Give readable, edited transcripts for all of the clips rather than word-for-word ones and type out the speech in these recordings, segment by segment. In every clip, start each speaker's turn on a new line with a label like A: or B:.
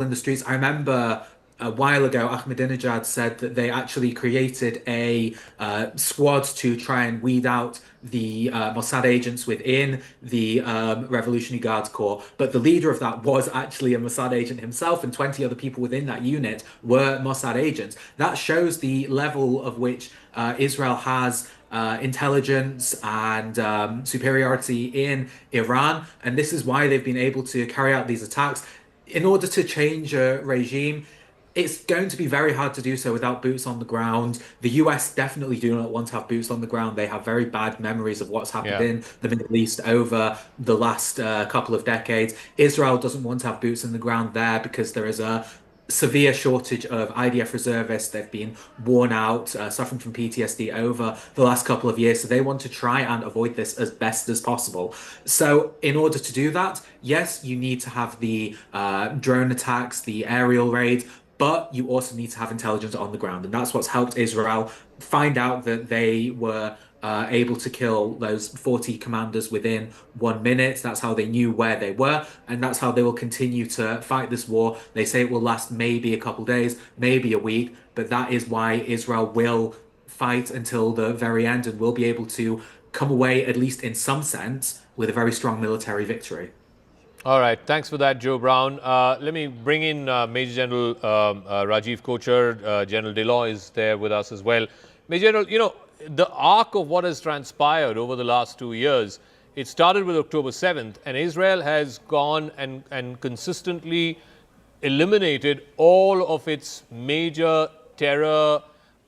A: in the streets. I remember a while ago, Ahmadinejad said that they actually created a squad to try and weed out the Mossad agents within the Revolutionary Guards Corps. But the leader of that was actually a Mossad agent himself, and 20 other people within that unit were Mossad agents. That shows the level of which Israel has intelligence and superiority in Iran, and this is why they've been able to carry out these attacks. In order to change a regime, it's going to be very hard to do so without boots on the ground. The US definitely do not want to have boots on the ground. They have very bad memories of what's happened
B: Yeah.
A: in the Middle East over the last couple of decades. Israel doesn't want to have boots on the ground there because there is a severe shortage of IDF reservists. They've been worn out, suffering from PTSD over the last couple of years. So they want to try and avoid this as best as possible. So in order to do that, yes, you need to have the drone attacks, the aerial raids, but you also need to have intelligence on the ground. And that's what's helped Israel find out that they were able to kill those 40 commanders within 1 minute. That's how they knew where they were, and that's how they will continue to fight this war. They say it will last maybe a couple days, maybe a week, but that is why Israel will fight until the very end and will be able to come away, at least in some sense, with a very strong military victory.
B: All right. Thanks for that, Joe Brown. Let me bring in Major General Rajiv Kochar. General Deloy is there with us as well. Major General, the arc of what has transpired over the last 2 years, it started with October 7th, and Israel has gone and consistently eliminated all of its major terror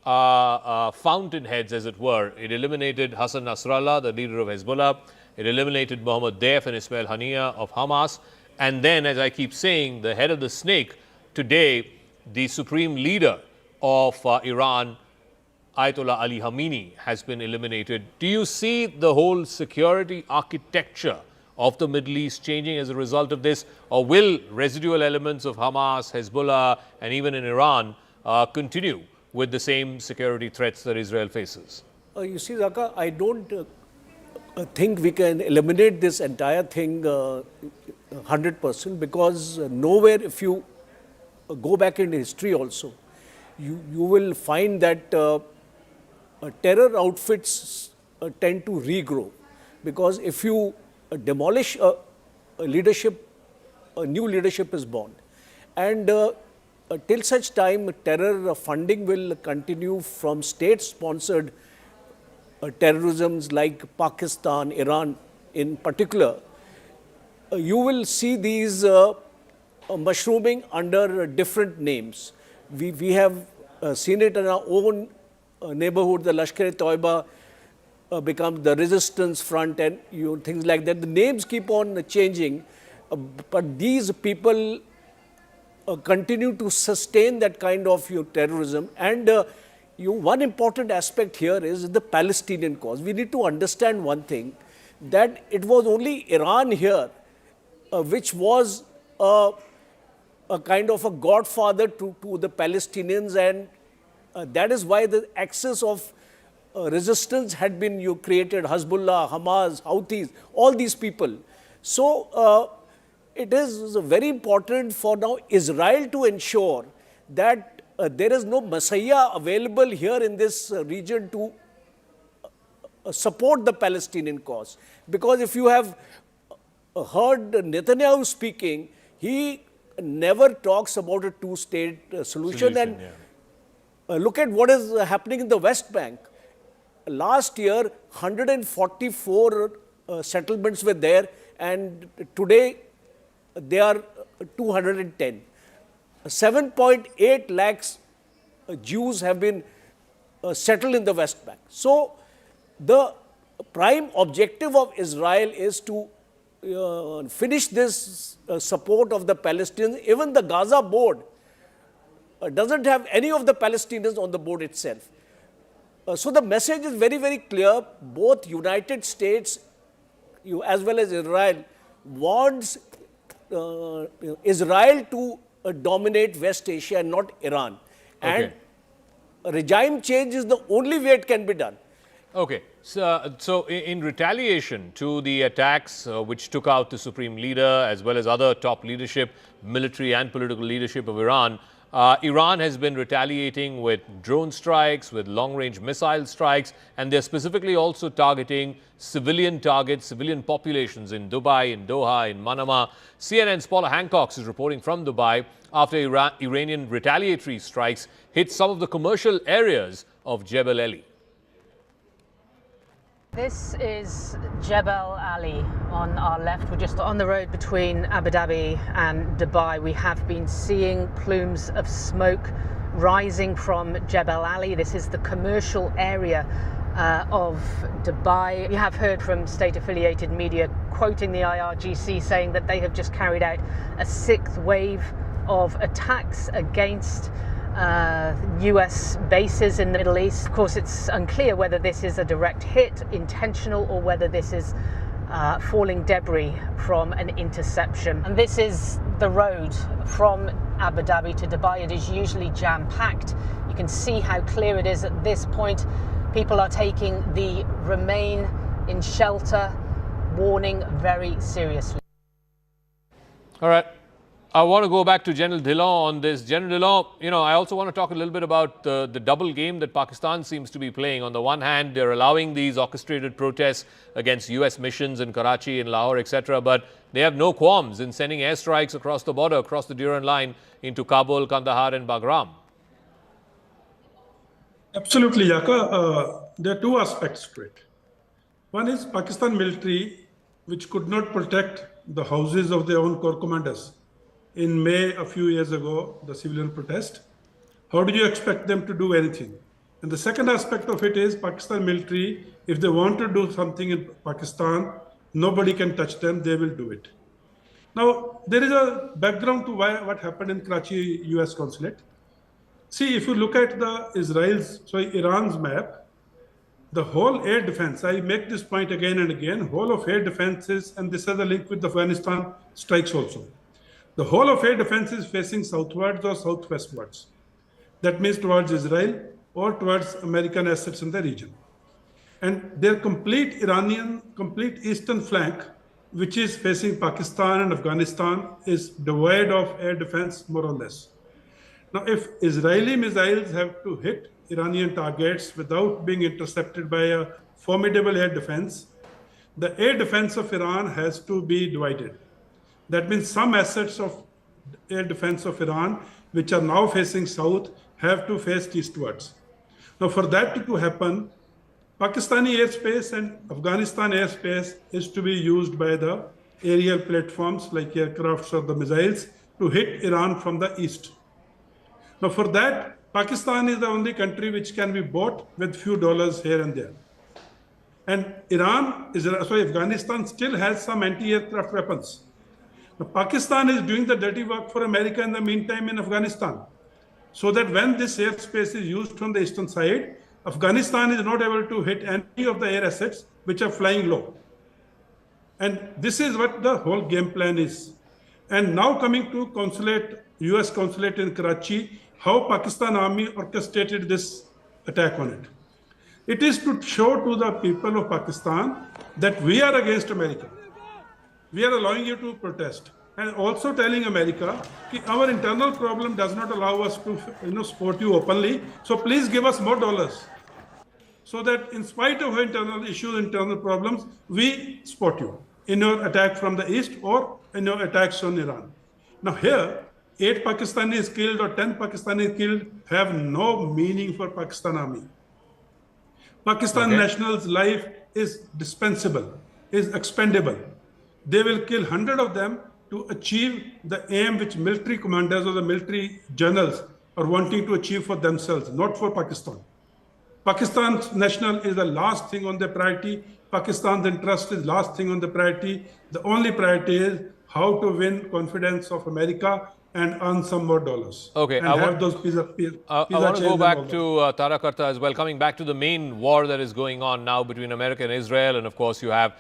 B: fountainheads, as it were. It eliminated Hassan Nasrallah, the leader of Hezbollah. It eliminated Mohammed Deif and Ismail Haniyeh of Hamas. And then, as I keep saying, the head of the snake today, the supreme leader of Iran, Ayatollah Ali Khamenei, has been eliminated. Do you see the whole security architecture of the Middle East changing as a result of this? Or will residual elements of Hamas, Hezbollah, and even in Iran continue with the same security threats that Israel faces?
C: You see, Zaka, I don't think we can eliminate this entire thing 100%, because nowhere, if you go back in history also, you will find that terror outfits tend to regrow. Because if you demolish a leadership, a new leadership is born. And till such time, terror funding will continue from state-sponsored terrorisms like Pakistan, Iran in particular. You will see these mushrooming under different names. We have seen it in our own neighborhood. The Lashkar-e-Toiba becomes the resistance front, and things like that. The names keep on changing, but these people continue to sustain that kind of terrorism. And one important aspect here is the Palestinian cause. We need to understand one thing, that it was only Iran here which was a kind of a godfather to the Palestinians, and that is why the axis of resistance had been created. Hezbollah, Hamas, Houthis, all these people. So it is very important for now Israel to ensure that there is no messiah available here in this region to support the Palestinian cause. Because if you have heard Netanyahu speaking, he never talks about a two-state solution. And look at what is happening in the West Bank. Last year, 144 settlements were there, and today they are 210. 7.8 lakhs Jews have been settled in the West Bank. So the prime objective of Israel is to finish this support of the Palestinians. Even the Gaza board doesn't have any of the Palestinians on the board itself. So the message is very, very clear. Both United States as well as Israel wants Israel to dominate West Asia and not Iran. And regime change is the only way it can be done.
B: Okay. So in retaliation to the attacks which took out the supreme leader as well as other top leadership, military and political leadership of Iran. Iran has been retaliating with drone strikes, with long-range missile strikes, and they're specifically also targeting civilian targets, civilian populations in Dubai, in Doha, in Manama. CNN's Paula Hancock is reporting from Dubai after Iranian retaliatory strikes hit some of the commercial areas of Jebel Ali.
D: This is Jebel Ali on our left. We're just on the road between Abu Dhabi and Dubai. We have been seeing plumes of smoke rising from Jebel Ali. This is the commercial area of Dubai. We have heard from state-affiliated media quoting the IRGC saying that they have just carried out a sixth wave of attacks against US bases in the Middle East. Of course, it's unclear whether this is a direct hit, intentional, or whether this is falling debris from an interception. And this is the road from Abu Dhabi to Dubai. It is usually jam-packed. You can see how clear it is at this point. People are taking the remain in shelter warning very seriously.
B: All right. I want to go back to General Dhillon on this. General Dhillon, I also want to talk a little bit about the double game that Pakistan seems to be playing. On the one hand, they're allowing these orchestrated protests against US missions in Karachi, in Lahore, etc. But they have no qualms in sending airstrikes across the border, across the Durand line into Kabul, Kandahar and Bagram.
E: Absolutely, Yaka. There are two aspects to it. One is Pakistan military, which could not protect the houses of their own corps commanders. In May, a few years ago, the civilian protest. How do you expect them to do anything? And the second aspect of it is Pakistan military, if they want to do something in Pakistan, nobody can touch them, they will do it. Now, there is a background to what happened in Karachi US consulate. See, if you look at Iran's map, the whole air defense, I make this point again and again, whole of air defenses, and this has a link with the Afghanistan strikes also. The whole of air defense is facing southwards or southwestwards. That means towards Israel or towards American assets in the region. And their complete eastern flank, which is facing Pakistan and Afghanistan, is devoid of air defense, more or less. Now, if Israeli missiles have to hit Iranian targets without being intercepted by a formidable air defense, the air defense of Iran has to be divided. That means some assets of air defense of Iran, which are now facing south, have to face eastwards. Now, for that to happen, Pakistani airspace and Afghanistan airspace is to be used by the aerial platforms like aircrafts or the missiles to hit Iran from the east. Now, for that, Pakistan is the only country which can be bought with few dollars here and there. And Afghanistan still has some anti-aircraft weapons. Now, Pakistan is doing the dirty work for America in the meantime in Afghanistan, so that when this airspace is used from the eastern side, Afghanistan is not able to hit any of the air assets which are flying low. And this is what the whole game plan is. And now coming to US consulate in Karachi, how Pakistan Army orchestrated this attack on it. It is to show to the people of Pakistan that we are against America. We are allowing you to protest, and also telling America that our internal problem does not allow us to support you openly. So please give us more dollars, so that in spite of our internal issues, internal problems, we support you in your attack from the east or in your attacks on Iran. Now here, 8 Pakistanis killed or 10 Pakistanis killed have no meaning for Pakistan Army. Pakistan nationals' life is dispensable, is expendable. They will kill 100 of them to achieve the aim which military commanders or the military generals are wanting to achieve for themselves, not for Pakistan. Pakistan's national is the last thing on the priority. Pakistan's interest is last thing on the priority. The only priority is how to win confidence of America and earn some more dollars.
B: Okay,
E: and
B: I
E: have those pizza
B: I want to go back to Tara Karta as well, coming back to the main war that is going on now between America and Israel. And of course, you have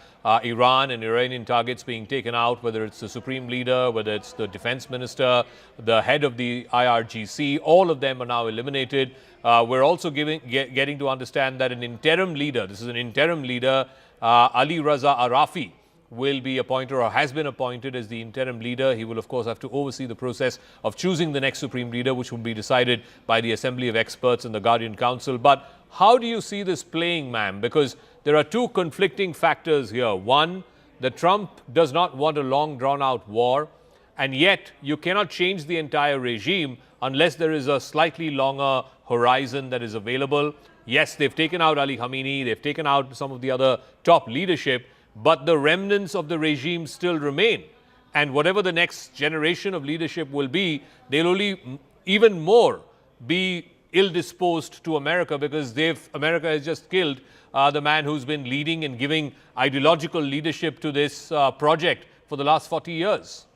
B: Iran and Iranian targets being taken out, whether it's the supreme leader, whether it's the defense minister, the head of the IRGC, all of them are now eliminated. We're also getting to understand that an interim leader, this is an interim leader, Ali Raza Arafi, will be appointed or has been appointed as the interim leader. He will, of course, have to oversee the process of choosing the next supreme leader, which will be decided by the Assembly of Experts and the Guardian Council. But how do you see this playing, ma'am? Because there are two conflicting factors here. One, that Trump does not want a long, drawn-out war, and yet you cannot change the entire regime unless there is a slightly longer horizon that is available. Yes, they've taken out Ali Khamenei, they've taken out some of the other top leadership, but the remnants of the regime still remain. And whatever the next generation of leadership will be, they'll only even more be ill-disposed to America, because America has just killed the man who's been leading and giving ideological leadership to this project for the last 40 years.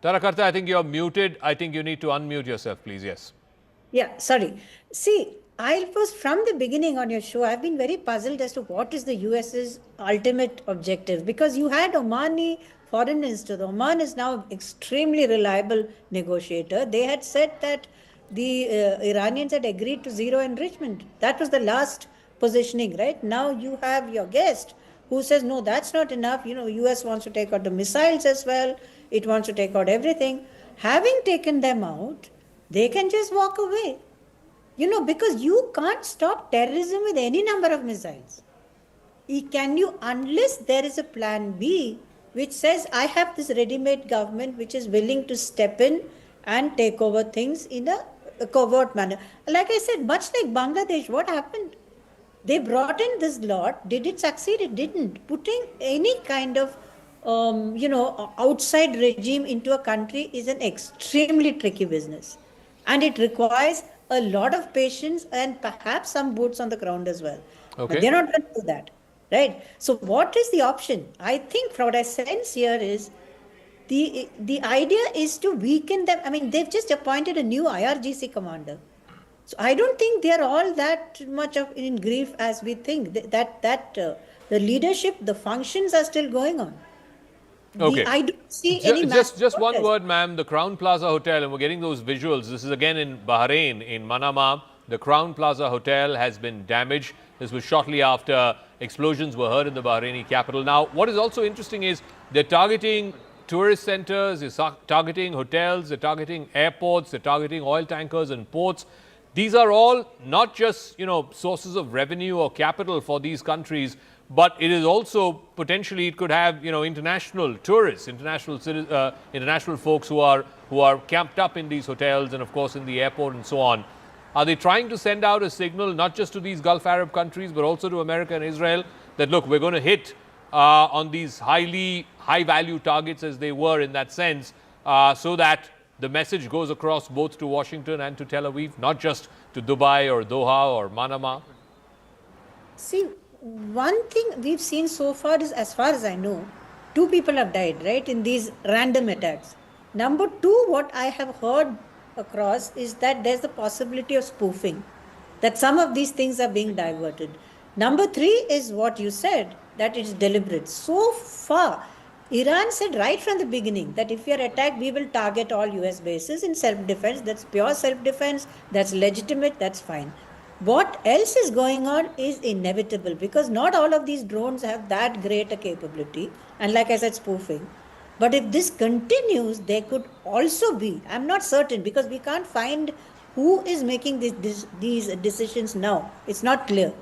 B: Tarakarta, I think you're muted. I think you need to unmute yourself, please. Yes.
F: Yeah, sorry. See, I was from the beginning on your show, I've been very puzzled as to what is the US's ultimate objective, because you had Omani foreign minister. The Oman is now extremely reliable negotiator. They had said that the Iranians had agreed to zero enrichment. That was the last positioning, right? Now you have your guest who says, no, that's not enough. You know, US wants to take out the missiles as well. It wants to take out everything. Having taken them out, they can just walk away. You know, because you can't stop terrorism with any number of missiles. Can you, unless there is a plan B, which says, I have this ready-made government which is willing to step in and take over things in a covert manner. Like I said, much like Bangladesh, what happened? They brought in this lot. Did it succeed? It didn't. Putting any kind of outside regime into a country is an extremely tricky business. And it requires a lot of patience and perhaps some boots on the ground as well.
B: Okay.
F: But they're not going to do that, right? So what is the option? I think from what I sense here is the idea is to weaken them. I mean, they've just appointed a new IRGC commander. So I don't think they're all that much in grief as we think. The leadership, the functions are still going on.
B: Okay.
F: I don't see any
B: just one word, ma'am. The Crown Plaza Hotel, and we're getting those visuals. This is again in Bahrain, in Manama. The Crown Plaza Hotel has been damaged. This was shortly after explosions were heard in the Bahraini capital. Now, what is also interesting is they're targeting tourist centers, they're targeting hotels, they're targeting airports, they're targeting oil tankers and ports. These are all not just, sources of revenue or capital for these countries, but it is also potentially it could have, international tourists, international folks who are camped up in these hotels and of course in the airport and so on. Are they trying to send out a signal not just to these Gulf Arab countries but also to America and Israel that, look, we're going to hit on these high value targets as they were in that sense, so that the message goes across both to Washington and to Tel Aviv, not just to Dubai or Doha or Manama?
F: See, one thing we've seen so far is, as far as I know, 2 people have died, right, in these random attacks. Number 2, what I have heard across is that there's the possibility of spoofing, that some of these things are being diverted. Number 3 is what you said, that it's deliberate. So far, Iran said right from the beginning that if we are attacked, we will target all US bases in self-defense. That's pure self-defense. That's legitimate. That's fine. What else is going on is inevitable, because not all of these drones have that great a capability. And like I said, spoofing. But if this continues, there could also be, I'm not certain, because we can't find who is making these decisions now. It's not clear.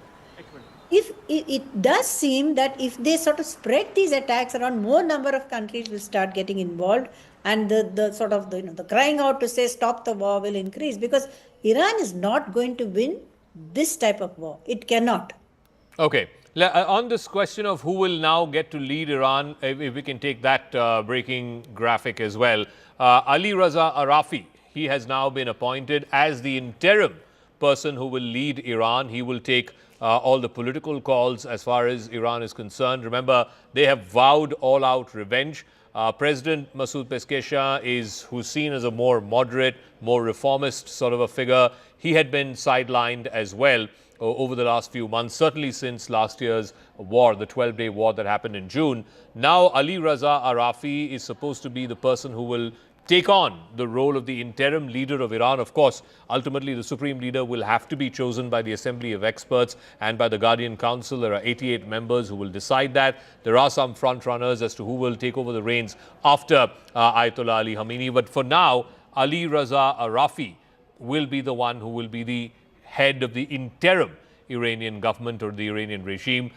F: If it does seem that if they sort of spread these attacks around, more number of countries will start getting involved, and the crying out to say stop the war will increase, because Iran is not going to win this type of war. It cannot.
B: Okay. On this question of who will now get to lead Iran, if we can take that breaking graphic as well. Ali Raza Arafi, he has now been appointed as the interim person who will lead Iran. He will take all the political calls as far as Iran is concerned. Remember, they have vowed all-out revenge. President Masoud Pezeshkian who's seen as a more moderate, more reformist sort of a figure. He had been sidelined as well over the last few months, certainly since last year's war, the 12-day war that happened in June. Now, Ali Raza Arafi is supposed to be the person who will take on the role of the interim leader of Iran. Of course, ultimately the supreme leader will have to be chosen by the Assembly of Experts and by the Guardian Council. There are 88 members who will decide that. There are some front runners as to who will take over the reins after Ayatollah Ali Khamenei. But for now, Ali Raza Arafi will be the one who will be the head of the interim Iranian government or the Iranian regime.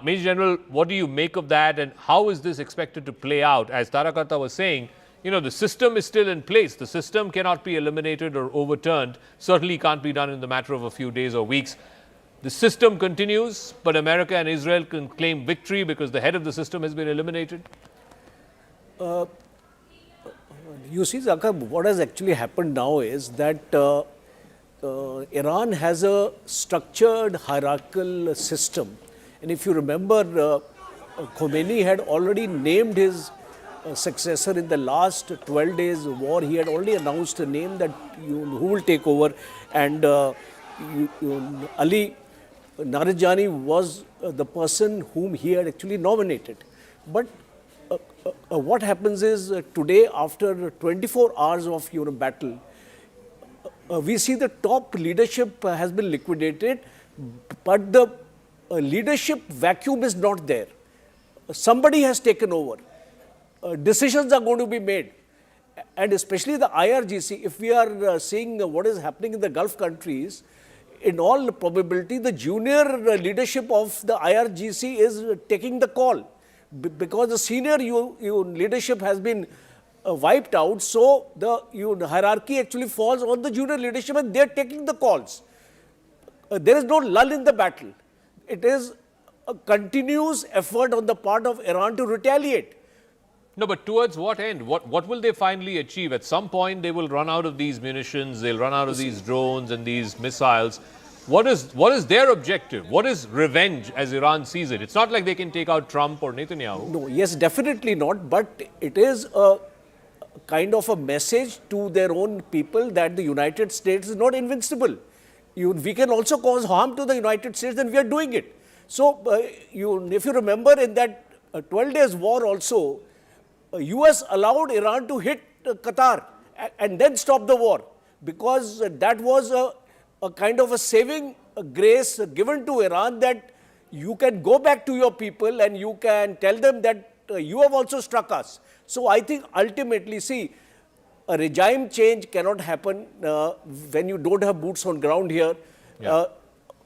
B: Major General, what do you make of that, and how is this expected to play out? As Tarakata was saying, you know, the system is still in place. The system cannot be eliminated or overturned. Certainly can't be done in the matter of a few days or weeks. The system continues, but America and Israel can claim victory because the head of the system has been eliminated.
C: You see, Zakar, what has actually happened now is that Iran has a structured hierarchical system. And if you remember, Khomeini had already named his successor in the last 12 days war. He had already announced a name that who will take over, and Ali Narijani was the person whom he had actually nominated. But what happens is today, after 24 hours of battle, we see the top leadership has been liquidated, but the leadership vacuum is not there. Somebody has taken over. Decisions are going to be made, and especially the IRGC. If we are seeing what is happening in the Gulf countries, in all probability the junior leadership of the IRGC is taking the call, because the senior leadership has been wiped out. So the hierarchy actually falls on the junior leadership, and they are taking the calls. There is no lull in the battle. It is a continuous effort on the part of Iran to retaliate.
B: No, but towards what end? What will they finally achieve? At some point, they will run out of these munitions, they'll run out of these drones and these missiles. What is their objective? What is revenge as Iran sees it? It's not like they can take out Trump or Netanyahu.
C: No, yes, definitely not. But it is a kind of a message to their own people that the United States is not invincible. We can also cause harm to the United States, and we are doing it. So, if you remember, in that 12 days war also, US allowed Iran to hit Qatar and then stop the war, because that was a kind of a saving grace given to Iran, that you can go back to your people and you can tell them that you have also struck us. So I think ultimately, see, a regime change cannot happen when you don't have boots on ground here.
B: Yeah.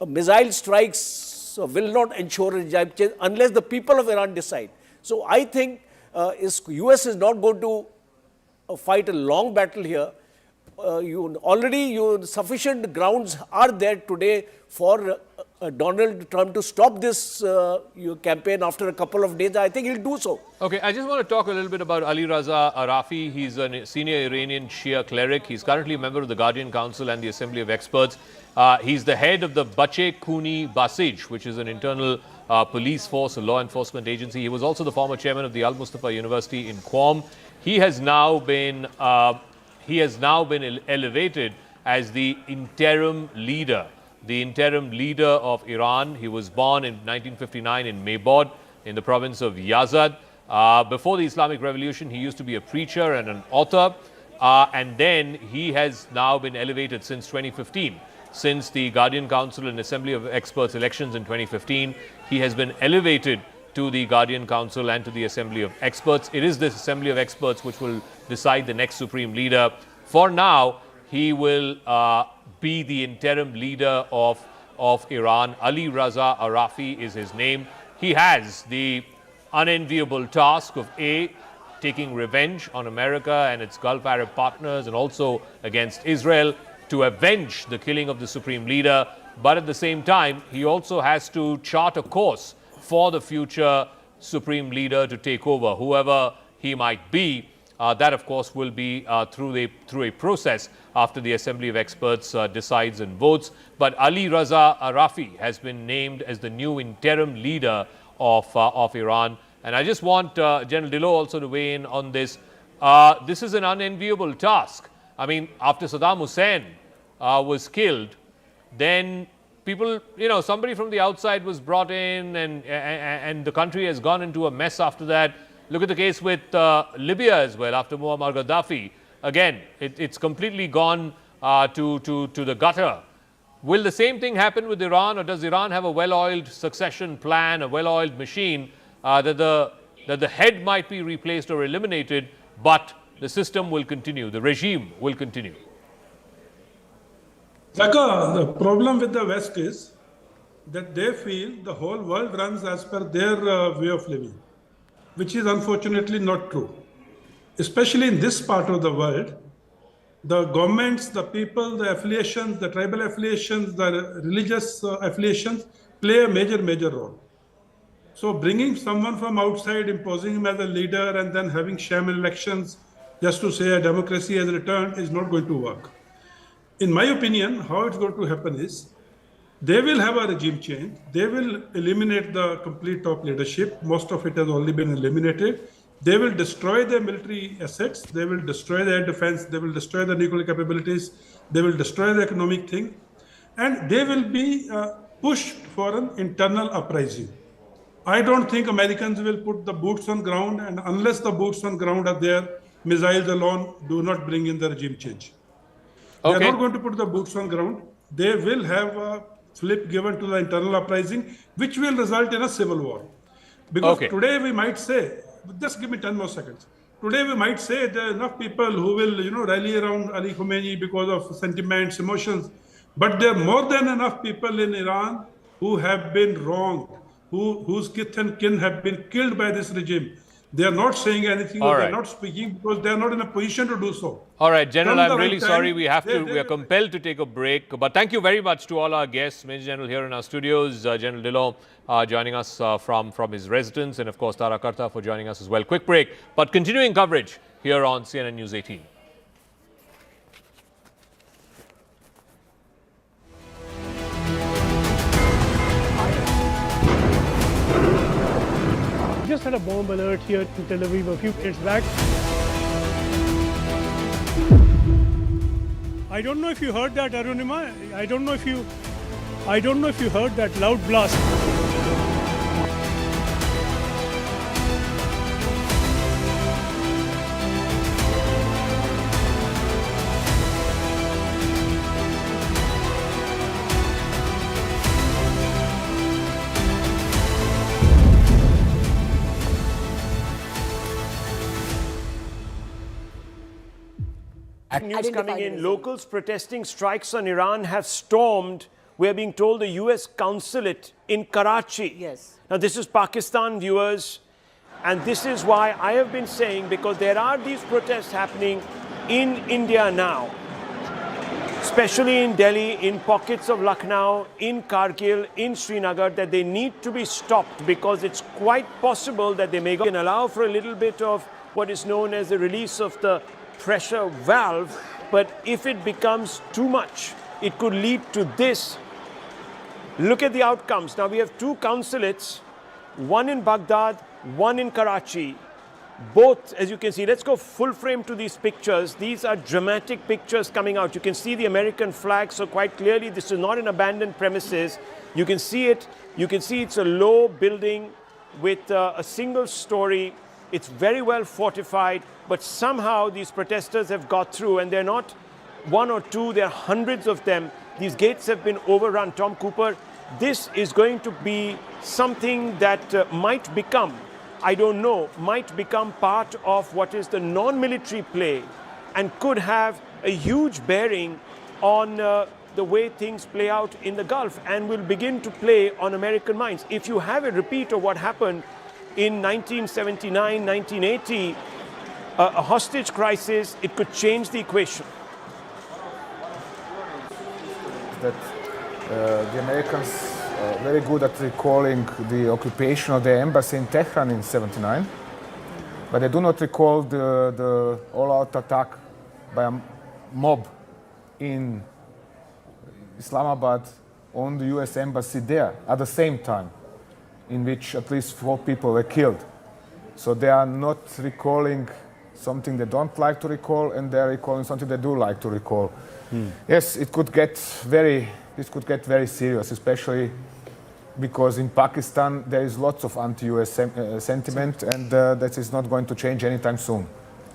C: Missile strikes will not ensure a regime change unless the people of Iran decide. So I think US is not going to fight a long battle here. Sufficient grounds are there today for Donald Trump to stop this campaign after a couple of days. I think he'll do so.
B: Okay, I just want to talk a little bit about Ali Raza Arafi. He's a senior Iranian Shia cleric. He's currently a member of the Guardian Council and the Assembly of Experts. He's the head of the Bache Kuni Basij, which is an internal police force, a law enforcement agency. He was also the former chairman of the Al Mustafa University in Qom. He has now been elevated as the interim leader of Iran. He was born in 1959 in Maybod in the province of Yazd. Before the Islamic Revolution, he used to be a preacher and an author, and then he has now been elevated since 2015. Since the Guardian Council and Assembly of Experts elections in 2015, he has been elevated to the Guardian Council and to the Assembly of Experts. It is this Assembly of Experts which will decide the next supreme leader. For now, he will be the interim leader of Iran. Ali Raza Arafi is his name. He has the unenviable task of taking revenge on America and its Gulf Arab partners, and also against Israel, to avenge the killing of the supreme leader. But at the same time, he also has to chart a course for the future supreme leader to take over, whoever he might be. That, of course, will be through a process after the Assembly of Experts decides and votes. But Ali Raza Arafi has been named as the new interim leader of Iran. And I just want General Dillo also to weigh in on this. This is an unenviable task. I mean, after Saddam Hussein was killed, then people, somebody from the outside was brought in, and the country has gone into a mess after that. Look at the case with Libya as well, after Muammar Gaddafi again, it's completely gone to the gutter. Will the same thing happen with Iran, or does Iran have a well-oiled succession plan, a well-oiled machine that the head might be replaced or eliminated, but the system will continue, the regime will continue?
E: Zaka, the problem with the West is that they feel the whole world runs as per their way of living, which is unfortunately not true. Especially in this part of the world, the governments, the people, the affiliations, the tribal affiliations, the religious affiliations play a major role. So bringing someone from outside, imposing him as a leader, and then having sham elections just to say a democracy has returned is not going to work. In my opinion, how it's going to happen is they will have a regime change. They will eliminate the complete top leadership. Most of it has already been eliminated. They will destroy their military assets. They will destroy their defense. They will destroy the nuclear capabilities. They will destroy the economic thing. And they will be pushed for an internal uprising. I don't think Americans will put the boots on ground, and unless the boots on ground are there, missiles alone do not bring in the regime change.
B: Okay.
E: They are not going to put the boots on ground. They will have a flip given to the internal uprising, which will result in a civil war. Because today we might say, just give me 10 more seconds. Today we might say there are enough people who will, rally around Ali Khamenei because of sentiments, emotions. But there are more than enough people in Iran who have been wronged, whose kith and kin have been killed by this regime. They are not saying anything, or they are not speaking because they are not in a position to do so.
B: All right, General, I'm really sorry we are compelled to take a break. But thank you very much to all our guests, Major General here in our studios, General Dillon joining us from his residence, and of course Tara Karta for joining us as well. Quick break, but continuing coverage here on CNN News 18.
G: Just had a bomb alert here in Tel Aviv a few minutes back. I don't know if you heard that, Arunima. I don't know if you heard that loud blast.
H: News coming in, locals protesting strikes on Iran have stormed, we're being told, the US consulate in Karachi.
F: Yes.
H: Now this is Pakistan, viewers, and this is why I have been saying, because there are these protests happening in India now, especially in Delhi, in pockets of Lucknow, in Kargil, in Srinagar, that they need to be stopped, because it's quite possible that they may go and allow for a little bit of what is known as the release of the pressure valve, but if it becomes too much, it could lead to this. Look at the outcomes. Now we have two consulates, one in Baghdad, one in Karachi. Both, as you can see, let's go full frame to these pictures. These are dramatic pictures coming out. You can see the American flag, so quite clearly this is not an abandoned premises. You can see it. You can see it's a low building with a single story. It's very well fortified, but somehow these protesters have got through, and they're not one or two, there are hundreds of them. These gates have been overrun. Tom Cooper, this is going to be something that might become, I don't know, might become part of what is the non-military play, and could have a huge bearing on the way things play out in the Gulf, and will begin to play on American minds. If you have a repeat of what happened in 1979, 1980, a hostage crisis, it could change the equation.
I: That the Americans are very good at recalling the occupation of the embassy in Tehran in '79, but they do not recall the all-out attack by a mob in Islamabad on the US embassy there at the same time, in which at least 4 people were killed. So they are not recalling something they don't like to recall, and they're recalling something they do like to recall. Yes, it could get very serious, especially because in Pakistan there is lots of anti-US sentiment, and that is not going to change anytime soon.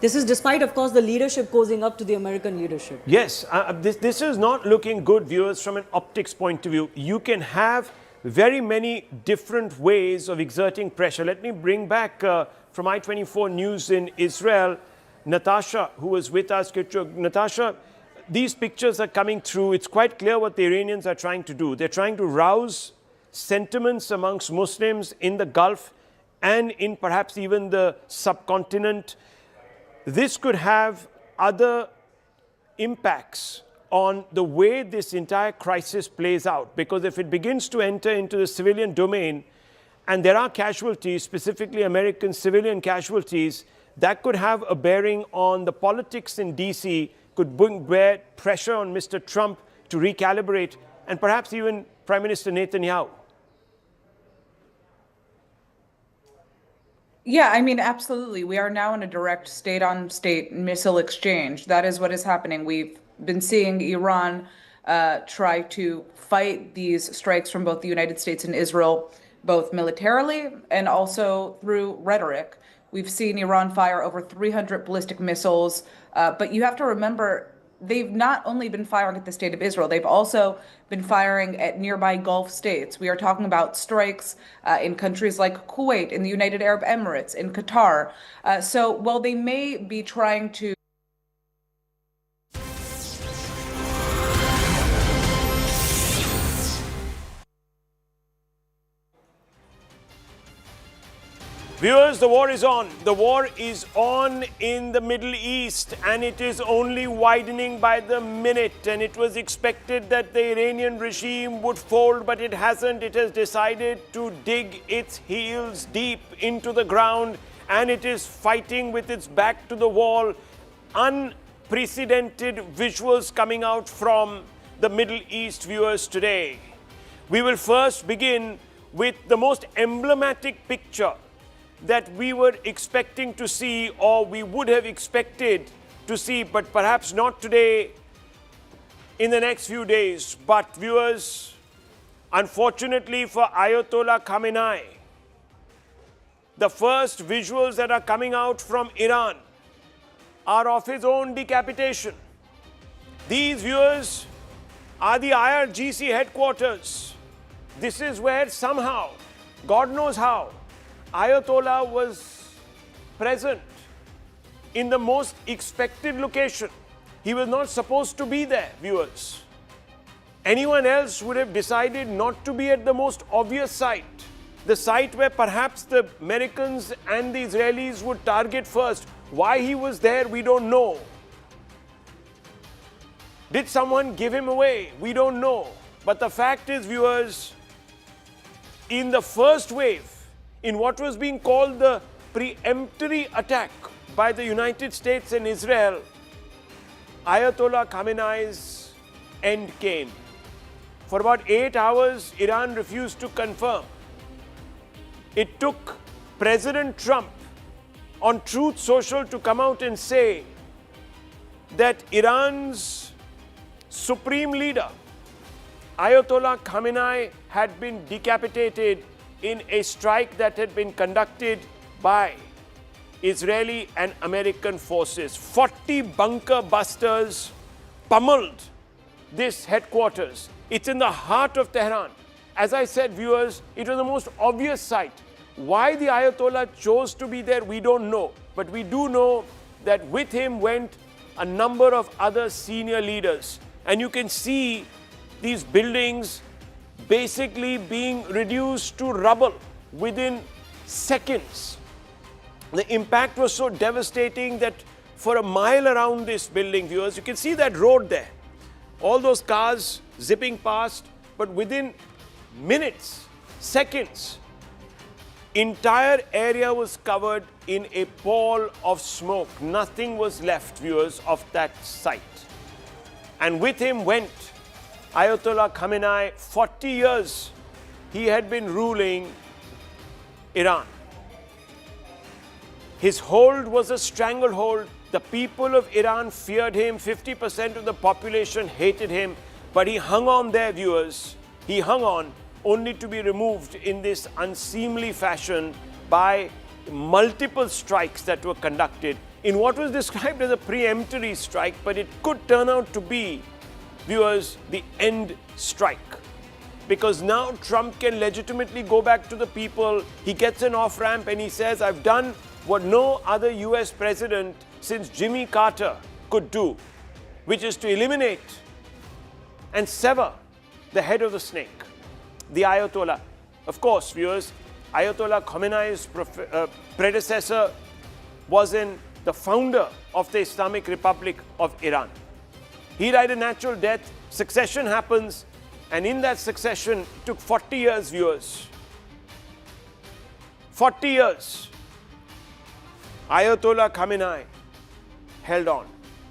J: This is despite, of course, the leadership causing up to the American leadership.
H: Yes, this is not looking good, viewers, from an optics point of view. You can have very many different ways of exerting pressure. Let me bring back from I-24 News in Israel, Natasha, who was with us. Natasha, these pictures are coming through. It's quite clear what the Iranians are trying to do. They're trying to rouse sentiments amongst Muslims in the Gulf and in perhaps even the subcontinent. This could have other impacts on the way this entire crisis plays out, because if it begins to enter into the civilian domain and there are casualties, specifically American civilian casualties, that could have a bearing on the politics in DC, could bear pressure on Mr. Trump to recalibrate, and perhaps even Prime Minister Netanyahu.
K: Yeah, I mean, absolutely. We are now in a direct state-on-state missile exchange. That is what is happening. We've been seeing Iran try to fight these strikes from both the United States and Israel, both militarily and also through rhetoric. We've seen Iran fire over 300 ballistic missiles, but you have to remember, they've not only been firing at the state of Israel, they've also been firing at nearby Gulf states. We are talking about strikes in countries like Kuwait, in the United Arab Emirates, in Qatar. So while they may be trying to
H: Viewers, the war is on. The war is on in the Middle East, and it is only widening by the minute. And it was expected that the Iranian regime would fold, but it hasn't. It has decided to dig its heels deep into the ground, and it is fighting with its back to the wall. Unprecedented visuals coming out from the Middle East, viewers, today. We will first begin with the most emblematic picture that we were expecting to see, or we would have expected to see, but perhaps not today, in the next few days. But viewers, unfortunately for Ayatollah Khamenei, the first visuals that are coming out from Iran are of his own decapitation. These, viewers, are the IRGC headquarters. This is where somehow, God knows how, Ayatollah was present in the most expected location. He was not supposed to be there, viewers. Anyone else would have decided not to be at the most obvious site, the site where perhaps the Americans and the Israelis would target first. Why he was there, we don't know. Did someone give him away? We don't know. But the fact is, viewers, in the first wave, in what was being called the preemptory attack by the United States and Israel, Ayatollah Khamenei's end came. For about 8 hours, Iran refused to confirm. It took President Trump on Truth Social to come out and say that Iran's supreme leader, Ayatollah Khamenei, had been decapitated in a strike that had been conducted by Israeli and American forces. 40 bunker busters pummeled this headquarters. It's in the heart of Tehran. As I said, viewers, it was the most obvious site. Why the Ayatollah chose to be there, we don't know. But we do know that with him went a number of other senior leaders. And you can see these buildings basically being reduced to rubble within seconds. The impact was so devastating that for a mile around this building, viewers, you can see that road there. All those cars zipping past, but within minutes, seconds, entire area was covered in a pall of smoke. Nothing was left, viewers, of that site. And with him went Ayatollah Khamenei. 40 years he had been ruling Iran. His hold was a stranglehold. The people of Iran feared him. 50% of the population hated him. But he hung on there, viewers. He hung on, only to be removed in this unseemly fashion by multiple strikes that were conducted. in what was described as a preemptory strike, but it could turn out to be, viewers, the end strike. Because now Trump can legitimately go back to the people. He gets an off-ramp and he says, I've done what no other US president since Jimmy Carter could do, which is to eliminate and sever the head of the snake, the Ayatollah. Of course, viewers, Ayatollah Khamenei's predecessor was the founder of the Islamic Republic of Iran. He died a natural death, succession happens, and in that succession, it took 40 years, viewers. 40 years. Ayatollah Khamenei held on.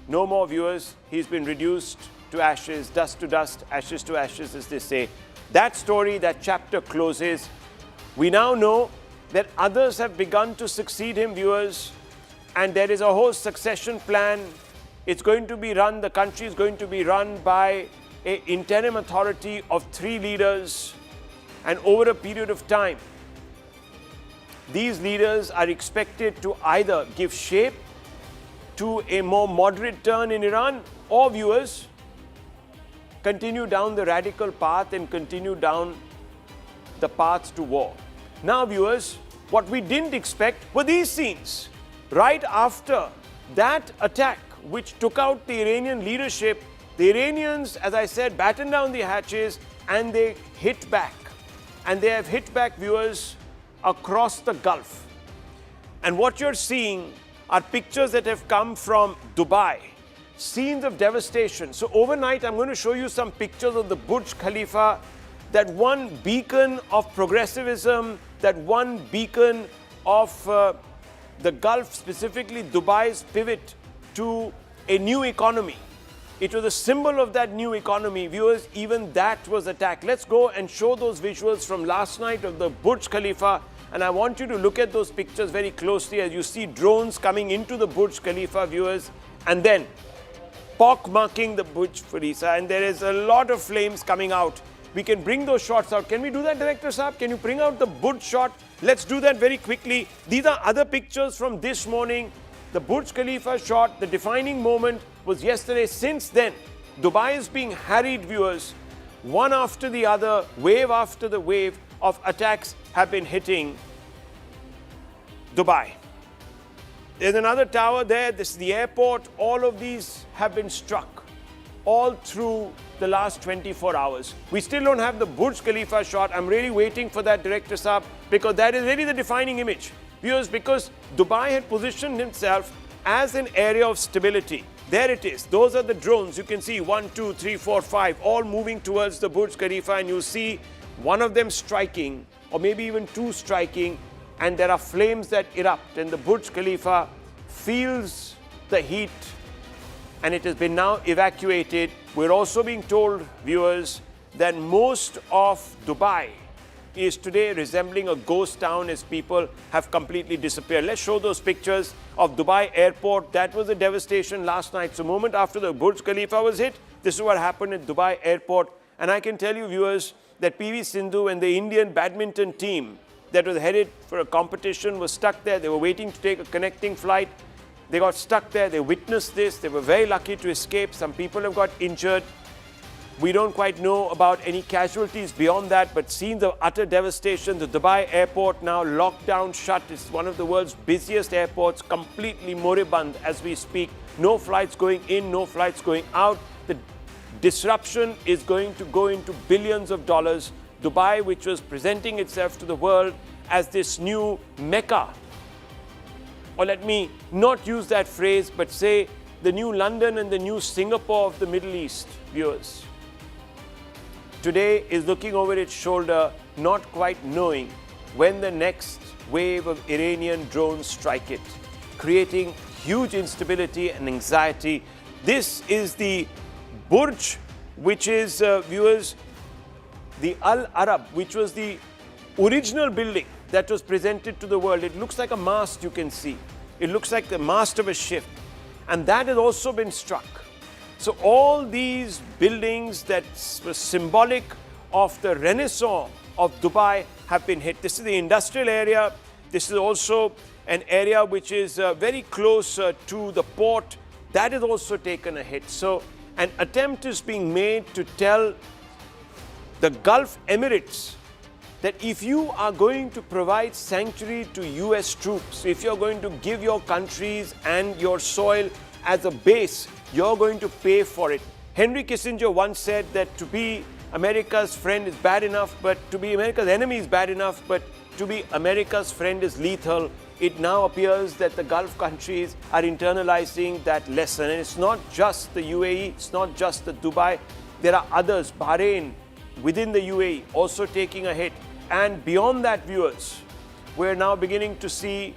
H: No more, viewers. He's been reduced to ashes, dust to dust, ashes to ashes, as they say. That story, that chapter closes. We now know that others have begun to succeed him, viewers, and there is a whole succession plan. It's going to be run, the country is going to be run by an interim authority of 3 leaders, and over a period of time, these leaders are expected to either give shape to a more moderate turn in Iran, or, viewers, continue down the radical path and continue down the path to war. Now, viewers, what we didn't expect were these scenes. Right after that attack, which took out the Iranian leadership, the Iranians, as I said, battened down the hatches and they hit back. And they have hit back, viewers, across the Gulf. And what you're seeing are pictures that have come from Dubai, scenes of devastation. So overnight, I'm going to show you some pictures of the Burj Khalifa, that one beacon of progressivism, that one beacon of the Gulf, specifically Dubai's pivot to a new economy. It was a symbol of that new economy. Viewers, even that was attacked. Let's go and show those visuals from last night of the Burj Khalifa. And I want you to look at those pictures very closely as you see drones coming into the Burj Khalifa, viewers, and then pock-marking the Burj Khalifa. And there is a lot of flames coming out. We can bring those shots out. Can we do that, Director Saab? Can you bring out the Burj shot? Let's do that very quickly. These are other pictures from this morning. The Burj Khalifa shot, the defining moment was yesterday. Since then, Dubai is being harried, viewers. One after the other, wave after the wave of attacks have been hitting Dubai. There's another tower there. This is the airport. All of these have been struck all through the last 24 hours. We still don't have the Burj Khalifa shot. I'm really waiting for that, Director Saab, because that is really the defining image. Viewers, because Dubai had positioned himself as an area of stability. There it is. Those are the drones. You can see 1, 2, 3, 4, 5, all moving towards the Burj Khalifa, and you see one of them striking, or maybe even 2 striking, and there are flames that erupt, and the Burj Khalifa feels the heat, and it has been now evacuated. We're also being told, viewers, that most of Dubai is today resembling a ghost town as people have completely disappeared. Let's show those pictures of Dubai airport. That was a devastation last night. So, a moment after the Burj Khalifa was hit, this is what happened at Dubai airport. And I can tell you, viewers, that PV Sindhu and the Indian badminton team that was headed for a competition was stuck there. They were waiting to take a connecting flight. They got stuck there. They witnessed this. They were very lucky to escape. Some people have got injured. We don't quite know about any casualties beyond that, but scenes of utter devastation. The Dubai airport now locked down, shut. It's one of the world's busiest airports, completely moribund as we speak. No flights going in, no flights going out. The disruption is going to go into billions of dollars. Dubai, which was presenting itself to the world as this new Mecca, or let me not use that phrase, but say the new London and the new Singapore of the Middle East, viewers, today is looking over its shoulder, not quite knowing when the next wave of Iranian drones strike it, creating huge instability and anxiety. This is the Burj, which is, viewers, the Al Arab, which was the original building that was presented to the world. It looks like a mast, you can see. It looks like the mast of a ship. And that has also been struck. So all these buildings that were symbolic of the renaissance of Dubai have been hit. This is the industrial area. This is also an area which is very close to the port, that has also taken a hit. So an attempt is being made to tell the Gulf Emirates that if you are going to provide sanctuary to US troops, if you're going to give your countries and your soil as a base, you're going to pay for it. Henry Kissinger once said that to be America's friend is bad enough, but to be America's enemy is bad enough, but to be America's friend is lethal. It now appears that the Gulf countries are internalizing that lesson. And it's not just the UAE, it's not just the Dubai. There are others, Bahrain, within the UAE, also taking a hit. And beyond that, viewers, we're now beginning to see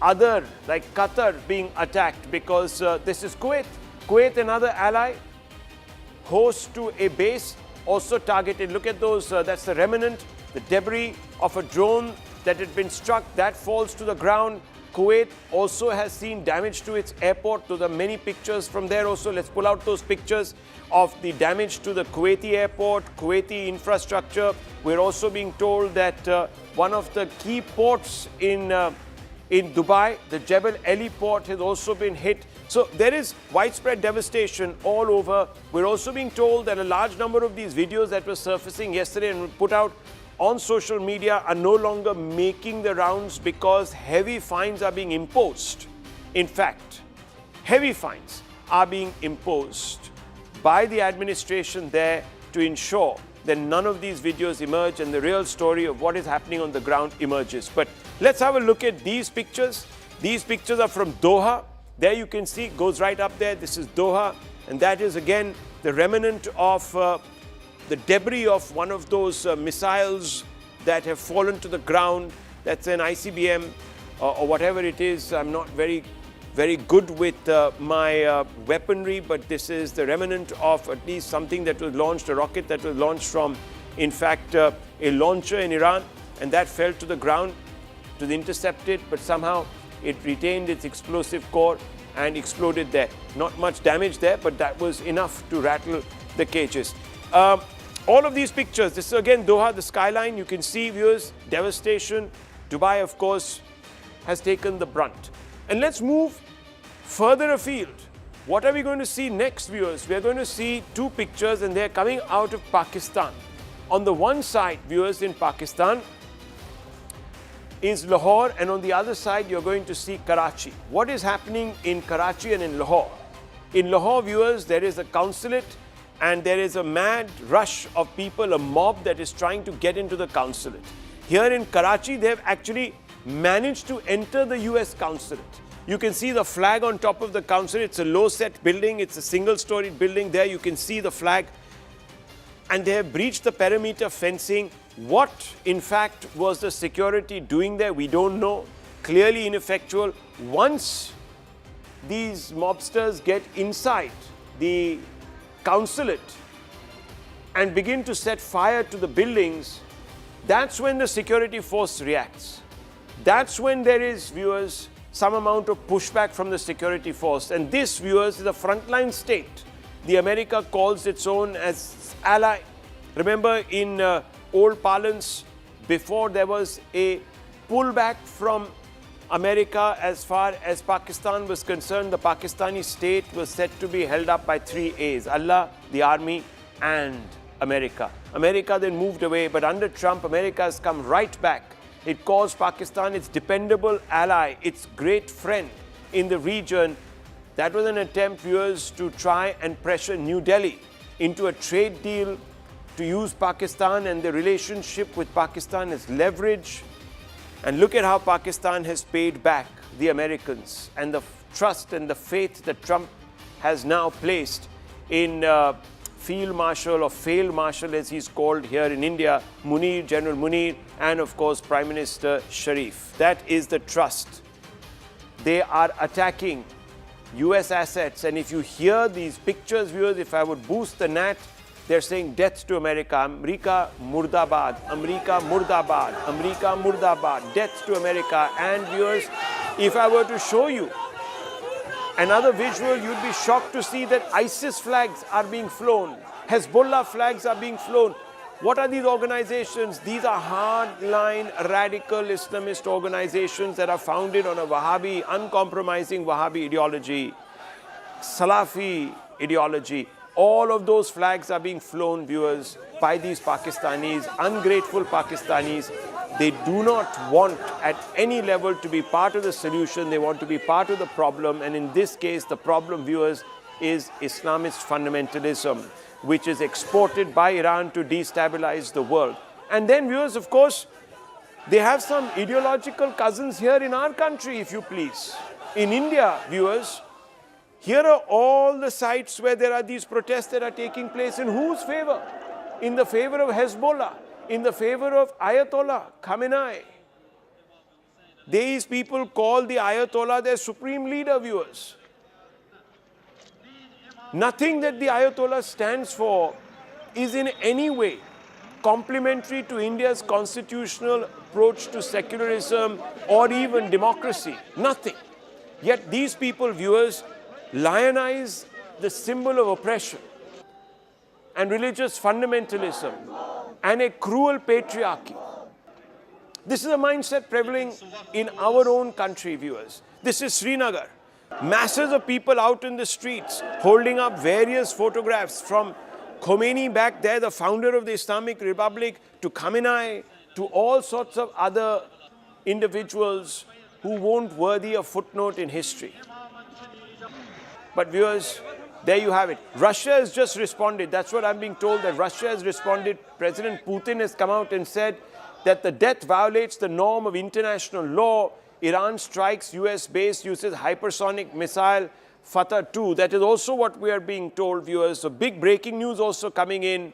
H: other, like Qatar, being attacked because this is Kuwait. Kuwait, another ally, host to a base, also targeted. Look at those, that's the remnant, the debris of a drone that had been struck, that falls to the ground. Kuwait also has seen damage to its airport. There are many pictures from there also. Let's pull out those pictures of the damage to the Kuwaiti airport, Kuwaiti infrastructure. We're also being told that one of the key ports in Dubai, the Jebel Ali port, has also been hit. So there is widespread devastation all over. We're also being told that a large number of these videos that were surfacing yesterday and were put out on social media are no longer making the rounds because heavy fines are being imposed. In fact, heavy fines are being imposed by the administration there to ensure that none of these videos emerge and the real story of what is happening on the ground emerges. But let's have a look at these pictures. These pictures are from Doha. There you can see, goes right up there. This is Doha, and that is again the remnant of the debris of one of those missiles that have fallen to the ground. That's an ICBM or whatever it is. I'm not very good with my weaponry, but this is the remnant of at least something that was launched, a rocket that was launched from, in fact, a launcher in Iran, and that fell to the ground. To intercept it, but somehow it retained its explosive core and exploded there. Not much damage there, but that was enough to rattle the cages. All of these pictures, this is again Doha, the skyline. You can see, viewers, devastation. Dubai, of course, has taken the brunt. And let's move further afield. What are we going to see next, viewers? We are going to see two pictures, and they're coming out of Pakistan. On the one side, viewers, in Pakistan is Lahore, and on the other side, you're going to see Karachi. What is happening in Karachi and in Lahore? In Lahore, viewers, there is a consulate, and there is a mad rush of people, a mob that is trying to get into the consulate. Here in Karachi, they have actually managed to enter the US consulate. You can see the flag on top of the consulate. It's a low-set building. It's a single-storied building. There you can see the flag. And they have breached the perimeter fencing. What, in fact, was the security doing there? We don't know. Clearly ineffectual. Once these mobsters get inside the consulate and begin to set fire to the buildings, that's when the security force reacts. That's when there is, viewers, some amount of pushback from the security force. And this, viewers, is a frontline state. The America calls its own as ally. Remember, in old parlance, before there was a pullback from America as far as Pakistan was concerned, the Pakistani state was said to be held up by three A's: Allah, the army, and America. America then moved away, but under Trump, America has come right back. It calls Pakistan its dependable ally, its great friend in the region. That was an attempt, viewers, to try and pressure New Delhi into a trade deal, to use Pakistan and the relationship with Pakistan as leverage. And look at how Pakistan has paid back the Americans and the trust and the faith that Trump has now placed in Field Marshal, or Failed Marshal as he's called here in India, Munir, General Munir, and of course Prime Minister Sharif. That is the trust. They are attacking US assets, and if you hear these pictures, viewers, if I would boost the NAT, they're saying death to America. America Murdabad, America Murdabad, America Murdabad, death to America. And viewers, if I were to show you another visual, you'd be shocked to see that ISIS flags are being flown, Hezbollah flags are being flown. What are these organizations? These are hardline, radical Islamist organizations that are founded on a Wahhabi, uncompromising Wahhabi ideology, Salafi ideology. All of those flags are being flown, viewers, by these Pakistanis, ungrateful Pakistanis. They do not want at any level to be part of the solution. They want to be part of the problem. And in this case, the problem, viewers, is Islamist fundamentalism, which is exported by Iran to destabilize the world. And then, viewers, of course, they have some ideological cousins here in our country, if you please. In India, viewers, here are all the sites where there are these protests that are taking place. In whose favor? In the favor of Hezbollah, in the favor of Ayatollah Khamenei. These people call the Ayatollah their supreme leader, viewers. Nothing that the Ayatollah stands for is in any way complementary to India's constitutional approach to secularism or even democracy. Nothing. Yet these people, viewers, lionize the symbol of oppression and religious fundamentalism and a cruel patriarchy. This is a mindset prevailing in our own country, viewers. This is Srinagar. Masses of people out in the streets holding up various photographs from Khomeini back there, the founder of the Islamic Republic, to Khamenei, to all sorts of other individuals who weren't worthy a footnote in history. But viewers, there you have it. Russia has just responded. That's what I'm being told, that Russia has responded. President Putin has come out and said that the death violates the norm of international law. Iran strikes US base, uses hypersonic missile Fatah 2. That is also what we are being told, viewers. So big breaking news also coming in.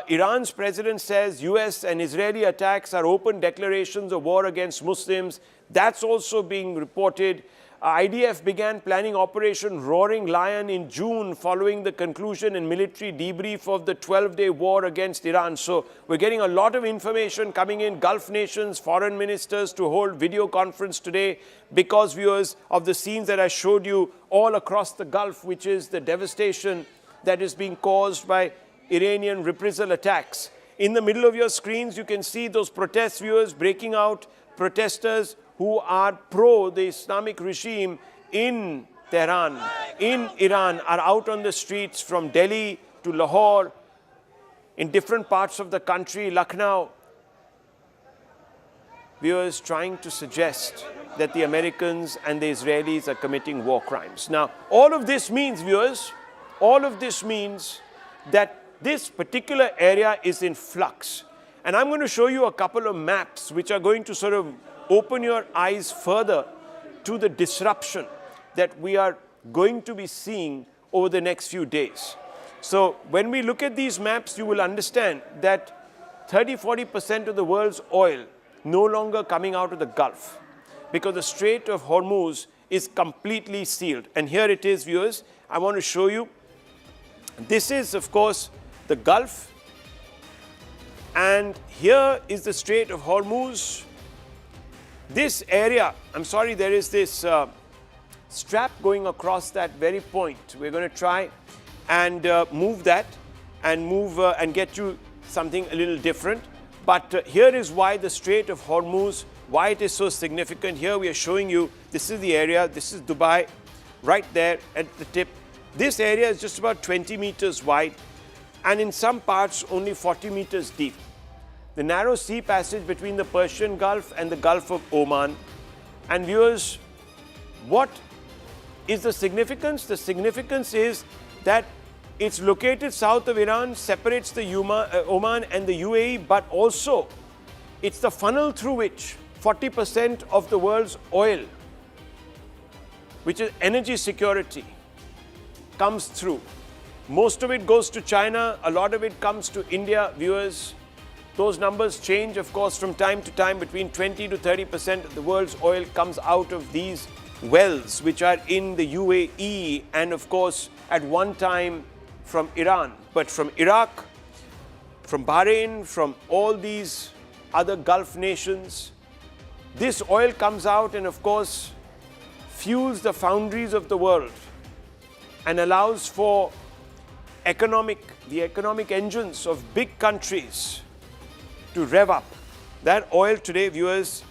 H: Iran's president says US and Israeli attacks are open declarations of war against Muslims. That's also being reported. IDF began planning Operation Roaring Lion in June following the conclusion and military debrief of the 12-day war against Iran. So we're getting a lot of information coming in. Gulf nations, foreign ministers to hold video conference today because, viewers, of the scenes that I showed you all across the Gulf, which is the devastation that is being caused by Iranian reprisal attacks. In the middle of your screens, you can see those protest, viewers, breaking out, protesters who are pro the Islamic regime in Tehran, in Iran, are out on the streets from Delhi to Lahore, in different parts of the country, Lucknow. Viewers, trying to suggest that the Americans and the Israelis are committing war crimes. Now, all of this means, viewers, all of this means that this particular area is in flux. And I'm going to show you a couple of maps which are going to sort of open your eyes further to the disruption that we are going to be seeing over the next few days. So when we look at these maps, you will understand that 30–40% of the world's oil no longer coming out of the Gulf because the Strait of Hormuz is completely sealed. And here it is, viewers. I want to show you. This is, of course, the Gulf. And here is the Strait of Hormuz. This area, I'm sorry, there is this strap going across that very point. We're going to try and move that and and get you something a little different. But here is why the Strait of Hormuz, why it is so significant. Here we are showing you, this is the area, this is Dubai, right there at the tip. This area is just about 20 meters wide and in some parts only 40 meters deep. The narrow sea passage between the Persian Gulf and the Gulf of Oman. And viewers, what is the significance? The significance is that it's located south of Iran, separates the Oman and the UAE, but also it's the funnel through which 40% of the world's oil, which is energy security, comes through. Most of it goes to China, a lot of it comes to India, viewers. Those numbers change, of course, from time to time. Between 20 to 30% of the world's oil comes out of these wells, which are in the UAE and, of course, at one time from Iran. But from Iraq, from Bahrain, from all these other Gulf nations, this oil comes out and, of course, fuels the foundries of the world and allows for economic the economic engines of big countries to rev up. That oil today, viewers,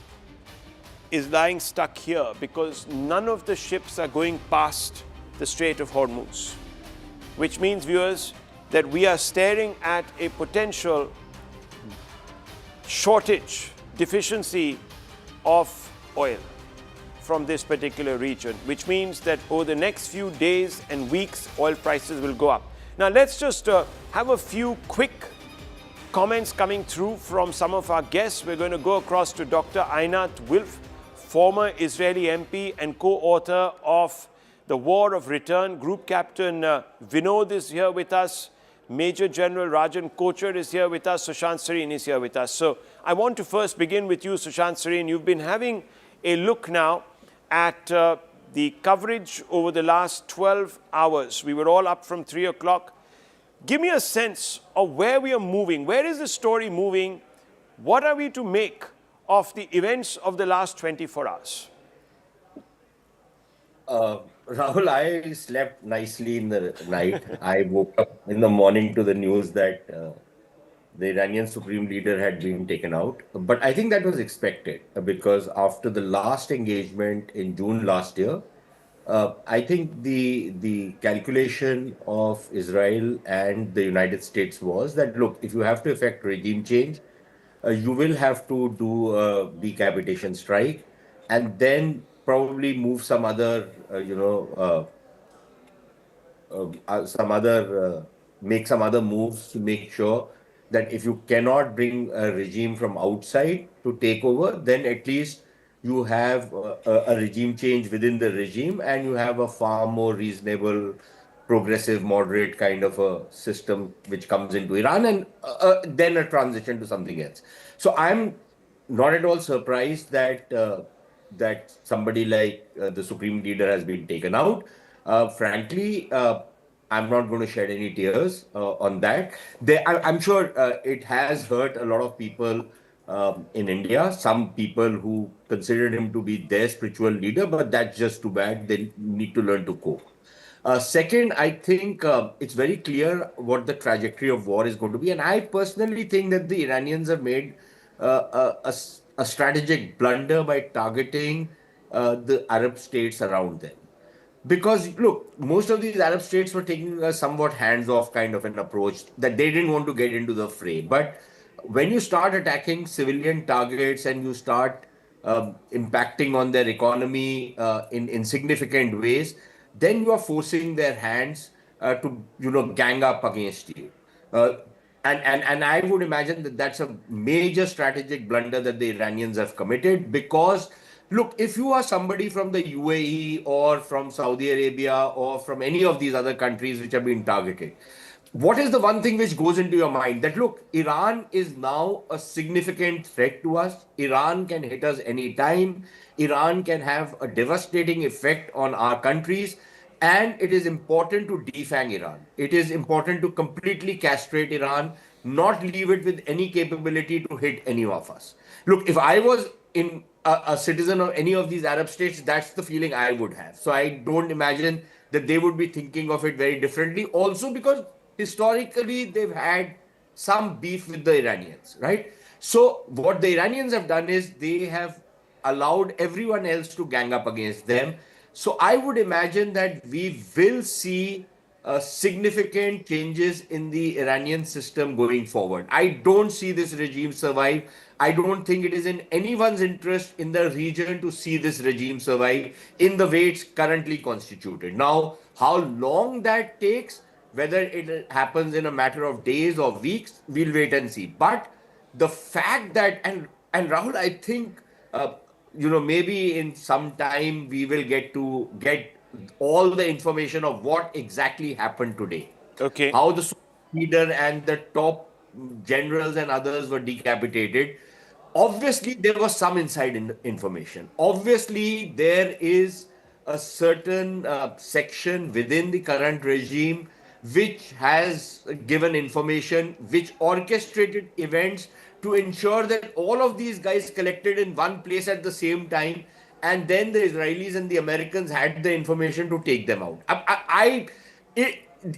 H: is lying stuck here because none of the ships are going past the Strait of Hormuz, which means, viewers, that we are staring at a potential shortage, deficiency of oil from this particular region, which means that over the next few days and weeks, oil prices will go up. Now, let's just have a few quick comments coming through from some of our guests. We're going to go across to Dr. Einat Wilf, former Israeli MP and co-author of The War of Return. Group Captain Vinod is here with us. Major General Rajan Kochar is here with us. Sushant Sareen is here with us. So I want to first begin with you, Sushant Sareen. You've been having a look now at the coverage over the last 12 hours. We were all up from 3 o'clock. Give me a sense of where we are moving. Where is the story moving? What are we to make of the events of the last 24 hours?
L: Rahul, I slept nicely in the night. I woke up in the morning to the news that the Iranian Supreme Leader had been taken out. But I think that was expected because after the last engagement in June last year, I think the calculation of Israel and the United States was that, look, if you have to effect regime change, you will have to do a decapitation strike and then probably move some other, make some other moves to make sure that if you cannot bring a regime from outside to take over, then at least you have a regime change within the regime and you have a far more reasonable, progressive, moderate kind of a system which comes into Iran and then a transition to something else. So I'm not at all surprised that that somebody like the Supreme Leader has been taken out. Frankly, I'm not going to shed any tears on that. I'm sure it has hurt a lot of people in India, some people who considered him to be their spiritual leader, but that's just too bad. They need to learn to cope. Second, I think it's very clear what the trajectory of war is going to be. And I personally think that the Iranians have made a strategic blunder by targeting the Arab states around them. Because, look, most of these Arab states were taking a somewhat hands-off kind of an approach that they didn't want to get into the fray. But when you start attacking civilian targets and you start impacting on their economy in significant ways, then you are forcing their hands to, gang up against you. And I would imagine that that's a major strategic blunder that the Iranians have committed because, look, if you are somebody from the UAE or from Saudi Arabia or from any of these other countries which have been targeted, what is the one thing which goes into your mind? That, look, Iran is now a significant threat to us. Iran can hit us anytime. Iran can have a devastating effect on our countries. And it is important to defang Iran. It is important to completely castrate Iran, not leave it with any capability to hit any of us. Look, if I was in a citizen of any of these Arab states, that's the feeling I would have. So I don't imagine that they would be thinking of it very differently. Also because historically they've had some beef with the Iranians, right? So what the Iranians have done is they have allowed everyone else to gang up against them. So I would imagine that we will see significant changes in the Iranian system going forward. I don't see this regime survive. I don't think it is in anyone's interest in the region to see this regime survive in the way it's currently constituted. Now, how long that takes, whether it happens in a matter of days or weeks, we'll wait and see. But the fact that, and Rahul, I think, maybe in some time we will get all the information of what exactly happened today.
H: Okay.
L: How the leader and the top generals and others were decapitated. Obviously, there was some inside information. Obviously, there is a certain section within the current regime which has given information, which orchestrated events to ensure that all of these guys collected in one place at the same time, and then the Israelis and the Americans had the information to take them out.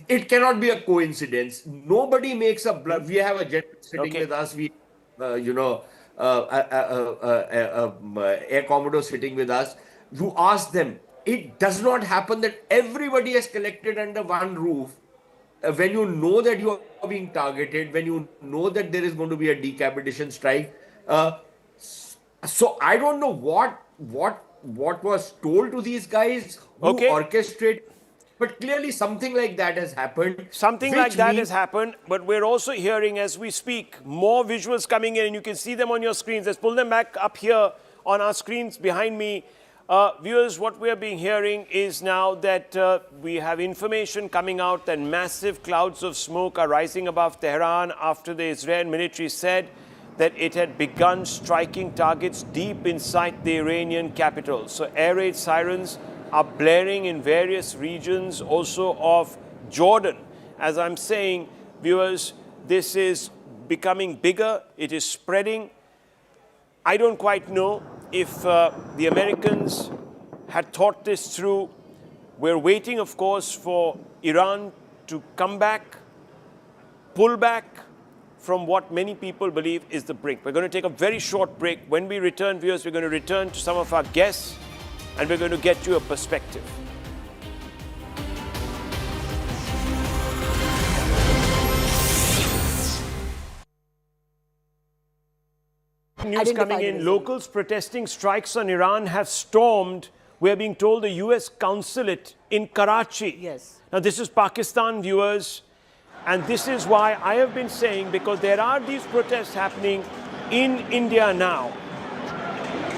L: it cannot be a coincidence. Nobody makes a bluff. We have a gentleman sitting
H: Okay.
L: with us. We, Air Commodore sitting with us. You ask them. It does not happen that everybody is collected under one roof. When you know that you are being targeted, when you know that there is going to be a decapitation strike. So I don't know what was told to these guys who
H: Okay.
L: orchestrate, but clearly something like that has happened.
H: Something like that has happened, but we're also hearing as we speak more visuals coming in, and you can see them on your screens. Let's pull them back up here on our screens behind me. Viewers, what we're being hearing is now that we have information coming out that massive clouds of smoke are rising above Tehran after the Israeli military said that it had begun striking targets deep inside the Iranian capital. So air raid sirens are blaring in various regions also of Jordan. As I'm saying, viewers, this is becoming bigger, it is spreading. I don't quite know if the Americans had thought this through. We're waiting, of course, for Iran to come back, pull back from what many people believe is the brink. We're going to take a very short break. When we return, viewers, we're going to return to some of our guests and we're going to get you a perspective. News coming in. Locals protesting strikes on Iran have stormed, we're being told, the US consulate in Karachi.
J: Yes.
H: Now, this is Pakistan, viewers. And this is why I have been saying, because there are these protests happening in India now,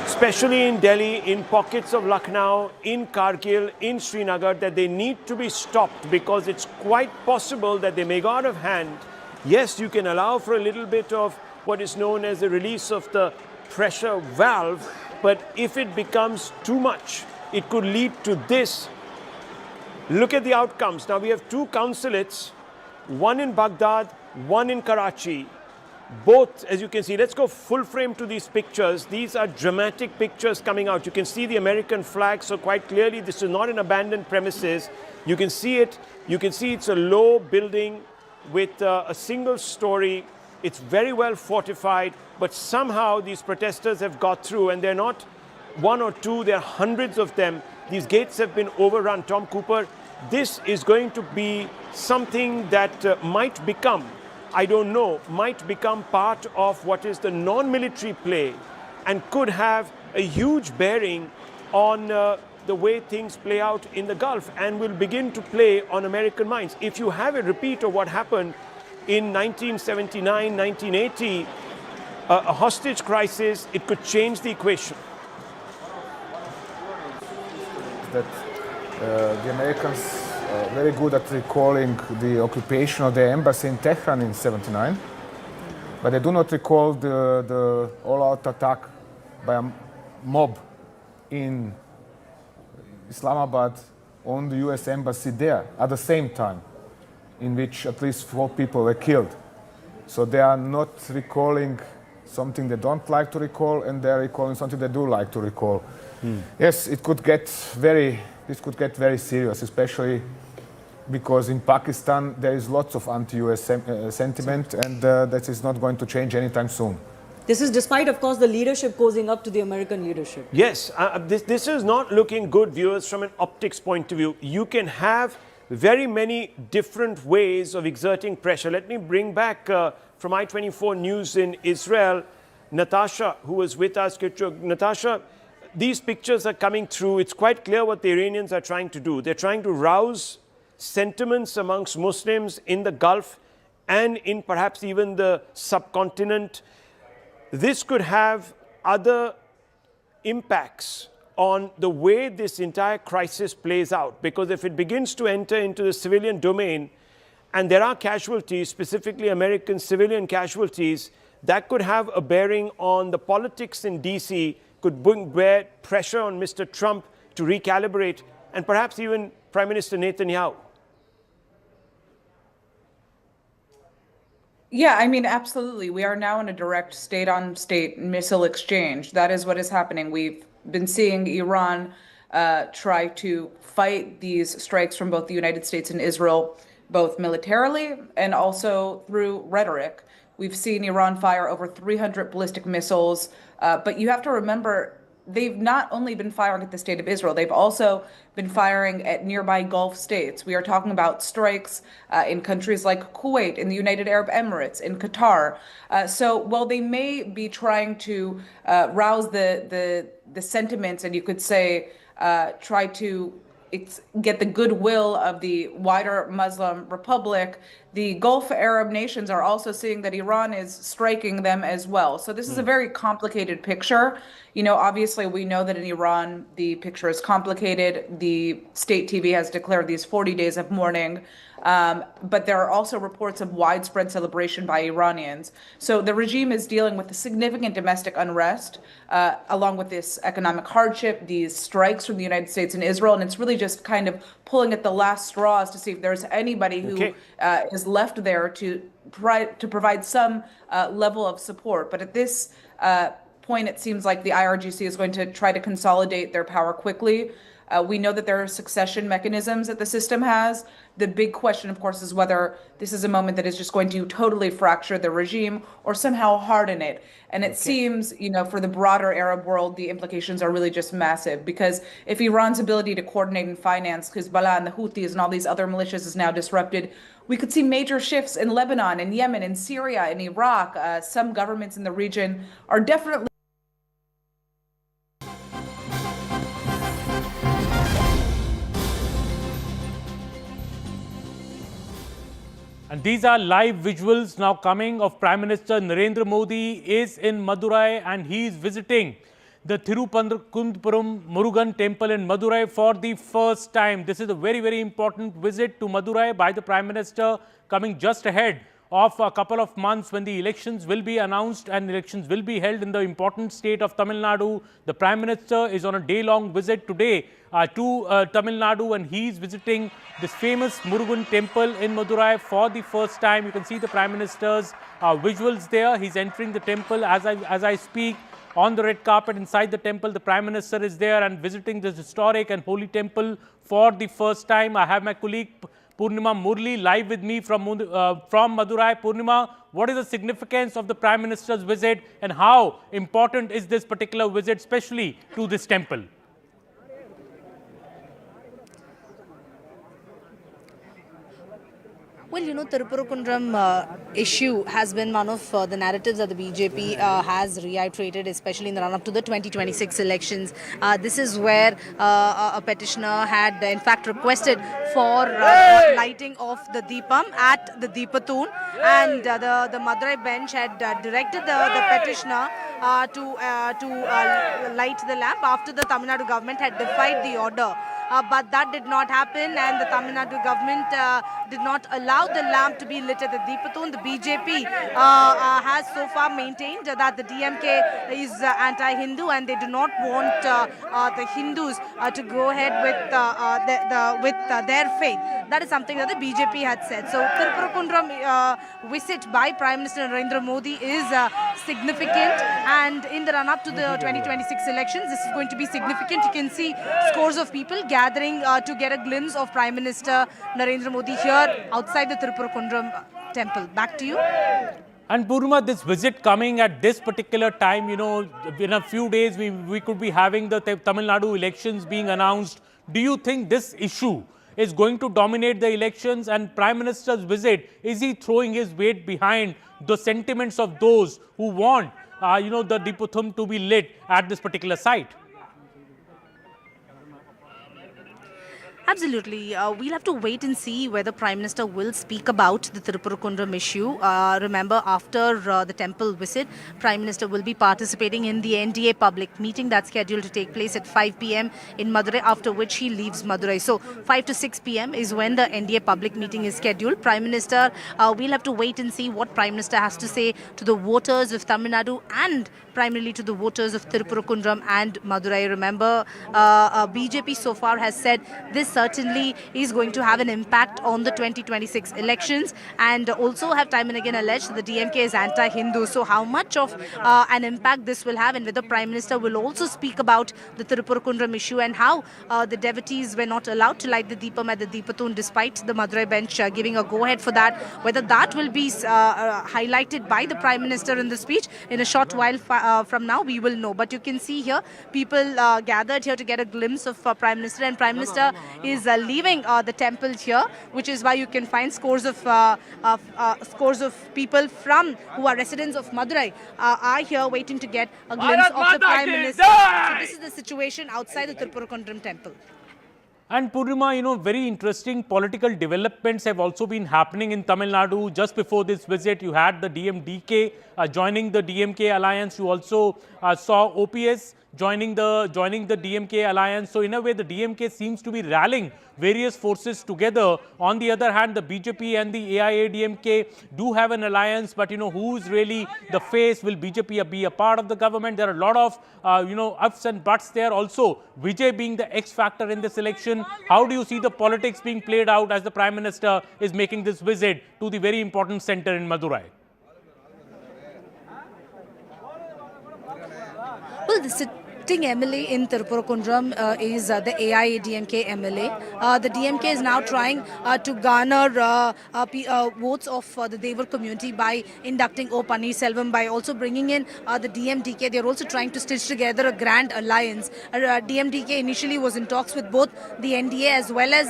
H: especially in Delhi, in pockets of Lucknow, in Kargil, in Srinagar, that they need to be stopped because it's quite possible that they may go out of hand. Yes, you can allow for a little bit of what is known as the release of the pressure valve, but if it becomes too much, it could lead to this. Look at the outcomes. Now we have two consulates, one in Baghdad, one in Karachi. Both, as you can see, let's go full frame to these pictures. These are dramatic pictures coming out. You can see the American flag, so quite clearly this is not an abandoned premises. You can see it. You can see it's a low building with a single story. It's very well fortified, but somehow these protesters have got through, and they're not one or two, there are hundreds of them. These gates have been overrun. Tom Cooper, this is going to be something that might become, I don't know, might become part of what is the non-military play and could have a huge bearing on the way things play out in the Gulf and will begin to play on American minds. If you have a repeat of what happened in 1979, 1980, a hostage crisis, it could change the equation.
I: That the Americans are very good at recalling the occupation of the embassy in Tehran in '79, but they do not recall the all-out attack by a mob in Islamabad on the US embassy there at the same time, in which at least 4 people were killed. So they are not recalling something they don't like to recall, and they're recalling something they do like to recall. Yes, it could get this could get very serious, especially because in Pakistan there is lots of anti-US sentiment, and that is not going to change anytime soon.
J: This is despite, of course, the leadership causing up to the American leadership.
H: Yes, this is not looking good, viewers, from an optics point of view. You can have very many different ways of exerting pressure. Let me bring back from I-24 News in Israel, Natasha, who was with us. Natasha, these pictures are coming through. It's quite clear what the Iranians are trying to do. They're trying to rouse sentiments amongst Muslims in the Gulf and in perhaps even the subcontinent. This could have other impacts on the way this entire crisis plays out, because if it begins to enter into the civilian domain and there are casualties, specifically American civilian casualties, that could have a bearing on the politics in DC, could bear pressure on Mr. Trump to recalibrate, and perhaps even Prime Minister Netanyahu.
K: Yeah, I mean, absolutely. We are now in a direct state-on-state missile exchange. That is what is happening. We've been seeing Iran try to fight these strikes from both the United States and Israel both militarily and also through rhetoric. We've seen Iran fire over 300 ballistic missiles, but you have to remember they've not only been firing at the state of Israel, they've also been firing at nearby Gulf states. We are talking about strikes in countries like Kuwait, in the United Arab Emirates, in Qatar. So while they may be trying to rouse the sentiments, and you could say try to get the goodwill of the wider Muslim Republic, the Gulf Arab nations are also seeing that Iran is striking them as well. So this is a very complicated picture. You know, obviously we know that in Iran, the picture is complicated. The state TV has declared these 40 days of mourning. But there are also reports of widespread celebration by Iranians. So the regime is dealing with a significant domestic unrest, along with this economic hardship, these strikes from the United States and Israel, and it's really just kind of pulling at the last straws to see if there's anybody who is left there to provide some level of support. But at this point, it seems like the IRGC is going to try to consolidate their power quickly. We know that there are succession mechanisms that the system has. The big question, of course, is whether this is a moment that is just going to totally fracture the regime or somehow harden it. And it seems, you know, for the broader Arab world, the implications are really just massive, because if Iran's ability to coordinate and finance Hezbollah and the Houthis and all these other militias is now disrupted, we could see major shifts in Lebanon, in Yemen, in Syria, in Iraq. Some governments in the region are definitely
B: And these are live visuals now coming of Prime Minister Narendra Modi is in Madurai, and he is visiting the Thiruvananthapuram Murugan temple in Madurai for the first time. This is a very, very important visit to Madurai by the Prime Minister, coming just ahead of a couple of months when the elections will be announced and elections will be held in the important state of Tamil Nadu. The Prime Minister is on a day-long visit today to Tamil Nadu, and he is visiting this famous Murugan temple in Madurai for the first time. You can see the Prime Minister's visuals there. He's entering the temple as I speak. On the red carpet inside the temple, the Prime Minister is there and visiting this historic and holy temple for the first time. I have my colleague Purnima Murli live with me from Madurai. Purnima, what is the significance of the Prime Minister's visit, and how important is this particular visit, especially to this temple?
M: Well, you know, Thiruvaranthapuram issue has been one of the narratives that the BJP has reiterated, especially in the run-up to the 2026 elections. This is where a petitioner had, in fact, requested for lighting of the Deepam at the Deepathoon, and the Madurai bench had directed the petitioner to light the lamp after the Tamil Nadu government had defied the order. But that did not happen, and the Tamil Nadu government did not allow the lamp to be lit at the Deepathoon. The BJP has so far maintained that the DMK is anti-Hindu, and they do not want the Hindus to go ahead with their faith. That is something that the BJP had said. So Thiruvaranthapuram visit by Prime Minister Narendra Modi is significant, and in the run-up to the 2026 elections, this is going to be significant. You can see scores of people gathering to get a glimpse of Prime Minister Narendra Modi here outside the Thiruvaranthapuram temple. Back to you.
B: And Purnima, this visit coming at this particular time, you know, in a few days we could be having the Tamil Nadu elections being announced. Do you think this issue is going to dominate the elections, and Prime Minister's visit, is he throwing his weight behind the sentiments of those who want, you know, the Deepathoon to be lit at this particular site?
M: Absolutely. We'll have to wait and see whether Prime Minister will speak about the Thiruvaranthapuram issue. Remember, after the temple visit, Prime Minister will be participating in the NDA public meeting that's scheduled to take place at 5 p.m. in Madurai, after which he leaves Madurai. So 5 to 6 p.m. is when the NDA public meeting is scheduled. Prime Minister, we'll have to wait and see what Prime Minister has to say to the voters of Tamil Nadu and primarily to the voters of Thiruvaranthapuram and Madurai. Remember, BJP so far has said this certainly is going to have an impact on the 2026 elections, and also have time and again alleged that the DMK is anti-Hindu. So how much of an impact this will have, and whether Prime Minister will also speak about the Tirupurukundram issue and how the devotees were not allowed to light the Deepam at the Deepathoon despite the Madurai bench giving a go-ahead for that. Whether that will be highlighted by the Prime Minister in the speech in a short while from now, we will know. But you can see here people gathered here to get a glimpse of Prime Minister, and Prime Minister is leaving the temple here, which is why you can find scores of people who are residents of Madurai are here waiting to get a glimpse of the Prime Minister. So this is the situation outside the Tirupurukundram temple.
B: And Purnima, very interesting political developments have also been happening in Tamil Nadu. Just before this visit, you had the DMDK joining the DMK alliance. You also saw OPS joining the DMK alliance. So in a way, the DMK seems to be rallying various forces together. On the other hand, the BJP and the AIADMK do have an alliance, but who's really the face? Will BJP be a part of the government? There are a lot of ups and buts there. Also, Vijay being the X factor in this election. How do you see the politics being played out as the Prime Minister is making this visit to the very important center in Madurai?
M: Well, the sitting MLA in Tirupurukundram is the AIADMK MLA. The DMK is now trying to garner votes of the Devar community by inducting O. Pannirselvam, by also bringing in the DMDK. They are also trying to stitch together a grand alliance. DMDK initially was in talks with both the NDA as well as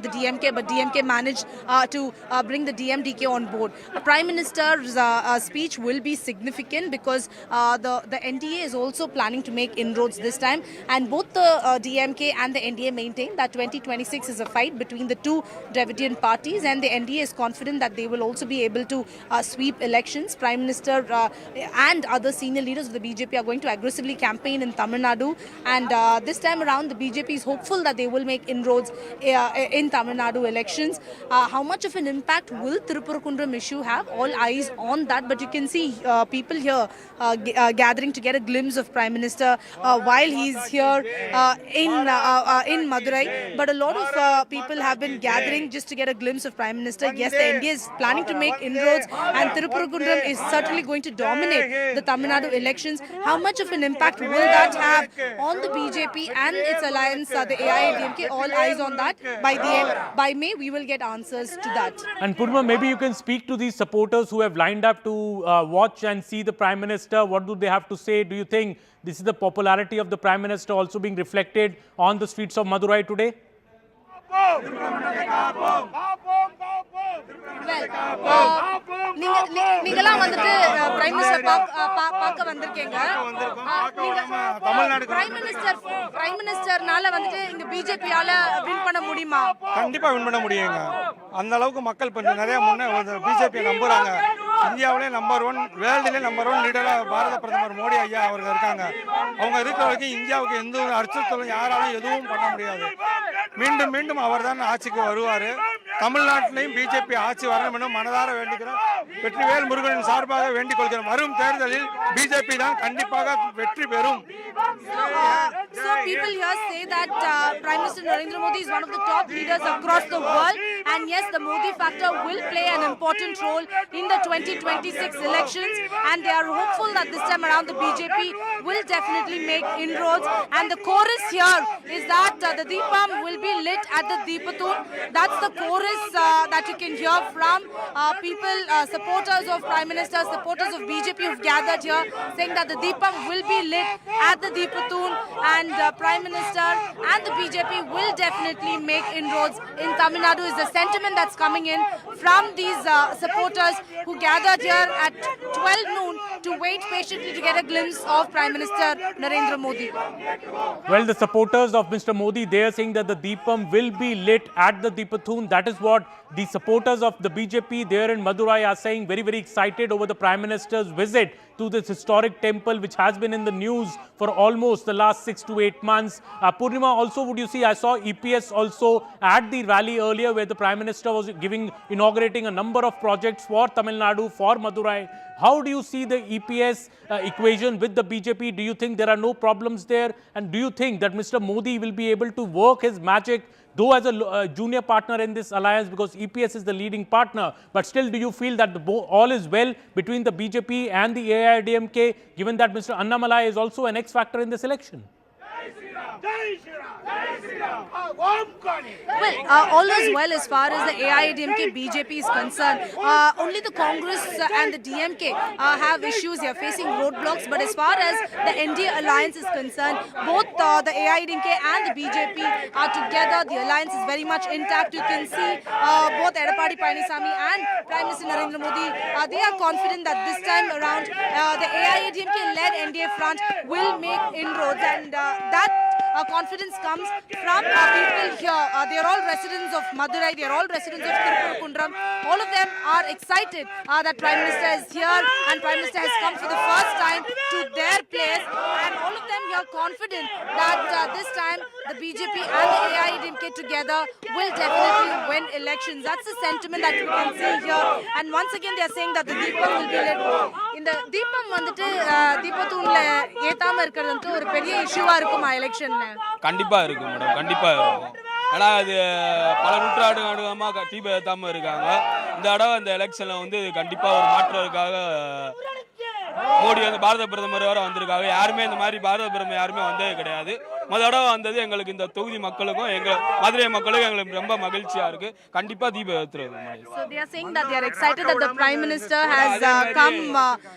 M: the DMK, but DMK managed to bring the DMDK on board. The Prime Minister's speech will be significant because the NDA is also planning to make inroads this time, and both the DMK and the NDA maintain that 2026 is a fight between the two Dravidian parties, and the NDA is confident that they will also be able to sweep elections. Prime Minister and other senior leaders of the BJP are going to aggressively campaign in Tamil Nadu, and this time around the BJP is hopeful that they will make inroads in Tamil Nadu elections. How much of an impact will Tirupurukundram issue have? All eyes on that, but you can see people here gathering to get a glimpse of Prime Minister while he's here in Madurai. But a lot of people have been gathering just to get a glimpse of Prime Minister. Yes, the NDA is planning to make inroads, and Tirupurukundram is certainly going to dominate the Tamil Nadu elections. How much of an impact will that have on the BJP and its alliance, the AIADMK? All eyes on that. By May, we will get answers to that.
B: And Purma, maybe you can speak to these supporters who have lined up to watch and see the Prime Minister. What do they have to say? Do you think this is the popularity of the Prime Minister also being reflected on the streets of Madurai today?
M: நீங்கலாம் வந்துட்டு prime minister பார்க்க வந்திருக்கீங்க. Prime மினிஸ்டர்னால வந்துட்டு இங்க பிஜேபியால win பண்ண முடியுமா?
N: கண்டிப்பா win பண்ண முடியுங்க. அந்த அளவுக்கு மக்கள் இப்ப நிறைய பிஜேபி நம்புறாங்க. இந்தியாவிலே நம்பர் 1, வேர்ல்டிலே நம்பர் 1 லீடரா பாரத பிரதமர் மோடி ஐயா அவர்கள் இருக்காங்க. அவங்க இருக்கிற வரைக்கும் இந்தியாவுக்கு எந்த ஒரு அச்சுறுத்தலும் யாராலும் எதுவும் பண்ண முடியாது. மீண்டும் மீண்டும் அவர் தான் ஆட்சிக்கு வருவார். தமிழ்நாட்டிலையும் பிஜேபி ஆட்சி வரணும் என மனதார வேண்டிக்கிறோம். வெற்றிவேல் முருகனின் சார்பாக வேண்டிக் கொள்கிறோம். வரும் தேர்தலில் பிஜேபி தான் கண்டிப்பாக வெற்றி பெறும்.
M: So people here say that Prime Minister Narendra Modi is one of the top leaders across the world, and yes, the Modi factor will play an important role in the 2026 elections, and they are hopeful that this time around the BJP will definitely make inroads. And the chorus here is that the Deepam will be lit at the Deepathoon. That's the chorus that you can hear from people, supporters of Prime Minister, supporters of BJP who've gathered here, saying that the Deepam will be lit at the Deepathoon, and Prime Minister and the BJP will definitely make inroads in Tamil Nadu is the sentiment that's coming in from these supporters who gathered here at 12 noon to wait patiently to get a glimpse of Prime Minister Narendra Modi.
B: Well, the supporters of Mr. Modi, they are saying that the Deepam will be lit at the Deepathoon. That is what the supporters of the BJP there in Madurai are saying. Very, very excited over the Prime Minister's visit to this historic temple, which has been in the news for almost the last 6 to 8 months. Purnima, also would you see, I saw EPS also at the rally earlier where the Prime Minister was inaugurating a number of projects for Tamil Nadu, for Madurai. How do you see the EPS equation with the BJP? Do you think there are no problems there? And do you think that Mr. Modi will be able to work his magic, though as a junior partner in this alliance, because EPS is the leading partner, but still do you feel that all is well between the BJP and the AIDMK, given that Mr. Annamalai is also an X factor in this election?
M: Well, all is well as far as the AIADMK BJP is concerned. Only the Congress and the DMK have issues here, facing roadblocks. But as far as the NDA alliance is concerned, both the AIADMK and the BJP are together. The alliance is very much intact. You can see both Edapadi Palaniswamy and Prime Minister Narendra Modi. They are confident that this time around the AIADMK-led NDA front will make inroads, and that confidence comes from people here. They are all residents of Madurai, they are all residents of Tirupurkundram. All of them are excited that Prime Minister is here and Prime Minister has come for the first time to their place, and all of them here confident that this time the BJP and the AIADMK together will definitely win elections. That's the sentiment that we can see here. And once again they are saying that the Deepam will be lit. In the Deepam வந்துட்டு தீபத்தூண்ல ஏத்தாம இருக்கிறது ஒரு பெரிய இஷ்யூவா இருக்குமா எலெக்ஷன்ல?
N: கண்டிப்பா இருக்கு madam, கண்டிப்பா இருக்கும். ஏன்னா அது பல நூற்றாண்டுகளாக தீபம் ஏத்தாம இருக்காங்க. இந்த தடவை இந்த எலெக்ஷன்ல வந்து கண்டிப்பா ஒரு மாற்றத்துக்காக மோடி வந்து பாரத பிரதமர் வர வந்திருக்காங்க. யாருமே இந்த மாதிரி பாரத பிரதமர் யாருமே வந்ததே கிடையாது. முதல் வந்தது எங்களுக்கு இந்த தொகுதி மக்களுக்கும் எங்க மதுரை மக்களுக்கும் எங்களுக்கு ரொம்ப மகிழ்ச்சியா இருக்கு. கண்டிப்பா தீபம் ஏத்துறது.
M: So they are saying that they are excited that the Prime Minister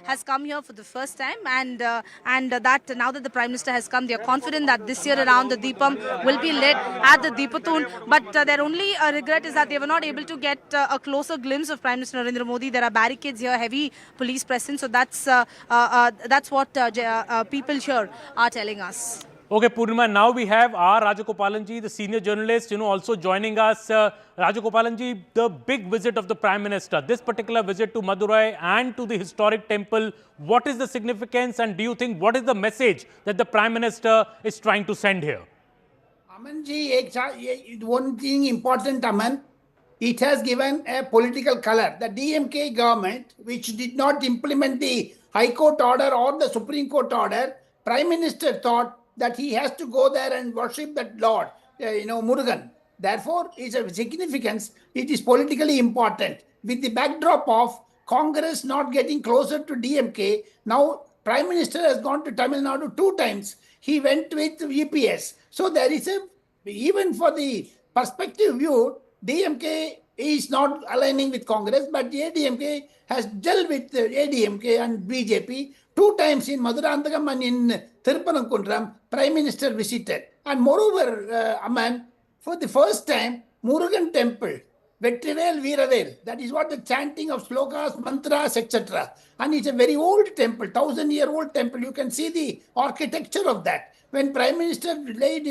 M: has come here for the first time, and that now that the Prime Minister has come, they are confident that this year around the Deepam will be lit at the Deepathoon. But their only regret is that they were not able to get a closer glimpse of Prime Minister Narendra Modi. There are barricades here, heavy police presence. So that's what people here are telling us.
B: Okay, Purnima, now we have R. Rajagopalanji, the senior journalist, also joining us. Rajagopalanji, the big visit of the Prime Minister, this particular visit to Madurai and to the historic temple, what is the significance, and do you think what is the message that the Prime Minister is trying to send here?
O: Amanji, one thing important, Aman, it has given a political color. The DMK government, which did not implement the High Court order or the Supreme Court order, Prime Minister thought that he has to go there and worship that Lord, Murugan. Therefore, it's a significance. It is politically important. With the backdrop of Congress not getting closer to DMK, now Prime Minister has gone to Tamil Nadu 2 times. He went with EPS. So there is even for the perspective view, DMK is not aligning with Congress, but ADMK has dealt with ADMK and BJP 2 times in Madurai and in Tirupurkundram. Prime Minister visited. And moreover, Aman, for the first time, Murugan Temple, Vetrivel Veeravel, that is what the chanting of slokas, mantras, etc. And it's a very old temple, 1000-year-old temple. You can see the architecture of that. When Prime Minister laid,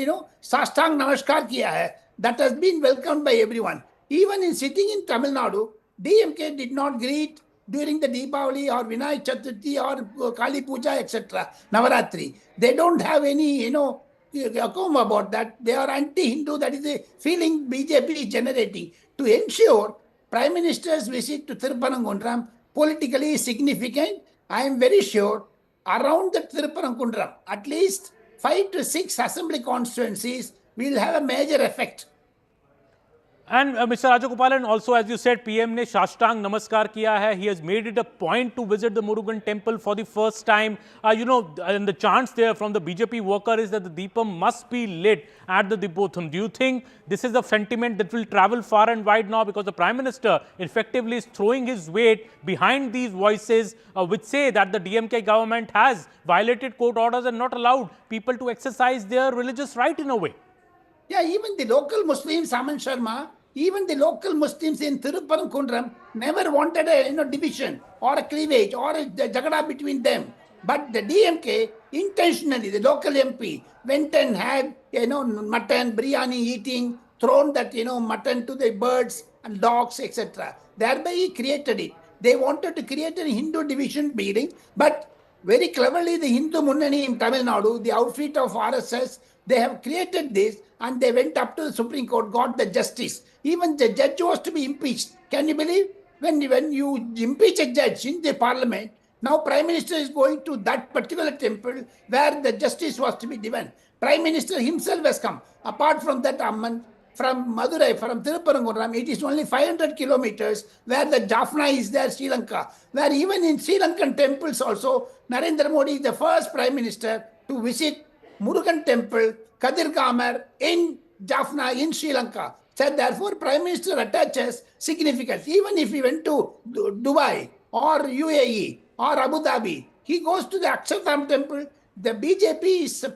O: Sastang Namaskar kiya hai, that has been welcomed by everyone. Even in sitting in Tamil Nadu, DMK did not greet during the Deepavali or Vinayak Chaturthi or Kali Puja, etc., Navaratri. They don't have any, account about that. They are anti-Hindu. That is a feeling BJP is generating. To ensure Prime Minister's visit to Tirupurkundram politically significant, I am very sure around the Tirupurkundram, at least 5 to 6 assembly constituencies will have a major effect.
B: And Mr. Rajagopalan, also as you said, PM ne Shashtang Namaskar kiya hai. He has made it a point to visit the Murugan temple for the first time. And the chants there from the BJP worker is that the Deepam must be lit at the Deepotham. Do you think this is a sentiment that will travel far and wide now, because the Prime Minister effectively is throwing his weight behind these voices which say that the DMK government has violated court orders and not allowed people to exercise their religious right in a way?
O: Yeah, even the local Muslims, Aman Sharma, even the local Muslims in Tirupurkundram never wanted a division or a cleavage or a jagada between them. But the DMK intentionally, the local MP, went and had mutton, biryani eating, thrown that mutton to the birds and dogs, etc. Thereby he created it. They wanted to create a Hindu division building, but very cleverly the Hindu Munnani in Tamil Nadu, the outfit of RSS, they have created this, and they went up to the Supreme Court, got the justice. Even the judge was to be impeached. Can you believe? When you impeach a judge in the parliament, now Prime Minister is going to that particular temple where the justice was to be given. Prime Minister himself has come. Apart from that, Amman, from Madurai, from Thiruparankuram, it is only 500 kilometers where the Jaffna is there, Sri Lanka. Where even in Sri Lankan temples also, Narendra Modi is the first Prime Minister to visit Murugan Temple, Kadir Kamar in Jaffna in Sri Lanka. So therefore, Prime Minister attaches significance. Even if he went to Dubai or UAE or Abu Dhabi, he goes to the Akshardham Temple. The BJP is a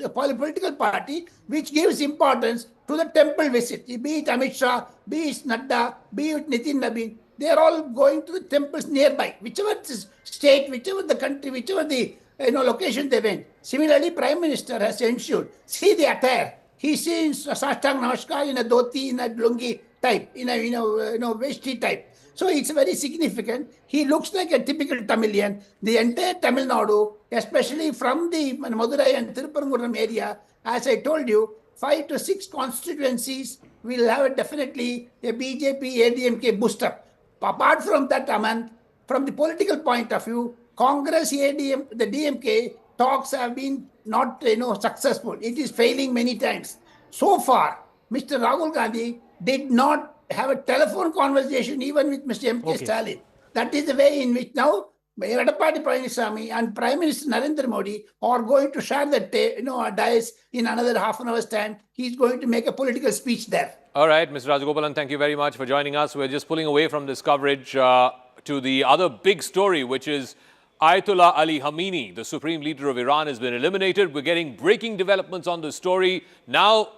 O: political party which gives importance to the temple visit. Be it Amit Shah, be it Nadda, be it Nitin Nabin, they are all going to the temples nearby, whichever state, whichever the country, whichever the location they went. Similarly, Prime Minister has ensured. See the attire. He sees Sashtang Namaskar in a dhoti, in a lungi type, in a vesti type. So it's very significant. He looks like a typical Tamilian. The entire Tamil Nadu, especially from the Madurai and Thiruparankuram area, as I told you, 5 to 6 constituencies will have definitely a BJP ADMK booster. Apart from that, Aman, from the political point of view, Congress, ADM, the DMK talks have been not successful. It is failing many times. So far, Mr. Rahul Gandhi did not have a telephone conversation even with Mr. M.K. Stalin. That is the way in which now Edappadi Palaniswamy and Prime Minister Narendra Modi are going to share the dais in another half an hour's time. He's going to make a political speech there.
B: All right, Mr. Rajagopalan, thank you very much for joining us. We're just pulling away from this coverage to the other big story, which is Ayatollah Ali Khamenei, the supreme leader of Iran, has been eliminated. We're getting breaking developments on this story. Now,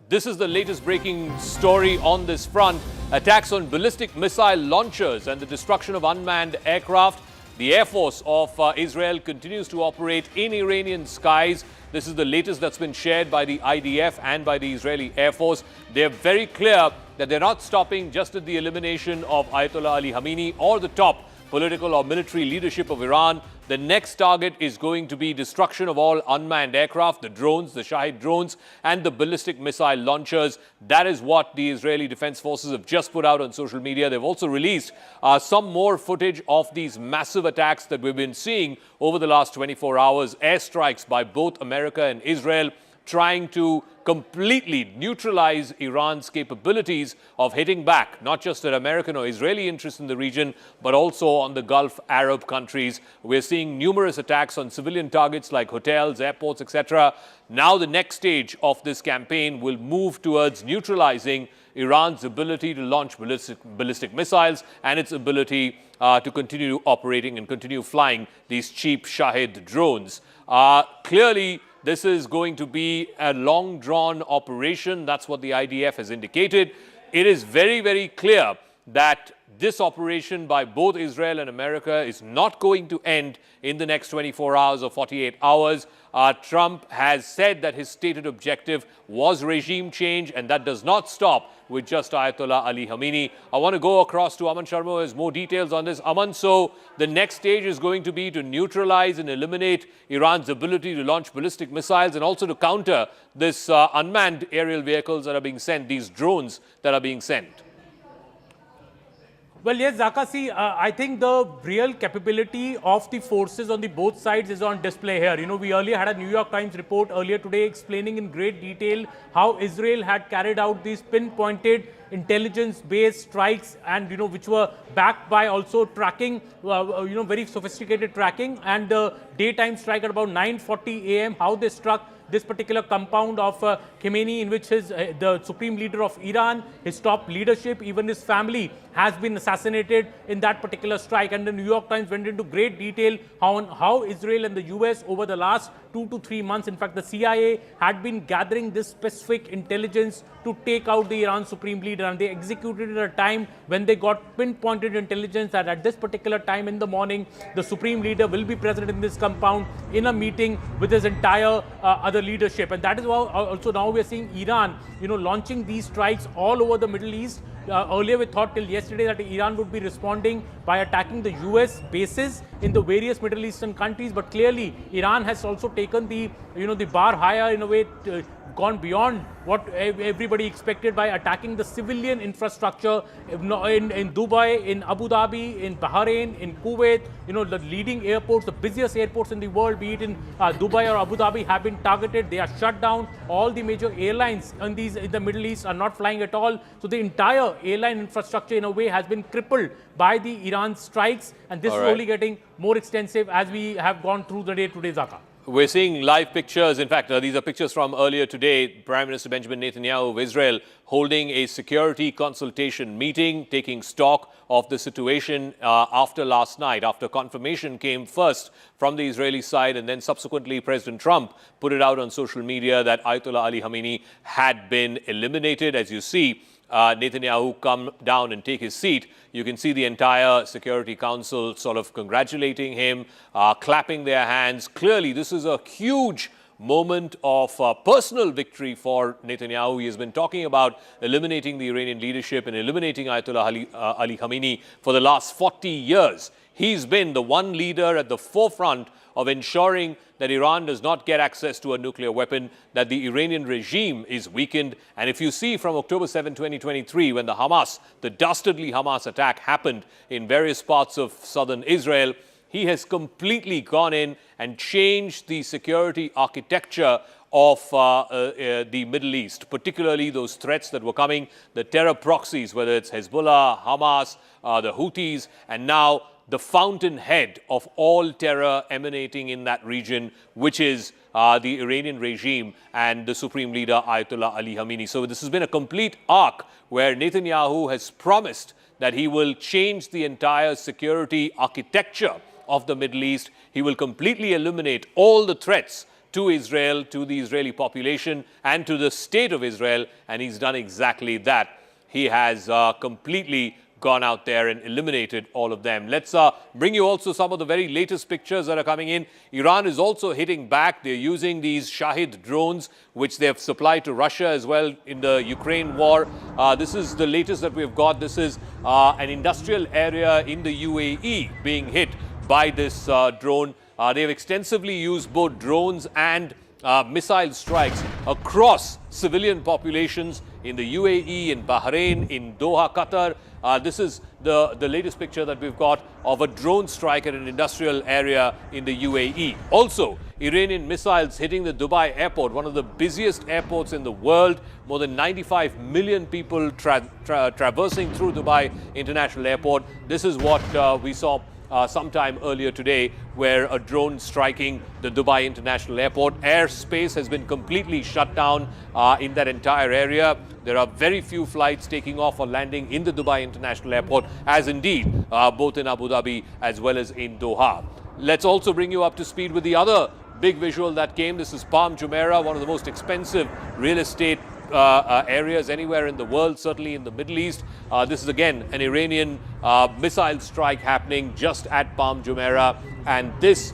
B: this is the latest breaking story on this front. Attacks on ballistic missile launchers and the destruction of unmanned aircraft. The Air Force of Israel continues to operate in Iranian skies. This is the latest that's been shared by the IDF and by the Israeli Air Force. They're very clear that they're not stopping just at the elimination of Ayatollah Ali Khamenei or the top political or military leadership of Iran. The next target is going to be destruction of all unmanned aircraft, the drones, the Shahid drones, and the ballistic missile launchers. That is what the Israeli Defense Forces have just put out on social media. They've also released some more footage of these massive attacks that we've been seeing over the last 24 hours. Airstrikes by both America and Israel, trying to completely neutralize Iran's capabilities of hitting back, not just at American or Israeli interests in the region, but also on the Gulf Arab countries. We're seeing numerous attacks on civilian targets like hotels, airports, etc. Now the next stage of this campaign will move towards neutralizing Iran's ability to launch ballistic missiles and its ability to continue operating and continue flying these cheap Shahid drones. Clearly, this is going to be a long-drawn operation. That's what the IDF has indicated. It is very, very clear that this operation by both Israel and America is not going to end in the next 24 hours or 48 hours. Trump has said that his stated objective was regime change, and that does not stop with just Ayatollah Ali Khamenei. I want to go across to Aman Sharma, who has more details on this. Aman, so the next stage is going to be to neutralize and eliminate Iran's ability to launch ballistic missiles and also to counter this unmanned aerial vehicles that are being sent, these drones that are being sent.
P: Well, yes, Zaka, see, I think the real capability of the forces on the both sides is on display here. You know, we earlier had a New York Times report earlier today explaining in great detail how Israel had carried out these pinpointed intelligence-based strikes and, you know, which were backed by also tracking, very sophisticated tracking, and the daytime strike at about 9:40 a.m., how they struck this particular compound of Khamenei, in which the supreme leader of Iran, his top leadership, even his family, has been assassinated in that particular strike. And the New York Times went into great detail on how Israel and the US over the last 2 to 3 months, in fact, the CIA had been gathering this specific intelligence to take out the Iran supreme leader, and they executed it at a time when they got pinpointed intelligence that at this particular time in the morning, the supreme leader will be present in this compound in a meeting with his entire other leadership. And that is why also now we are seeing Iran, launching these strikes all over the Middle East. Earlier we thought till yesterday that Iran would be responding by attacking the US bases in the various Middle Eastern countries, but clearly Iran has also taken the bar higher in a way gone beyond what everybody expected by attacking the civilian infrastructure in Dubai, in Abu Dhabi, in Bahrain, in Kuwait. You know, the leading airports, the busiest airports in the world, be it in Dubai or Abu Dhabi, have been targeted. They are shut down. All the major airlines in the Middle East are not flying at all. So the entire airline infrastructure, in a way, has been crippled by the Iran strikes, and this is only getting more extensive as we have gone through the day today, Zaka.
B: We're seeing live pictures. In fact, these are pictures from earlier today. Prime Minister Benjamin Netanyahu of Israel holding a security consultation meeting, taking stock of the situation after last night, after confirmation came first from the Israeli side, and then subsequently President Trump put it out on social media that Ayatollah Ali Khamenei had been eliminated. As you see, Netanyahu come down and take his seat. You can see the entire Security Council sort of congratulating him, clapping their hands. Clearly, this is a huge moment of personal victory for Netanyahu. He has been talking about eliminating the Iranian leadership and eliminating Ayatollah Ali Khamenei for the last 40 years. He's been the one leader at the forefront of ensuring that Iran does not get access to a nuclear weapon, that the Iranian regime is weakened. And if you see from October 7, 2023, when the dastardly Hamas attack happened in various parts of southern Israel, he has completely gone in and changed the security architecture of the Middle East, particularly those threats that were coming, the terror proxies, whether it's Hezbollah, Hamas, the Houthis, and now the fountainhead of all terror emanating in that region, which is the Iranian regime and the Supreme Leader Ayatollah Ali Khamenei. So this has been a complete arc where Netanyahu has promised that he will change the entire security architecture of the Middle East. He will completely eliminate all the threats to Israel, to the Israeli population, and to the state of Israel. And he's done exactly that. He has completely gone out there and eliminated all of them. Let's bring you also some of the very latest pictures that are coming in. Iran is also hitting back. They're using these Shahid drones, which they have supplied to Russia as well in the Ukraine war. This is the latest that we've got. This is an industrial area in the UAE being hit by this drone. They've extensively used both drones and missile strikes across civilian populations in the UAE, in Bahrain, in Doha, Qatar. This is the latest picture that we've got of a drone strike at an industrial area in the UAE. Also, Iranian missiles hitting the Dubai airport, one of the busiest airports in the world. More than 95 million people traversing through Dubai International Airport. This is what we saw sometime earlier today, where a drone striking the Dubai International Airport. Airspace has been completely shut down in that entire area. There are very few flights taking off or landing in the Dubai International Airport, as indeed both in Abu Dhabi as well as in Doha. Let's also bring you up to speed with the other big visual that came. This is Palm Jumeirah, one of the most expensive real estate areas anywhere in the world, certainly in the Middle East. This is again an Iranian missile strike happening just at Palm Jumeirah, and this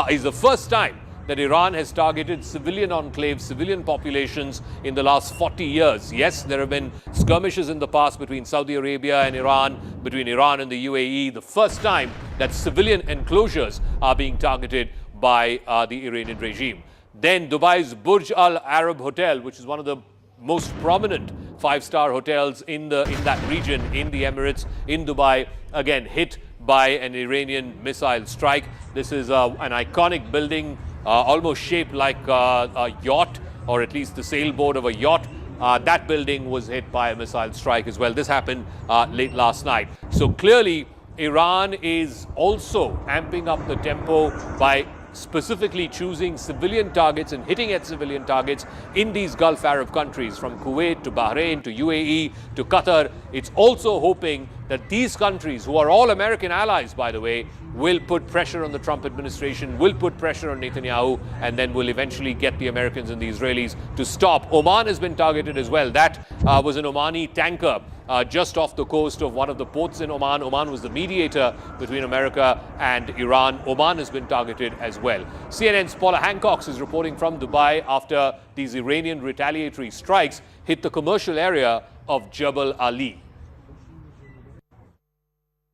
B: is the first time that Iran has targeted civilian enclaves, civilian populations in the last 40 years. Yes, there have been skirmishes in the past between Saudi Arabia and Iran, between Iran and the UAE. The first time that civilian enclosures are being targeted by the Iranian regime. Then Dubai's Burj Al Arab Hotel, which is one of the most prominent five-star hotels in that region, in the Emirates, in Dubai, again hit by an Iranian missile strike. This is an iconic building, almost shaped like a yacht, or at least the sailboat of a yacht. That building was hit by a missile strike as well. This happened late last night. So clearly, Iran is also amping up the tempo by specifically choosing civilian targets and hitting at civilian targets in these Gulf Arab countries, from Kuwait to Bahrain to UAE to Qatar. It's also hoping that these countries, who are all American allies, by the way, will put pressure on the Trump administration, will put pressure on Netanyahu, and then will eventually get the Americans and the Israelis to stop. Oman has been targeted as well. That was an Omani tanker just off the coast of one of the ports in Oman. Oman was the mediator between America and Iran. Oman has been targeted as well. CNN's Paula Hancock is reporting from Dubai after these Iranian retaliatory strikes hit the commercial area of Jebel Ali.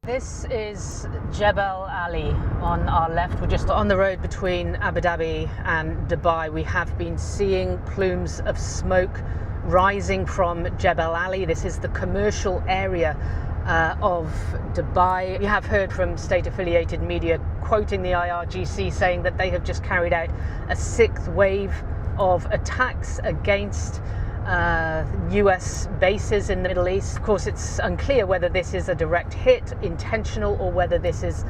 D: This is Jebel Ali on our left. We're just on the road between Abu Dhabi and Dubai. We have been seeing plumes of smoke rising from Jebel Ali. This is the commercial area of Dubai. We have heard from state-affiliated media quoting the IRGC saying that they have just carried out a sixth wave of attacks against US bases in the Middle East. Of course, it's unclear whether this is a direct hit, intentional, or whether this is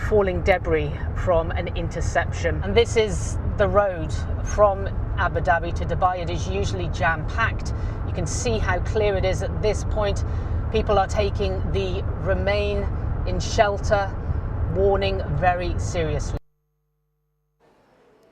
D: falling debris from an interception. And this is the road from Abu Dhabi to Dubai. It is usually jam-packed. You can see how clear it is at this point. People are taking the remain in shelter warning very seriously.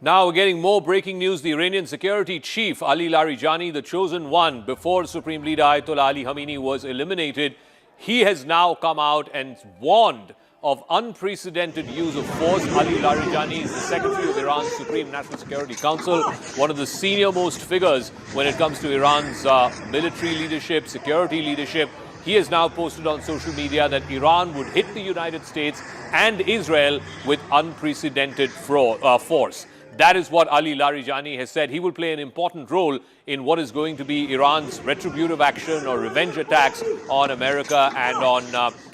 B: Now we're getting more breaking news. The Iranian security chief, Ali Larijani, the chosen one before Supreme Leader Ayatollah Ali Khamenei was eliminated, he has now come out and warned of unprecedented use of force. Ali Larijani is the secretary of Iran's Supreme National Security Council, one of the senior-most figures when it comes to Iran's military leadership, security leadership. He has now posted on social media that Iran would hit the United States and Israel with unprecedented force. That is what Ali Larijani has said. He will play an important role in what is going to be Iran's retributive action or revenge attacks on America and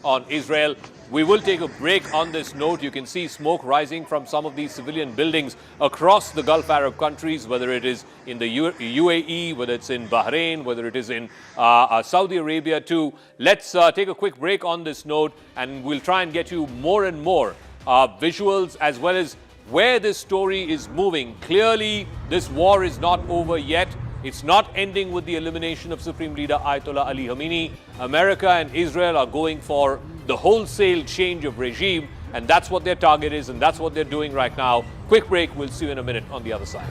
B: on Israel. We will take a break on this note. You can see smoke rising from some of these civilian buildings across the Gulf Arab countries, whether it is in the UAE, whether it's in Bahrain, whether it is in Saudi Arabia too. Let's take a quick break on this note, and we'll try and get you more and more visuals as well as where this story is moving. Clearly, this war is not over yet. It's not ending with the elimination of Supreme Leader Ayatollah Ali Khamenei. America and Israel are going for the wholesale change of regime, and that's what their target is, and that's what they're doing right now. Quick break. We'll see you in a minute on the other side.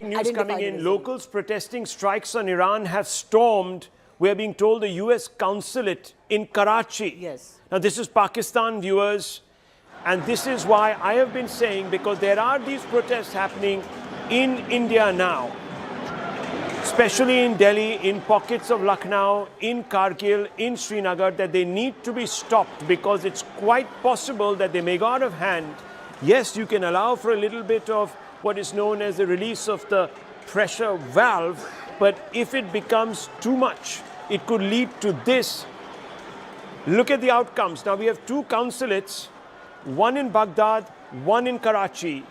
H: News coming in. Locals protesting strikes on Iran have stormed, we're being told, the US consulate in Karachi.
J: Yes.
H: Now, this is Pakistan, viewers, and this is why I have been saying, because there are these protests happening in India now, especially in Delhi, in pockets of Lucknow, in Kargil, in Srinagar, that they need to be stopped because it's quite possible that they may go out of hand. Yes, you can allow for a little bit of what is known as the release of the pressure valve, but if it becomes too much, it could lead to this. Look at the outcomes. Now we have two consulates, one in Baghdad, one in Karachi.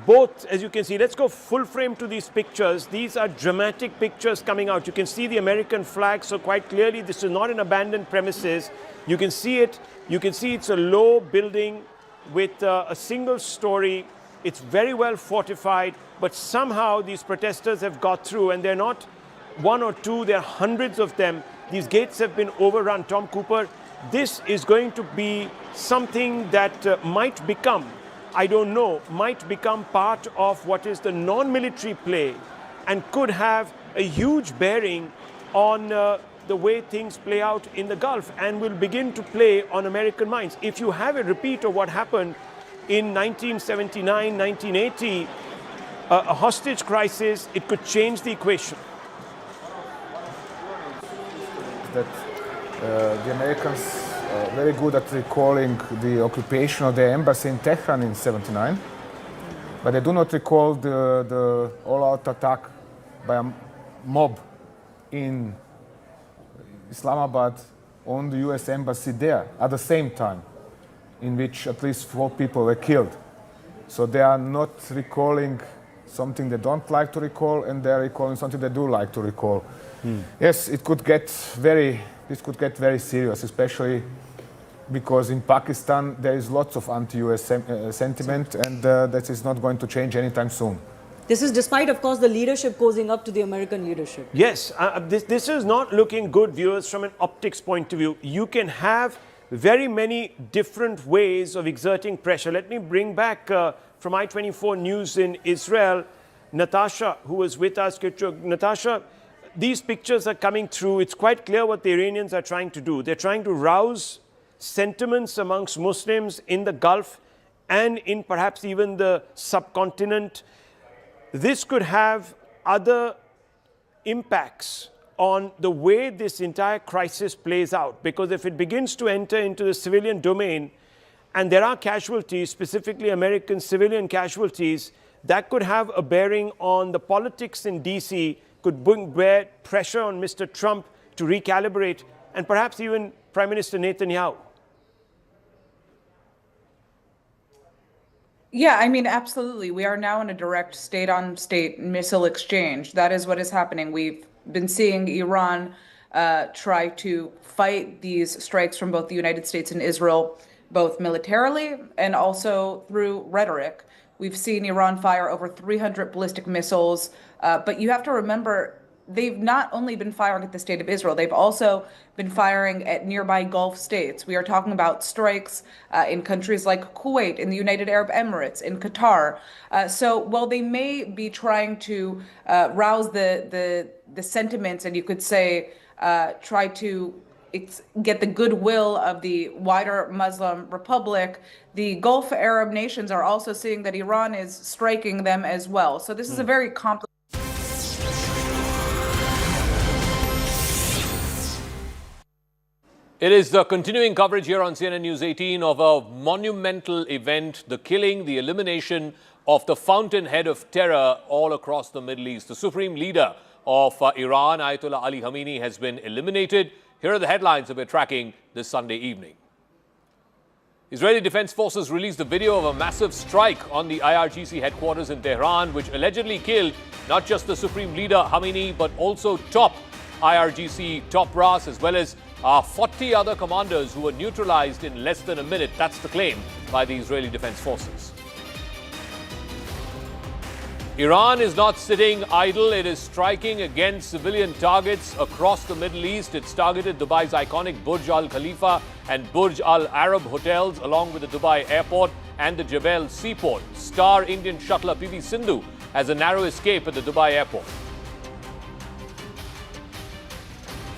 H: Both, as you can see, let's go full frame to these pictures. These are dramatic pictures coming out. You can see the American flag, so quite clearly this is not an abandoned premises. You can see it. You can see it's a low building with a single story. It's very well fortified, but somehow these protesters have got through, and they're not one or two, there are hundreds of them. These gates have been overrun. Tom Cooper, this is going to be something that might become, I don't know, might become part of what is the non-military play and could have a huge bearing on the way things play out in the Gulf and will begin to play on American minds. If you have a repeat of what happened in 1979, 1980, a hostage crisis, it could change the equation.
I: That the Americans are very good at recalling the occupation of the embassy in Tehran in '79, but they do not recall the all-out attack by a mob in Islamabad on the US embassy there at the same time, in which at least 4 people were killed. So they are not recalling something they don't like to recall, and they are recalling something they do like to recall. Yes, it could get this could get very serious, especially because in Pakistan there is lots of anti-US sentiment, and that is not going to change anytime soon.
J: This is despite, of course, the leadership causing up to the American leadership.
H: Yes, this is not looking good, viewers, from an optics point of view. You can have very many different ways of exerting pressure. Let me bring back from I-24 News in Israel, Natasha, who was with us. Natasha, these pictures are coming through. It's quite clear what the Iranians are trying to do. They're trying to rouse sentiments amongst Muslims in the Gulf and in perhaps even the subcontinent. This could have other impacts on the way this entire crisis plays out, because if it begins to enter into the civilian domain and there are casualties, specifically American civilian casualties, that could have a bearing on the politics in DC, could bear pressure on Mr. Trump to recalibrate, and perhaps even Prime Minister Netanyahu.
K: Yeah, I mean, absolutely. We are now in a direct state-on-state missile exchange. That is what is happening. We've been seeing Iran try to fight these strikes from both the United States and Israel, both militarily and also through rhetoric. We've seen Iran fire over 300 ballistic missiles, but you have to remember, they've not only been firing at the state of Israel, they've also been firing at nearby Gulf states. We are talking about strikes in countries like Kuwait, in the United Arab Emirates, in Qatar. So while they may be trying to rouse the sentiments, and you could say try to get the goodwill of the wider Muslim Republic, the Gulf Arab nations are also seeing that Iran is striking them as well. So this is a very complicated.
B: It is the continuing coverage here on CNN News 18 of a monumental event, the killing, the elimination of the fountainhead of terror all across the Middle East. The supreme leader of Iran, Ayatollah Ali Khamenei, has been eliminated. Here are the headlines that we're tracking this Sunday evening. Israeli Defense Forces released a video of a massive strike on the IRGC headquarters in Tehran, which allegedly killed not just the supreme leader Khamenei, but also top IRGC top brass, as well as 40 other commanders who were neutralized in less than a minute. That's the claim by the Israeli Defense Forces. Iran is not sitting idle. It is striking against civilian targets across the Middle East. It's targeted Dubai's iconic Burj Al Khalifa and Burj Al Arab hotels, along with the Dubai airport and the Jebel seaport. Star Indian shuttler PV Sindhu has a narrow escape at the Dubai airport.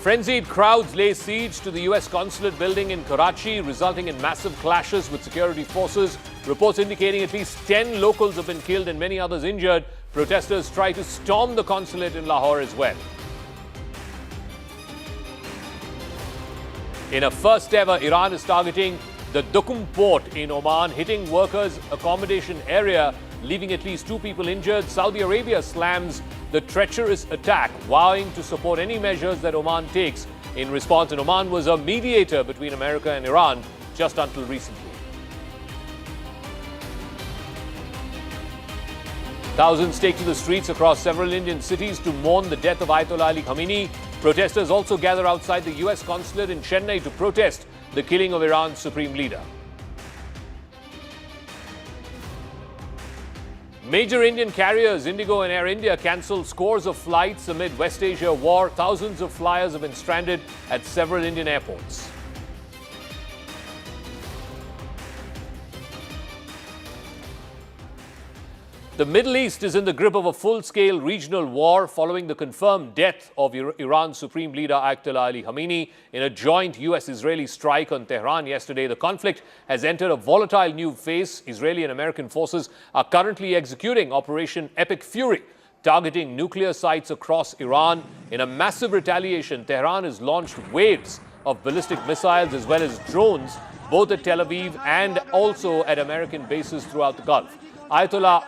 B: Frenzied crowds lay siege to the U.S. Consulate building in Karachi, resulting in massive clashes with security forces. Reports indicating at least 10 locals have been killed and many others injured. Protesters try to storm the consulate in Lahore as well. In a first ever, Iran is targeting the Duqm port in Oman, hitting workers' accommodation area, leaving at least 2 people injured. Saudi Arabia slams the treacherous attack, vowing to support any measures that Oman takes in response. And Oman was a mediator between America and Iran just until recently. Thousands take to the streets across several Indian cities to mourn the death of Ayatollah Ali Khamenei. Protesters also gather outside the U.S. consulate in Chennai to protest the killing of Iran's supreme leader. Major Indian carriers, Indigo and Air India, cancelled scores of flights amid West Asia war. Thousands of flyers have been stranded at several Indian airports. The Middle East is in the grip of a full-scale regional war following the confirmed death of Iran's supreme leader Ayatollah Ali Khamenei in a joint US-Israeli strike on Tehran yesterday. The conflict has entered a volatile new phase. Israeli and American forces are currently executing Operation Epic Fury, targeting nuclear sites across Iran. In a massive retaliation, Tehran has launched waves of ballistic missiles as well as drones, both at Tel Aviv and also at American bases throughout the Gulf. Ayatollah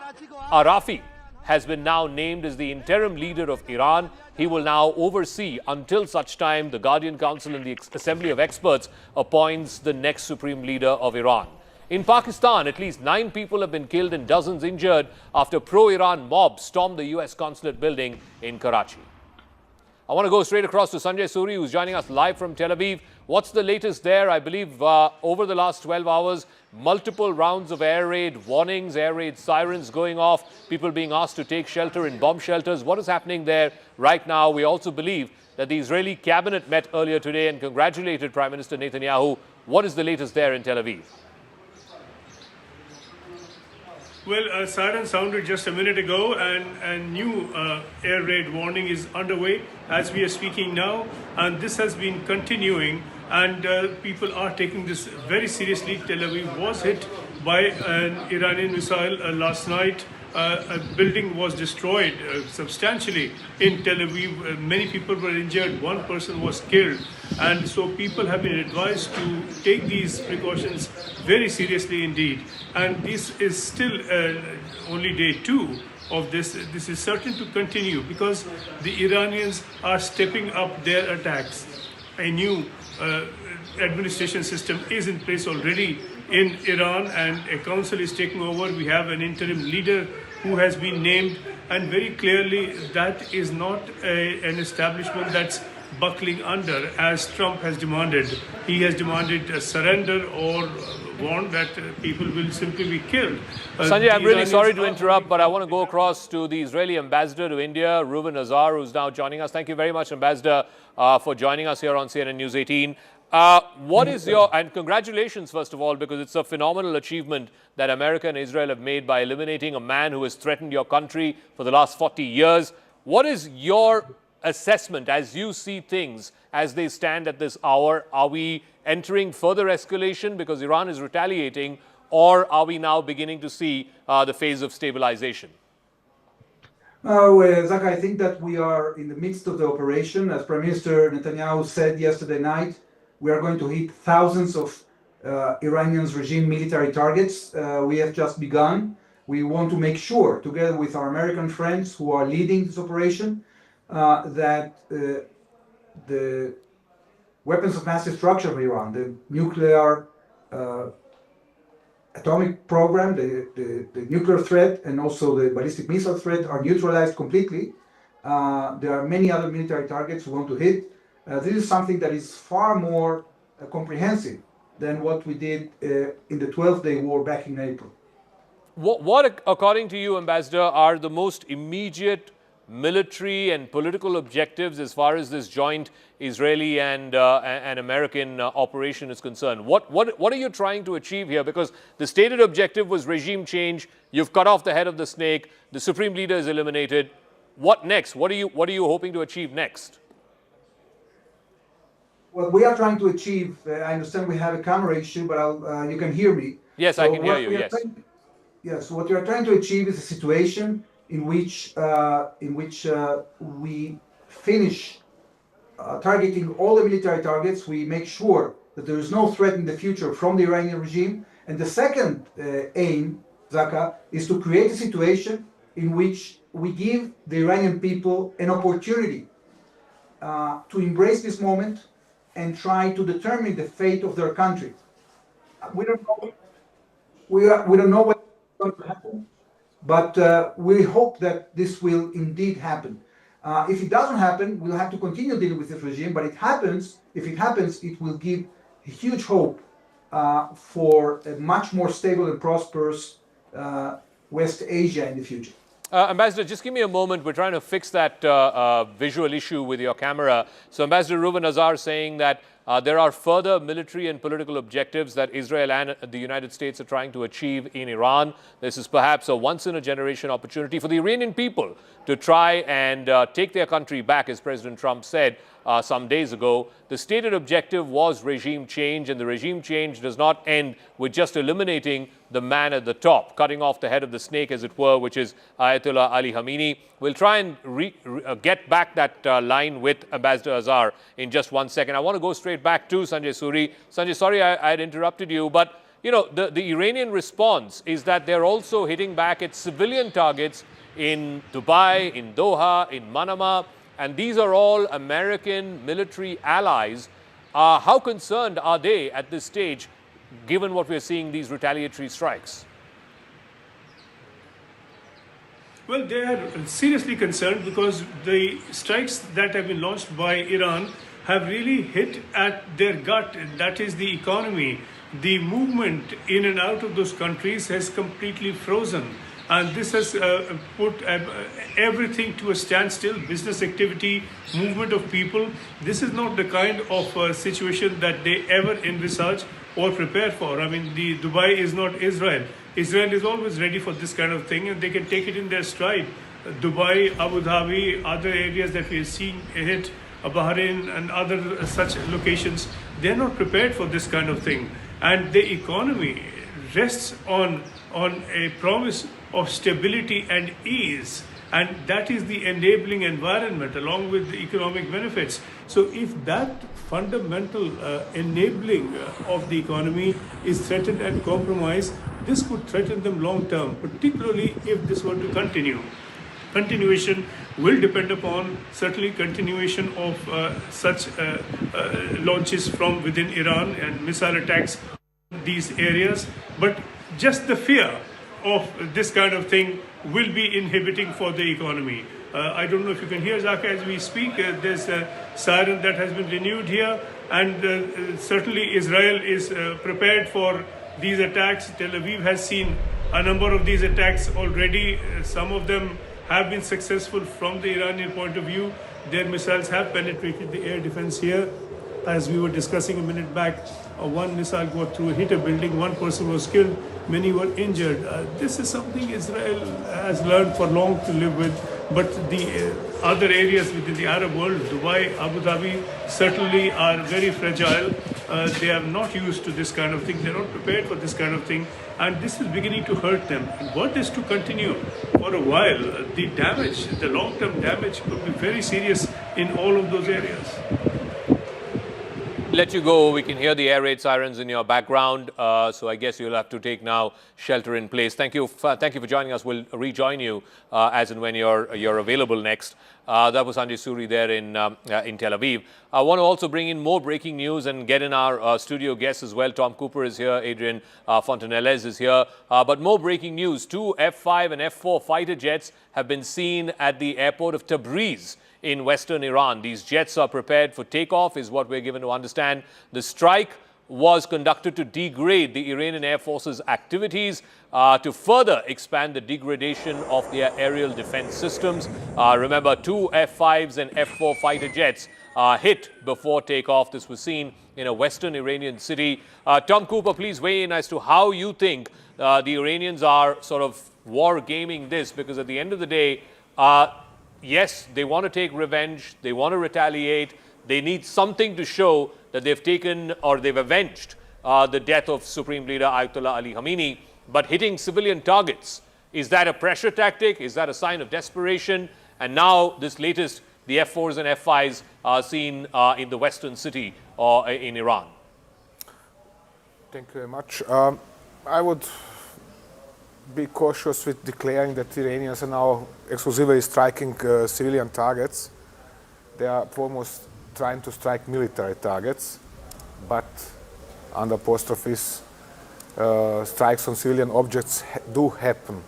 B: Arafi has been now named as the interim leader of Iran. He will now oversee until such time the Guardian Council and the Assembly of Experts appoints the next supreme leader of Iran. In Pakistan, at least 9 people have been killed and dozens injured after pro-Iran mobs stormed the US consulate building in Karachi. I want to go straight across to Sanjay Suri, who's joining us live from Tel Aviv. What's the latest there? I believe over the last 12 hours, multiple rounds of air raid warnings, air raid sirens going off, people being asked to take shelter in bomb shelters. What is happening there right now? We also believe that the Israeli cabinet met earlier today and congratulated Prime Minister Netanyahu. What is the latest there in Tel Aviv?
G: Well, a siren sounded just a minute ago, and a new air raid warning is underway as we are speaking now, and this has been continuing and people are taking this very seriously. Tel Aviv was hit by an Iranian missile last night. A building was destroyed substantially in Tel Aviv. Many people were injured. One person was killed. And so people have been advised to take these precautions very seriously indeed. And this is still only day 2 of this. This is certain to continue because the Iranians are stepping up their attacks. A new administration system is in place already in Iran, and a council is taking over. We have an interim leader who has been named, and very clearly that is not an establishment that's buckling under as Trump has demanded. He has demanded a surrender or warned that people will simply be killed.
B: Sanjay, I'm really sorry to interrupt, but I want to go across to the Israeli ambassador to India, Reuven Azar, who's now joining us. Thank you very much, Ambassador, for joining us here on CNN News 18. What is your, and congratulations first of all, because it's a phenomenal achievement that America and Israel have made by eliminating a man who has threatened your country for the last 40 years. What is your assessment as you see things as they stand at this hour? Are we entering further escalation because Iran is retaliating, or are we now beginning to see the phase of stabilization?
Q: Zaka, I think that we are in the midst of the operation. As Prime Minister Netanyahu said yesterday night, we are going to hit thousands of Iranians' regime military targets. We have just begun. We want to make sure, together with our American friends who are leading this operation, that the weapons of mass destruction of Iran, the nuclear atomic program, the nuclear threat, and also the ballistic missile threat are neutralized completely. There are many other military targets we want to hit. This is something that is far more comprehensive than what we did in the 12-day war back in April.
B: What, according to you, Ambassador, are the most immediate military and political objectives as far as this joint Israeli and American operation is concerned? What are you trying to achieve here? Because the stated objective was regime change. You've cut off the head of the snake. The supreme leader is eliminated. What next? What are you hoping to achieve next?
Q: What we are trying to achieve, I understand we have a camera issue, but you can hear me.
B: Yes, I can hear you, yes.
Q: Yes, what we are trying to achieve is a situation in which we finish targeting all the military targets. We make sure that there is no threat in the future from the Iranian regime. And the second aim, Zaka, is to create a situation in which we give the Iranian people an opportunity to embrace this moment and try to determine the fate of their country. We don't know. We don't know what's going to happen, but we hope that this will indeed happen. If it doesn't happen, we'll have to continue dealing with this regime. But if it happens, it will give a huge hope for a much more stable and prosperous West Asia in the future.
B: Ambassador, just give me a moment. We're trying to fix that visual issue with your camera. So Ambassador Reuven Azar saying that there are further military and political objectives that Israel and the United States are trying to achieve in Iran. This is perhaps a once-in-a-generation opportunity for the Iranian people to try and take their country back, as President Trump said some days ago. The stated objective was regime change, and the regime change does not end with just eliminating the man at the top, cutting off the head of the snake, as it were, which is Ayatollah Ali Khamenei. We'll try and get back that line with Ambassador Azar in just 1 second. I want to go straight back to Sanjay Suri. Sanjay, sorry I had interrupted you, but you know the Iranian response is that they're also hitting back at civilian targets in Dubai, in Doha, in Manama, and these are all American military allies. How concerned are they at this stage, given what we're seeing, these retaliatory strikes?
G: Well, they are seriously concerned because the strikes that have been launched by Iran have really hit at their gut, that is the economy. The movement in and out of those countries has completely frozen. And this has put everything to a standstill, business activity, movement of people. This is not the kind of situation that they ever envisage or prepare for. I mean, Dubai is not Israel. Israel is always ready for this kind of thing, and they can take it in their stride. Dubai, Abu Dhabi, other areas that we are seeing hit Bahrain and other such locations, they're not prepared for this kind of thing. And the economy rests on a promise of stability and ease. And that is the enabling environment along with the economic benefits. So if that fundamental enabling of the economy is threatened and compromised, this could threaten them long term, particularly if this were to continue. Continuation will depend upon certainly continuation of such launches from within Iran and missile attacks in these areas. But just the fear of this kind of thing will be inhibiting for the economy. I don't know if you can hear, Zaka, as we speak. There's a siren that has been renewed here, and certainly Israel is prepared for these attacks. Tel Aviv has seen a number of these attacks already. Some of them have been successful from the Iranian point of view. Their missiles have penetrated the air defense here. As we were discussing a minute back, one missile got through, hit a building, one person was killed, many were injured. This is something Israel has learned for long to live with, but the other areas within the Arab world, Dubai, Abu Dhabi, certainly are very fragile. They are not used to this kind of thing, they're not prepared for this kind of thing, and this is beginning to hurt them. And were this to continue for a while, the damage, the long-term damage could be very serious in all of those areas.
B: Let you go. We can hear the air raid sirens in your background. So I guess you'll have to take now shelter in place. Thank you for joining us. We'll rejoin you as and when you're available next. That was Sanjay Suri there in Tel Aviv. I want to also bring in more breaking news and get in our studio guests as well. Tom Cooper is here. Adrian Fontanelles is here. But more breaking news. 2 F-5 and F-4 fighter jets have been seen at the airport of Tabriz in western Iran. These jets are prepared for takeoff, is what we're given to understand. The strike was conducted to degrade the Iranian Air Force's activities to further expand the degradation of their aerial defense systems. Remember, 2 F-5s and F-4 fighter jets hit before takeoff. This was seen in a western Iranian city. Tom Cooper, please weigh in as to how you think the Iranians are sort of war gaming this, because at the end of the day, yes, they want to take revenge, they want to retaliate, they need something to show that they've taken or they've avenged the death of Supreme Leader Ayatollah Ali Khamenei, but hitting civilian targets. Is that a pressure tactic? Is that a sign of desperation? And now this latest, the F-4s and F-5s are seen in the western city or in Iran.
I: Thank you very much. I would be cautious with declaring that Iranians are now exclusively striking civilian targets. They are foremost trying to strike military targets, but under apostrophes, strikes on civilian objects do happen.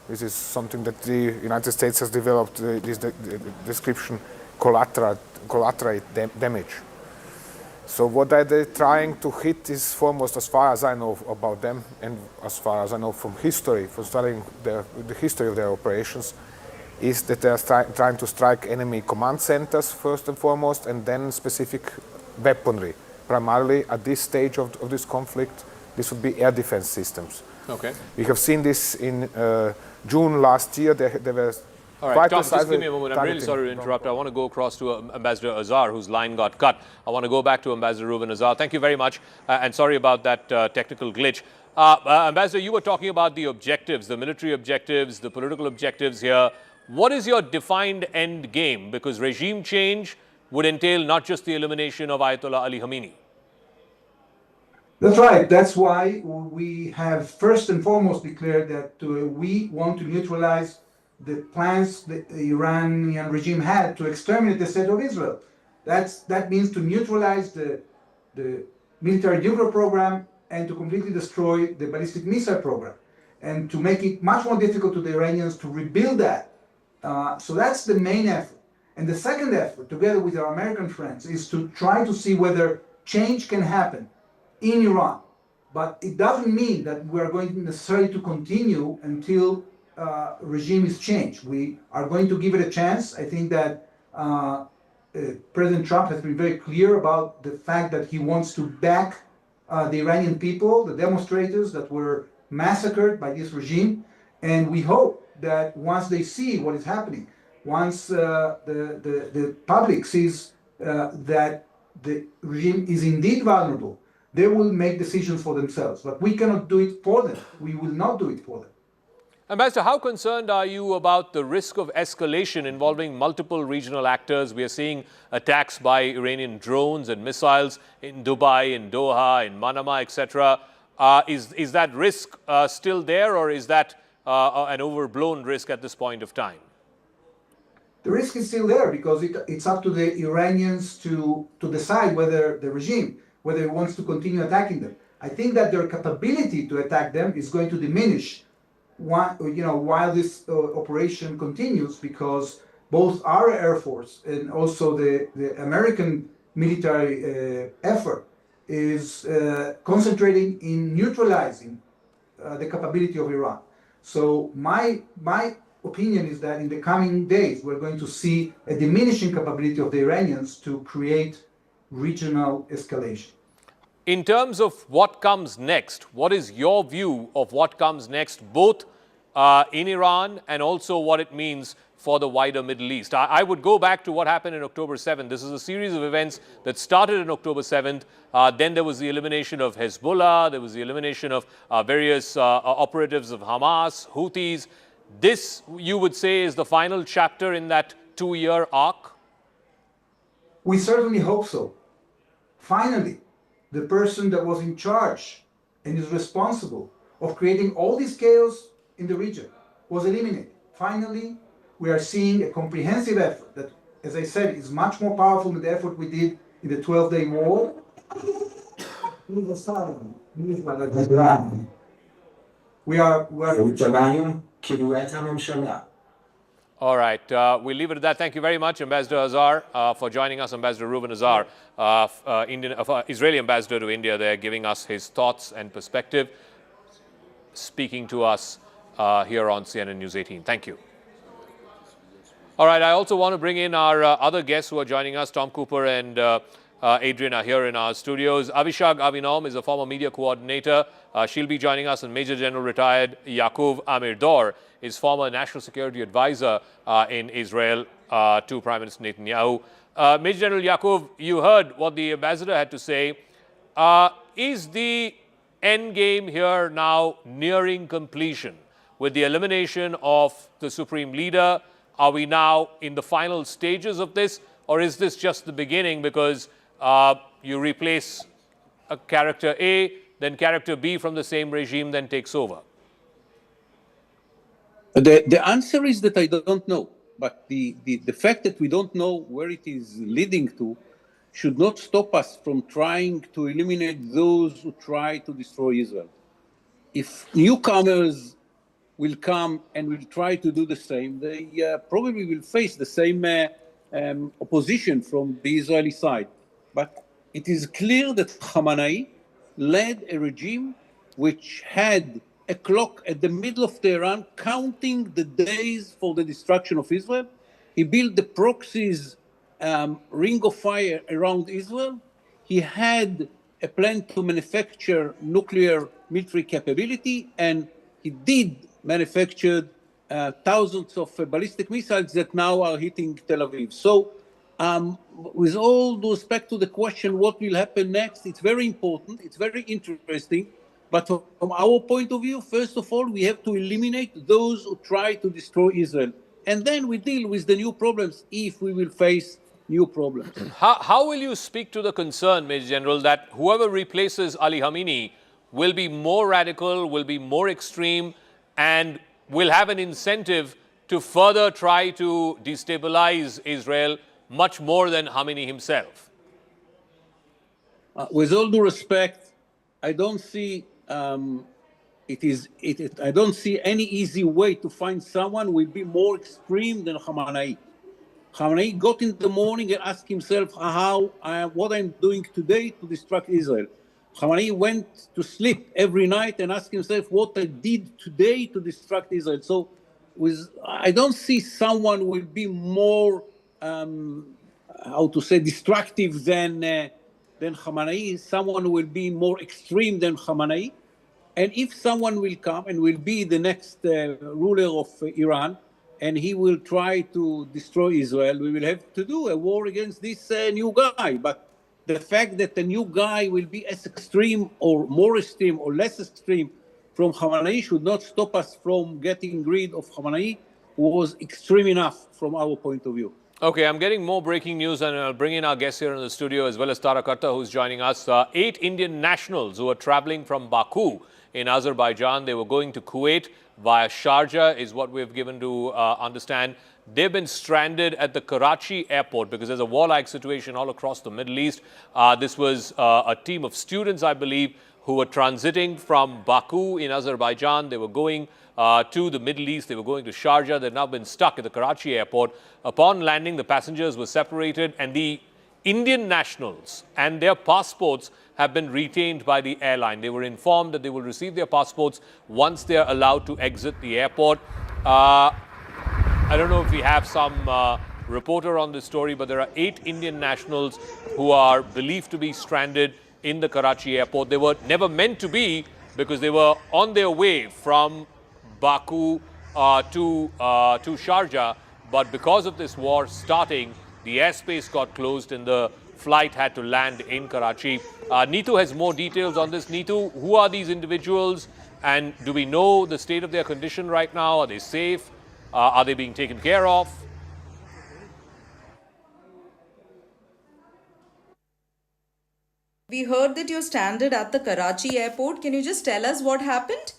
I: This is something that the United States has developed, this description, collateral damage. So what are they trying to hit is foremost, as far as I know about them, and as far as I know from history, from studying the history of their operations, is that they are trying to strike enemy command centers first and foremost, and then specific weaponry. Primarily at this stage of this conflict, this would be air defense systems.
B: Okay.
I: We have seen this in June last year. There were
B: all right, Tom, just give me a moment. I'm really sorry to interrupt. I want to go across to Ambassador Azhar, whose line got cut. I want to go back to Ambassador Ruben Azhar. Thank you very much, and sorry about that technical glitch. Ambassador, you were talking about the objectives, the military objectives, the political objectives here. What is your defined end game? Because regime change would entail not just the elimination of Ayatollah Ali Khamenei.
Q: That's right. That's why we have first and foremost declared that we want to neutralize the plans the Iranian regime had to exterminate the state of Israel. That means to neutralize the military nuclear program and to completely destroy the ballistic missile program, and to make it much more difficult to the Iranians to rebuild that. So that's the main effort. And the second effort, together with our American friends, is to try to see whether change can happen in Iran. But it doesn't mean that we are going necessarily to continue until regime is changed. We are going to give it a chance. I think that President Trump has been very clear about the fact that he wants to back the Iranian people, the demonstrators that were massacred by this regime. And we hope that once they see what is happening, once the public sees that the regime is indeed vulnerable, they will make decisions for themselves. But we cannot do it for them. We will not do it for them.
B: Ambassador, how concerned are you about the risk of escalation involving multiple regional actors? We are seeing attacks by Iranian drones and missiles in Dubai, in Doha, in Manama, etc. Is that risk still there, or is that an overblown risk at this point of time?
Q: The risk is still there because it's up to the Iranians to decide whether the regime, whether it wants to continue attacking them. I think that their capability to attack them is going to diminish while this operation continues, because both our Air Force and also the American military effort is concentrating in neutralizing the capability of Iran. So my opinion is that in the coming days, we're going to see a diminishing capability of the Iranians to create regional escalation.
B: In terms of what comes next, what is your view of what comes next, both in Iran and also what it means for the wider Middle East? I would go back to what happened in October 7th. This is a series of events that started on October 7th. Then there was the elimination of Hezbollah. There was the elimination of various operatives of Hamas, Houthis. This, you would say, is the final chapter in that 2-year arc?
Q: We certainly hope so. Finally, the person that was in charge and is responsible of creating all this chaos in the region was eliminated. Finally, we are seeing a comprehensive effort that, as I said, is much more powerful than the effort we did in the 12-day war. We are
B: All right. We'll leave it at that. Thank you very much, Ambassador Azhar, for joining us. Ambassador Reuven Azhar, Israeli ambassador to India, there, giving us his thoughts and perspective, speaking to us here on CNN News 18. Thank you. All right. I also want to bring in our other guests who are joining us. Tom Cooper and Adrian are here in our studios. Avishag Avinom is a former media coordinator. She'll be joining us. And Major General retired Yaakov Amirdor is former national security advisor in Israel to Prime Minister Netanyahu. Major General Yaakov, you heard what the ambassador had to say. Is the end game here now nearing completion with the elimination of the supreme leader? Are we now in the final stages of this, or is this just the beginning because you replace a character A, then character B from the same regime then takes over?
R: The answer is that I don't know. But the fact that we don't know where it is leading to should not stop us from trying to eliminate those who try to destroy Israel. If newcomers will come and will try to do the same, they probably will face the same opposition from the Israeli side. But it is clear that Khamenei led a regime which had a clock at the middle of Tehran counting the days for the destruction of Israel. He built the proxies ring of fire around Israel. He had a plan to manufacture nuclear military capability, and he did manufacture thousands of ballistic missiles that now are hitting Tel Aviv. So with all due respect to the question, what will happen next, it's very important, it's very interesting. But from our point of view, first of all, we have to eliminate those who try to destroy Israel. And then we deal with the new problems if we will face new problems.
B: How will you speak to the concern, Major General, that whoever replaces Ali Khamenei will be more radical, will be more extreme, and will have an incentive to further try to destabilize Israel much more than Khamenei himself?
R: With all due respect, I don't see I don't see any easy way to find someone who will be more extreme than Khamenei. Khamenei got in the morning and asked himself what I'm doing today to destruct Israel. Khamenei went to sleep every night and asked himself what I did today to destruct Israel. So I don't see someone who will be more, destructive than Khamenei, someone who will be more extreme than Khamenei. And if someone will come and will be the next ruler of Iran, and he will try to destroy Israel, we will have to do a war against this new guy. But the fact that the new guy will be as extreme or more extreme or less extreme from Khamenei should not stop us from getting rid of Khamenei, was extreme enough from our point of view.
B: Okay, I'm getting more breaking news, and I'll bring in our guests here in the studio as well as Tara Karta, who's joining us. 8 Indian nationals who are traveling from Baku in Azerbaijan. They were going to Kuwait via Sharjah, is what we've given to understand. They've been stranded at the Karachi airport because there's a war-like situation all across the Middle East. This was a team of students, I believe, who were transiting from Baku in Azerbaijan. They were going to the Middle East. They were going to Sharjah. They've now been stuck at the Karachi airport. Upon landing, the passengers were separated, and the Indian nationals and their passports have been retained by the airline. They were informed that they will receive their passports once they are allowed to exit the airport. I don't know if we have some reporter on this story, but there are 8 Indian nationals who are believed to be stranded in the Karachi airport. They were never meant to be because they were on their way from Baku to Sharjah, but because of this war starting, the airspace got closed and the flight had to land in Karachi. Neetu has more details on this. Neetu, who are these individuals, and do we know the state of their condition right now? Are they safe? Are they being taken care of?
S: We heard that you're stranded at the Karachi airport. Can you just tell us what happened?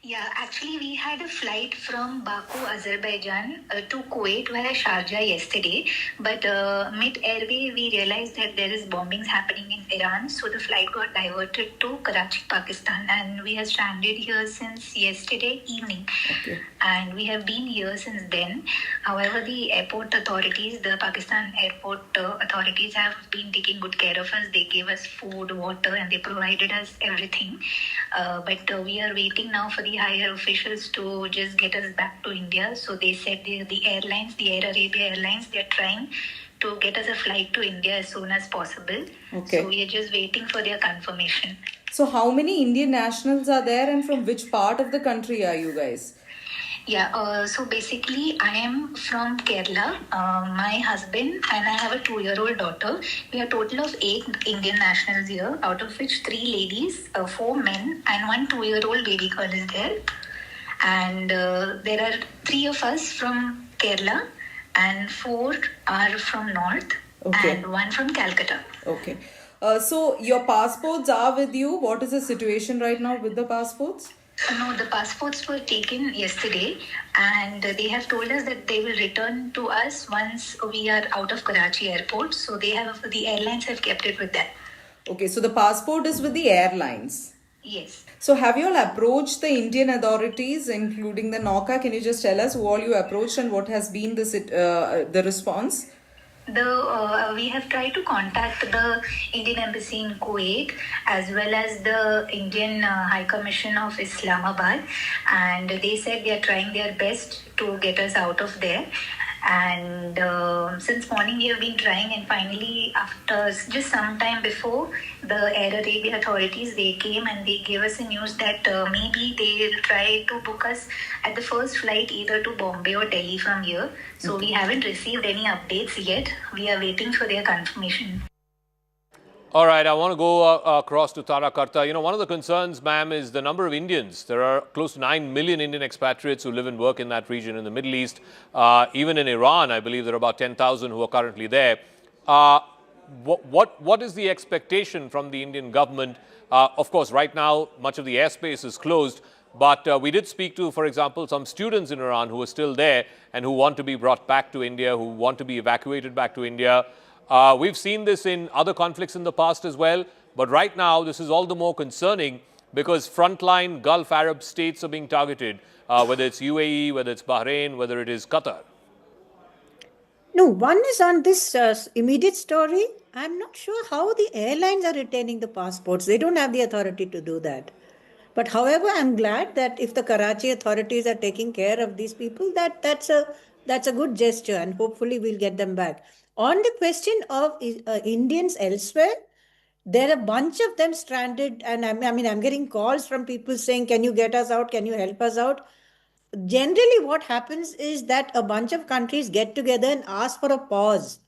T: Yeah, actually, we had a flight from Baku, Azerbaijan to Kuwait via Sharjah yesterday. But mid-airway, we realized that there is bombings happening in Iran. So the flight got diverted to Karachi, Pakistan. And we are stranded here since yesterday evening.
S: Okay.
T: And we have been here since then. However, the airport authorities, the Pakistan airport authorities have been taking good care of us. They gave us food, water, and they provided us everything. But we are waiting now for the higher officials to just get us back to India. So they said the airlines, the Air Arabia Airlines, they're trying to get us a flight to India as soon as possible.
S: Okay.
T: So we are just waiting for their confirmation.
S: So how many Indian nationals are there, and from which part of the country are you guys?
T: Yeah, so basically I am from Kerala, my husband and I have a 2-year-old daughter. We are a total of 8 Indian nationals here, out of which 3 ladies, 4 men and 1 2-year-old baby girl is there. And there are 3 of us from Kerala and 4 are from North.
S: Okay.
T: And 1 from Calcutta.
S: Okay. So your passports are with you. What is the situation right now with the passports?
T: No, the passports were taken yesterday and they have told us that they will return to us once we are out of Karachi airport. So the airlines have kept it with them.
S: Okay, so the passport is with the airlines.
T: Yes.
S: So have you all approached the Indian authorities, including the NOCA? Can you just tell us who all you approached and what has been the response?
T: We have tried to contact the Indian Embassy in Kuwait as well as the Indian High Commission of Islamabad, and they said they are trying their best to get us out of there. And since morning we have been trying, and finally after just some time before, the Air Arabia authorities, they came and they gave us a news that maybe they will try to book us at the first flight either to Bombay or Delhi from here. So we haven't received any updates yet. We are waiting for their confirmation.
B: All right, I want to go across to Tara Karta. You know, one of the concerns, ma'am, is the number of Indians. There are close to 9 million Indian expatriates who live and work in that region in the Middle East. Even in Iran, I believe there are about 10,000 who are currently there. What is the expectation from the Indian government? Of course, right now, much of the airspace is closed. But we did speak to, for example, some students in Iran who are still there and who want to be brought back to India, who want to be evacuated back to India. We've seen this in other conflicts in the past as well, but right now this is all the more concerning because frontline Gulf Arab states are being targeted, whether it's UAE, whether it's Bahrain, whether it is Qatar.
F: No, one is on this immediate story. I'm not sure how the airlines are retaining the passports. They don't have the authority to do that. But however, I'm glad that if the Karachi authorities are taking care of these people, that's a good gesture, and hopefully we'll get them back. On the question of Indians elsewhere, there are a bunch of them stranded, and I'm getting calls from people saying, can you get us out? Can you help us out? generally what happens is that a bunch of countries get together and ask for a pause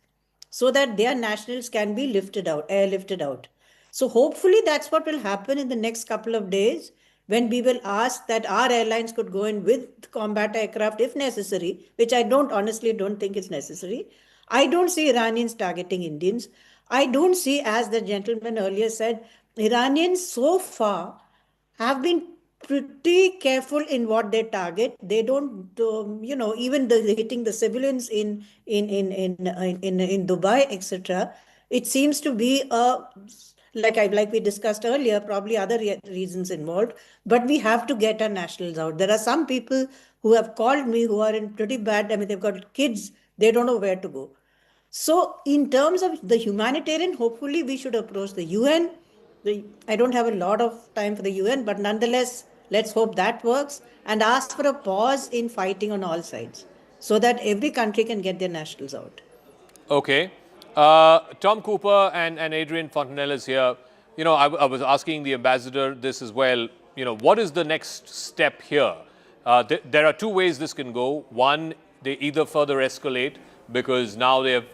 F: so that their nationals can be airlifted out. So hopefully that's what will happen in the next couple of days, when we will ask that our airlines could go in with combat aircraft if necessary, which I honestly don't think is necessary. I don't see Iranians targeting Indians. I don't see, as the gentleman earlier said, Iranians so far have been pretty careful in what they target. They don't, even hitting the civilians in Dubai, etc. It seems to be like we discussed earlier, probably other reasons involved. But we have to get our nationals out. There are some people who have called me who are in pretty bad. I mean, they've got kids. They don't know where to go. So, in terms of the humanitarian, hopefully we should approach the UN. I don't have a lot of time for the UN, but nonetheless, let's hope that works and ask for a pause in fighting on all sides so that every country can get their nationals out.
B: Okay. Tom Cooper and Adrian Fontanelle is here. You know, I was asking the ambassador this as well. You know, what is the next step here? There are two ways this can go. One, they either further escalate because now they have,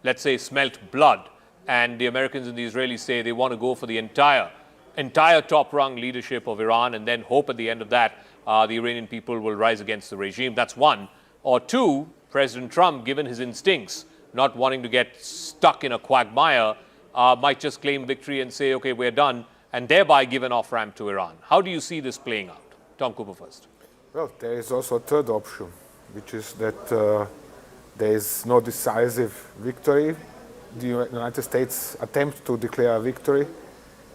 B: let's say, smelt blood, and the Americans and the Israelis say they want to go for the entire top-rung leadership of Iran and then hope at the end of that the Iranian people will rise against the regime. That's one. Or two, President Trump, given his instincts, not wanting to get stuck in a quagmire, might just claim victory and say, okay, we're done, and thereby give an off-ramp to Iran. How do you see this playing out? Tom Cooper first.
I: Well, there is also a third option, which is that there is no decisive victory. The United States attempt to declare a victory,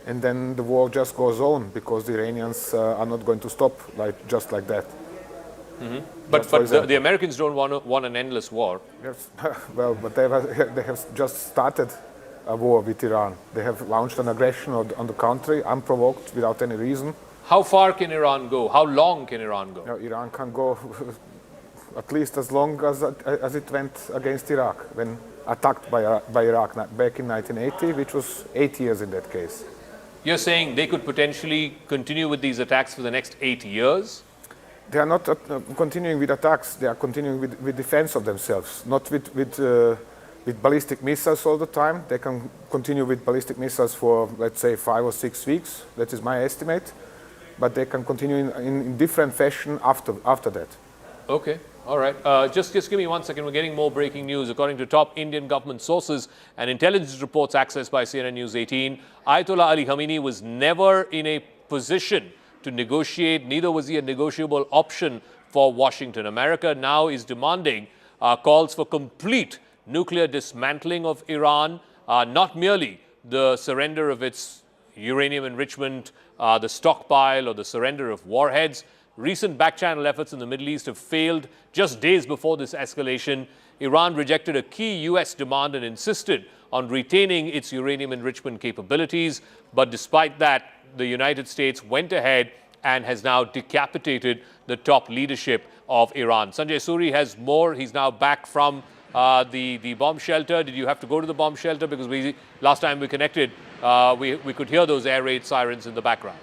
I: and then the war just goes on because the Iranians are not going to stop just like that.
B: Mm-hmm. But the Americans don't want an endless war.
I: Yes. Well, but they have just started a war with Iran. They have launched an aggression on the country, unprovoked, without any reason.
B: How far can Iran go? How long can Iran go?
I: Iran can go at least as long as it went against Iraq, when attacked by Iraq back in 1980, which was 8 years in that case.
B: You're saying they could potentially continue with these attacks for the next 8 years?
I: They are not continuing with attacks. They are continuing with defense of themselves, not with ballistic missiles all the time. They can continue with ballistic missiles for, let's say, 5 or 6 weeks. That is my estimate. But they can continue in different fashion after that.
B: Okay. All right. Just give me 1 second. We're getting more breaking news. According to top Indian government sources and intelligence reports accessed by CNN News 18, Ayatollah Ali Khamenei was never in a position to negotiate. Neither was he a negotiable option for Washington. America now is demanding calls for complete nuclear dismantling of Iran, not merely the surrender of its uranium enrichment, the stockpile, or the surrender of warheads. Recent back-channel efforts in the Middle East have failed. Just days before this escalation, Iran rejected a key U.S. demand and insisted on retaining its uranium enrichment capabilities. But despite that, the United States went ahead and has now decapitated the top leadership of Iran. Sanjay Suri has more. He's now back from the bomb shelter. Did you have to go to the bomb shelter? Because last time we connected, we could hear those air raid sirens in the background.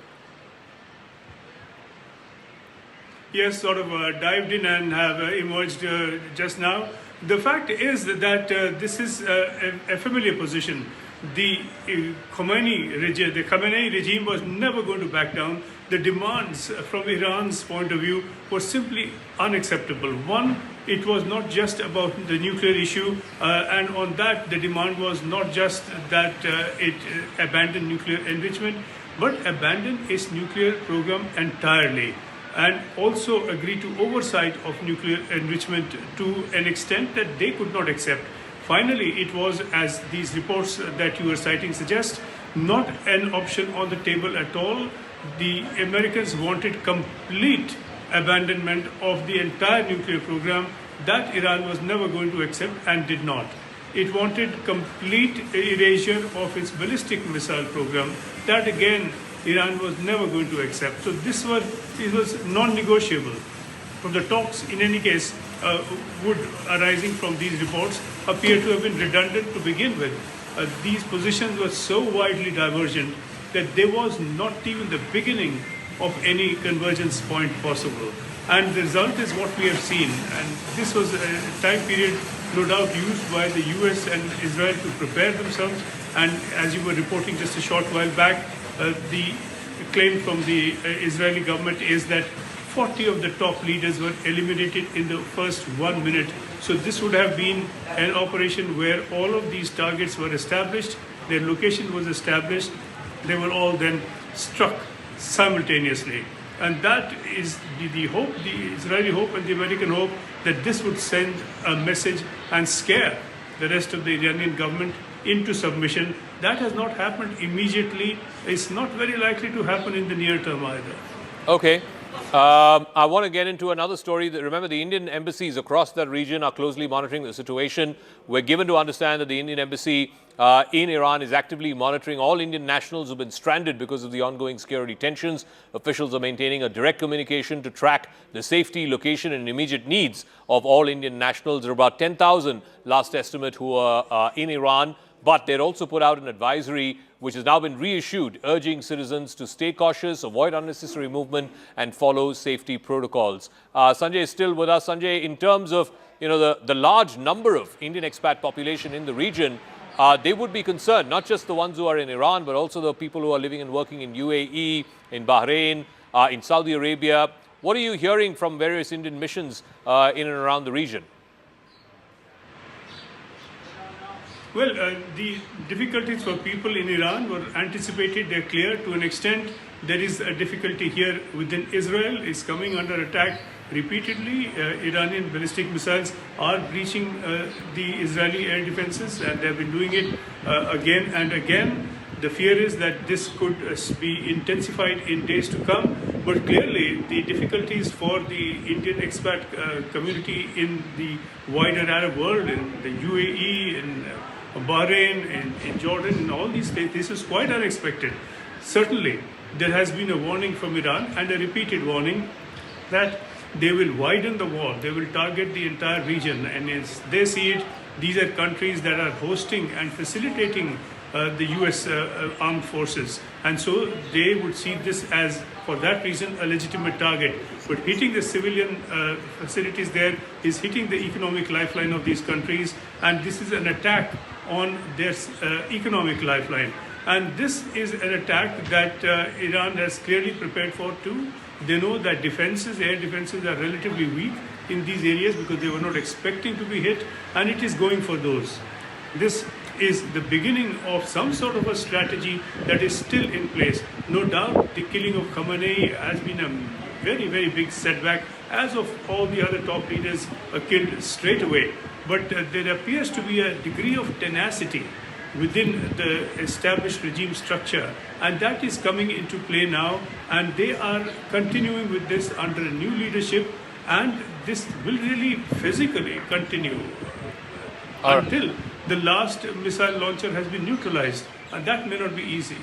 G: Yes, sort of dived in and have emerged just now. The fact is that this is a familiar position. The Khamenei regime was never going to back down. The demands from Iran's point of view were simply unacceptable. One, it was not just about the nuclear issue, and on that the demand was not just that it abandon nuclear enrichment, but abandon its nuclear program entirely, and also agree to oversight of nuclear enrichment to an extent that they could not accept. Finally, it was, as these reports that you were citing suggest, not an option on the table at all. The Americans wanted complete abandonment of the entire nuclear program. That Iran was never going to accept and did not. It wanted complete erasure of its ballistic missile program. That again, Iran was never going to accept. So it was non-negotiable. From the talks, in any case, would arising from these reports appear to have been redundant to begin with. These positions were so widely divergent that there was not even the beginning of any convergence point possible. And the result is what we have seen. And this was a time period, no doubt, used by the US and Israel to prepare themselves. And as you were reporting just a short while back, the claim from the Israeli government is that 40 of the top leaders were eliminated in the first 1 minute. So this would have been an operation where all of these targets were established, their location was established, they were all then struck simultaneously. And that is the hope, the Israeli hope and the American hope, that this would send a message and scare the rest of the Iranian government into submission. That has not happened immediately. It's not very likely to happen in the near term either.
B: Okay. I want to get into another story. Remember, the Indian embassies across that region are closely monitoring the situation. We're given to understand that the Indian embassy in Iran is actively monitoring all Indian nationals who've been stranded because of the ongoing security tensions. Officials are maintaining a direct communication to track the safety, location and immediate needs of all Indian nationals. There are about 10,000 last estimate who are in Iran, but they'd also put out an advisory which has now been reissued, urging citizens to stay cautious, avoid unnecessary movement and follow safety protocols. Sanjay is still with us. Sanjay, in terms of the large number of Indian expat population in the region, they would be concerned, not just the ones who are in Iran, but also the people who are living and working in UAE, in Bahrain, in Saudi Arabia. What are you hearing from various Indian missions in and around the region?
G: Well, the difficulties for people in Iran were anticipated. They're clear to an extent. There is a difficulty here within Israel. It's coming under attack repeatedly. Iranian ballistic missiles are breaching the Israeli air defenses, and they've been doing it again and again. The fear is that this could be intensified in days to come. But clearly, the difficulties for the Indian expat community in the wider Arab world, in the UAE, in Bahrain, in Jordan, in all these states, this is quite unexpected. Certainly, there has been a warning from Iran and a repeated warning that they will widen the wall, they will target the entire region. And as they see it, these are countries that are hosting and facilitating the US armed forces. And so they would see this as, for that reason, a legitimate target. But hitting the civilian facilities there is hitting the economic lifeline of these countries. And this is an attack on their economic lifeline. And this is an attack that Iran has clearly prepared for too. They know that defenses, air defenses are relatively weak in these areas because they were not expecting to be hit, and it is going for those. This is the beginning of some sort of a strategy that is still in place. No doubt the killing of Khamenei has been a very, very big setback, as of all the other top leaders killed straight away. But there appears to be a degree of tenacity within the established regime structure, and that is coming into play now, and they are continuing with this under a new leadership, and this will really physically continue until the last missile launcher has been neutralized, and that may not be easy.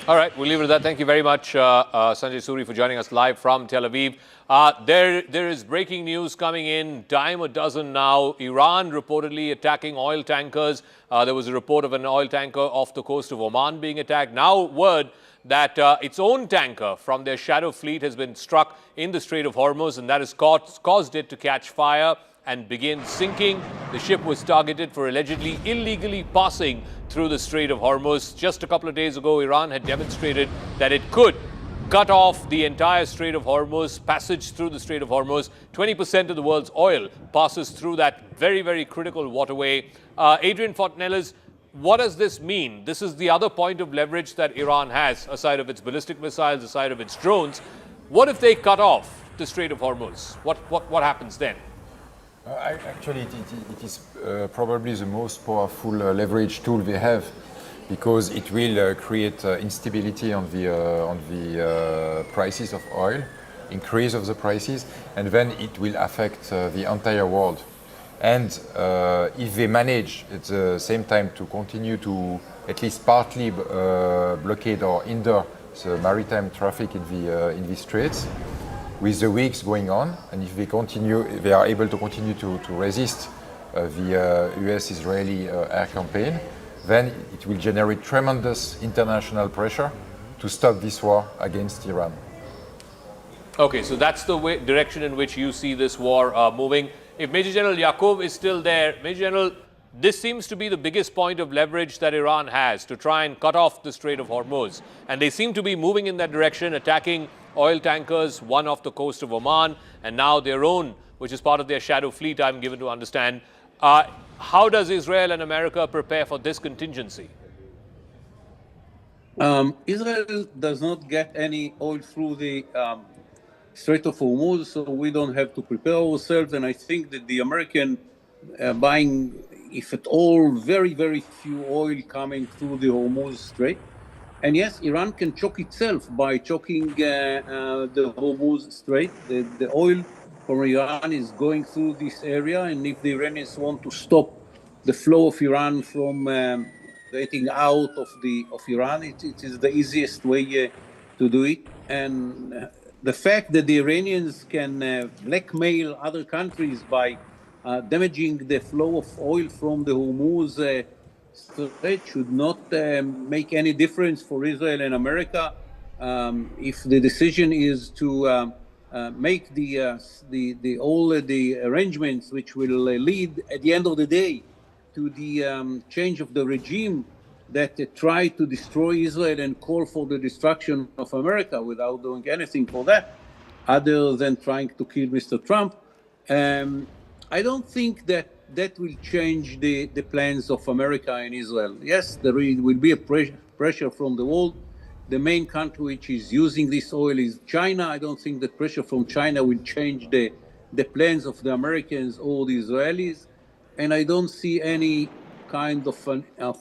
B: All right, we'll leave it at that. Thank you very much, Sanjay Suri, for joining us live from Tel Aviv. There is breaking news coming in, dime a dozen now. Iran reportedly attacking oil tankers. There was a report of an oil tanker off the coast of Oman being attacked. Now word that its own tanker from their shadow fleet has been struck in the Strait of Hormuz, and that has caused it to catch fire and begin sinking. The ship was targeted for allegedly illegally passing through the Strait of Hormuz. Just a couple of days ago, Iran had demonstrated that it could cut off the entire Strait of Hormuz, passage through the Strait of Hormuz. 20% of the world's oil passes through that very, very critical waterway. Adrian Fortinellis, what does this mean? This is the other point of leverage that Iran has, aside of its ballistic missiles, aside of its drones. What if they cut off the Strait of Hormuz? What happens then?
U: Actually, it is probably the most powerful leverage tool we have, because it will create instability on the prices of oil, increase of the prices, and then it will affect the entire world. And if they manage at the same time to continue to at least partly blockade or hinder the maritime traffic in the straits, with the weeks going on, and if they are able to continue to resist the US-Israeli air campaign, then it will generate tremendous international pressure to stop this war against Iran.
B: Okay, so that's the direction in which you see this war moving. If Major General Yakov is still there, Major General, this seems to be the biggest point of leverage that Iran has to try and cut off the Strait of Hormuz. And they seem to be moving in that direction, attacking oil tankers, one off the coast of Oman, and now their own, which is part of their shadow fleet, I'm given to understand. How does Israel and America prepare for this contingency?
R: Israel does not get any oil through the Strait of Hormuz, so we don't have to prepare ourselves. And I think that the American buying, if at all, very, very few oil coming through the Hormuz Strait. And yes, Iran can choke itself by choking the Hormuz Strait. The oil from Iran is going through this area, and if the Iranians want to stop the flow of Iran from getting out of Iran, it is the easiest way to do it. And the fact that the Iranians can blackmail other countries by damaging the flow of oil from the Hormuz Strait should not make any difference for Israel and America. If the decision is to make all the arrangements which will lead at the end of the day to the change of the regime that tried to destroy Israel and call for the destruction of America without doing anything for that, other than trying to kill Mr. Trump. I don't think that will change the plans of America and Israel. Yes, there will be a pressure from the world. The main country which is using this oil is China. I don't think that pressure from China will change the plans of the Americans or the Israelis. And I don't see any kind of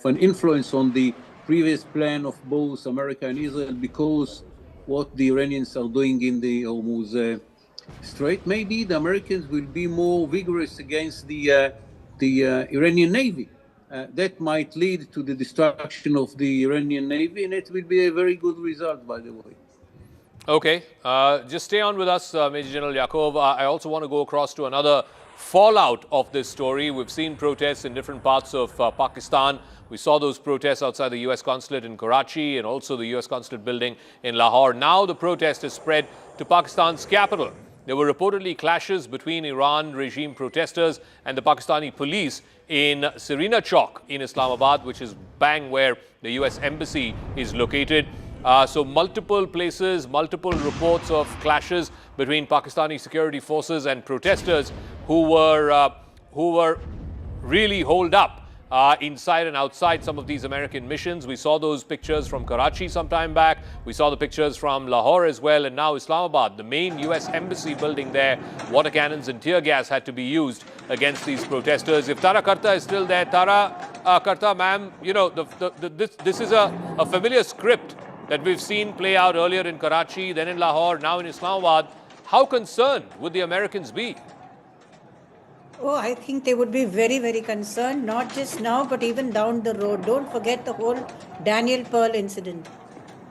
R: an influence on the previous plan of both America and Israel because what the Iranians are doing in the Hormuz Strait. Maybe the Americans will be more vigorous against the Iranian Navy. That might lead to the destruction of the Iranian Navy, and it will be a very good result, by the way.
B: Okay, just stay on with us, Major General Yakov. I also want to go across to another fallout of this story. We've seen protests in different parts of Pakistan. We saw those protests outside the U.S. Consulate in Karachi and also the U.S. Consulate building in Lahore. Now the protest has spread to Pakistan's capital. There were reportedly clashes between Iran regime protesters and the Pakistani police in Serena Chowk in Islamabad, which is bang where the U.S. Embassy is located. So multiple places, multiple reports of clashes between Pakistani security forces and protesters who were really holed up inside and outside some of these American missions. We saw those pictures from Karachi some time back. We saw the pictures from Lahore as well, and now Islamabad, the main U.S. Embassy building there. Water cannons and tear gas had to be used against these protesters. If Tara Karta is still there, Tara Karta, ma'am, you know, this is a familiar script that we've seen play out earlier in Karachi, then in Lahore, now in Islamabad. How concerned would the Americans be?
F: Oh, I think they would be very, very concerned, not just now, but even down the road. Don't forget the whole Daniel Pearl incident,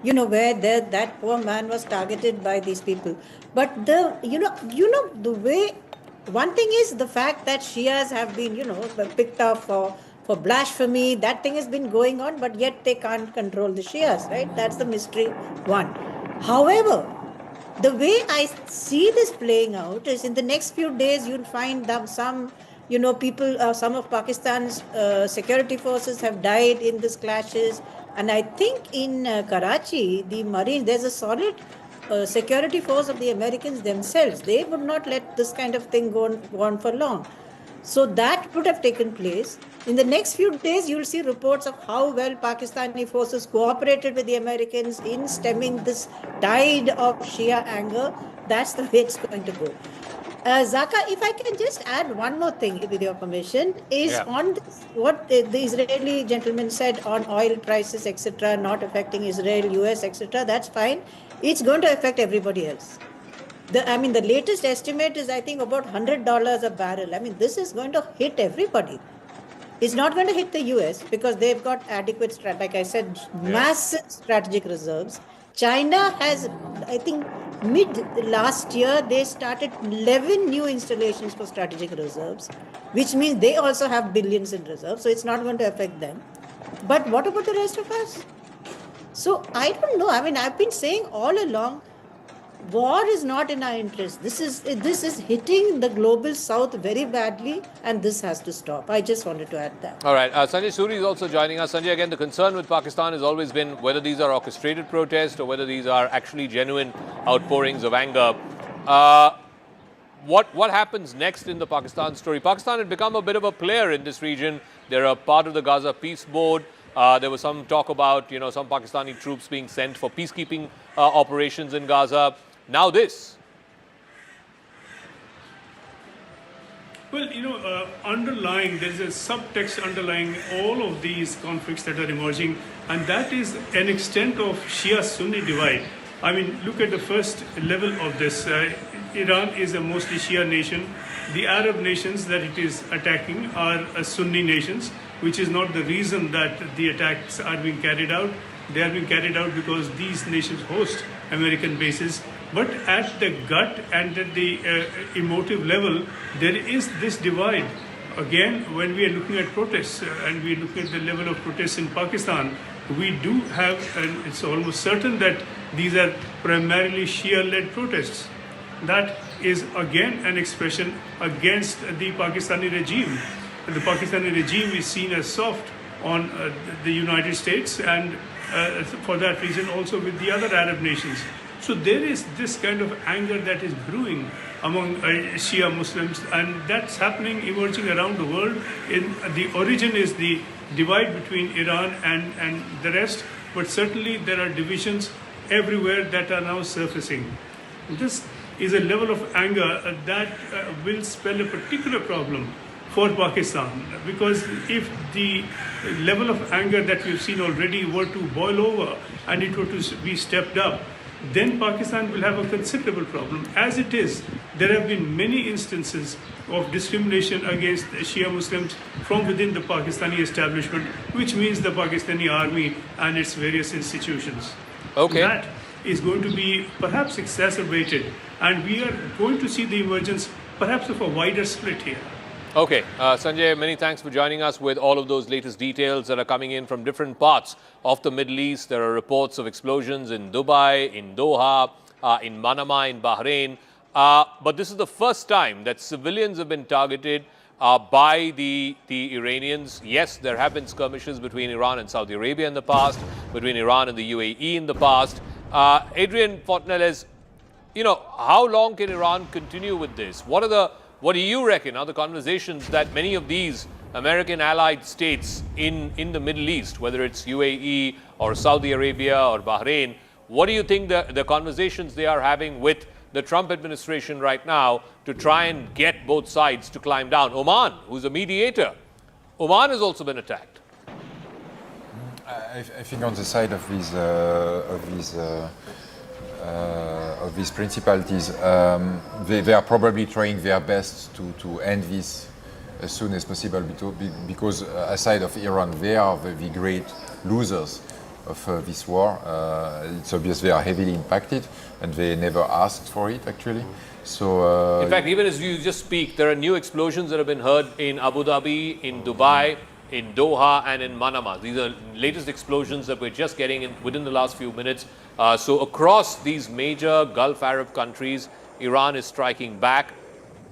F: you know, where that poor man was targeted by these people. But the way, one thing is the fact that Shias have been, picked up for blasphemy. That thing has been going on, but yet they can't control the Shias, right? That's the mystery one. However, the way I see this playing out is in the next few days, you'll find some people, some of Pakistan's security forces have died in these clashes. And I think in Karachi, the Marines, there's a solid security force of the Americans themselves. They would not let this kind of thing go on for long. So that would have taken place. In the next few days, you'll see reports of how well Pakistani forces cooperated with the Americans in stemming this tide of Shia anger. That's the way it's going to go. Zaka, if I can just add one more thing with your permission, is on this, what the Israeli gentleman said on oil prices, etc., not affecting Israel, US, etc., that's fine. It's going to affect everybody else. The latest estimate is, I think, about $100 a barrel. I mean, this is going to hit everybody. It's not going to hit the US because they've got adequate, like I said, massive strategic reserves. China has, I think, mid last year, they started 11 new installations for strategic reserves, which means they also have billions in reserves. So it's not going to affect them. But what about the rest of us? So I don't know. I mean, I've been saying all along, war is not in our interest. This is hitting the global south very badly, and this has to stop. I just wanted to add that.
B: All right. Sanjay Suri is also joining us. Sanjay, again, the concern with Pakistan has always been whether these are orchestrated protests or whether these are actually genuine outpourings of anger. What happens next in the Pakistan story? Pakistan had become a bit of a player in this region. They're a part of the Gaza Peace Board. There was some talk about, some Pakistani troops being sent for peacekeeping operations in Gaza. Now this.
G: Well, there's a subtext underlying all of these conflicts that are emerging, and that is an extent of Shia-Sunni divide. I mean, look at the first level of this. Iran is a mostly Shia nation. The Arab nations that it is attacking are Sunni nations, which is not the reason that the attacks are being carried out. They are being carried out because these nations host American bases. But at the gut and at the emotive level, there is this divide. Again, when we are looking at protests and we are looking at the level of protests in Pakistan, we do have, and it's almost certain that these are primarily Shia-led protests. That is again an expression against the Pakistani regime. The Pakistani regime is seen as soft on the United States and for that reason also with the other Arab nations. So there is this kind of anger that is brewing among Shia Muslims, and that's happening, emerging around the world. The origin is the divide between Iran and the rest, but certainly there are divisions everywhere that are now surfacing. This is a level of anger that will spell a particular problem for Pakistan, because if the level of anger that we've seen already were to boil over and it were to be stepped up, then Pakistan will have a considerable problem. As it is, there have been many instances of discrimination against Shia Muslims from within the Pakistani establishment, which means the Pakistani army and its various institutions.
B: Okay.
G: That is going to be perhaps exacerbated, and we are going to see the emergence perhaps of a wider split here.
B: Okay, Sanjay, many thanks for joining us with all of those latest details that are coming in from different parts of the Middle East. There are reports of explosions in Dubai, in Doha, in Manama, in Bahrain. But this is the first time that civilians have been targeted by the Iranians. Yes, there have been skirmishes between Iran and Saudi Arabia in the past, between Iran and the UAE in the past. Adrian Fortnells, how long can Iran continue with this? What do you reckon are the conversations that many of these American allied states in the Middle East, whether it's UAE or Saudi Arabia or Bahrain, what do you think the conversations they are having with the Trump administration right now to try and get both sides to climb down? Oman, who's a mediator, Oman has also been attacked.
U: I think on the side of these principalities, they are probably trying their best to end this as soon as possible, because aside of Iran, they are the great losers of this war. It's obvious they are heavily impacted, and they never asked for it, actually. So,
B: in fact, even as you just speak, there are new explosions that have been heard in Abu Dhabi, in Dubai, in Doha, and in Manama. These are latest explosions that we're just getting in within the last few minutes. So across these major Gulf Arab countries, Iran is striking back.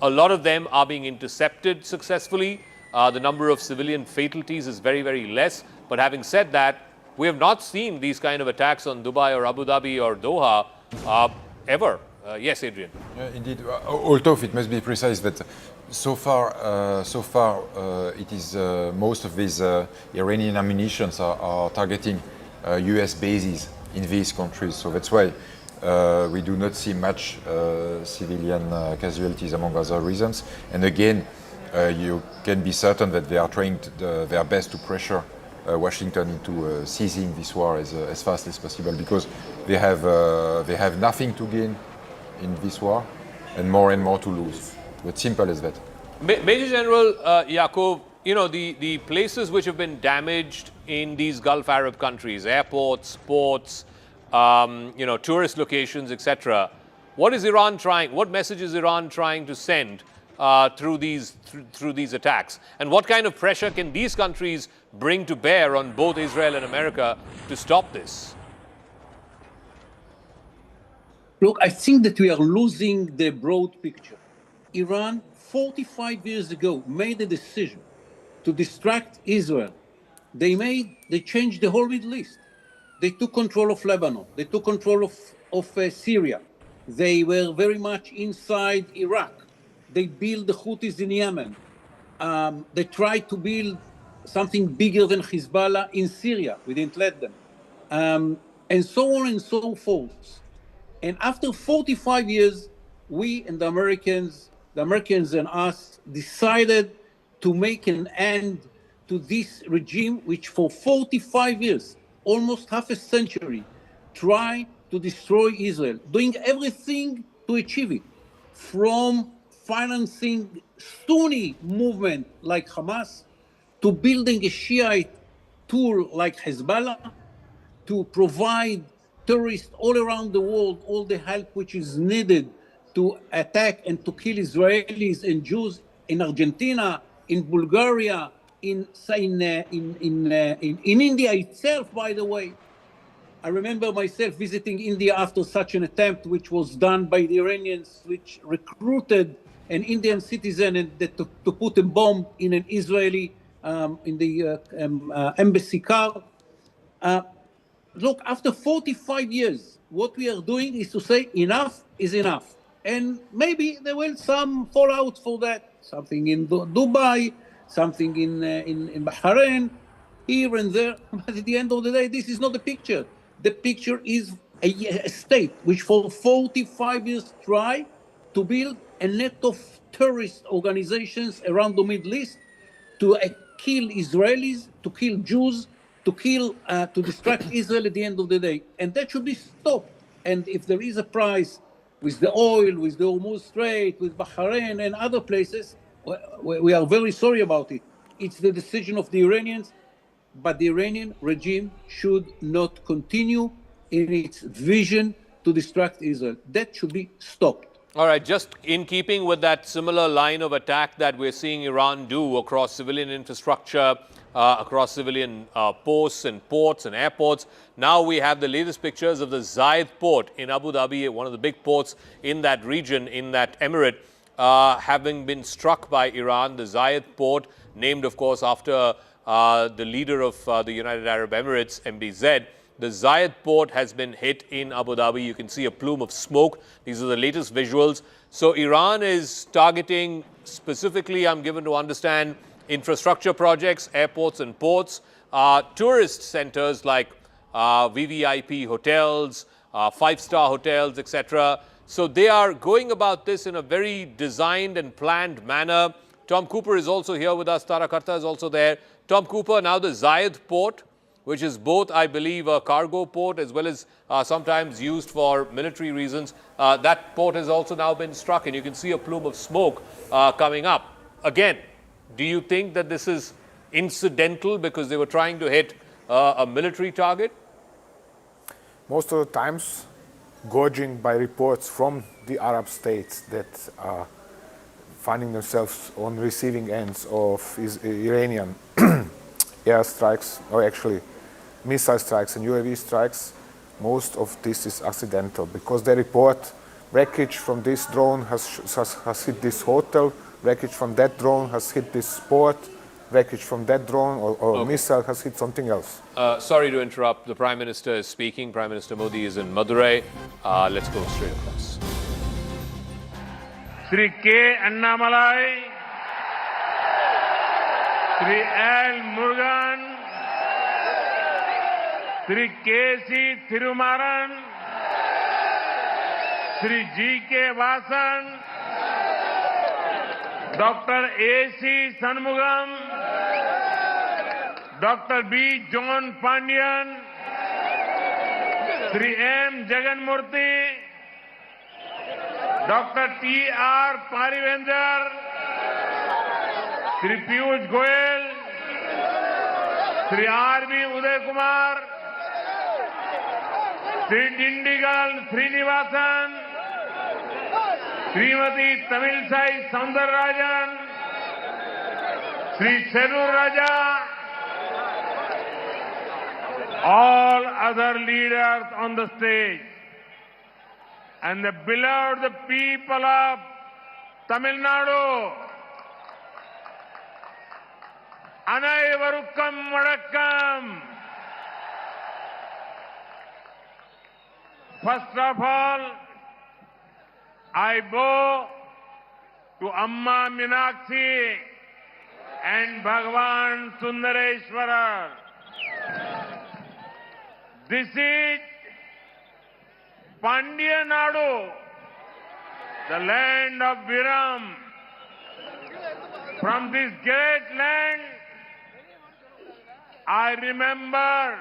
B: A lot of them are being intercepted successfully. The number of civilian fatalities is very, very less. But having said that, we have not seen these kind of attacks on Dubai or Abu Dhabi or Doha ever. Yes, Adrian.
U: Yeah, indeed. Although it must be precise that so far, it is most of these Iranian ammunitions are targeting U.S. bases in these countries. So that's why we do not see much civilian casualties, among other reasons. And again, you can be certain that they are trying their best to pressure Washington into ceasing this war as fast as possible, because they have nothing to gain in this war and more to lose. It's simple as that.
B: Major General Yaqub, the places which have been damaged in these Gulf Arab countries, airports, ports, tourist locations, etc. What is Iran trying? What message is Iran trying to send through these attacks? And what kind of pressure can these countries bring to bear on both Israel and America to stop this?
R: Look, I think that we are losing the broad picture. Iran, 45 years ago, made a decision to distract Israel. They changed the whole Middle East. They took control of Lebanon. They took control of Syria. They were very much inside Iraq. They built the Houthis in Yemen. They tried to build something bigger than Hezbollah in Syria. We didn't let them. And so on and so forth. And after 45 years, we and the Americans and us decided to make an end to this regime, which for 45 years, almost half a century, tried to destroy Israel, doing everything to achieve it, from financing Sunni movement like Hamas, to building a Shiite tool like Hezbollah, to provide terrorists all around the world all the help which is needed to attack and to kill Israelis and Jews in Argentina, in Bulgaria, in India itself, by the way. I remember myself visiting India after such an attempt, which was done by the Iranians, which recruited an Indian citizen and to put a bomb in an Israeli in the embassy car. Look, after 45 years, what we are doing is to say enough is enough. And maybe there will some fallout for that, something in Dubai, something in Bahrain, here and there. But at the end of the day, this is not the picture. The picture is a state which for 45 years tried to build a net of terrorist organizations around the Middle East to kill Israelis, to kill Jews, to distract Israel at the end of the day. And that should be stopped. And if there is a price with the oil, with the Hormuz Strait, with Bahrain and other places, we are very sorry about it. It's the decision of the Iranians, but the Iranian regime should not continue in its vision to distract Israel. That should be stopped.
B: All right, just in keeping with that similar line of attack that we're seeing Iran do across civilian infrastructure, across civilian posts and ports and airports, now we have the latest pictures of the Zayed port in Abu Dhabi, one of the big ports in that region, in that emirate, having been struck by Iran. The Zayed port, named, of course, after the leader of the United Arab Emirates, MBZ. The Zayed port has been hit in Abu Dhabi. You can see a plume of smoke. These are the latest visuals. So Iran is targeting specifically, I'm given to understand, infrastructure projects, airports and ports, tourist centers like VVIP hotels, five-star hotels, etc. So they are going about this in a very designed and planned manner. Tom Cooper is also here with us. Tara Karta is also there. Tom Cooper, now the Zayed port, which is both, I believe, a cargo port as well as sometimes used for military reasons. That port has also now been struck, and you can see a plume of smoke coming up. Again, do you think that this is incidental because they were trying to hit a military target?
I: Most of the times, gauging by reports from the Arab states that are finding themselves on receiving ends of Iranian airstrikes, or actually missile strikes and UAV strikes, most of this is accidental because they report wreckage from this drone has hit this hotel, wreckage from that drone has hit this port, wreckage from that drone or missile has hit something else.
B: Sorry to interrupt. The Prime Minister is speaking. Prime Minister Modi is in Madurai. Let's go straight across.
A: Sri K. Annamalai, Sri L. Murugan, Sri K.C. Thirumaran, Sri G.K. Vasan, Dr. A.C. Sanmugam, Dr. B. John Pandian, Sri M. Jaganmurthy, Dr. T.R. Parivender, Sri Piyush Goyal, Sri R.B. Uday Kumar, Sri Dindigal Srinivasan, Srimati Tamilsai Soundararajan, Sri Serur Raja, all other leaders on the stage, and the beloved people of Tamil Nadu, Anaivarukkam Vanakkam. First of all, I bow to Amma Meenakshi and Bhagavan Sundareshwara. This is Pandya Nadu, the land of Viram. From this great land, I remember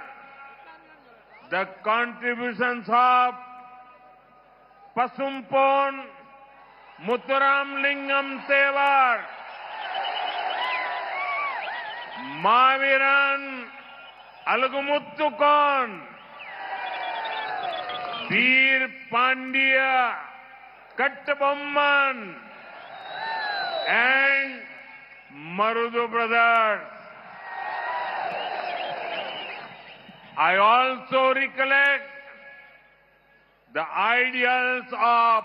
A: the contributions of Pasumpon Muthuram Lingam Tevar, Maviran Alagumuttukon, Veer Pandya Kattabomman, and Marudu brothers. I also recollect the ideals of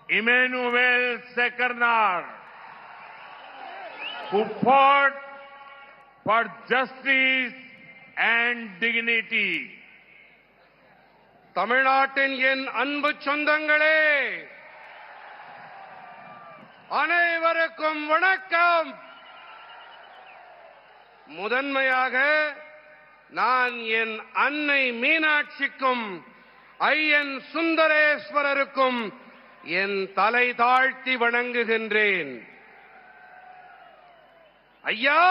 A: Emmanuel Sekernar, who fought for justice and dignity.
C: தமிழ்நாட்டின் என் அன்பு சொந்தங்களே, அனைவருக்கும் வணக்கம். முதன்மையாக நான் என் அன்னை மீனாட்சிக்கும் ஐயன் சுந்தரேஸ்வரருக்கும் என் தலை தாழ்த்தி வணங்குகின்றேன். ஐயா,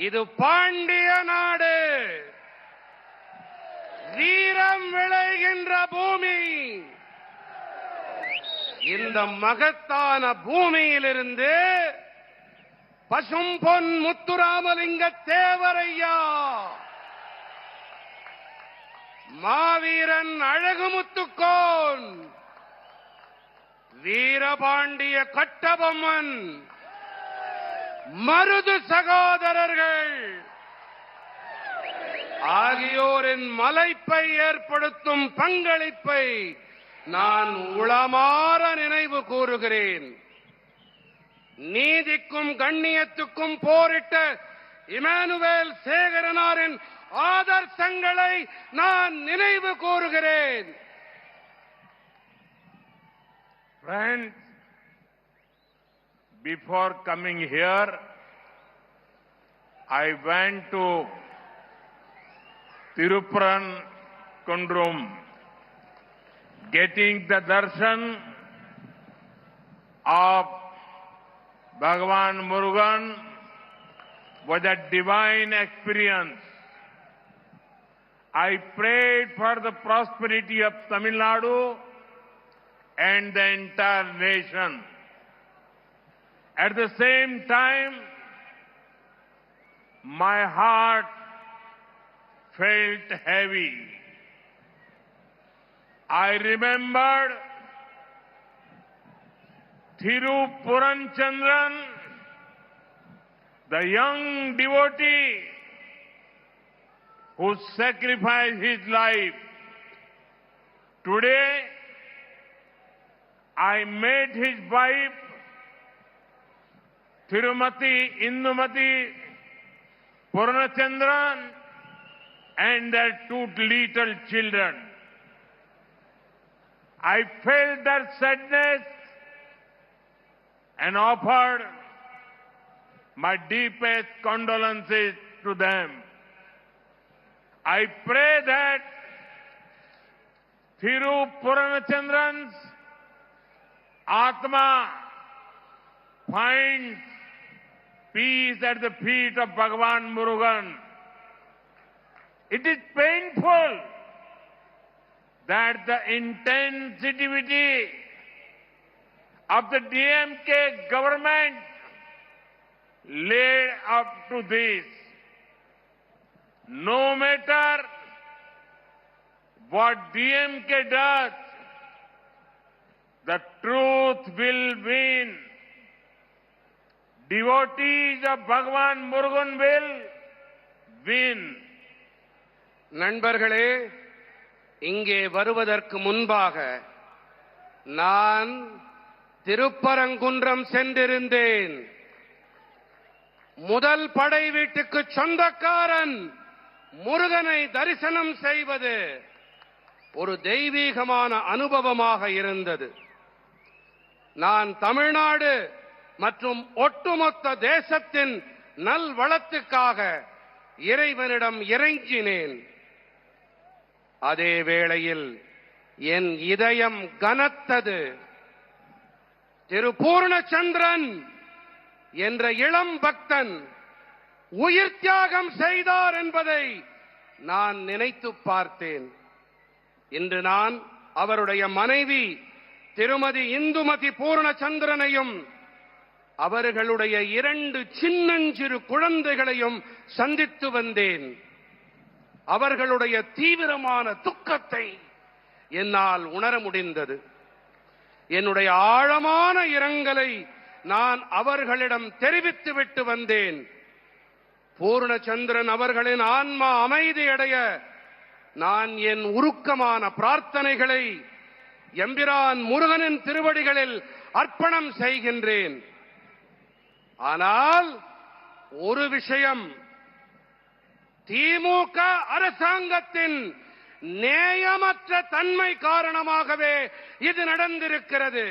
C: இது பாண்டிய நாடு, வீரம் விளைகின்ற பூமி. இந்த மகத்தான பூமியிலிருந்து பசும்பொன் முத்துராமலிங்க தேவரையா, மாவீரன் அழகுமுத்துக்கோன், வீரபாண்டிய கட்டபொம்மன், மருது சகோதரர்கள் ஆகியோரின் மலைப்பை ஏற்படுத்தும் பங்களிப்பை நான் உளமாற நினைவு கூறுகிறேன். நீதிக்கும் கண்ணியத்துக்கும் போரிட்ட இமானுவேல் சேகரனாரின் ஆதர்சங்களை நான் நினைவு கூறுகிறேன்.
A: Friends, before coming here, I went to Tirupuran Kundrum. Getting the darshan of Bhagavan Murugan was a divine experience. I prayed for the prosperity of Tamil Nadu and the entire nation. At the same time, my heart felt heavy. I remembered Thirupuran Chandran, the young devotee who sacrificed his life. Today, I met his wife, Thirumati Indumati Purnachandran, and their two little children. I felt their sadness and offered my deepest condolences to them. I pray that Thirupuranachandran's Atma finds peace at the feet of Bhagavan Murugan. It is painful that the insensitivity of the DMK government led up to this. No matter what DMK does, the truth will win. Devotees of Bhagavan Murugan will win.
C: நண்பர்களே, இங்கே வருவதற்கு முன்பாக நான் திருப்பரங்குன்றம் சென்றிருந்தேன். முதல் படை வீட்டுக்கு சொந்தக்காரன் முருகனை தரிசனம் செய்வது ஒரு தெய்வீகமான அனுபவமாக இருந்தது. நான் தமிழ்நாடு மற்றும் ஒட்டுமொத்த தேசத்தின் நல்வளத்துக்காக இறைவனிடம் இறைஞ்சினேன். அதே வேளையில் என் இதயம் கனத்தது. திரு பூர்ணச்சந்திரன் என்ற இளம் பக்தன் உயிர் தியாகம் செய்தார் என்பதை நான் நினைத்து பார்த்தேன். இன்று நான் அவருடைய மனைவி திருமதி இந்துமதி பூர்ணச்சந்திரனையும் அவர்களுடைய 2 சின்னஞ்சிறு குழந்தைகளையும் சந்தித்து வந்தேன். அவர்களுடைய தீவிரமான துக்கத்தை என்னால் உணர முடிந்தது. என்னுடைய ஆழமான இரங்கலை நான் அவர்களிடம் தெரிவித்துவிட்டு வந்தேன். பூர்ணச்சந்திரன் அவர்களின் ஆன்மா அமைதியடைய நான் என் உருக்கமான பிரார்த்தனைகளை எம்பிரான் முருகனின் திருவடிகளில் அர்ப்பணம் செய்கின்றேன். ஆனால் ஒரு விஷயம், திமுக அரசாங்கத்தின் நேயமற்ற தன்மை காரணமாகவே இது நடந்திருக்கிறது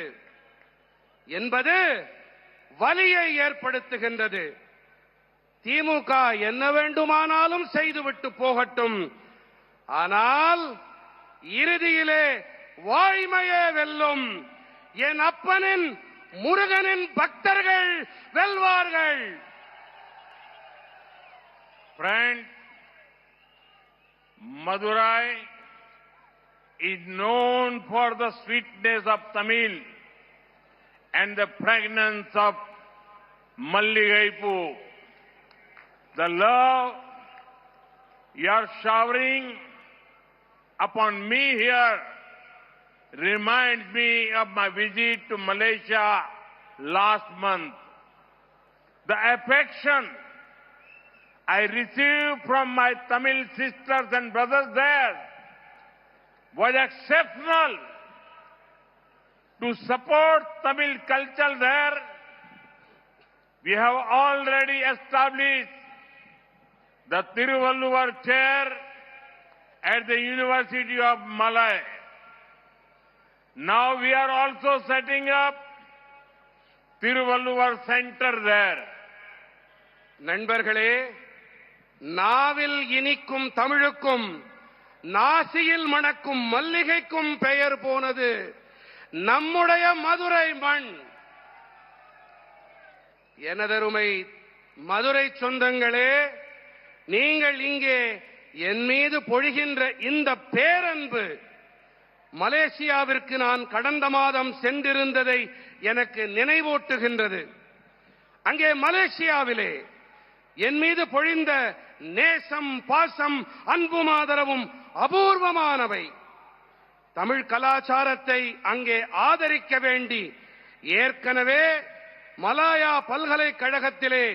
C: என்பது வலியை ஏற்படுத்துகின்றது. திமுக என்ன வேண்டுமானாலும் செய்துவிட்டு போகட்டும், ஆனால் இறுதியிலே வாய்மையே வெல்லும். என் அப்பனின் முருகனின் பக்தர்கள் வெல்வார்கள்.
A: Friends, Madurai is known for the sweetness of Tamil and the fragrance of Malligaipu. The love you are showering upon me here reminds me of my visit to Malaysia last month. The affection I received from my Tamil sisters and brothers there was exceptional. To support Tamil culture there, we have already established the Tiruvalluvar chair at the University of Malay. Now we are also setting up Tiruvalluvar Center there.
C: நண்பர்களே, நாவில் இனிக்கும் தமிழுக்கும் நாசியில் மணக்கும் மல்லிகைக்கும் பெயர் போனது நம்முடைய மதுரை மண். எனதருமை மதுரை சொந்தங்களே, நீங்கள் இங்கே என் மீது பொழிகின்ற இந்த பேரன்பு மலேசியாவிற்கு நான் கடந்த மாதம் சென்றிருந்ததை எனக்கு நினைவூட்டுகின்றது. அங்கே மலேசியாவிலே என் மீது பொழிந்த நேசம், பாசம், அன்பும் ஆதரவும் அபூர்வமானவை. தமிழ் கலாச்சாரத்தை அங்கே ஆதரிக்க வேண்டி ஏற்கனவே மலாயா பல்கலைக்கழகத்திலே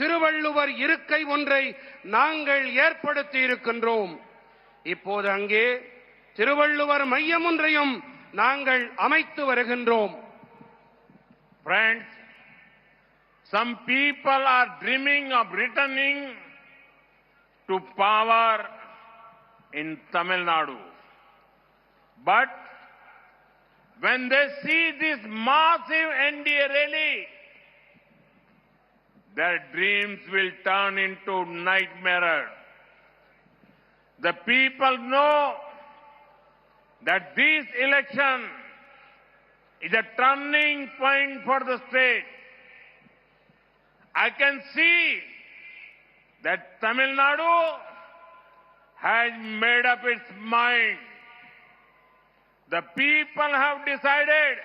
C: திருவள்ளுவர் இருக்கை ஒன்றை நாங்கள் ஏற்படுத்தி இருக்கின்றோம். இப்போது அங்கே திருவள்ளுவர் மையம் ஒன்றையும் நாங்கள் அமைத்து வருகின்றோம்.
A: Friends, some people are dreaming of returning to power in Tamil Nadu. But when they see this massive NDA rally, their dreams will turn into nightmares. The people know that this election is a turning point for the state. I can see that Tamil Nadu has made up its mind. The people have decided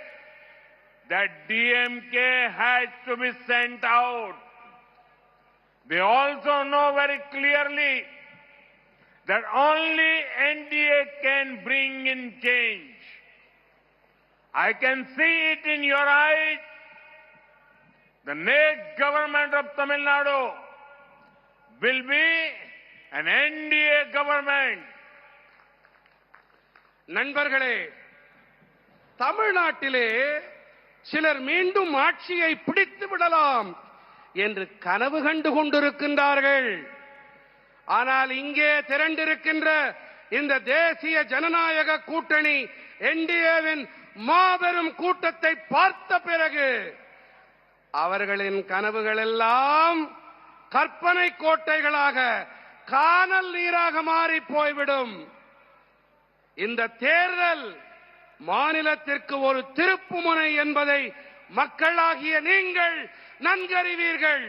A: that DMK has to be sent out. They also know very clearly that only NDA can bring in change. I can see it in your eyes. The next government of Tamil Nadu will be an NDA government.
C: நண்பர்களே, தமிழ்நாட்டிலே சிலர் மீண்டும் ஆட்சியை பிடித்து விடலாம் என்று கனவு கண்டு கொண்டிருக்கின்றார்கள். ஆனால் இங்கே திரண்டிருக்கின்ற இந்த தேசிய ஜனநாயக கூட்டணி என்டிஏவின் மாபெரும் கூட்டத்தை பார்த்த பிறகு அவர்களின் கனவுகள் எல்லாம் கற்பனை கோட்டைகளாக கானல் நீராக மாறி போய்விடும். இந்த தேர்தல் மாநிலத்திற்கு ஒரு திருப்புமுனை என்பதை மக்களாகிய நீங்கள் நன்கறிவீர்கள்.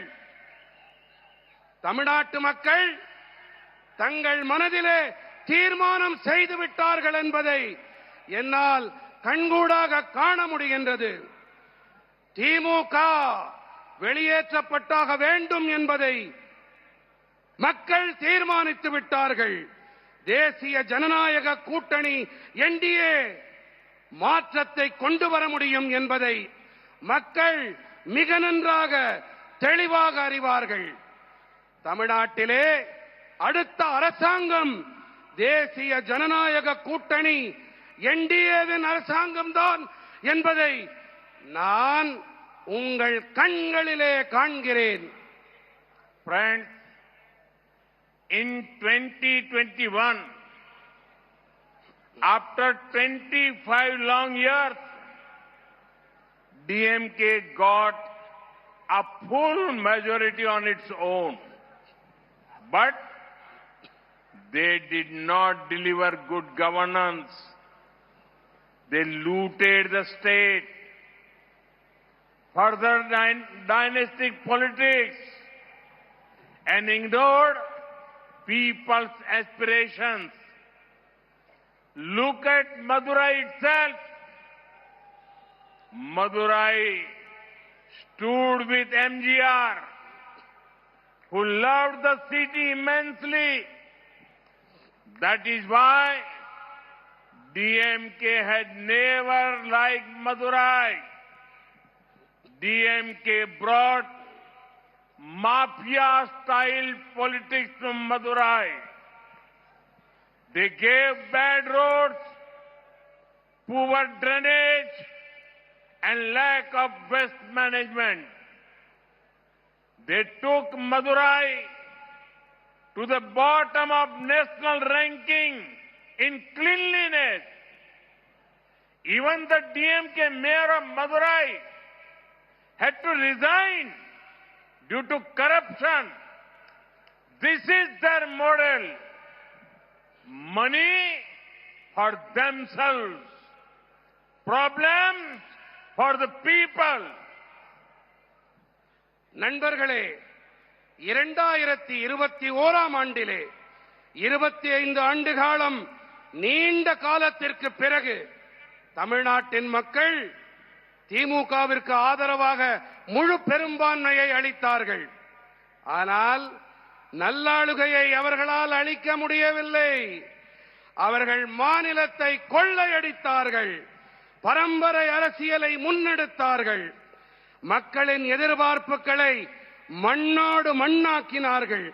C: தமிழ்நாட்டு மக்கள் தங்கள் மனதிலே தீர்மானம் செய்து விட்டார்கள் என்பதை என்னால் கண்கூடாக காண முடிகின்றது. திமுக வெளியேற்றப்பட்டாக வேண்டும் என்பதை மக்கள் தீர்மானித்து விட்டார்கள். தேசிய ஜனநாயக கூட்டணி என்டிஏ மாற்றத்தை கொண்டு வர முடியும் என்பதை மக்கள் மிக நன்றாக தெளிவாக அறிவார்கள். தமிழ்நாட்டிலே அடுத்த அரசாங்கம் தேசிய ஜனநாயக கூட்டணி என்டிஏவின் அரசாங்கம்தான் என்பதை நான் உங்கள் கண்களிலே காண்கிறேன்.
A: Friends, in 2021, after 25 long years, DMK got a full majority on its own. But they did not deliver good governance. They looted the state, further dynastic politics, and ignored people's aspirations. Look at Madurai itself. Madurai stood with MGR, who loved the city immensely. That is why DMK had never liked Madurai. DMK brought mafia-style politics to Madurai. They gave bad roads, poor drainage, and lack of waste management. They took Madurai to the bottom of national ranking in cleanliness. Even the DMK mayor of Madurai had to resign due to corruption. This is their model. Money for themselves. Problems for the people.
C: நண்பர்களே, 2021 ஆண்டிலே 25 ஆண்டு காலம் நீண்ட காலத்திற்கு பிறகு தமிழ்நாட்டின் மக்கள் திமுகவிற்கு ஆதரவாக முழு பெரும்பான்மையை அளித்தார்கள். ஆனால் நல்லாளுகையை அவர்களால் அளிக்க முடியவில்லை. அவர்கள் மாநிலத்தை கொள்ளையடித்தார்கள். பரம்பரை அரசியலை முன்னெடுத்தார்கள். மக்களின் எதிர்பார்ப்புகளை மண்ணோடு மண்ணாக்கினார்கள்.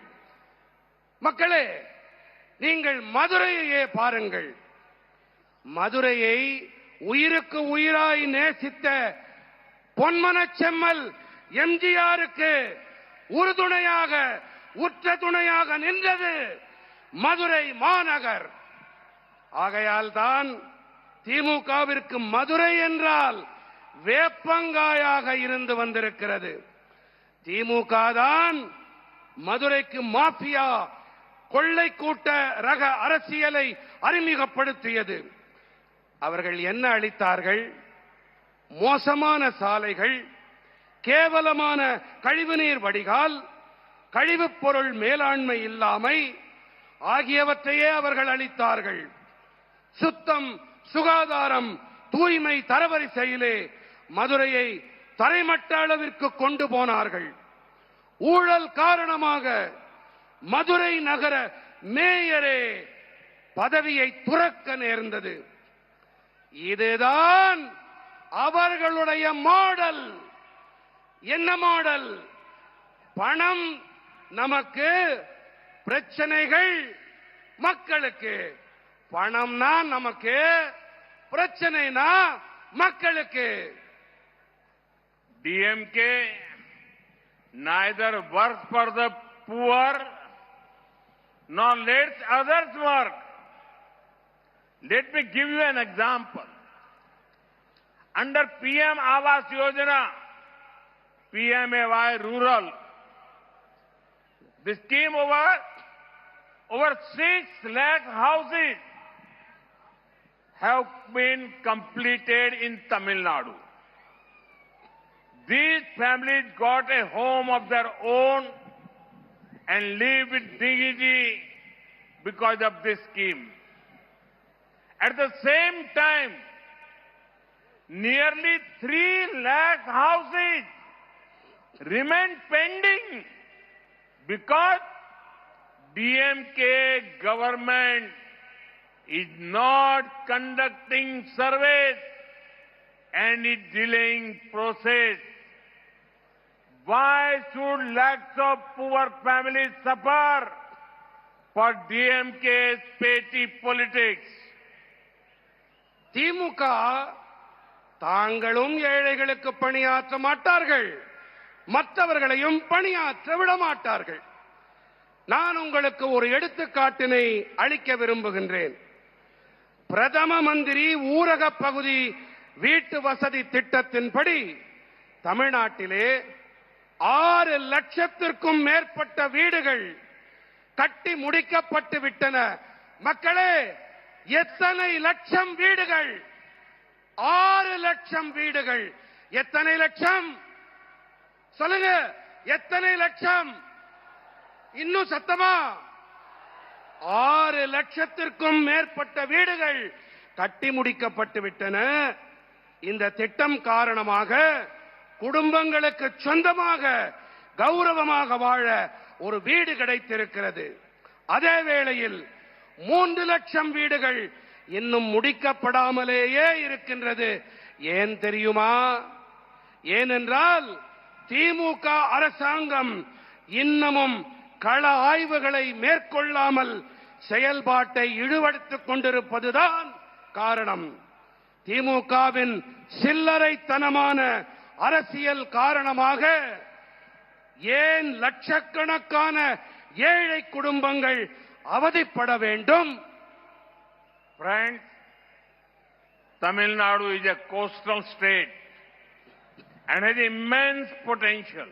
C: மக்களே, நீங்கள் மதுரையையே பாருங்கள். மதுரையை உயிருக்கு உயிராய் நேசித்த பொன்மனச் செம்மல் எம்ஜிஆருக்கு உறுதுணையாக உற்ற துணையாக நின்றது மதுரை மாநகர். ஆகையால் தான் திமுகவிற்கு மதுரை என்றால் வேப்பங்காயாக இருந்து வந்திருக்கிறது. திமுக தான் மதுரைக்கு மாஃபியா கொள்ளை கூட்ட ரக அரசியலை அறிமுகப்படுத்தியது. அவர்கள் என்ன அளித்தார்கள்? மோசமான சாலைகள், கேவலமான கழிவுநீர் வடிகால், கழிவுப் பொருள் மேலாண்மை இல்லாமை ஆகியவற்றையே அவர்கள் அளித்தார்கள். சுத்தம், சுகாதாரம், தூய்மை தரவரிசையிலே மதுரையை தரைமட்ட அளவிற்கு கொண்டு போனார்கள். ஊழல் காரணமாக மதுரை நகர மேயரே பதவியை துறக்க நேர்ந்தது. இதுதான் அவர்களுடைய மாடல். என்ன மாடல்? பணம் நமக்கு, பிரச்சனைகள் மக்களுக்கு. பணம்னா நமக்கு, பிரச்சனைனா மக்களுக்கு.
A: DMK neither works for the poor nor lets others work. Let me give you an example. Under PM Awas Yojana, PMAY Rural, this scheme over 6 lakh houses have been completed in Tamil Nadu. These families got a home of their own and live with dignity because of this scheme. At the same time, nearly 3 lakh houses remain pending because DMK government is not conducting surveys and is delaying process. Why should lakhs of poor families suffer for DMK's petty politics?
C: திமுக தாங்களும் ஏழைகளுக்கு பணியாற்ற மாட்டார்கள், மற்றவர்களையும் பணியாற்ற விட மாட்டார்கள். நான் உங்களுக்கு ஒரு எடுத்துக்காட்டினை அளிக்க விரும்புகின்றேன். பிரதம மந்திரி ஊரக பகுதி வீட்டு வசதி திட்டத்தின்படி தமிழ்நாட்டிலே 6 லட்சத்திற்கும் மேற்பட்ட வீடுகள் கட்டி முடிக்கப்பட்டு விட்டன. மக்களே, எத்தனை லட்சம் வீடுகள்? 6 லட்சம் வீடுகள். எத்தனை லட்சம் சொல்லுங்க? எத்தனை லட்சம்? இன்னும் சத்தமா? 6 லட்சத்திற்கும் மேற்பட்ட வீடுகள் கட்டி முடிக்கப்பட்டு விட்டன. இந்த திட்டம் காரணமாக குடும்பங்களுக்கு சொந்தமாக கௌரவமாக வாழ ஒரு வீடு கிடைத்திருக்கிறது. அதே வேளையில் 3 லட்சம் வீடுகள் இன்னும் முடிக்கப்படாமலேயே இருக்கின்றது. ஏன் தெரியுமா? ஏனென்றால் திமுக அரசாங்கம் இன்னமும் கள ஆய்வுகளை மேற்கொள்ளாமல் செயல்பாட்டை இழுவெடுத்துக் கொண்டிருப்பதுதான் காரணம். திமுகவின் சில்லறைத்தனமான அரசியல் காரணமாக ஏன் லட்சக்கணக்கான ஏழை குடும்பங்கள் அவதிப்பட வேண்டும்?
A: Friends, Tamil Nadu is a coastal state and has immense potential.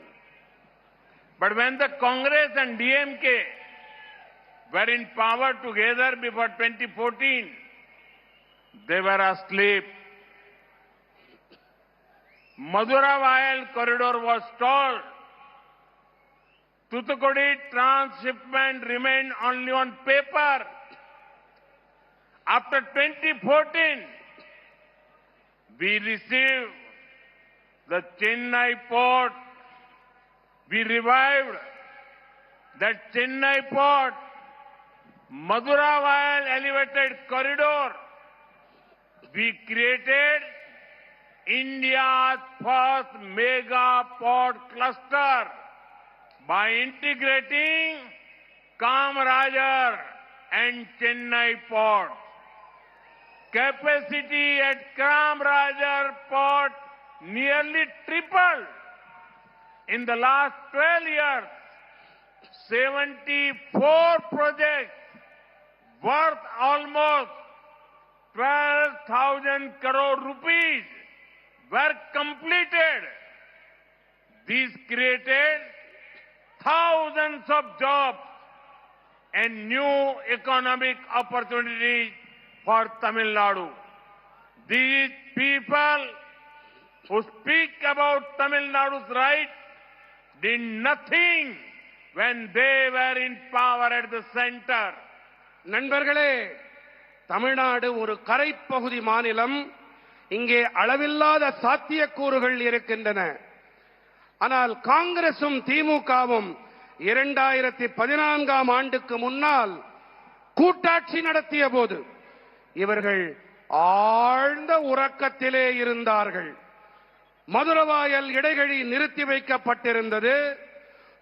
A: But when the Congress and DMK were in power together before 2014, they were asleep. Madurai corridor was stalled. Thoothukudi transshipment remained only on paper. After 2014, we received the Chennai port. We revived that Chennai port, Madurai elevated corridor. We created India's first mega port cluster by integrating Kamarajar and Chennai port. Capacity at Kamarajar port nearly tripled. In the last 12 years, 74 projects worth almost 12,000 crore rupees were completed. These created thousands of jobs and new economic opportunities for Tamil Nadu. These people who speak about Tamil Nadu's rights did nothing when they were in power at the center.
C: நண்பர்களே, தமிழ்நாடு ஒரு கரைப்பகுதி மாநிலம். இங்கே அளவில்லாத சாத்தியக்கூறுகள் இருக்கின்றன. ஆனால் காங்கிரசும் திமுகவும் 2014ஆம் ஆண்டுக்கு முன்னால் கூட்டாட்சி நடத்திய போது இவர்கள் ஆழ்ந்த உறக்கத்திலே இருந்தார்கள். மதுரவாயல் இடைவழி நிறுத்தி வைக்கப்பட்டிருந்தது.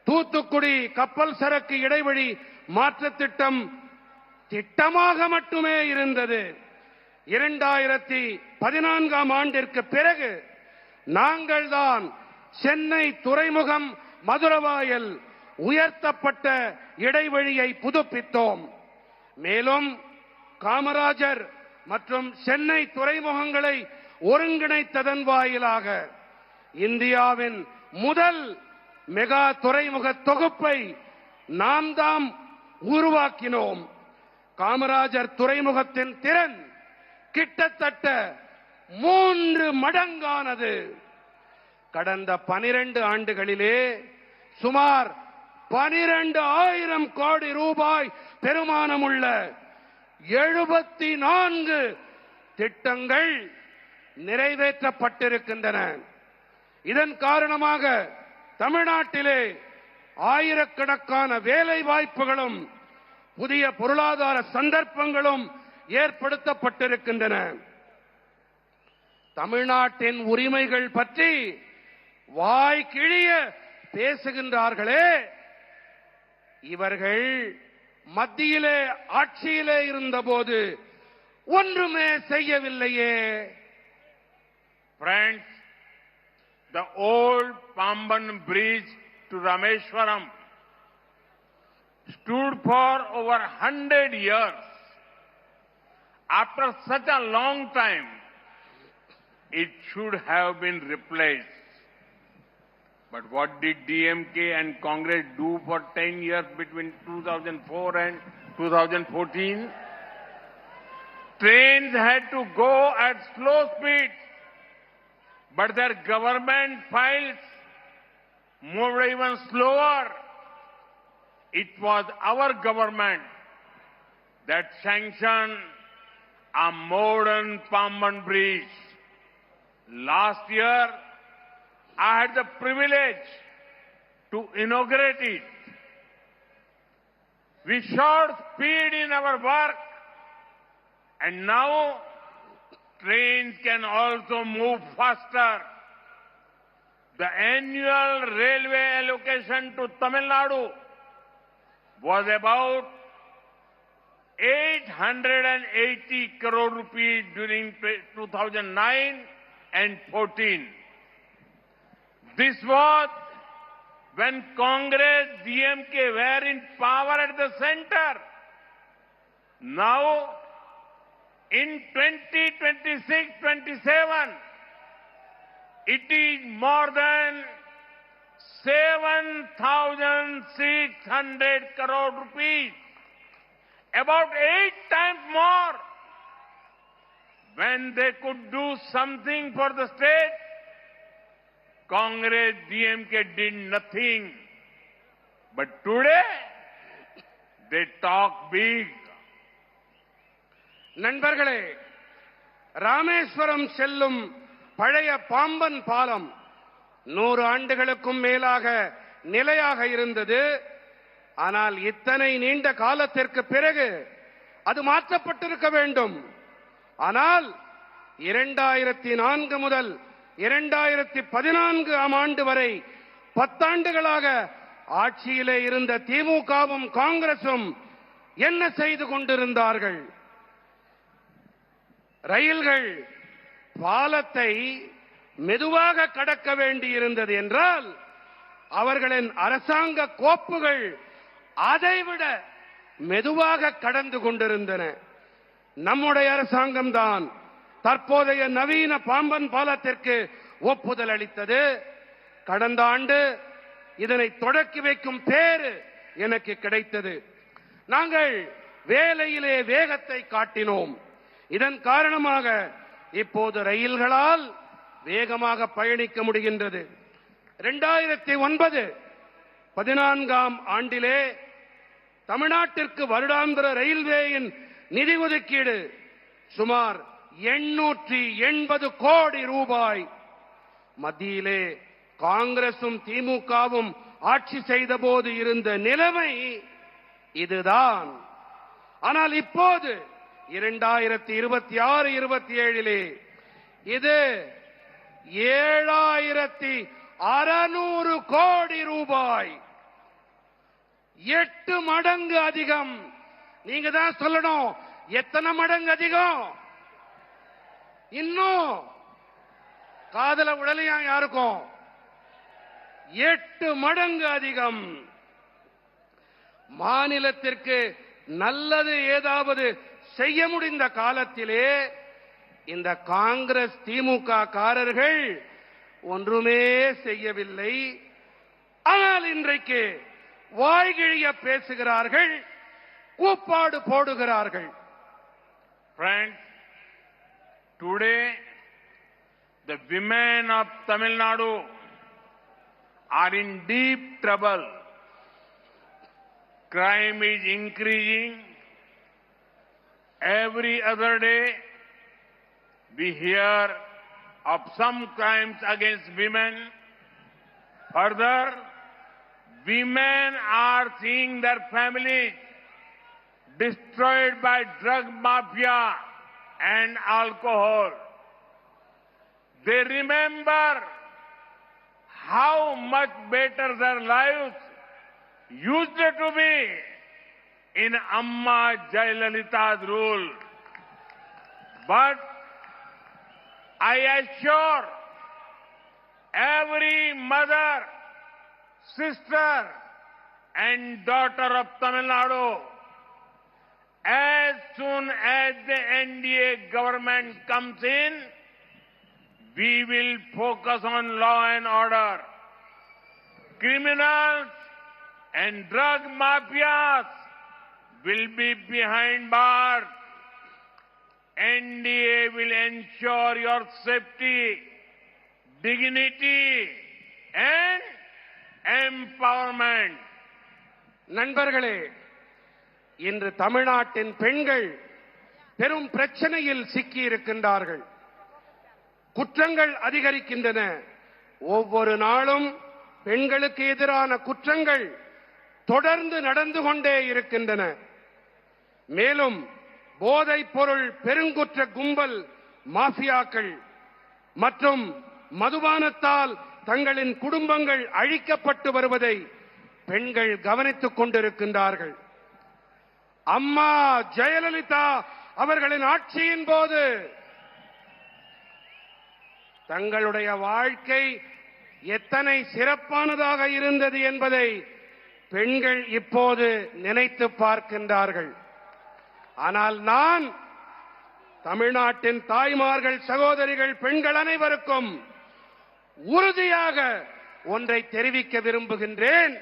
C: தூத்துக்குடி கப்பல் சரக்கு இடைவழி மாற்று திட்டம் திட்டமாக மட்டுமே இருந்தது. 2014ஆம் ஆண்டிற்கு பிறகு நாங்கள்தான் சென்னை துறைமுகம் மதுரவாயல் உயர்த்தப்பட்ட இடைவழியை புதுப்பித்தோம். மேலும் காமராஜர் மற்றும் சென்னை துறைமுகங்களை ஒருங்கிணைத்ததன் வாயிலாக இந்தியாவின் முதல் மெகா துறைமுக தொகுப்பை நாம் தாம் உருவாக்கினோம். காமராஜர் துறைமுகத்தின் திறன் கிட்டத்தட்ட 3 மடங்கானது. கடந்த 12 ஆண்டுகளிலே சுமார் 12,000 கோடி ரூபாய் பெருமானமுள்ள 74 திட்டங்கள் நிறைவேற்றப்பட்டிருக்கின்றன. இதன் காரணமாக தமிழ்நாட்டிலே ஆயிரக்கணக்கான வேலை வாய்ப்புகளும் புதிய பொருளாதார சந்தர்ப்பங்களும் ஏற்படுத்தப்பட்டிருக்கின்றன. தமிழ்நாட்டின் உரிமைகள் பற்றி வாய் கிழிய பேசுகின்றார்களே, இவர்கள் மத்தியிலே ஆட்சியிலே இருந்தபோது ஒன்றுமே செய்யவில்லையே.
A: Friends, the old Pamban bridge to Rameshwaram stood for over 100 years. After such a long time, it should have been replaced. But what did DMK and Congress do for 10 years between 2004 and 2014? Trains had to go at slow speeds, but their government files moved even slower. It was our government that sanctioned a modern Pamban bridge. Last year, I had the privilege to inaugurate it. We showed speed in our work, and now trains can also move faster. The annual railway allocation to Tamil Nadu was about 880 crore rupees during 2009 and 14. This was when Congress, DMK were in power at the center. Now, in 2026-27, it is more than 7,600 crore rupees, about 8 times more. When they could do something for the state, Congress, DMK did nothing. But today, they talk big.
C: நண்பர்களே, ராமேஸ்வரம் செல்லும் பழைய பாம்பன் பாலம் 100 ஆண்டுகளுக்கும் மேலாக நிலையாக இருந்தது. ஆனால் இத்தனை நீண்ட காலத்திற்கு பிறகு அது மாற்றப்பட்டிருக்க வேண்டும். ஆனால் 2004 முதல் 2014ஆம் ஆண்டு வரை 10 ஆண்டுகளாக ஆட்சியிலே இருந்த திமுகவும் காங்கிரசும் என்ன செய்து கொண்டிருந்தார்கள்? ரயில்கள் பாலத்தை மெதுவாக கடக்க வேண்டியிருந்தது என்றால் அவர்களின் அரசாங்க கோப்புகள் அதைவிட மெதுவாக கடந்து கொண்டிருந்தன. நம்முடைய அரசாங்கம் தான் தற்போதைய நவீன பாம்பன் பாலத்திற்கு ஒப்புதல் அளித்தது. கடந்த ஆண்டு இதனை தொடக்கி வைக்கும் பேறு எனக்கு கிடைத்தது. நாங்கள் வேலையிலே வேகத்தை காட்டினோம். இதன் காரணமாக இப்போது ரயில்களால் வேகமாக பயணிக்க முடிகின்றது. 2009-14ஆம் ஆண்டிலே தமிழ்நாட்டிற்கு வருடாந்திர ரயில்வேயின் நிதி ஒதுக்கீடு சுமார் 880 கோடி ரூபாய். மத்தியிலே காங்கிரசும் திமுகவும் ஆட்சி செய்த போது இருந்த நிலைமை இதுதான். ஆனால் இப்போது 2026-27 இது 7,600 கோடி ரூபாய், 8 மடங்கு அதிகம். நீங்க தான் சொல்லணும் எத்தனை மடங்கு அதிகம். இன்னும் காதல உடலையா யாருக்கும் 8 மடங்கு அதிகம். மாநிலத்திற்கு நல்லது ஏதாவது செய்ய முடிந்த காலத்திலே இந்த காங்கிரஸ் திமுக காரர்கள் ஒன்றுமே செய்யவில்லை. ஆனால் இன்றைக்கு வாய்கிழிய பேசுகிறார்கள், கூப்பாடு போடுகிறார்கள்.
A: Friends, today the women of Tamil Nadu are in deep trouble. Crime is increasing. Every other day we hear of some crimes against women. Further, women are seeing their families destroyed by drug mafia and alcohol. They remember how much better their lives used to be in Amma Jayalalitha's rule. But I assure every mother, sister and daughter of Tamil Nadu, as soon as the NDA government comes in, we will focus on law and order. Criminals and drug mafias will be behind bars. NDA will ensure your safety, dignity and empowerment.
C: நண்பர்களே, இன்று தமிழ்நாட்டின் பெண்கள் பெரும் பிரச்சனையில் சிக்கி இருக்கின்றார்கள். குற்றங்கள் அதிகரிக்கின்றன. ஒவ்வொரு நாளும் பெண்களுக்கு எதிரான குற்றங்கள் தொடர்ந்து நடந்து கொண்டே இருக்கின்றன. மேலும் போதைப் பொருள் பெருங்குற்ற கும்பல், மாஃபியாக்கள் மற்றும் மதுபானத்தால் தங்களின் குடும்பங்கள் அழிக்கப்பட்டு வருவதை பெண்கள் கவனித்துக் கொண்டிருக்கின்றார்கள். அம்மா ஜெயலலிதா அவர்களின் ஆட்சியின் போது தங்களுடைய வாழ்க்கை எத்தனை சிறப்பானதாக இருந்தது என்பதை பெண்கள் இப்போது நினைத்து பார்க்கின்றார்கள். ஆனால் நான் தமிழ்நாட்டின் தாய்மார்கள், சகோதரிகள், பெண்கள் அனைவருக்கும் உறுதியாக ஒன்றை தெரிவிக்க விரும்புகின்றேன்.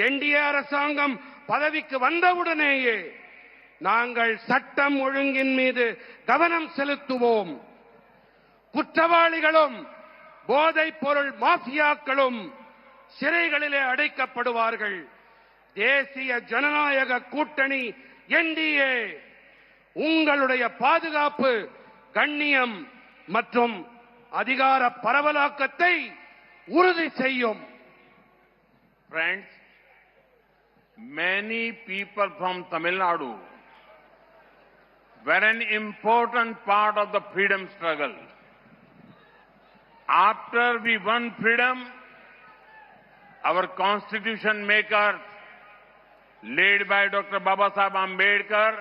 C: என்டிஏ அரசாங்கம் பதவிக்கு வந்தவுடனேயே நாங்கள் சட்டம் ஒழுங்கின் மீது கவனம் செலுத்துவோம். குற்றவாளிகளும் போதைப் பொருள் மாஃபியாக்களும் சிறைகளிலே அடைக்கப்படுவார்கள். தேசிய ஜனநாயக கூட்டணி என்டிஏ உங்களுடைய பாதுகாப்பு, கண்ணியம் மற்றும் அதிகார பரவலாக்கத்தை உறுதி செய்யும்.
A: Friends, many people from Tamil Nadu were an important part of the freedom struggle. After we won freedom, our constitution makers, led by Dr. Babasaheb Ambedkar,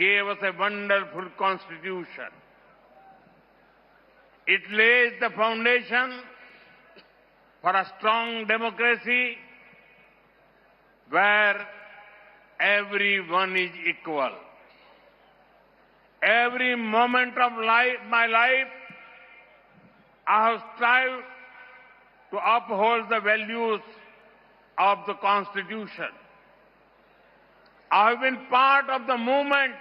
A: gave us a wonderful constitution. It lays the foundation for a strong democracy where everyone is equal. Every moment of my life, I have strived to uphold the values of the Constitution. I have been part of the movement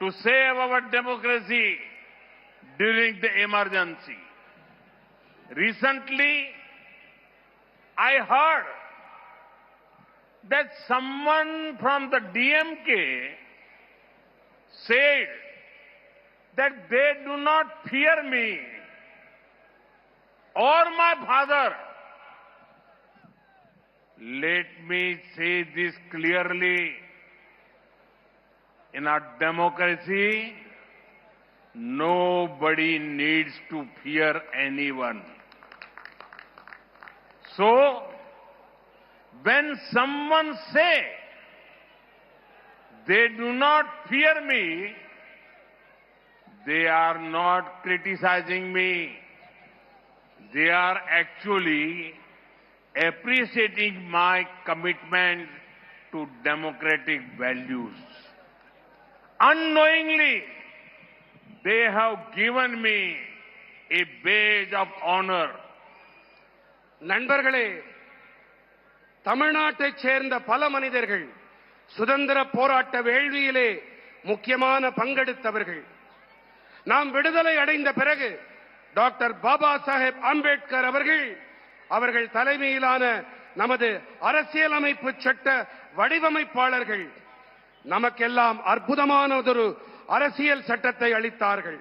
A: to save our democracy during the emergency. Recently, I heard that someone from the DMK said that they do not fear me or my father. Let me say this clearly. In our democracy, nobody needs to fear anyone. So, when someone say They do not fear me. They are not criticizing me. They are actually appreciating my commitment to democratic values. Unknowingly, they have given me a badge of honor.
C: நண்பர்களே, தமிழ்நாட்டைச் சேர்ந்த பல மனிதர்கள் சுதந்திர போராட்ட வேள்வியிலே முக்கியமான பங்கெடுத்தவர்கள். நாம் விடுதலை அடைந்த பிறகு டாக்டர் பாபா சாஹேப் அம்பேத்கர் அவர்கள் தலைமையிலான நமது அரசியலமைப்பு சட்ட வடிவமைப்பாளர்கள் நமக்கெல்லாம் அற்புதமானதொரு அரசியல் சட்டத்தை அளித்தார்கள்.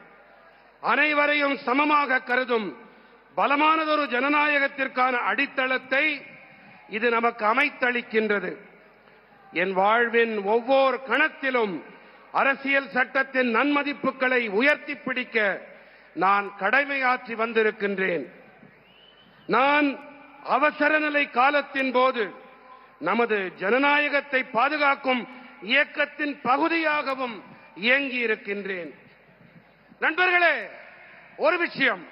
C: அனைவரையும் சமமாக கருதும் பலமானதொரு ஜனநாயகத்திற்கான அடித்தளத்தை இது நமக்கு அமைத்தளிக்கின்றது. என் வாழ்வின் ஒவ்வொரு கணத்திலும் அரசியல் சட்டத்தின் நன்மதிப்புகளை உயர்த்தி பிடிக்க நான் கடமையாற்றி வந்திருக்கின்றேன். நான் அவசர நிலை காலத்தின் போது நமது ஜனநாயகத்தை பாதுகாக்கும் இயக்கத்தின் பகுதியாகவும் இயங்கி இருக்கின்றேன். நண்பர்களே, ஒரு விஷயம்,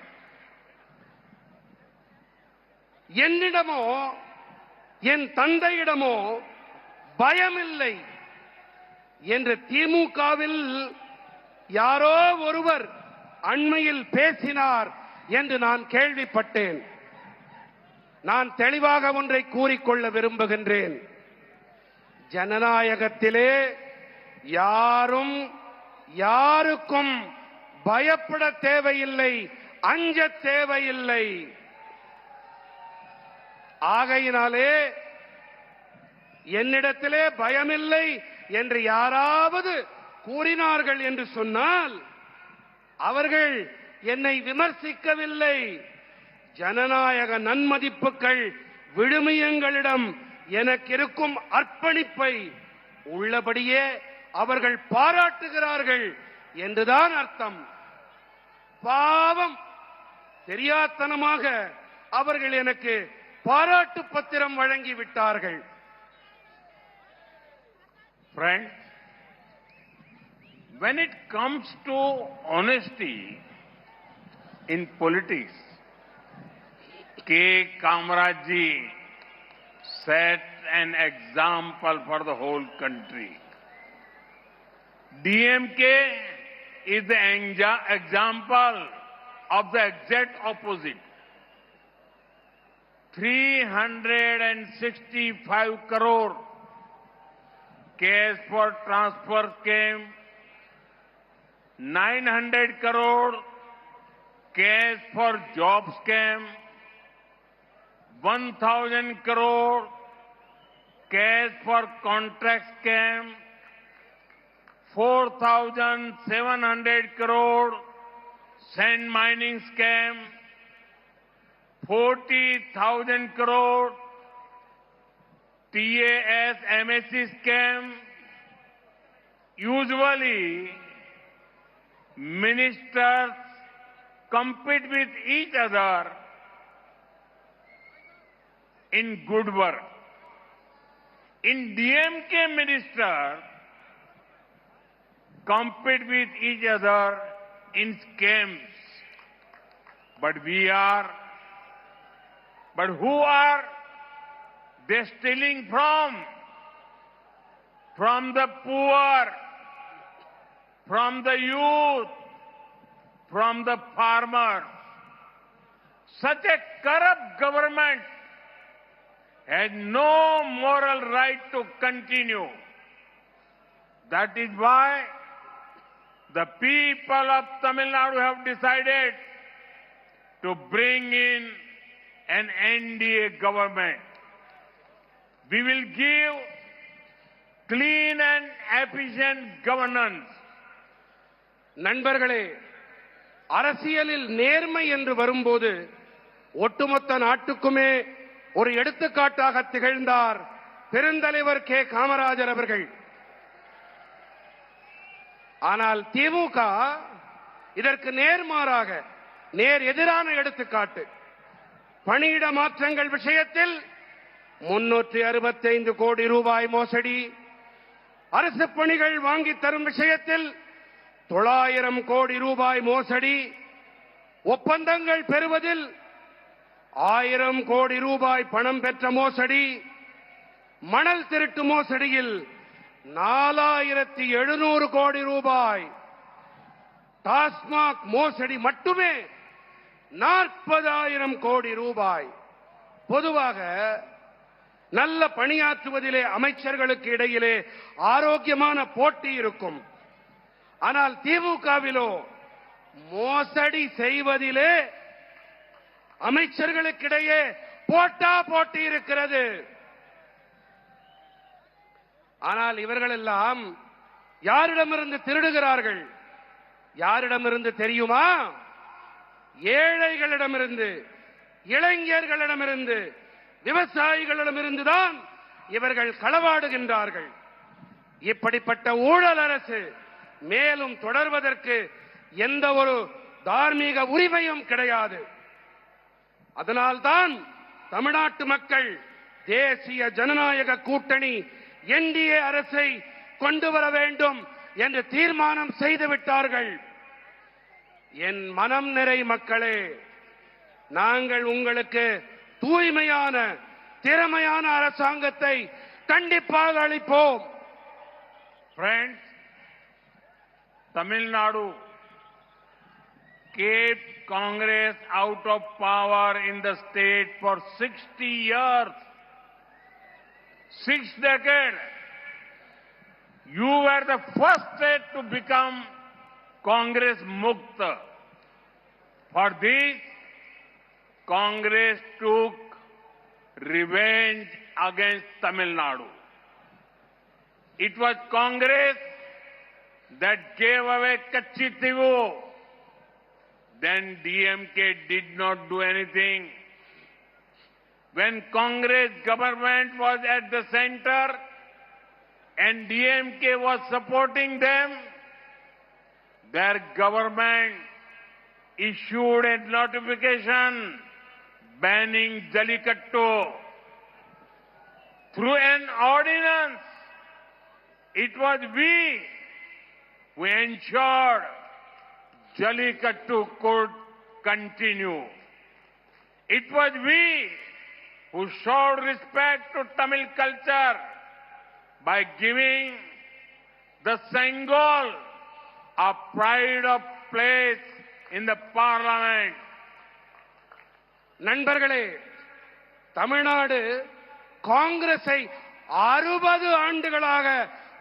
C: என்னிடமோ என் தந்தையிடமோ பயமில்லை என்று திமுகவில் யாரோ ஒருவர் அண்மையில் பேசினார் என்று நான் கேள்விப்பட்டேன். நான் தெளிவாக ஒன்றை கூறிக்கொள்ள விரும்புகின்றேன். ஜனநாயகத்திலே யாரும் யாருக்கும் பயப்பட தேவையில்லை, அஞ்ச தேவையில்லை. ஆகையினாலே என்னிடத்திலே பயமில்லை என்று யாராவது கூறினார்கள் என்று சொன்னால் அவர்கள் என்னை விமர்சிக்கவில்லை. ஜனநாயக நன்மதிப்புகள் விழுமியங்களிடம் எனக்கு இருக்கும் அர்ப்பணிப்பை உள்ளபடியே அவர்கள் பாராட்டுகிறார்கள் என்றுதான் அர்த்தம். பாவம், தெரியாத்தனமாக அவர்கள் எனக்கு பாராட்டு பத்திரம் வழங்கிவிட்டார்கள்.
A: Friends, when it comes to honesty in politics, K. Kamaraj ji set an example for the whole country. DMK is the example of the exact opposite. 365 crore cash for transfer came, 900 crore cash for jobs came, 1,000 crore cash for contracts came, 4,700 crore sand mining scam, 40,000 crore TAS MSc scam. Usually, ministers compete with each other in good work. In DMK, ministers compete with each other in scams. But who are they stealing from? From the poor, from the youth, from the farmers. Such a corrupt government has no moral right to continue. That is why the people of Tamil Nadu have decided to bring in an NDA government. We will give clean and efficient governance.
C: நண்பர்களே, அரசியலில் நேர்மை என்று வரும்போது ஒட்டுமொத்த நாட்டுக்குமே ஒரு எடுத்துக்காட்டாக திகழ்ந்தார் பெருந்தலைவர் கே. காமராஜர் அவர்கள். ஆனால் திமுக இதற்கு நேர்மாறாக நேர் எதிரான எடுத்துக்காட்டு. பணியிட மாற்றங்கள் விஷயத்தில் 365 கோடி ரூபாய் மோசடி, அரசு பணிகள் வாங்கி தரும் விஷயத்தில் 900 கோடி ரூபாய் மோசடி, ஒப்பந்தங்கள் பெறுவதில் 1000 கோடி ரூபாய் பணம் பெற்ற மோசடி, மணல் திருட்டு மோசடியில் 4700 கோடி ரூபாய், டாஸ்மாக் மோசடி மட்டுமே 40,000 கோடி ரூபாய். பொதுவாக நல்ல பணியாற்றுவதிலே அமைச்சர்களுக்கு இடையிலே ஆரோக்கியமான போட்டி இருக்கும். ஆனால் திமுகவிலோ மோசடி செய்வதிலே அமைச்சர்களுக்கிடையே போட்டி இருக்கிறது. ஆனால் இவர்களெல்லாம் யாரிடமிருந்து திருடுகிறார்கள்? யாரிடமிருந்து தெரியுமா? ஏழைகளிடமிருந்து, இளைஞர்களிடமிருந்து, விவசாயிகளிடமிருந்துதான் இவர்கள் களவாடுகின்றார்கள். இப்படிப்பட்ட ஊழல் அரசு மேலும் தொடர்வதற்கு எந்த ஒரு தார்மீக உரிமையும் கிடையாது. அதனால்தான் தமிழ்நாட்டு மக்கள் தேசிய ஜனநாயக கூட்டணி என்டிஏ அரசை கொண்டு வர வேண்டும் என்று தீர்மானம் செய்துவிட்டார்கள். என் மனம் நிறை மக்களே, நாங்கள் உங்களுக்கு தூய்மையான திறமையான அரசாங்கத்தை கண்டிப்பாக அளிப்போம்.
A: Friends, Tamil Nadu kept Congress out of power in the state for 60 years. 6 decades. You were the first state to become Congress Mukta. For this, Congress took revenge against Tamil Nadu. It was Congress that gave away Kachitivu. Then DMK did not do anything. When Congress government was at the center and DMK was supporting them, their government issued a notification banning Jallikattu. Through an ordinance, it was we who ensured Jallikattu could continue. It was we who showed respect to Tamil culture by giving the Sengol a pride of place in the parliament.
C: நண்பர்களே, தமிழ்நாடு காங்கிரஸை 60 ஆண்டுகளாக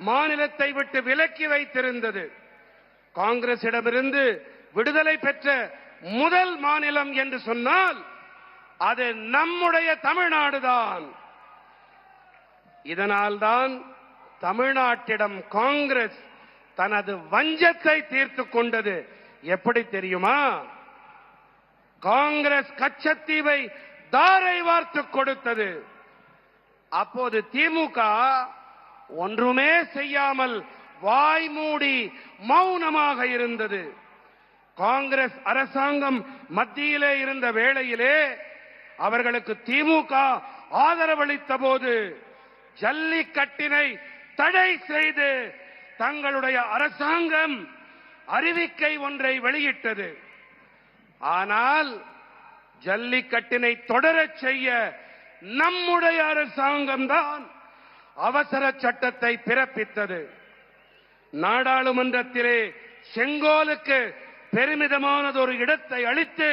C: மாநிலத்தை விட்டு விலக்கி வைத்திருந்தது. காங்கிரசிடமிருந்து விடுதலை பெற்ற முதல் மாநிலம் என்று சொன்னால் அது நம்முடைய தமிழ்நாடுதான். இதனால்தான் தமிழ்நாட்டிடம் காங்கிரஸ் தனது வஞ்சத்தை தீர்த்துக் கொண்டது. எப்படி தெரியுமா? காங்கிரஸ் கச்சத்தீவை தாரை வார்த்து கொடுத்தது. அப்போது திமுக ஒன்றுமே செய்யாமல் வாய் மூடி மௌனமாக இருந்தது. காங்கிரஸ் அரசாங்கம் மத்தியிலே இருந்த வேளையிலே அவர்களுக்கு திமுக ஆதரவளித்த போது ஜல்லிக்கட்டினை தடை செய்து தங்களுடைய அரசாங்கம் அறிவிக்கை ஒன்றை வெளியிட்டது. ஆனால் ஜல்லிக்கட்டினை தொடரச் செய்ய நம்முடைய அரசாங்கம் தான் அவசர சட்டத்தை பிறப்பித்தது. நாடாளுமன்றத்திலே செங்கோலுக்கு பெருமிதமானதொரு இடத்தை அளித்து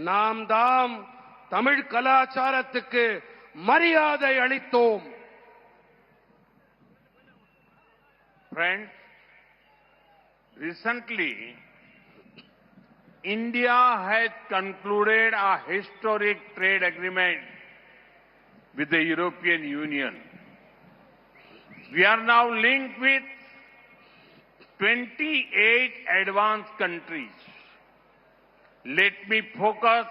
C: நாம் தாம் தமிழ் கலாச்சாரத்துக்கு மரியாதை அளித்தோம்.
A: Friends, recently India has concluded a historic trade agreement with the European Union. We are now linked with 28 advanced countries. Let me focus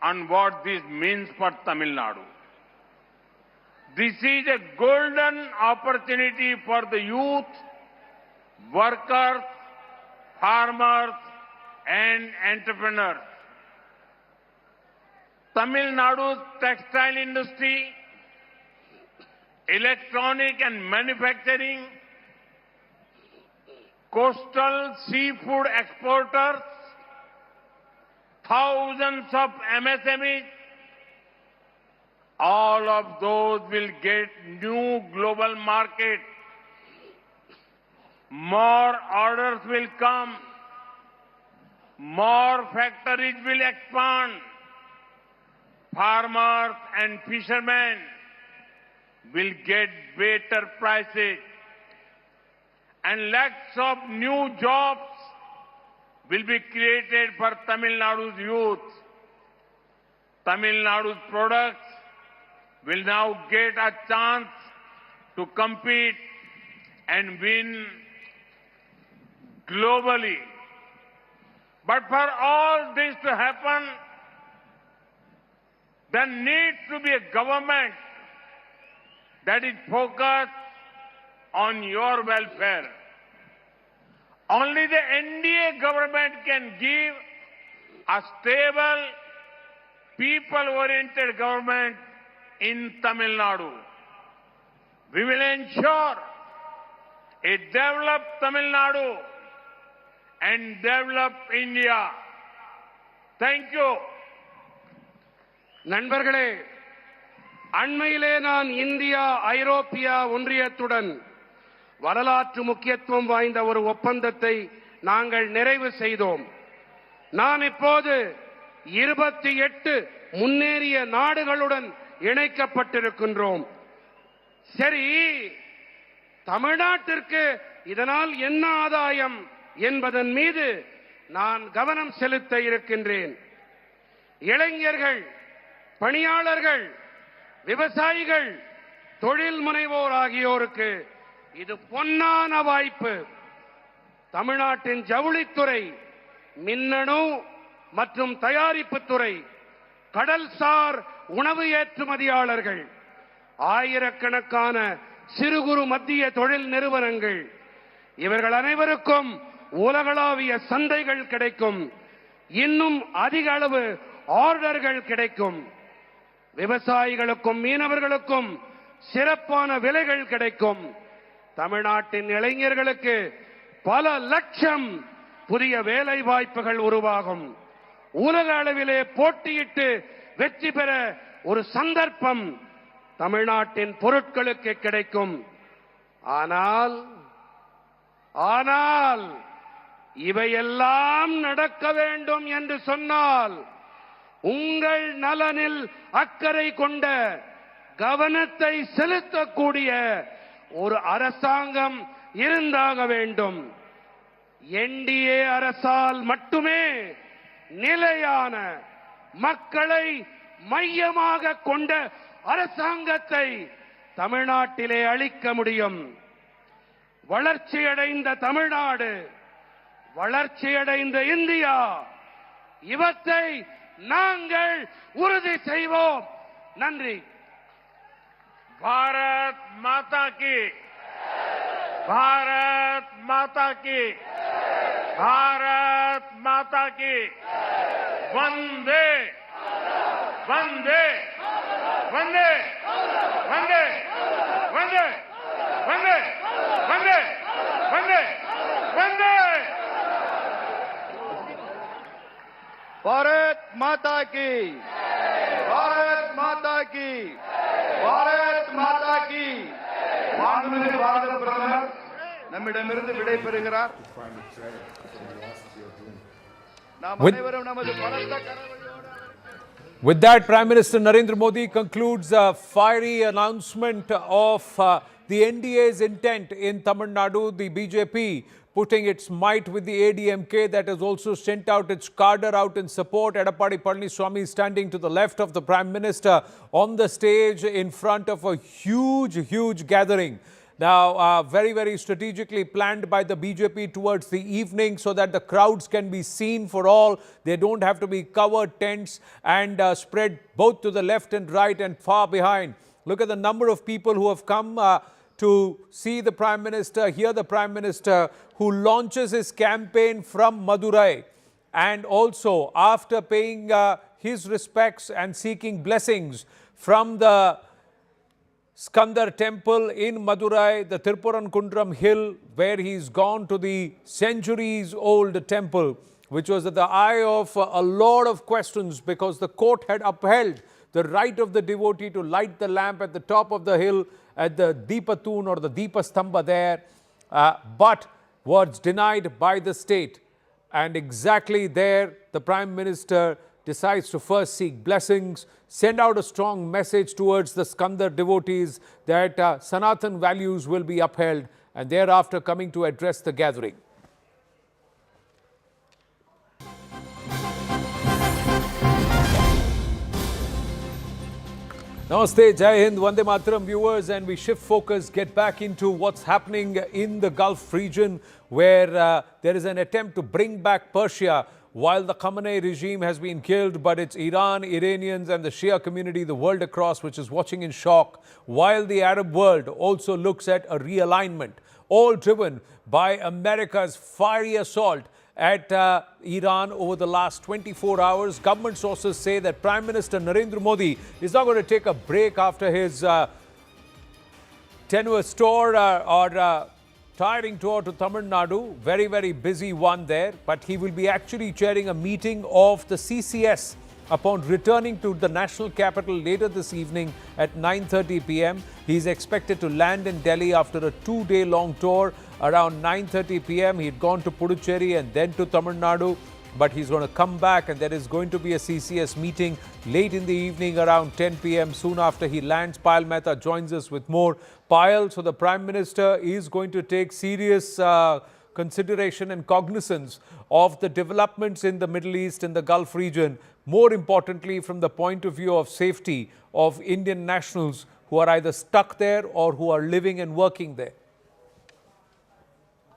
A: on what this means for Tamil Nadu. This is a golden opportunity for the youth, workers, farmers, and entrepreneurs. Tamil Nadu's textile industry electronic and manufacturing, coastal seafood exporters, thousands of MSMEs, all of those will get new global market. More orders will come. More factories will expand. Farmers and fishermen will get better prices. And lakhs of new jobs will be created for Tamil Nadu's youth. Tamil Nadu's products will now get a chance to compete and win globally. But for all this to happen, there needs to be a government that is focused on your welfare. Only the NDA government can give a stable, people-oriented government in Tamil Nadu. We will ensure a developed Tamil Nadu and developed India. Thank you.
C: நண்பர்களே, அண்மையிலே நான் India ஐரோப்பிய ஒன்றியத்துடன் வரலாற்று முக்கியத்துவம் வாய்ந்த ஒரு ஒப்பந்தத்தை நாங்கள் நிறைவு செய்தோம். நாம் இப்போது 28 முன்னேறிய நாடுகளுடன் இணைக்கப்பட்டிருக்கின்றோம். சரி, தமிழ்நாட்டிற்கு இதனால் என்ன ஆதாயம் என்பதன் மீது நான் கவனம் செலுத்த இருக்கின்றேன். இளைஞர்கள், பணியாளர்கள், விவசாயிகள், தொழில் முனைவோர் ஆகியோருக்கு இது பொன்னான வாய்ப்பு. தமிழ்நாட்டின் ஜவுளித்துறை, மின்னணு மற்றும் தயாரிப்புத் துறை, கடல்சார் உணவு ஏற்றுமதியாளர்கள், ஆயிரக்கணக்கான சிறு குறு மத்திய தொழில் நிறுவனங்கள், இவர்கள் அனைவருக்கும் உலகளாவிய சந்தைகள் கிடைக்கும். இன்னும் அதிக அளவு ஆர்டர்கள் கிடைக்கும். விவசாயிகளுக்கும் மீனவர்களுக்கும் சிறப்பான விலைகள் கிடைக்கும். தமிழ்நாட்டின் இளைஞர்களுக்கு பல லட்சம் புதிய வேலை வாய்ப்புகள் உருவாகும். உலக அளவிலே போட்டியிட்டு வெற்றி பெற ஒரு சந்தர்ப்பம் தமிழ்நாட்டின் பொருட்களுக்கு கிடைக்கும். ஆனால் இவையெல்லாம் நடக்க வேண்டும் என்று சொன்னால் உங்கள் நலனில் அக்கறை கொண்ட, கவனத்தை செலுத்தக்கூடிய ஒரு அரசாங்கம் இருந்தாக வேண்டும். என்டிஏ அரசால் மட்டுமே நிலையான, மக்களை மையமாக கொண்ட அரசாங்கத்தை தமிழ்நாட்டிலே அளிக்க முடியும். வளர்ச்சியடைந்த தமிழ்நாடு, வளர்ச்சியடைந்த இந்தியா, இவற்றை நாங்கள் உறுதி செய்வோம். நன்றி.
A: भारत माता की, भारत माता की, भारत माता की, वंदे वंदे वंदे वंदे वंदे वंदे वंदे वंदे वंदे।
E: भारत माता की, भारत माता की, भारत माता की. மாண்புமிகு பாரத பிரதமர் நம்மிடமிருந்து விடை பெறுகிறார். நாம் அனைவரும் நமது பலத்த கரவொலியோடு.
B: With that, Prime Minister Narendra Modi concludes a fiery announcement of the NDA's intent in Tamil Nadu. The BJP putting its might with the ADMK that has also sent out its cadre out in support. Edappadi Palaniswamy standing to the left of the Prime Minister on the stage in front of a huge gathering. Now, very, very strategically planned by the BJP towards the evening so that the crowds can be seen for all. They don't have to be covered tents and spread both to the left and right and far behind. Look at the number of people who have come to see the Prime Minister, hear the Prime Minister, who launches his campaign from Madurai. And also, after paying his respects and seeking blessings from the Skandar temple in Madurai, the Tirupurankundram hill, where he's gone to the centuries-old temple, which was at the eye of a lot of questions because the court had upheld the right of the devotee to light the lamp at the top of the hill at the Deepatun or the Deepastamba there, but was denied by the state. And exactly there, the Prime Minister decides to first seek blessings, send out a strong message towards the Skandar devotees that Sanatan values will be upheld, and thereafter coming to address the gathering. Namaste, Jai Hind, Vande Mataram viewers, and we shift focus, get back into what's happening in the Gulf region where there is an attempt to bring back Persia while the Khamenei regime has been killed, but it's Iran, Iranians and the Shia community the world across which is watching in shock, while the Arab world also looks at a realignment, all driven by America's fiery assault at Iran over the last 24 hours. Government sources say that Prime Minister Narendra Modi is not going to take a break after his tenuous tour or tiring tour to Tamil Nadu. Very, very busy one there. But he will be actually chairing a meeting of the CCS upon returning to the national capital later this evening at 9:30 p.m. He is expected to land in Delhi after a 2-day-long tour. Around 9:30 p.m. he had gone to Puducherry and then to Tamil Nadu. But he's going to come back, and there is going to be a CCS meeting late in the evening around 10 p.m. Soon after he lands, Payal Mehta joins us with more. Payal, so the Prime Minister is going to take serious consideration and cognizance of the developments in the Middle East and the Gulf region, more importantly from the point of view of safety of Indian nationals who are either stuck there or who are living and working there.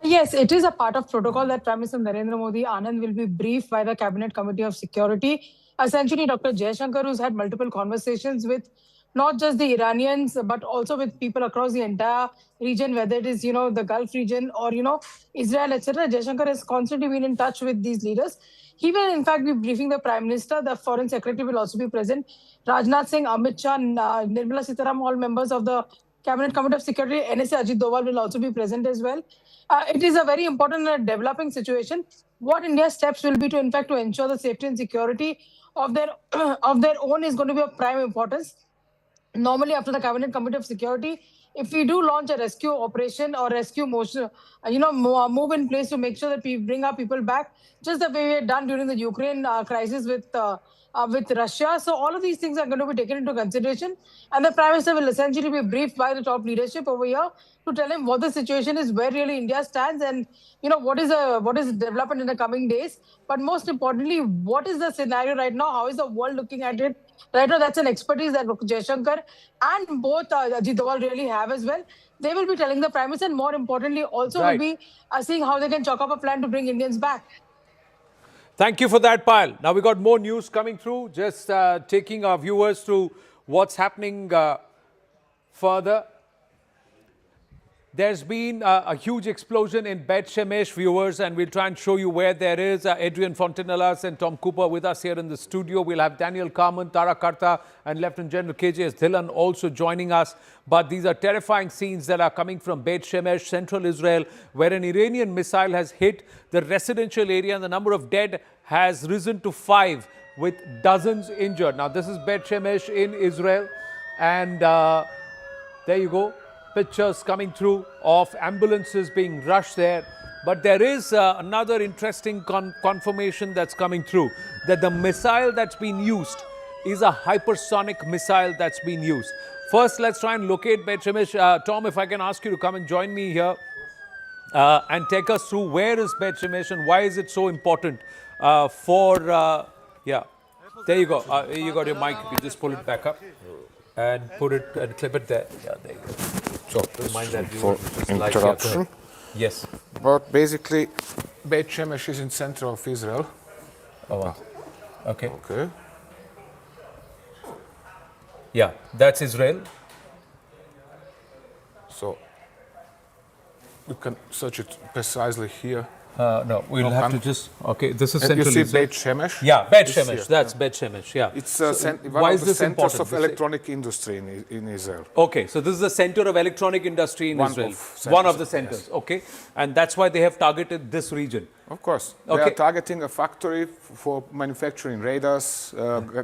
J: Yes, it is a part of protocol that Prime Minister Narendra Modi Anand will be briefed by the Cabinet Committee of Security. Essentially, Dr. Jaishankar, who's had multiple conversations with not just the Iranians, but also with people across the entire region, whether it is, the Gulf region or, Israel, etc. Jaishankar has constantly been in touch with these leaders. He will, in fact, be briefing the Prime Minister. The Foreign Secretary will also be present. Rajnath Singh, Amit Shah, Nirmala Sitaram, all members of the Cabinet Committee of Security, NSA Ajit Doval will also be present as well. It is a very important and developing situation. What India's steps will be to, in fact, to ensure the safety and security of their own is going to be of prime importance. Normally, after the Cabinet Committee of Security, if we do launch a rescue operation or rescue motion, move in place to make sure that we bring our people back, just the way we had done during the Ukraine crisis with Russia. So all of these things are going to be taken into consideration, and the Prime Minister will essentially be briefed by the top leadership over here to tell him what the situation is, where really India stands, and what is development in the coming days. But most importantly, what is the scenario right now? How is the world looking at it right now? That's an expertise that Jaishankar and both Ajit Doval really have as well. They will be telling the Prime Minister, and more importantly, also will be seeing how they can chalk up a plan to bring Indians back.
B: Thank you for that, Payal. Now we got more news coming through. Just taking our viewers through what's happening further. There's been a huge explosion in Beit Shemesh, viewers, and we'll try and show you where there is. Adrian Fontanellas and Tom Cooper with us here in the studio. We'll have Daniel Carmen, Tara Karta and Lieutenant General KJS Dhillon also joining us. But these are terrifying scenes that are coming from Beit Shemesh, central Israel, where an Iranian missile has hit the residential area and the number of dead has risen to 5 with dozens injured. Now, this is Beit Shemesh in Israel, and there you go. Pictures coming through of ambulances being rushed there. But there is another interesting confirmation that's coming through, that the missile that's been used is a hypersonic missile that's been used. First, let's try and locate Beit Shemesh. Tom, if I can ask you to come and join me here and take us through where is Beit Shemesh and why is it so important yeah. There you go. You got your mic. You just pull it back up and put it and clip it there. Yeah, there you go.
I: So, for interruption.
B: Yes.
I: But basically, Beit Shemesh is in center of Israel.
B: Oh, wow. Okay.
I: Okay.
B: Yeah, that's Israel.
I: So, you can search it precisely here.
L: No, we'll have to just. Okay, this is
I: And
L: Central
I: you see
L: Israel.
I: Beit Shemesh?
L: Yeah, Beit
I: It's
L: Shemesh.
I: here,
L: That's
I: yeah.
L: Beit Shemesh. Yeah.
I: It's
L: So
I: one
L: why
I: of
L: is
I: the
L: this
I: centers
L: important?
I: of electronic industry in Israel.
L: Okay, so this is the center of electronic industry in
I: One
L: Israel.
I: of
L: One of the
I: centers,
L: centers. Okay, and that's why they have targeted this region.
I: Of course. They are targeting a factory for manufacturing radars,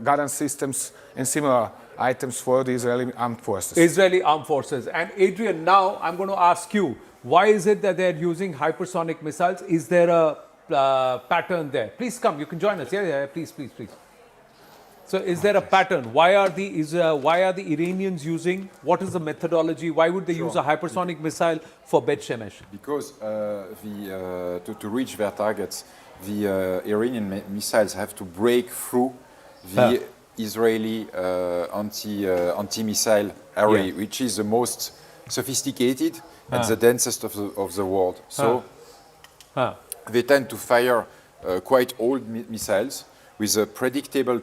I: guidance systems, and similar items for the Israeli armed forces.
L: Israeli armed forces. And Adrian, now I'm going to ask you, why is it that they're using hypersonic missiles? Is there a pattern there? Please come, you can join us. Yeah, please. So is there a pattern? Why are the Iranians using, what is the methodology? Why would they use a hypersonic missile for Beit Shemesh?
U: Because to reach their targets, the Iranian missiles have to break through the Israeli anti-missile array, which is the most sophisticated and the densest of the world. So they tend to fire quite old missiles with a predictable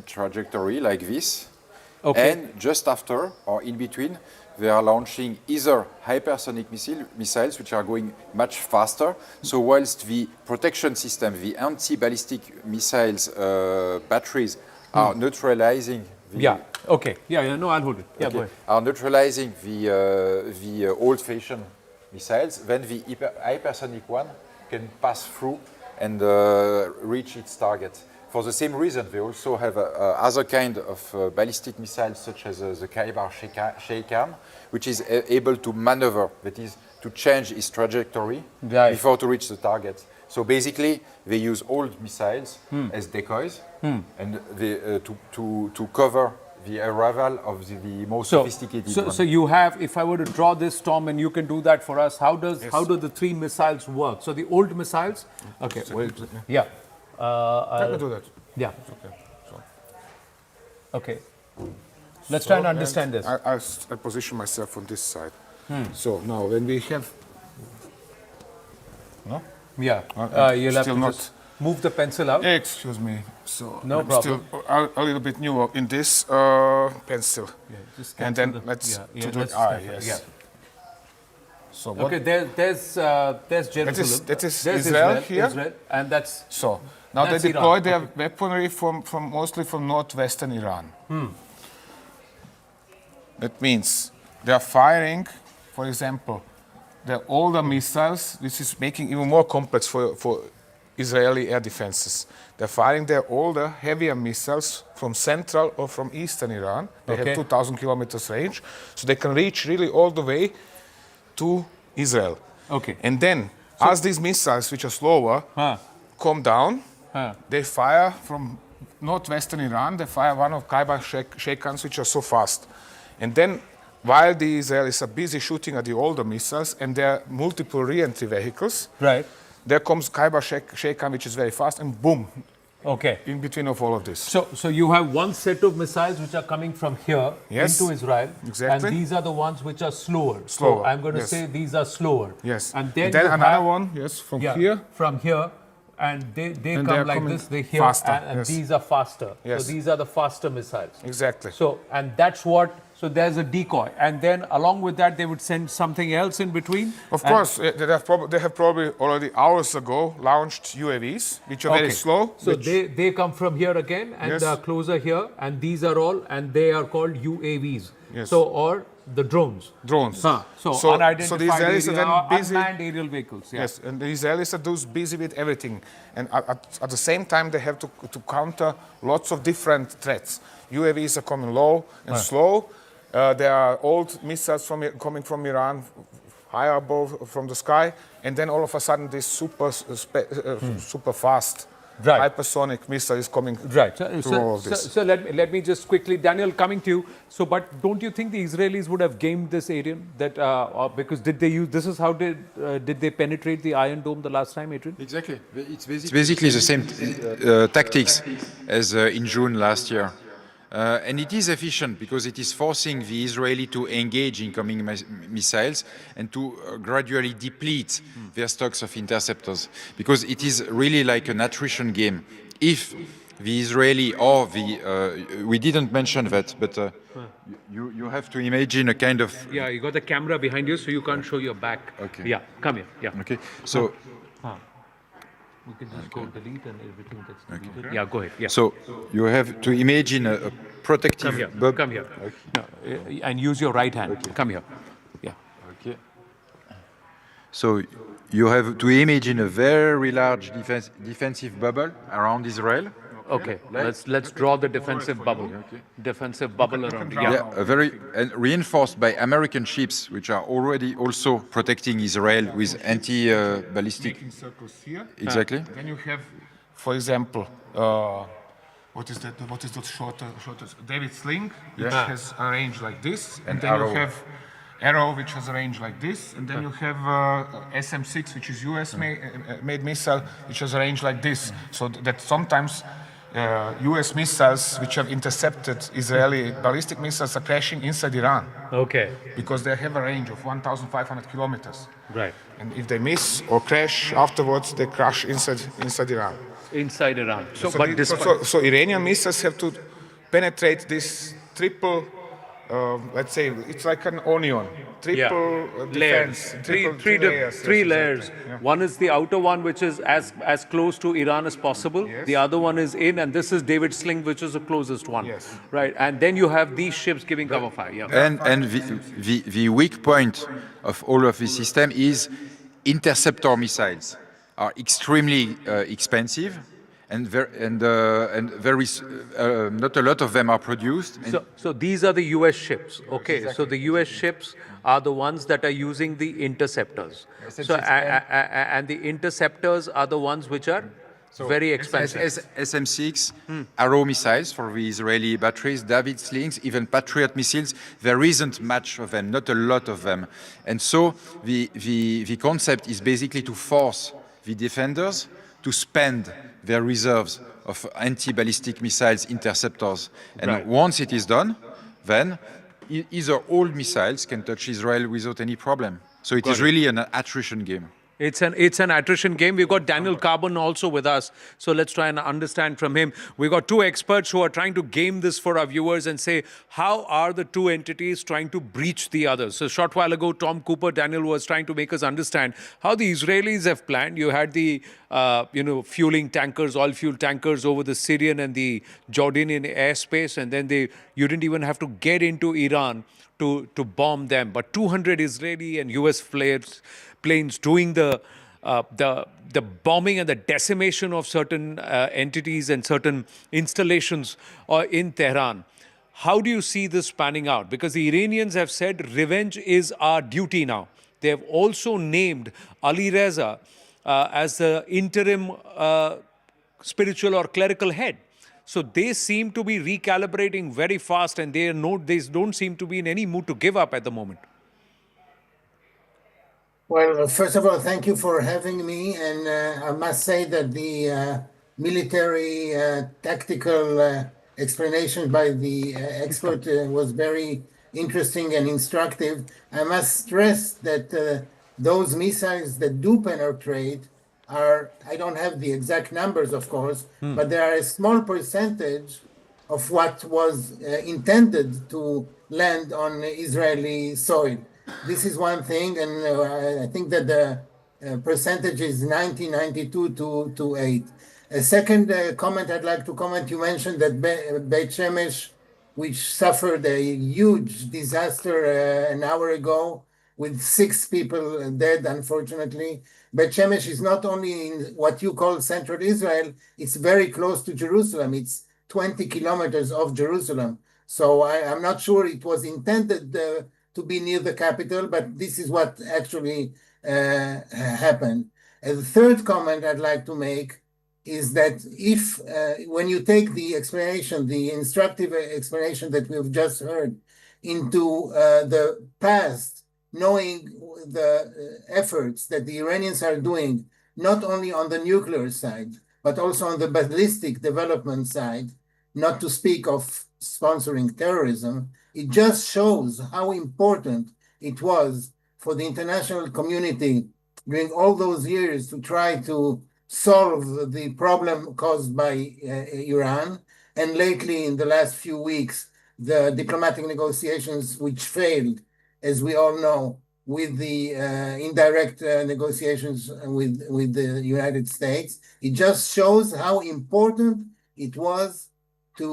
U: trajectory like this. And just after or in between, they are launching either hypersonic missiles, which are going much faster. So whilst the protection system, the anti-ballistic missiles batteries are neutralizing the
L: No, I'll hold it. Yeah, go ahead.
U: are neutralizing the old-fashioned missiles, then the hypersonic one can pass through and reach its target. For the same reason, they also have other kind of ballistic missiles, such as the Kaibar Sheikan, which is able to maneuver, that is, to change its trajectory before to reach the target. So basically, they use old missiles as decoys and they, to cover the arrival of the most sophisticated one.
L: So you have, if I were to draw this, Tom, and you can do that for us, how do the three missiles work? So the old missiles, okay,
I: Let me do that.
L: Yeah. Okay. Let's try and understand this.
I: I position myself on this side. So now when we have... No?
L: Yeah. You'll have to just move the pencil out.
I: Excuse me. So
L: no
I: I'm
L: problem.
I: Still a little bit new in this pencil.
L: Yeah, just
I: and then let's do the eye. Yes.
L: Yeah.
I: So what?
L: Okay. There's Jerusalem.
I: That is
L: there's
I: Israel here.
L: Israel, and that's
I: so. Now they deploy their weaponry from mostly from northwestern Iran. That means they are firing, for example, the older missiles. This is making even more complex for Israeli air defenses. They're firing their older, heavier missiles from central or from eastern Iran. They have 2,000 kilometers range, so they can reach really all the way to Israel.
L: Okay.
I: And then, as these missiles, which are slower, come down, they fire from northwestern Iran. They fire one of Kaibar Sheikans, which are so fast. And then, while the Israelis are busy shooting at the older missiles and there are multiple re-entry vehicles, there comes Kaibar Sheikan, which is very fast, and boom.
L: Okay.
I: In between of all of this.
L: So you have one set of missiles which are coming from here into Israel.
I: Exactly.
L: And these are the ones which are slower.
I: Slower.
L: So I'm going to say these are slower.
I: Yes.
L: And then,
I: another one, from here.
L: From here. And they come like this, they here,
I: faster,
L: and these are faster.
I: Yes.
L: So these are the faster missiles.
I: Exactly.
L: So, and that's what, so there's a decoy. And then along with that, they would send something else in between?
I: Of course, they have probably already hours ago launched UAVs, which are very slow.
L: So they come from here again, and are closer here, and these are all, and they are called UAVs.
I: Yes.
L: So, or the drones.
I: Drones.
L: So unidentified
I: the Israelis
L: area,
I: are then busy,
L: unmanned aerial vehicles. Yeah.
I: Yes, and the Israelis are those busy with everything. And at the same time, they have to counter lots of different threats. UAVs are coming low and slow. There are old missiles coming from Iran, higher above from the sky. And then all of a sudden, this super fast hypersonic missile is coming through all of this.
L: So let me just quickly, Daniel, coming to you. So, but don't you think the Israelis would have gamed this Adrian? That because did they use? This is how did they penetrate the Iron Dome the last time, Adrian?
U: Exactly. It's basically the same tactics as in June last year. And it is efficient because it is forcing the Israeli to engage incoming missiles and to gradually deplete their stocks of interceptors, because it is really like an attrition game. If the Israeli or the, we didn't mention that, but you have to imagine a kind of...
L: Yeah, you got the camera behind you, so you can't show your back.
U: Okay.
L: Yeah, come here. Yeah.
U: Okay, so
L: You can just go delete and everything gets deleted.
P: Yeah, go ahead. Yeah.
U: So you have to imagine a protective
P: Come here.
U: bubble.
P: Come here. No, and use your right hand.
U: Okay.
P: Come here. Yeah.
U: Okay. So you have to imagine a very large defensive bubble around Israel.
P: Okay. Let's draw the defensive bubble.
U: Okay.
P: Defensive bubble around.
U: Yeah, and reinforced by American ships, which are already also protecting Israel with anti-ballistic.
I: Making circles here.
U: Exactly.
I: Then you have, for example, what is that? What is that shorter David sling, which has a range like this, and then
U: arrow.
I: you have arrow, which has a range like this, and then you have SM-6, which is US made missile, which has a range like this. So that sometimes US missiles, which have intercepted Israeli ballistic missiles, are crashing inside Iran.
P: Okay.
I: Because they have a range of 1,500 kilometers.
P: Right.
I: And if they miss or crash afterwards, they crash inside Iran.
P: Inside Iran.
I: So Iranian missiles have to penetrate this triple, let's say, it's like an onion. Triple defense.
L: Three layers.
I: Yeah.
L: One is the outer one, which is as close to Iran as possible.
I: Yes.
L: The other one is in, and this is David Sling, which is the closest one.
I: Yes.
L: Right. And then you have these ships giving cover fire. Yeah.
U: And the weak point of all of this system is interceptor missiles are extremely expensive. And very not a lot of them are produced.
L: So these are the U.S. ships. Okay, exactly. So the U.S. ships are the ones that are using the interceptors. So and the interceptors are the ones which are very expensive.
U: SM-6, Arrow missiles for the Israeli batteries, David slings, even Patriot missiles. There isn't much of them, not a lot of them. And so the concept is basically to force the defenders to spend their reserves of anti-ballistic missiles interceptors. And once it is done, then either old missiles can touch Israel without any problem. So it is really an attrition game.
L: It's an attrition game. We've got Daniel Carbon also with us. So let's try and understand from him. We've got two experts who are trying to game this for our viewers and say, how are the two entities trying to breach the others? So a short while ago, Tom Cooper, Daniel, was trying to make us understand how the Israelis have planned. You had the, fueling tankers, oil fuel tankers over the Syrian and the Jordanian airspace. And then you didn't even have to get into Iran to bomb them. But 200 Israeli and US planes doing the bombing and the decimation of certain entities and certain installations in Tehran. How do you see this panning out? Because the Iranians have said revenge is our duty now. They have also named Ali Reza as the interim spiritual or clerical head. So they seem to be recalibrating very fast, and they don't seem to be in any mood to give up at the moment.
O: Well, first of all, thank you for having me. And I must say that the military tactical explanation by the expert was very interesting and instructive. I must stress that those missiles that do penetrate are, I don't have the exact numbers, of course, but they are a small percentage of what was intended to land on Israeli soil. This is one thing, and I think that the percentage is 92 to 8. A second comment I'd like to comment, you mentioned that Beit Shemesh, which suffered a huge disaster an hour ago with 6 people dead, unfortunately. Beit Shemesh is not only in what you call central Israel, it's very close to Jerusalem. It's 20 kilometers off Jerusalem. So I'm not sure it was intended to be near the capital, but this is what actually happened. And the third comment I'd like to make is that if, when you take the explanation, the instructive explanation that we've just heard into the past, knowing the efforts that the Iranians are doing, not only on the nuclear side, but also on the ballistic development side, not to speak of sponsoring terrorism, it just shows how important it was for the international community during all those years to try to solve the problem caused by Iran. And lately, in the last few weeks, the diplomatic negotiations, which failed, as we all know,
N: with the indirect negotiations with the United States. It just shows how important it was to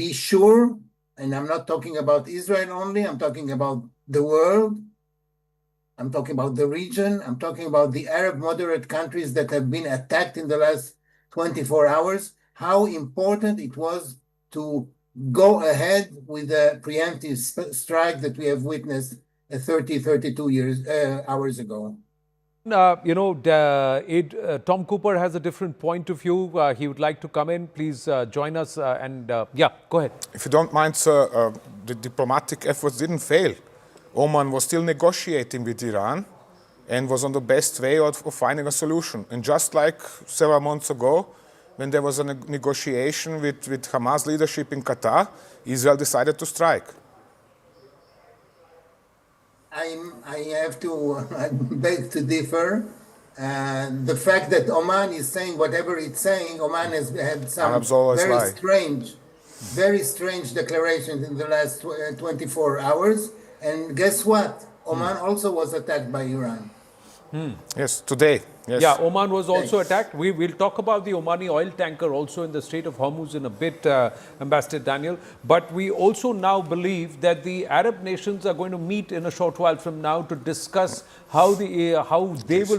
N: be sure, and I'm not talking about Israel only, I'm talking about the world, I'm talking about the region, I'm talking about the Arab moderate countries that have been attacked in the last 24 hours, how important it was to go ahead with the preemptive strike that we have witnessed 32 hours ago.
L: Tom Cooper has a different point of view. He would like to come in. Please join us. Yeah, go ahead.
I: If you don't mind, sir, the diplomatic efforts didn't fail. Oman was still negotiating with Iran and was on the best way of finding a solution. And just like several months ago, when there was a negotiation with Hamas leadership in Qatar, Israel decided to strike.
N: I have to beg to differ. The fact that Oman is saying whatever it's saying, Oman has had some very strange declarations in the last 24 hours. And guess what? Oman also was attacked by Iran.
I: Yes, today. Yes.
L: Yeah, Oman was also attacked. We'll talk about the Omani oil tanker also in the Strait of Hormuz in a bit, Ambassador Daniel. But we also now believe that the Arab nations are going to meet in a short while from now to discuss how they will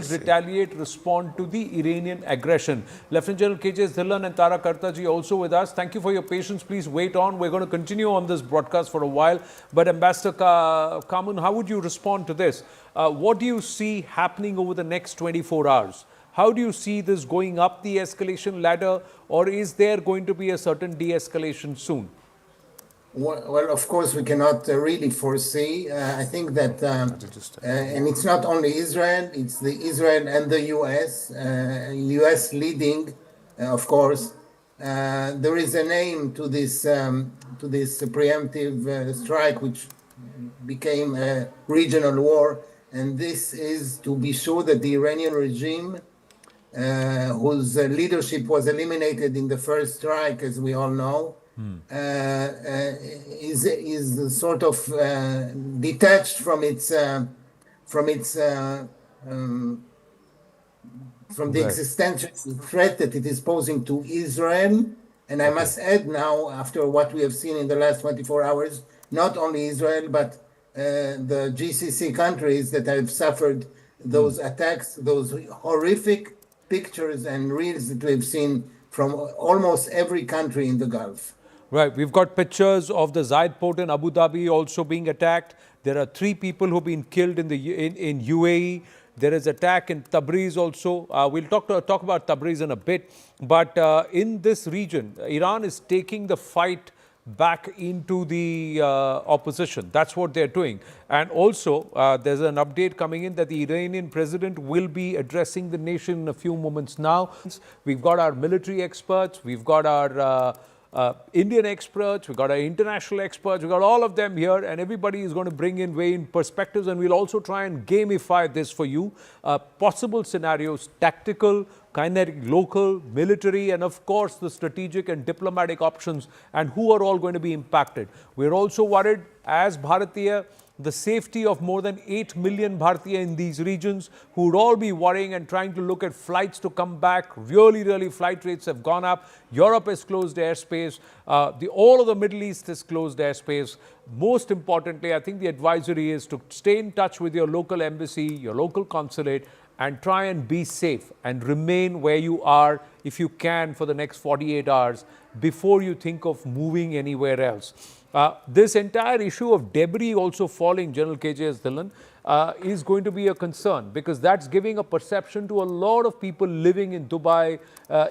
L: retaliate, respond to the Iranian aggression. Lieutenant General K.J. Dhillon and Tara Kartaji also with us. Thank you for your patience. Please wait on. We're going to continue on this broadcast for a while. But Ambassador Kamun, how would you respond to this? What do you see happening over the next 24 hours? How do you see this going up the escalation ladder, or is there going to be a certain de-escalation soon?
N: Well, of course, we cannot really foresee. I think that, and it's not only Israel, it's the Israel and the U.S., U.S. leading, of course. There is a name to this preemptive strike, which became a regional war. And this is to be sure that the Iranian regime, whose leadership was eliminated in the first strike, as we all know, is sort of detached from the existential threat that it is posing to Israel. And I must add now, after what we have seen in the last 24 hours, not only Israel, but the GCC countries that have suffered those attacks, those horrific pictures and reels that we've seen from almost every country in the Gulf.
L: Right. We've got pictures of the Zayed port in Abu Dhabi also being attacked. There are 3 people who've been killed in UAE. There is attack in Tabriz also. We'll talk about Tabriz in a bit. But in this region, Iran is taking the fight back into the opposition. That's what they're doing. And also, there's an update coming in that the Iranian president will be addressing the nation in a few moments now. We've got our military experts, we've got our Indian experts, we've got our international experts, we've got all of them here, and everybody is going to bring in varying perspectives, and we'll also try and gamify this for you. Possible scenarios, tactical, kinetic, local, military, and of course the strategic and diplomatic options, and who are all going to be impacted. We're also worried as Bharatiya, the safety of more than 8 million Bharatiya in these regions who would all be worrying and trying to look at flights to come back. Really, flight rates have gone up. Europe has closed airspace. All of the Middle East has closed airspace. Most importantly, I think the advisory is to stay in touch with your local embassy, your local consulate, and try and be safe and remain where you are if you can for the next 48 hours before you think of moving anywhere else. This entire issue of debris also falling, General K.J.S. Dhillon, is going to be a concern because that's giving a perception to a lot of people living in Dubai,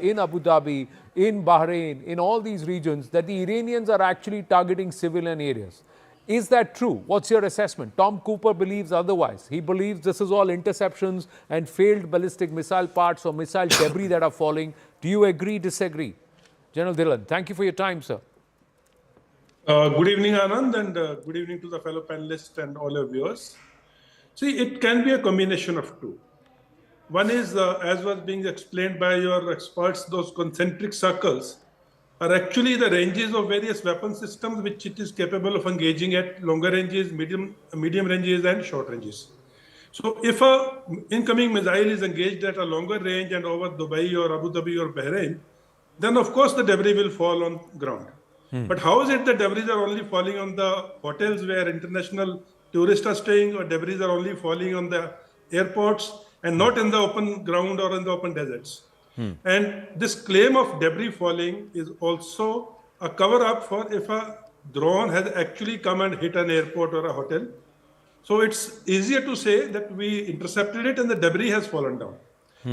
L: in Abu Dhabi, in Bahrain, in all these regions that the Iranians are actually targeting civilian areas. Is that true? What's your assessment? Tom Cooper believes otherwise. He believes this is all interceptions and failed ballistic missile parts or missile debris that are falling. Do you agree, disagree? General Dhillon, thank you for your time, sir.
G: Good evening, Anand, and good evening to the fellow panelists and all your viewers. See, it can be a combination of two. One is, as was being explained by your experts, those concentric circles are actually the ranges of various weapon systems which it is capable of engaging at longer ranges, medium ranges, and short ranges. So if a incoming missile is engaged at a longer range and over Dubai or Abu Dhabi or Bahrain, then of course the debris will fall on ground. But how is it that debris are only falling on the hotels where international tourists are staying, or debris are only falling on the airports and not in the open ground or in the open deserts? And this claim of debris falling is also a cover-up for if a drone has actually come and hit an airport or a hotel. So it's easier to say that we intercepted it and the debris has fallen down.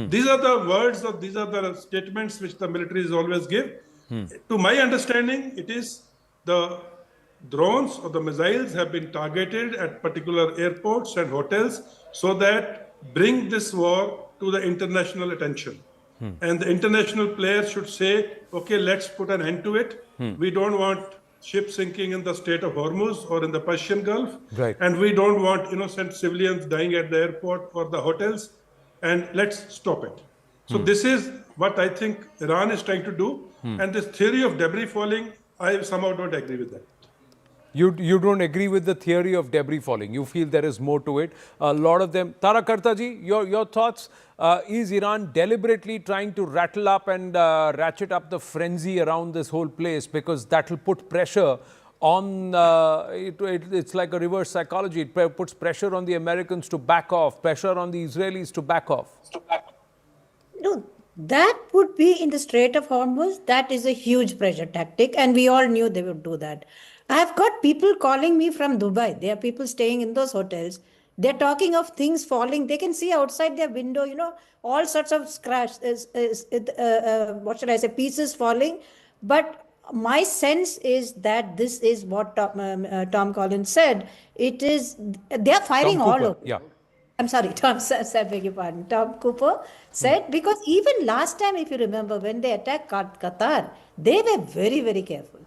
G: These are the words, or these are the statements which the militaries always give. To my understanding, it is the drones or the missiles have been targeted at particular airports and hotels so that bring this war to the international attention. And the international players should say, okay, let's put an end to it. We don't want ships sinking in the Strait of Hormuz or in the Persian Gulf.
L: Right.
G: And we don't want innocent civilians dying at the airport or the hotels. And let's stop it. So this is what I think Iran is trying to do. And this theory of debris falling, I somehow don't agree with that.
L: You don't agree with the theory of debris falling. You feel there is more to it. A lot of them. Tara Kartaji, your thoughts? Is Iran deliberately trying to rattle up and ratchet up the frenzy around this whole place, because that will put pressure on, it's like a reverse psychology. It puts pressure on the Americans to back off, pressure on the Israelis to back off.
F: No, that would be in the Strait of Hormuz. That is a huge pressure tactic, and we all knew they would do that. I have got people calling me from Dubai. There are people staying in those hotels. They're talking of things falling. They can see outside their window, all sorts of what should I say, pieces falling. But my sense is that this is what Tom Collins said. It is, they're firing all over.
L: Yeah.
F: I'm sorry, Tom said, beg your pardon. Tom Cooper said, because even last time, if you remember, when they attacked Qatar, they were very, very careful.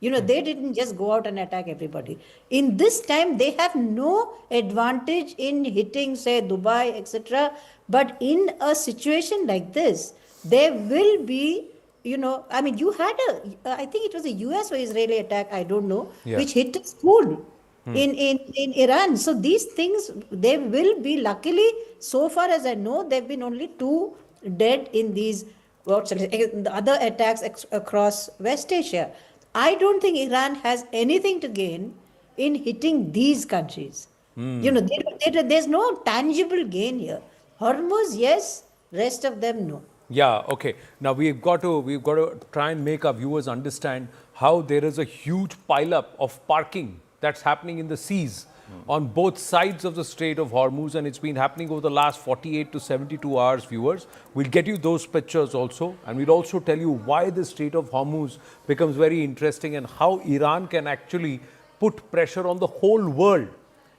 F: They didn't just go out and attack everybody. In this time, they have no advantage in hitting, say, Dubai, etc. But in a situation like this, there will be, you had I think it was a US or Israeli attack, I don't know, which hit a school in Iran. So these things, they will be, luckily, so far as I know, there have been only 2 dead in these the other attacks across West Asia. I don't think Iran has anything to gain in hitting these countries. There's no tangible gain here. Hormuz, yes, rest of them, no.
L: Yeah, okay. Now we've got to try and make our viewers understand how there is a huge pileup of parking that's happening in the seas on both sides of the Strait of Hormuz, and it's been happening over the last 48 to 72 hours, viewers. We'll get you those pictures also, and we'll also tell you why the Strait of Hormuz becomes very interesting and how Iran can actually put pressure on the whole world,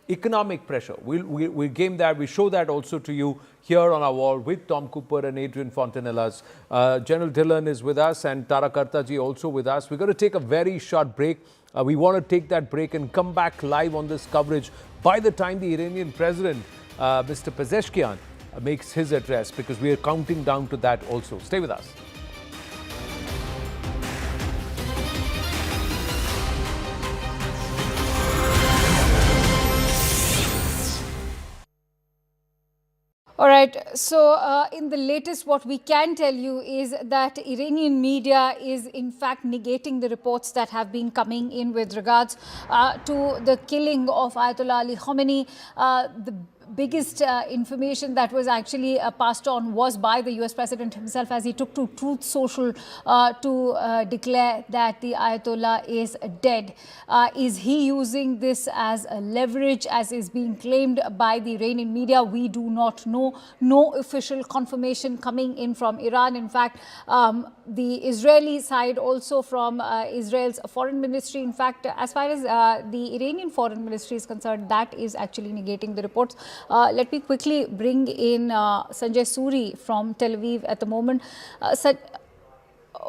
L: economic pressure. We'll game that. We show that also to you here on our wall with Tom Cooper and Adrian Fontanellas. General Dillon is with us and Tara Kartaji also with us. We're going to take a very short break. We want to take that break and come back live on this coverage by the time the Iranian president, Mr. Pezeshkian, makes his address, because we are counting down to that also. Stay with us.
M: All right, so in the latest, what we can tell you is that Iranian media is in fact negating the reports that have been coming in with regards to the killing of Ayatollah Ali Khamenei. The biggest information that was actually passed on was by the US President himself, as he took to Truth Social to declare that the Ayatollah is dead. Is he using this as a leverage, as is being claimed by the Iranian media? We do not know. No official confirmation coming in from Iran. In fact, the Israeli side, also from Israel's foreign ministry, in fact, as far as the Iranian foreign ministry is concerned, that is actually negating the reports. Let me quickly bring in Sanjay Suri from Tel Aviv at the moment.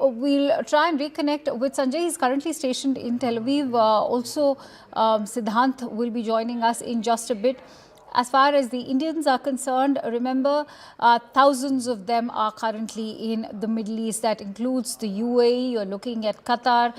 M: We'll try and reconnect with Sanjay. He's currently stationed in Tel Aviv. Also, Siddhant will be joining us in just a bit. as far as the Indians are concerned, remember, thousands of them are currently in the Middle East. That includes the UAE, you're looking at Qatar,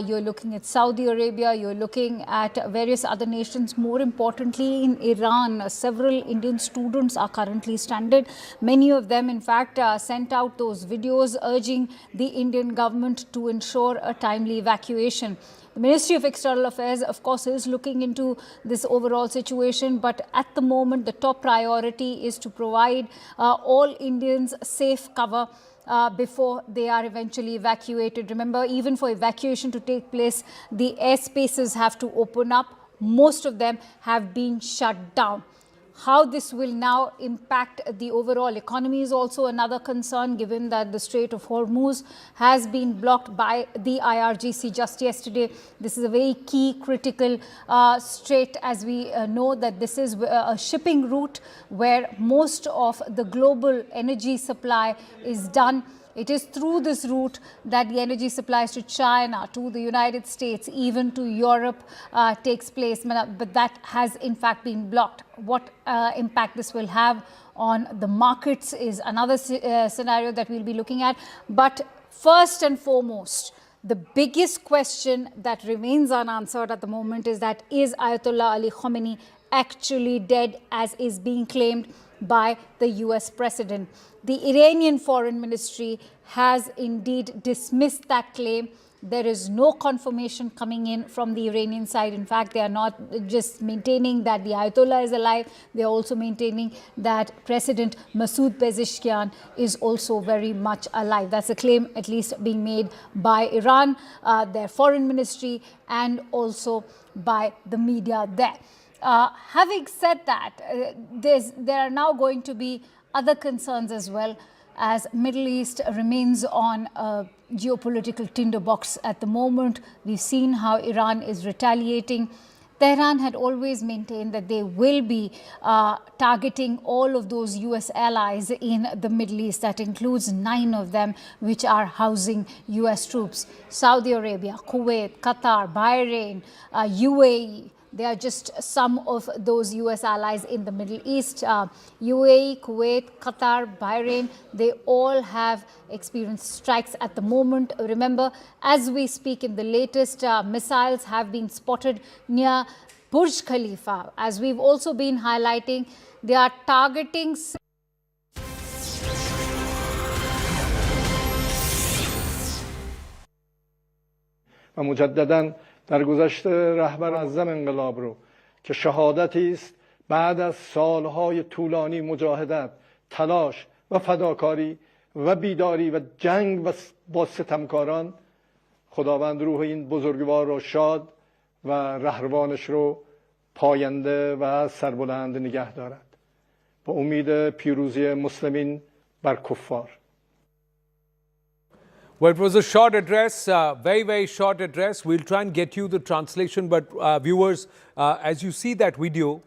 M: you're looking at Saudi Arabia, you're looking at various other nations. More importantly, in Iran, several Indian students are currently stranded. Many of them, in fact, sent out those videos urging the Indian government to ensure a timely evacuation. The Ministry of External Affairs, of course, is looking into this overall situation, but at the moment, the top priority is to provide all Indians safe cover before they are eventually evacuated. Remember, even for evacuation to take place, the airspaces have to open up. Most of them have been shut down. How this will now impact the overall economy is also another concern, given that the Strait of Hormuz has been blocked by the IRGC just yesterday. This is a very key critical strait, as we know that this is a shipping route where most of the global energy supply is done. It is through this route that the energy supplies to China, to the United States, even to Europe takes place. But that has in fact been blocked. What impact this will have on the markets is another scenario that we'll be looking at. But first and foremost, the biggest question that remains unanswered at the moment is that, is Ayatollah Ali Khamenei actually dead, as is being claimed by the US president? The Iranian Foreign Ministry has indeed dismissed that claim. There is no confirmation coming in from the Iranian side. In fact, they are not just maintaining that the Ayatollah is alive, they are also maintaining that President Masoud Pezeshkian is also very much alive. That's a claim at least being made by Iran, their foreign ministry, and also by the media there. Having said that, there are now going to be other concerns as well, as Middle East remains on a geopolitical tinderbox at the moment. We've seen how Iran is retaliating. Tehran had always maintained that they will be targeting all of those US allies in the Middle East. That includes 9 of them which are housing US troops. Saudi Arabia, Kuwait, Qatar, Bahrain, UAE. They are just some of those US allies in the Middle East. UAE, Kuwait, Qatar, Bahrain, they all have experienced strikes at the moment. Remember, as we speak, in the latest missiles have been spotted near Burj Khalifa. As we've also been highlighting, they are targeting
D: و مجدداً در گذشته رهبر اعظم انقلاب رو که شهادتی است بعد از سالهای طولانی مجاهدت، تلاش و فداکاری و بیداری و جنگ با ستمکاران، خداوند روح این بزرگوار رو شاد و رهروانش رو پاینده و سربلند نگه دارد. با امید پیروزی مسلمین بر کفار.
L: Well, it was a short address, very, very short address. We'll try and get you the translation. But viewers, as you see that video,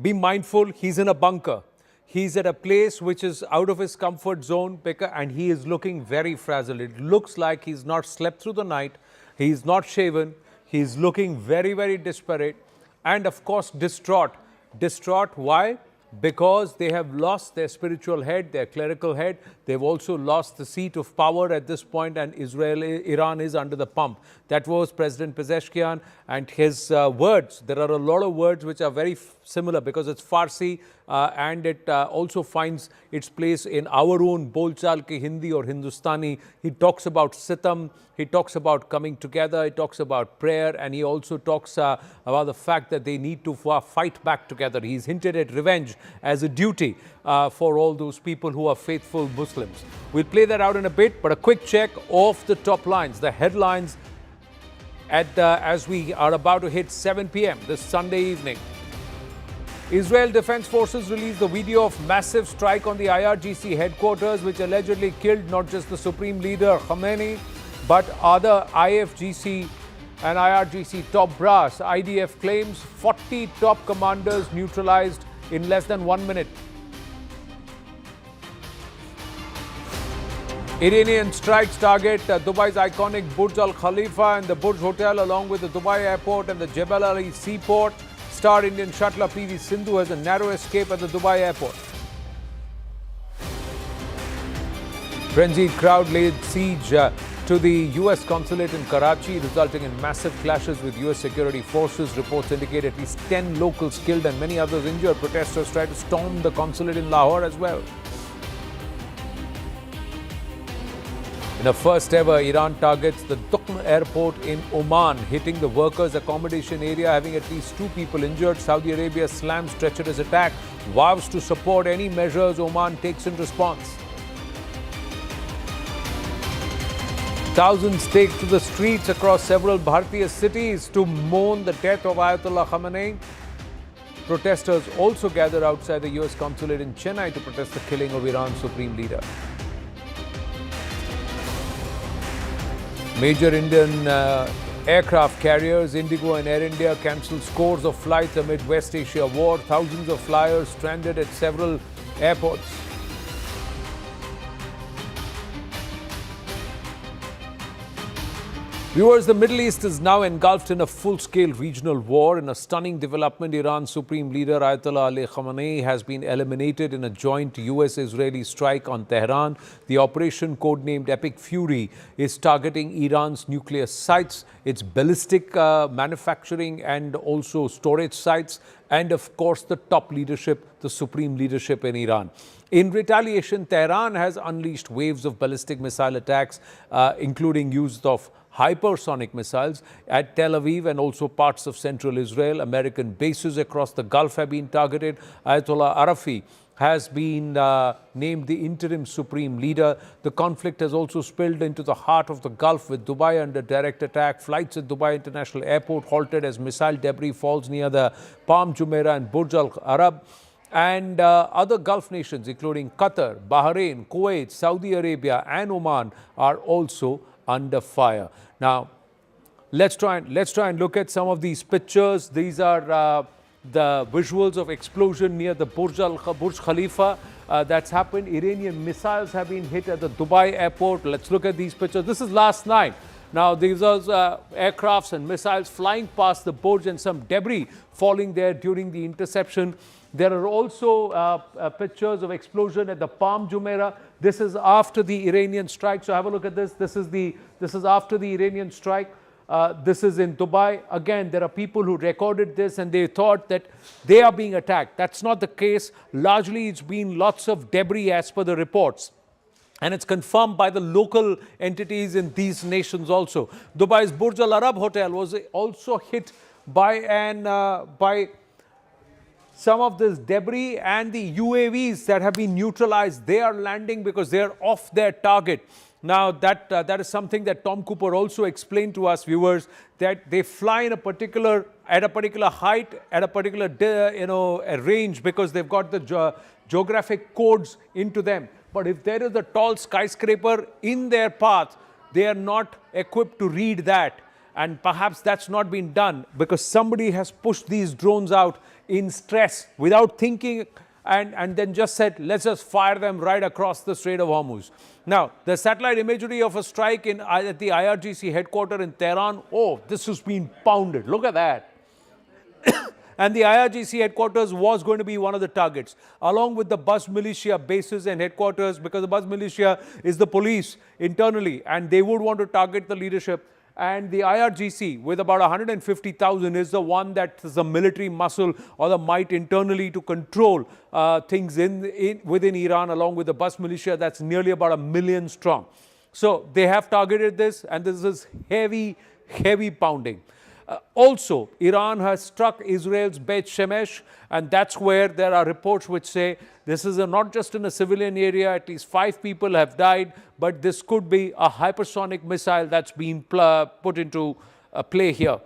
L: be mindful, he's in a bunker. He's at a place which is out of his comfort zone, and he is looking very frazzled. It looks like he's not slept through the night. He's not shaven. He's looking very, very desperate. And of course, distraught. Distraught, why? Because they have lost their spiritual head, their clerical head. They've also lost the seat of power at this point, and Iran is under the pump. That was President Pezeshkian and his words. There are a lot of words which are very similar because it's Farsi and it also finds its place in our own Bolchal ki Hindi or Hindustani. He talks about sitam, he talks about coming together, he talks about prayer, and he also talks about the fact that they need to fight back together. He's hinted at revenge as a duty for all those people who are faithful Muslims. We'll play that out in a bit, but a quick check of the top lines, the headlines as we are about to hit 7 p.m. this Sunday evening. Israel Defense Forces released the video of massive strike on the IRGC headquarters, which allegedly killed not just the Supreme Leader Khamenei, but other IFGC and IRGC top brass. IDF claims 40 top commanders neutralized in less than 1 minute. Iranian strikes target Dubai's iconic Burj Al Khalifa and the Burj Hotel, along with the Dubai airport and the Jebel Ali seaport. star Indian shuttler PV Sindhu has a narrow escape at the Dubai airport. Frenzied crowd laid siege to the US consulate in Karachi, resulting in massive clashes with US security forces. Reports indicate at least 10 locals killed and many others injured. Protesters tried to storm the consulate in Lahore as well. In a first ever, Iran targets the Duqm airport in Oman, hitting the workers' accommodation area, having at least 2 people injured. Saudi Arabia slams treacherous attack, vows to support any measures Oman takes in response. Thousands take to the streets across several Bharatiya cities to mourn the death of Ayatollah Khamenei. Protesters also gather outside the US consulate in Chennai to protest the killing of Iran's supreme leader. Major Indian aircraft carriers, Indigo and Air India, cancelled scores of flights amid West Asia war. Thousands of flyers stranded at several airports. Viewers, the Middle East is now engulfed in a full-scale regional war. In a stunning development, Iran's supreme leader Ayatollah Ali Khamenei has been eliminated in a joint US-Israeli strike on Tehran. The operation, codenamed Epic Fury, is targeting Iran's nuclear sites, its ballistic manufacturing and also storage sites, and of course the top leadership, the supreme leadership in Iran. In retaliation, Tehran has unleashed waves of ballistic missile attacks, including use of hypersonic missiles at Tel Aviv and also parts of central Israel. American bases across the Gulf have been targeted. Ayatollah Arafi has been named the interim supreme leader. The conflict has also spilled into the heart of the Gulf, with Dubai under direct attack. Flights at Dubai International Airport halted as missile debris falls near the Palm Jumeirah and Burj Al Arab. And other Gulf nations, including Qatar, Bahrain, Kuwait, Saudi Arabia and Oman, are also under fire. Now, let's try and look at some of these pictures. These are the visuals of explosion near the Burj Khalifa that's happened. Iranian missiles have been hit at the Dubai airport. Let's look at these pictures. This is last night. Now, these are aircrafts and missiles flying past the Burj and some debris falling there during the interception. There are also pictures of explosion at the Palm Jumeirah. This is after the Iranian strike. So have a look at this. This is after the Iranian strike. This is in Dubai. Again, there are people who recorded this and they thought that they are being attacked. That's not the case. Largely, it's been lots of debris as per the reports. And it's confirmed by the local entities in these nations also. Dubai's Burj Al Arab Hotel was also hit by some of this debris, and the UAVs that have been neutralized, they are landing because they are off their target. Now, that is something that Tom Cooper also explained to us, viewers, that they fly in at a particular height, at a particular a range, because they've got the geographic codes into them. But if there is a tall skyscraper in their path, they are not equipped to read that. And perhaps that's not been done because somebody has pushed these drones out in stress without thinking and then just said, let's just fire them right across the Strait of Hormuz. Now, the satellite imagery of a strike at the IRGC headquarters in Tehran, oh, this has been pounded. Look at that. And the IRGC headquarters was going to be one of the targets, along with the Bus militia bases and headquarters, because the Bus militia is the police internally, and they would want to target the leadership. And the IRGC, with about 150,000, is the one that is the military muscle or the might internally to control things within Iran, along with the Bus militia that's nearly about 1 million strong. So they have targeted this, and this is heavy, heavy pounding. Also, Iran has struck Israel's Beit Shemesh, and that's where there are reports which say this is not just in a civilian area, at least 5 people have died, but this could be a hypersonic missile that's been put into play here.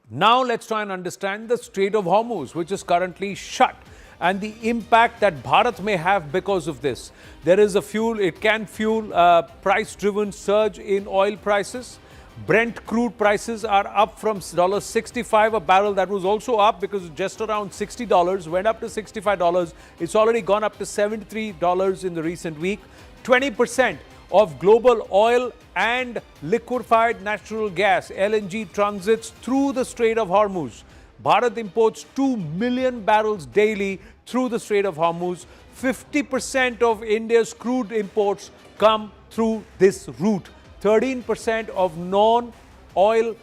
L: Now let's try and understand the Strait of Hormuz, which is currently shut, and the impact that Bharat may have because of this. There is it can fuel a price-driven surge in oil prices. Brent crude prices are up from $65 a barrel. That was also up because just around $60, went up to $65. It's already gone up to $73 in the recent week. 20% of global oil and liquefied natural gas, LNG, transits through the Strait of Hormuz. Bharat imports 2 million barrels daily through the Strait of Hormuz. 50% of India's crude imports come through this route. 13% of non-oil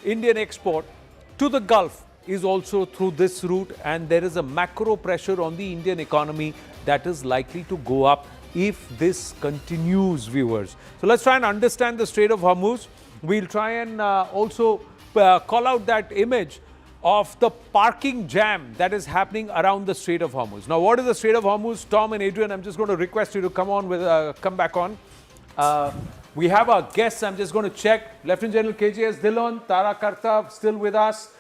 L: Indian export to the Gulf is also through this route, and there is a macro pressure on the Indian economy that is likely to go up if this continues, viewers. So let's try and understand the Strait of Hormuz. We'll try and also call out that image of the parking jam that is happening around the Strait of Hormuz. Now, what is the Strait of Hormuz? Tom and Adrian, I'm just going to request you to come back on. We have our guests. I'm just going to check. Lieutenant General KJS Dhillon, Tara Karta still with us.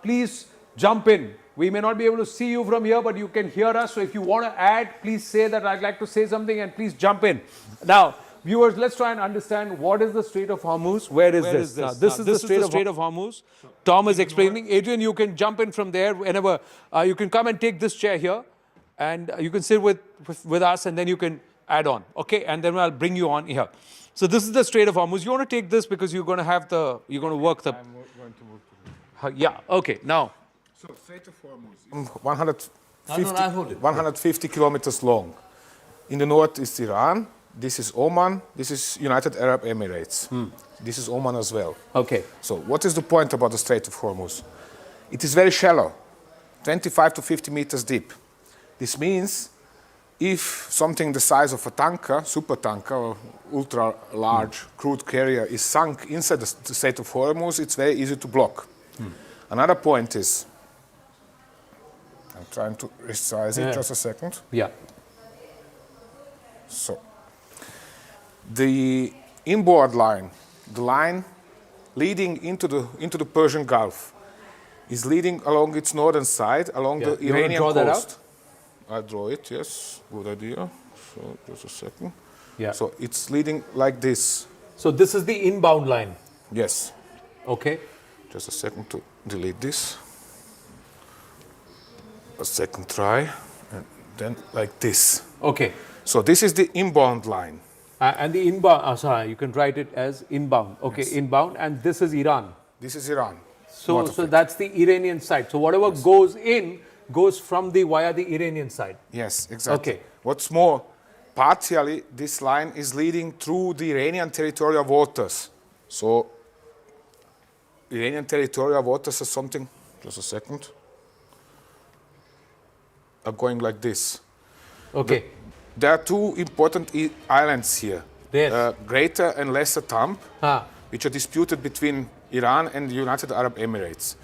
L: Please jump in. We may not be able to see you from here, but you can hear us. So if you want to add, please say that I'd like to say something, and please jump in. Now, viewers, let's try and understand what is the Strait of Hormuz. Where is this? This is the Strait of Hormuz. Tom is explaining. Adrian, you can jump in from there whenever. You can come and take this chair here, and you can sit with us, and then you can add on. Okay, and then I'll bring you on here. So this is the Strait of Hormuz. You want to take this because you're going to have you're going to work the.
I: I'm going to move to
L: yeah. Okay. Now.
I: So Strait of Hormuz, 150 kilometers long. In the north is Iran. This is Oman. This is United Arab Emirates. This is Oman as well.
L: Okay.
I: So what is the point about the Strait of Hormuz? It is very shallow, 25 to 50 meters deep. This means if something the size of a tanker, super tanker or ultra large crude carrier is sunk inside the Strait of Hormuz, it's very easy to block. Another point is, I'm trying to resize it, just a second.
L: Yeah.
I: So, the inboard line, the line leading into the Persian Gulf, is leading along its northern side, along the Iranian coast.
L: That out?
I: I draw it, yes, good idea. So, just a second.
L: Yeah.
I: So, it's leading like this.
L: So, this is the inbound line?
I: Yes.
L: Okay.
I: Just a second to delete this. A second try, and then like this.
L: Okay.
I: So this is the inbound line.
L: And the inbound, sorry, you can write it as inbound. Okay, yes. Inbound, and this is Iran.
I: This is Iran.
L: So that's the Iranian side. So whatever goes in goes from via the Iranian side.
I: Yes, exactly.
L: Okay.
I: What's more, partially this line is leading through the Iranian territorial waters. So Iranian territorial waters is something. Just a second. Are going like this.
L: Okay.
I: There are two important islands here.
L: Yes.
I: Greater and Lesser Thumb, which are disputed between Iran and the United Arab Emirates.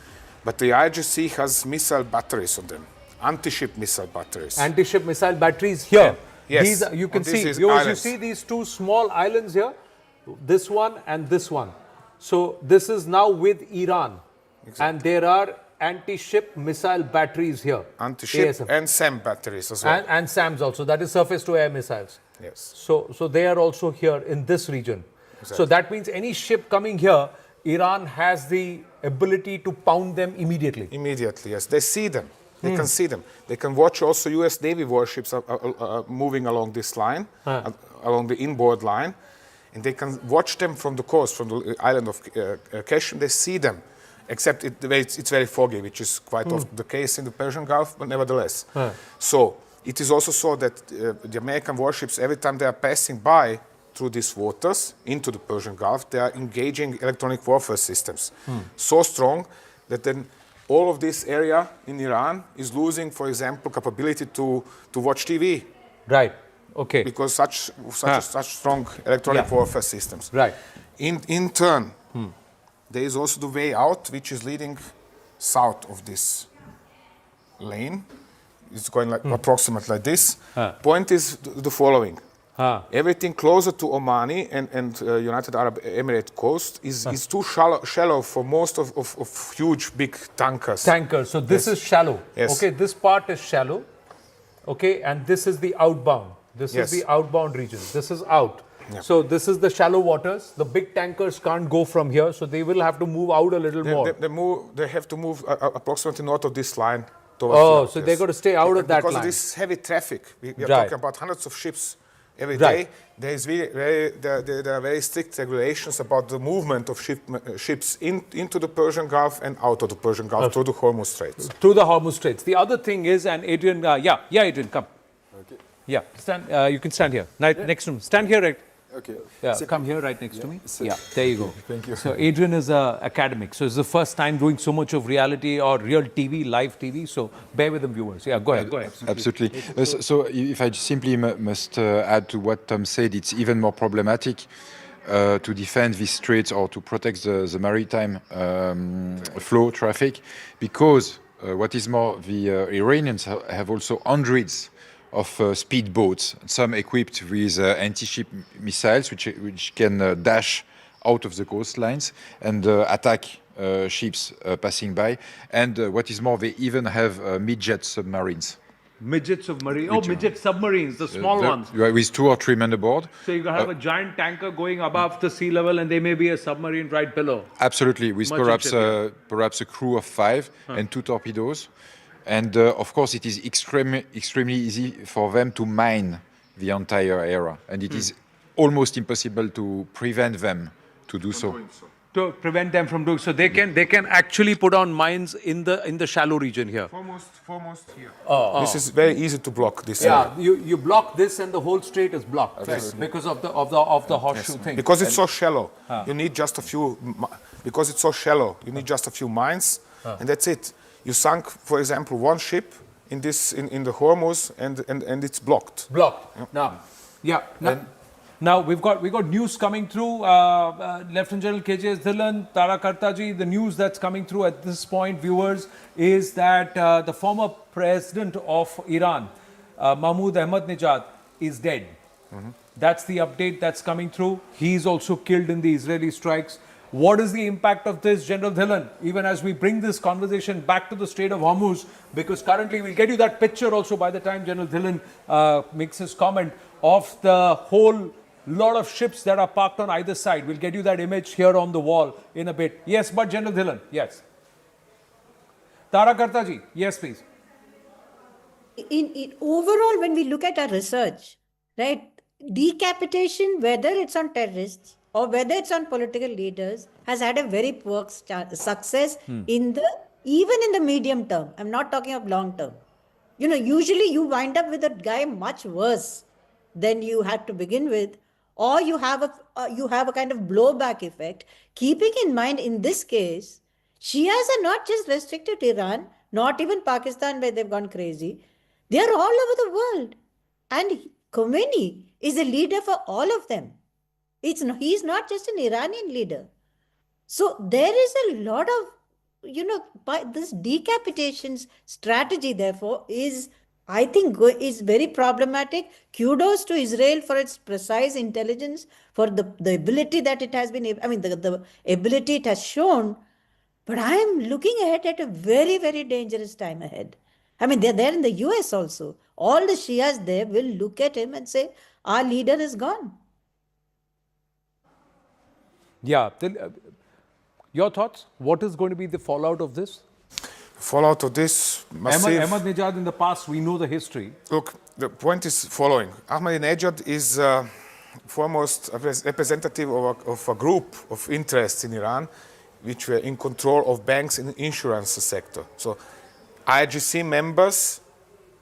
I: But the IRGC has missile batteries on them, anti-ship missile batteries.
L: Anti-ship missile batteries here.
I: Yes.
L: These you can see. You see these two small islands here, this one and this one. So this is now with Iran. Exactly. And there are anti-ship missile batteries here.
I: Anti-ship and SAM batteries as well.
L: And SAMs also, that is surface-to-air missiles.
I: Yes.
L: So they are also here in this region. Exactly. So that means any ship coming here, Iran has the ability to pound them immediately.
I: Immediately, yes. They see them. They can see them. They can watch also US Navy warships moving along this line, along the inboard line. And they can watch them from the coast, from the island of Kashmir. They see them. Except it's very foggy, which is quite often the case in the Persian Gulf, but nevertheless. So it is also so that the American warships, every time they are passing by through these waters into the Persian Gulf, they are engaging electronic warfare systems. So strong that then all of this area in Iran is losing, for example, capability to watch TV.
L: Right. Okay.
I: Because such strong electronic warfare systems.
L: Right.
I: In turn, there is also the way out, which is leading south of this lane. It's going like approximately like this. Point is the following. Everything closer to Omani and United Arab Emirates coast is too shallow for most of huge, big tankers.
L: So this is shallow.
I: Yes.
L: Okay, this part is shallow. Okay, and this is the outbound. This is the outbound region. This is out. Yeah. So this is the shallow waters. The big tankers can't go from here, so they will have to move out a little more.
I: They have to move approximately north of this line.
L: So they're going to stay out of that line.
I: Because of this heavy traffic. We are talking about hundreds of ships every
L: Right.
I: day. There are very strict regulations about the movement of ships into the Persian Gulf and out of the Persian Gulf through the Hormuz Straits.
L: Through the Hormuz Straits. The other thing is, and Adrian, Adrian, come.
U: Okay.
L: Yeah, stand. You can stand here, next to me. Stand here, right?
U: Okay.
L: Yeah,
U: So-
L: come here, right next to me.
U: So-
L: Yeah, there you go.
U: Thank you.
L: So Adrian is an academic, so it's the first time doing so much of reality or real TV, live TV. So bear with them, viewers. Yeah, go ahead. Go ahead.
U: Absolutely. So if I simply must add to what Tom said, it's even more problematic to defend these straits or to protect the maritime flow traffic, because what is more, the Iranians have also hundreds of speedboats, some equipped with anti-ship missiles, which can dash out of the coastlines and attack ships passing by. And what is more, they even have mid-jet submarines.
L: Midget submarine. Oh, midget submarines, the small ones.
U: With 2 or 3 men aboard.
L: So you have a giant tanker going above the sea level, and there may be a submarine right below.
U: Absolutely, with
L: Merchant
U: perhaps a crew of 5 and 2 torpedoes. And of course, it is extremely easy for them to mine the entire area, and it is almost impossible to prevent them to do so.
L: To prevent them from doing so, they can actually put on mines in the shallow region here.
I: Foremost here.
L: This
I: is very easy to block this
L: Yeah,
I: area.
L: you block this, and the whole strait is blocked because of the horseshoe thing.
I: Because it's so shallow, you need just a few. Because it's so shallow, you need just a few mines, and that's it. You sunk, for example, one ship in the Hormuz, and it's blocked.
L: Blocked. Yeah. Now we've got news coming through. Lieutenant General KJS Dhillon, Tara Kartaji, the news that's coming through at this point, viewers, is that the former president of Iran, Mahmoud Ahmadinejad, is dead. That's the update that's coming through. He's also killed in the Israeli strikes. What is the impact of this, General Dhillon, even as we bring this conversation back to the Strait of Hormuz? Because currently, we'll get you that picture also by the time General Dhillon makes his comment of the whole lot of ships that are parked on either side. We'll get you that image here on the wall in a bit. Yes, but General Dhillon, yes. Tara Kartaji, yes, please.
F: In overall, when we look at our research, right, decapitation, whether it's on terrorists or whether it's on political leaders, has had a very poor success even in the medium term. I'm not talking of long term. Usually you wind up with a guy much worse than you had to begin with, or you have a kind of blowback effect. Keeping in mind, in this case, Shias are not just restricted to Iran, not even Pakistan, where they've gone crazy. They are all over the world. And Khamenei is a leader for all of them. He's not just an Iranian leader. So there is a lot of, this decapitations strategy, therefore, I think is very problematic. Kudos to Israel for its precise intelligence, for the ability that it has been, the ability it has shown. But I am looking ahead at a very, very dangerous time ahead. They're there in the US also. All the Shias there will look at him and say, our leader is gone.
L: Yeah. Your thoughts? What is going to be the fallout of this?
I: Fallout of this massive...
L: Ahmadinejad, in the past, we know the history.
I: Look, the point is following. Ahmadinejad is foremost a representative of a group of interests in Iran, which were in control of banks and insurance sector. So IRGC members,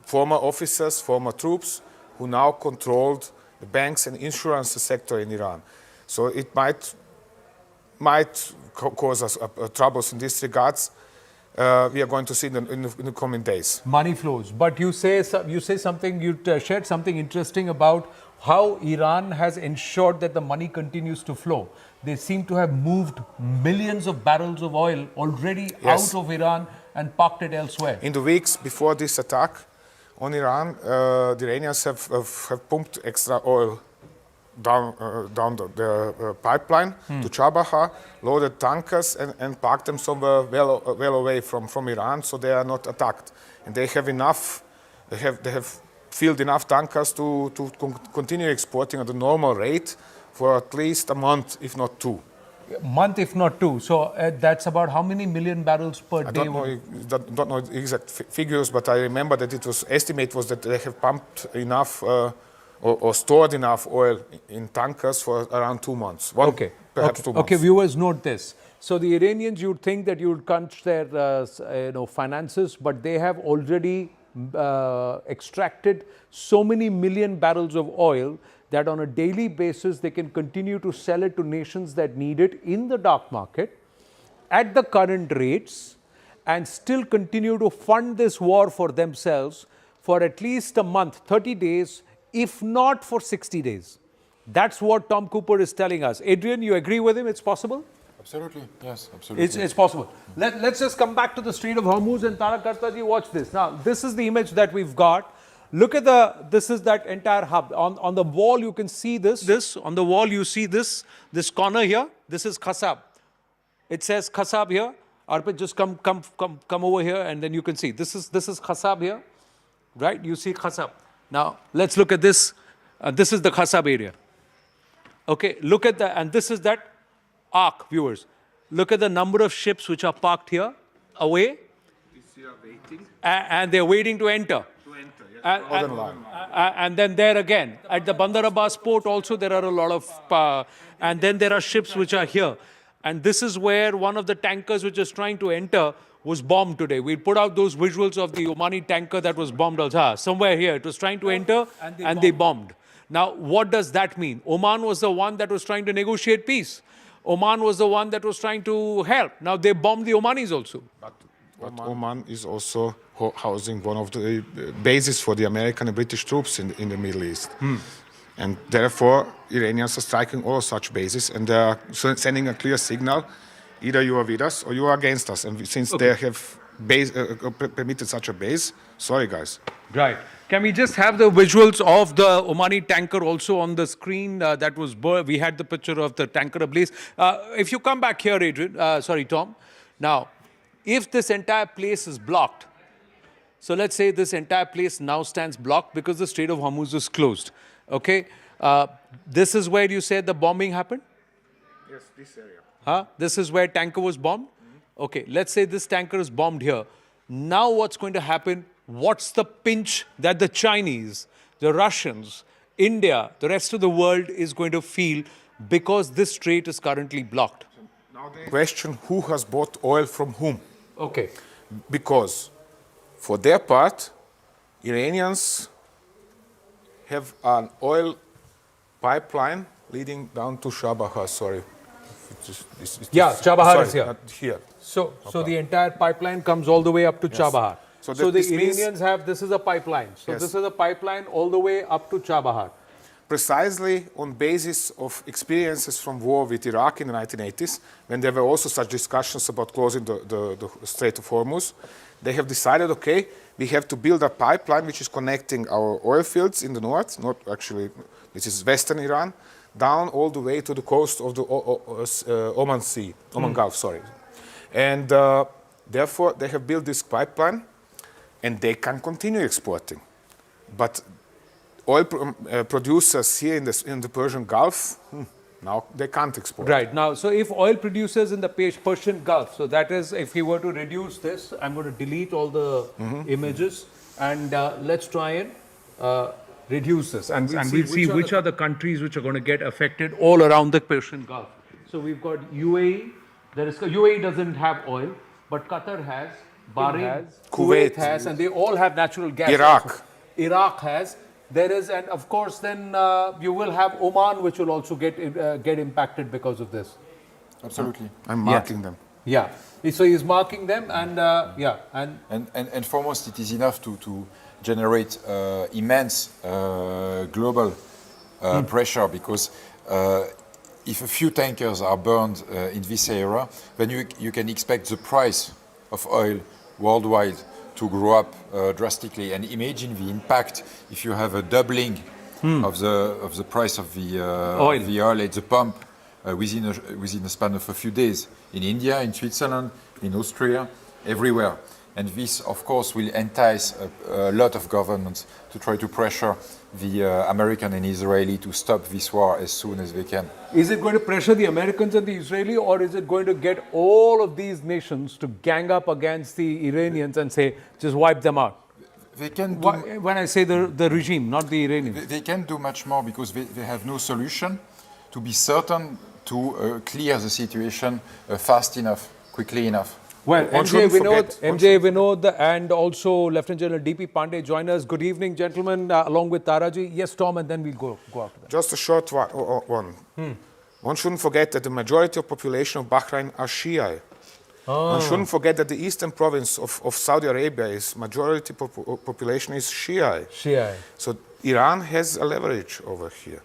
I: former officers, former troops, who now controlled the banks and insurance sector in Iran. So it might cause us troubles in this regards. We are going to see in the coming days.
L: Money flows. But you say something, you shared something interesting about how Iran has ensured that the money continues to flow. They seem to have moved millions of barrels of oil already out of Iran and parked it elsewhere.
I: In the weeks before this attack on Iran, the Iranians have pumped extra oil down the pipeline to Chabahar, loaded tankers and parked them somewhere well away from Iran, so they are not attacked. And they have enough. They have filled enough tankers to continue exporting at the normal rate for at least a month, if not 2.
L: A month, if not 2. So that's about how many million barrels per day?
I: I don't know exact figures, but I remember that it was estimate was that they have pumped enough or stored enough oil in tankers for around 2 months. Perhaps 2 months.
L: Okay, viewers, note this. So the Iranians, you'd think that you'd crunch their finances, but they have already extracted so many million barrels of oil that on a daily basis they can continue to sell it to nations that need it in the dark market at the current rates and still continue to fund this war for themselves for at least a month, 30 days, if not for 60 days. That's what Tom Cooper is telling us. Adrian, you agree with him? It's possible?
U: Absolutely, yes, absolutely.
L: It's possible. Let's just come back to the Strait of Hormuz and Tarak Kartaji, watch this. Now, this is the image that we've got. Look at this is that entire hub. On the wall, you can see this. On the wall, you see this corner here. This is Khasab. It says Khasab here. Arpit, just come over here and then you can see. This is Khasab here, right? You see Khasab. Now, let's look at this. This is the Khasab area. Okay, look at that. And this is that arc, viewers. Look at the number of ships which are parked here, away. And they're waiting to enter. And then there again, at the Bandar Abbas port also there are a lot of, and then there are ships which are here. And this is where one of the tankers which is trying to enter was bombed today. We'll put out those visuals of the Omani tanker that was bombed somewhere here. It was trying to enter and they bombed. Now, what does that mean? Oman was the one that was trying to negotiate peace. Oman was the one that was trying to help. Now, they bombed the Omanis also.
I: But Oman is also housing one of the bases for the American and British troops in the Middle East. And therefore, Iranians are striking all such bases and they are sending a clear signal, either you are with us or you are against us. And since they have permitted such a base, sorry guys.
L: Right. Can we just have the visuals of the Omani tanker also on the screen? That was, we had the picture of the tanker ablaze. If you come back here, Adrian, Tom. Now, if this entire place is blocked, so let's say this entire place now stands blocked because the Strait of Hormuz is closed. Okay, this is where you said the bombing happened?
I: Yes, this area.
L: This is where tanker was bombed? Okay, let's say this tanker is bombed here. Now what's going to happen? What's the pinch that the Chinese, the Russians, India, the rest of the world is going to feel because this strait is currently blocked?
I: Now the question, who has bought oil from whom?
L: Okay.
I: Because for their part, Iranians have an oil pipeline leading down to Chabahar, sorry.
L: Chabahar is here.
I: Here.
L: So the entire pipeline comes all the way up to Chabahar. So the Iranians have, this is a pipeline. So this is a pipeline all the way up to Chabahar.
I: Precisely on basis of experiences from war with Iraq in the 1980s, when there were also such discussions about closing the Strait of Hormuz, they have decided, okay, we have to build a pipeline which is connecting our oil fields in the north, not actually, this is western Iran, down all the way to the coast of the Oman Gulf, sorry. And therefore, they have built this pipeline and they can continue exporting. But oil producers here in the Persian Gulf, now they can't export.
L: Right. Now, so if oil producers in the Persian Gulf, so that is, if we were to reduce this, I'm going to delete all the images and let's try and reduce this. And we'll see which are the countries which are going to get affected all around the Persian Gulf. So we've got UAE. UAE doesn't have oil, but Qatar has, Bahrain has, Kuwait has, and they all have natural gas. Iraq has. There is, and of course, then you will have Oman, which will also get impacted because of this.
U: Absolutely.
I: I'm marking them.
L: Yeah. So he's marking them, and
U: and foremost, it is enough to generate immense global pressure because if a few tankers are burned in this area, then you can expect the price of oil worldwide to grow up drastically. And imagine the impact if you have a doubling of the price of the oil at the pump within a span of a few days in India, in Switzerland, in Austria, everywhere. And this, of course, will entice a lot of governments to try to pressure the American and Israeli to stop this war as soon as they can.
L: Is it going to pressure the Americans and the Israeli, or is it going to get all of these nations to gang up against the Iranians and say, just wipe them out?
U: They can do,
L: when I say the regime, not the Iranians.
U: They can do much more because they have no solution to be certain to clear the situation fast enough, quickly enough.
L: Well, MJ Vinod and also Lieutenant General D.P. Pandey join us. Good evening, gentlemen, along with Taraji. Yes, Tom, and then we'll go after that.
I: Just a short one. One shouldn't forget that the majority of population of Bahrain are Shia. One shouldn't forget that the eastern province of Saudi Arabia is majority population is Shia. So Iran has a leverage over here.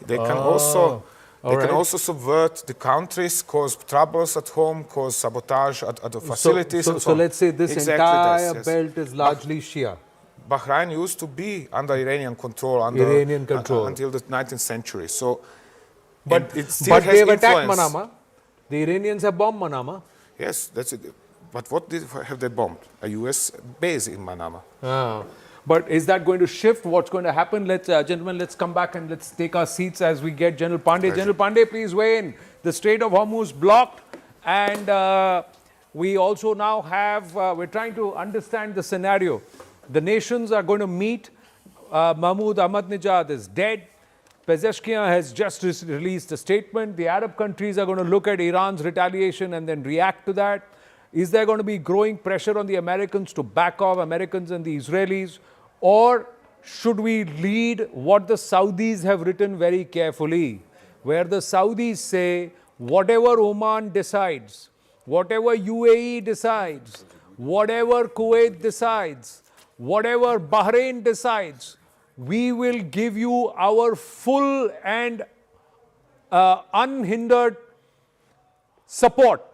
I: They can also subvert the countries, cause troubles at home, cause sabotage at the facilities.
L: So let's say this entire belt is largely Shia.
I: Bahrain used to be under Iranian control until the 19th century. So,
L: but they've attacked Manama. The Iranians have bombed Manama.
I: Yes, that's it. But what have they bombed? A U.S. base in Manama.
L: But is that going to shift? What's going to happen? Gentlemen, let's come back and let's take our seats as we get General Pandey. General Pandey, please weigh in. The Strait of Hormuz blocked, and we also now have, we're trying to understand the scenario. The nations are going to meet. Mahmoud Ahmadinejad is dead. Pezeshkian has just released a statement. The Arab countries are going to look at Iran's retaliation and then react to that. Is there going to be growing pressure on the Americans to back off, Americans and the Israelis? Or should we lead what the Saudis have written very carefully, where the Saudis say, whatever Oman decides, whatever UAE decides, whatever Kuwait decides, whatever Bahrain decides, we will give you our full and unhindered support.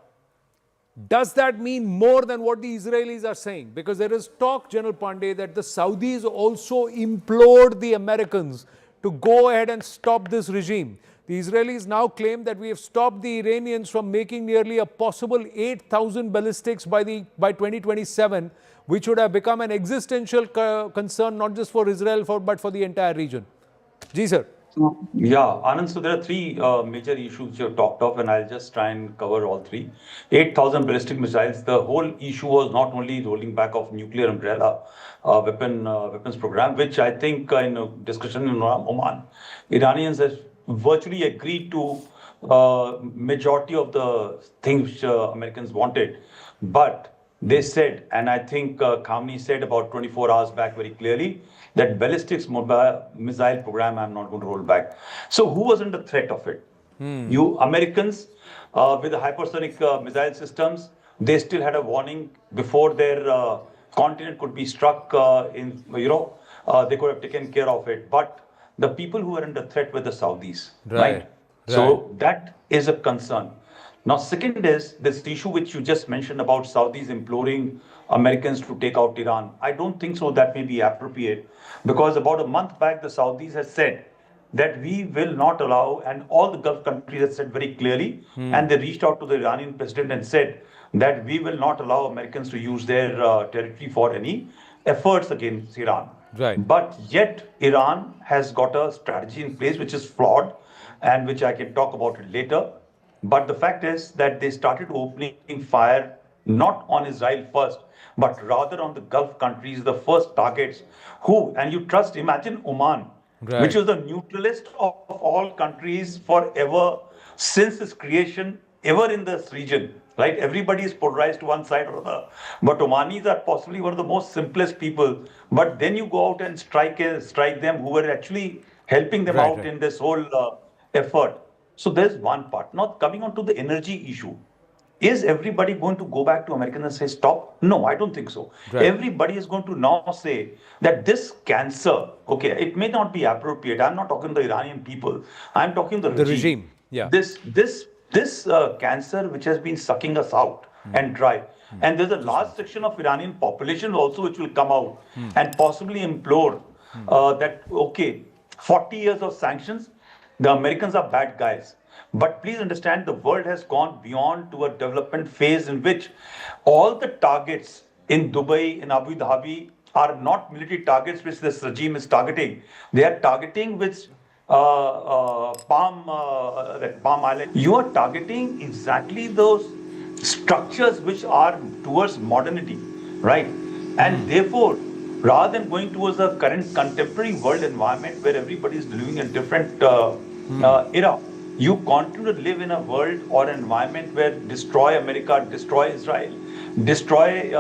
L: Does that mean more than what the Israelis are saying? Because there is talk, General Pandey, that the Saudis also implored the Americans to go ahead and stop this regime. The Israelis now claim that we have stopped the Iranians from making nearly a possible 8,000 ballistics by 2027, which would have become an existential concern not just for Israel but for the entire region. Ji, sir.
H: Yeah, Anand, so there are three major issues you have talked of, and I'll just try and cover all three. 8,000 ballistic missiles. The whole issue was not only rolling back of nuclear umbrella weapons program, which I think in a discussion in Oman, Iranians have virtually agreed to majority of the things which Americans wanted. But they said, and I think Khamenei said about 24 hours back very clearly, that ballistics missile program I'm not going to roll back. So who was under threat of it? You Americans with the hypersonic missile systems, they still had a warning before their continent could be struck they could have taken care of it. But the people who were under threat were the Saudis, right? So that is a concern. Now, second is this issue which you just mentioned about Saudis imploring Americans to take out Iran. I don't think so that may be appropriate, because about a month back, the Saudis had said that we will not allow, and all the Gulf countries had said very clearly, and they reached out to the Iranian president and said that we will not allow Americans to use their territory for any efforts against Iran. But yet, Iran has got a strategy in place which is flawed, and which I can talk about it later. But the fact is that they started opening fire not on Israel first, but rather on the Gulf countries, the first targets. Who, and you trust, imagine Oman, which is the neutralist of all countries forever, since its creation, ever in this region, right? Everybody is polarized to one side or another. But Omanis are possibly one of the most simplest people. But then you go out and strike them who were actually helping them out in this whole effort. So there's one part. Now, coming on to the energy issue, is everybody going to go back to Americans and say stop? No, I don't think so. Everybody is going to now say that this cancer, okay, it may not be appropriate. I'm not talking the Iranian people. I'm talking the regime.
L: Yeah.
H: This cancer which has been sucking us out and dry. And there's a large section of Iranian population also which will come out and possibly implore that, okay, 40 years of sanctions, the Americans are bad guys. But please understand, the world has gone beyond to a development phase in which all the targets in Dubai, in Abu Dhabi, are not military targets which this regime is targeting. They are targeting which Palm Island. You are targeting exactly those structures which are towards modernity, right? And therefore, rather than going towards a current contemporary world environment where everybody is living in different era. You continue to live in a world or environment where destroy America, destroy Israel, destroy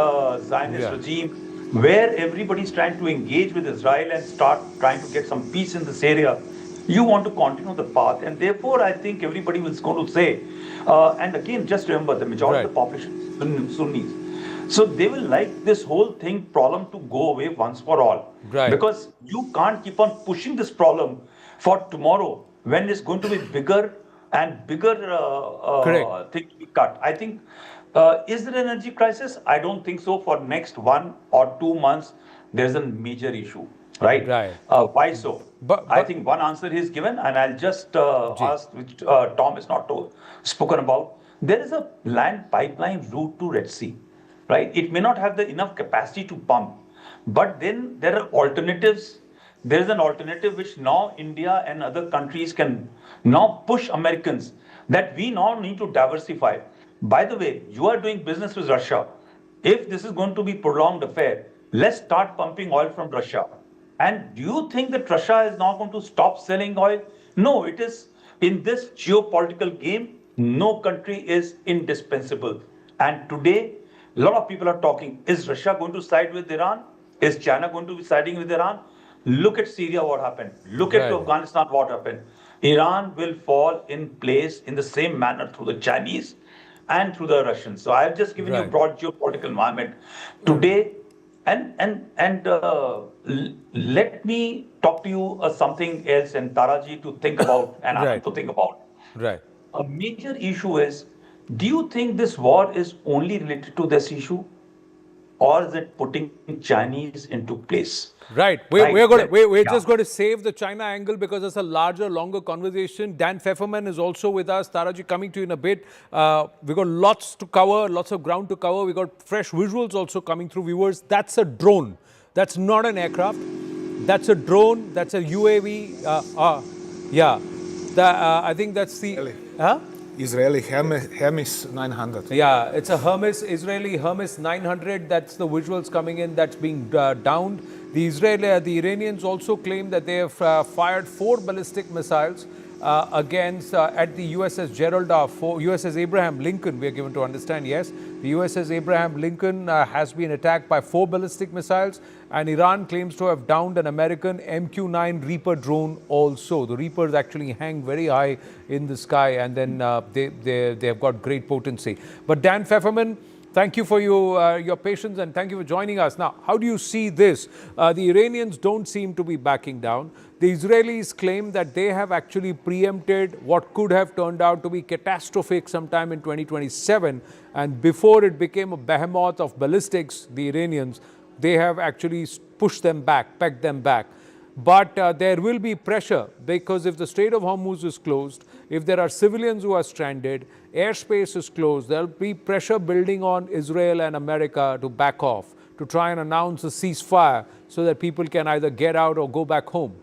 H: Zionist regime, where everybody is trying to engage with Israel and start trying to get some peace in this area. You want to continue the path, and therefore I think everybody is going to say, and again, just remember the majority of the population is Sunnis. So they will like this whole thing problem to go away once for all. Because you can't keep on pushing this problem for tomorrow when it's going to be bigger and bigger thing to be cut. I think, is there an energy crisis? I don't think so. For next 1 or 2 months, there's a major issue. Right? Why so? But I think one answer is given, and I'll just ask, which Tom is not spoken about. There is a land pipeline route to Red Sea. Right? It may not have the enough capacity to pump, but then there are alternatives. There is an alternative which now India and other countries can now push Americans that we now need to diversify. By the way, you are doing business with Russia. If this is going to be prolonged affair, let's start pumping oil from Russia. And do you think that Russia is now going to stop selling oil? No, it is in this geopolitical game, no country is indispensable. And today, a lot of people are talking, is Russia going to side with Iran? Is China going to be siding with Iran? Look at Syria, what happened. Look at Afghanistan, what happened. Iran will fall in place in the same manner through the Chinese and through the Russians. So I've just given you a broad geopolitical environment. Today, and let me talk to you something else, and Taraji to think about, and I have to think about. A major issue is, do you think this war is only related to this issue, or is it putting Chinese into place?
L: We're just going to save the China angle because it's a larger, longer conversation. Dan Pfefferman is also with us. Taraji, coming to you in a bit. We've got lots to cover, lots of ground to cover. We've got fresh visuals also coming through, viewers. That's a drone. That's not an aircraft. That's a drone. That's a UAV. I think that's the...
I: Israeli Hermes 900.
L: Yeah, it's a Israeli Hermes 900. That's the visuals coming in. That's being downed. The Iranians also claim that they have fired 4 ballistic missiles against at the USS USS Abraham Lincoln. We are given to understand. Yes, the USS Abraham Lincoln has been attacked by 4 ballistic missiles, and Iran claims to have downed an American MQ-9 Reaper drone also. The Reapers actually hang very high in the sky, and then they have got great potency. But Dan Pfefferman, thank you for your patience, and thank you for joining us. Now, how do you see this? The Iranians don't seem to be backing down. The Israelis claim that they have actually preempted what could have turned out to be catastrophic sometime in 2027. And before it became a behemoth of ballistics, the Iranians, they have actually pushed them back, pegged them back. But there will be pressure, because if the Strait of Hormuz is closed, if there are civilians who are stranded, airspace is closed, there will be pressure building on Israel and America to back off, to try and announce a ceasefire so that people can either get out or go back home.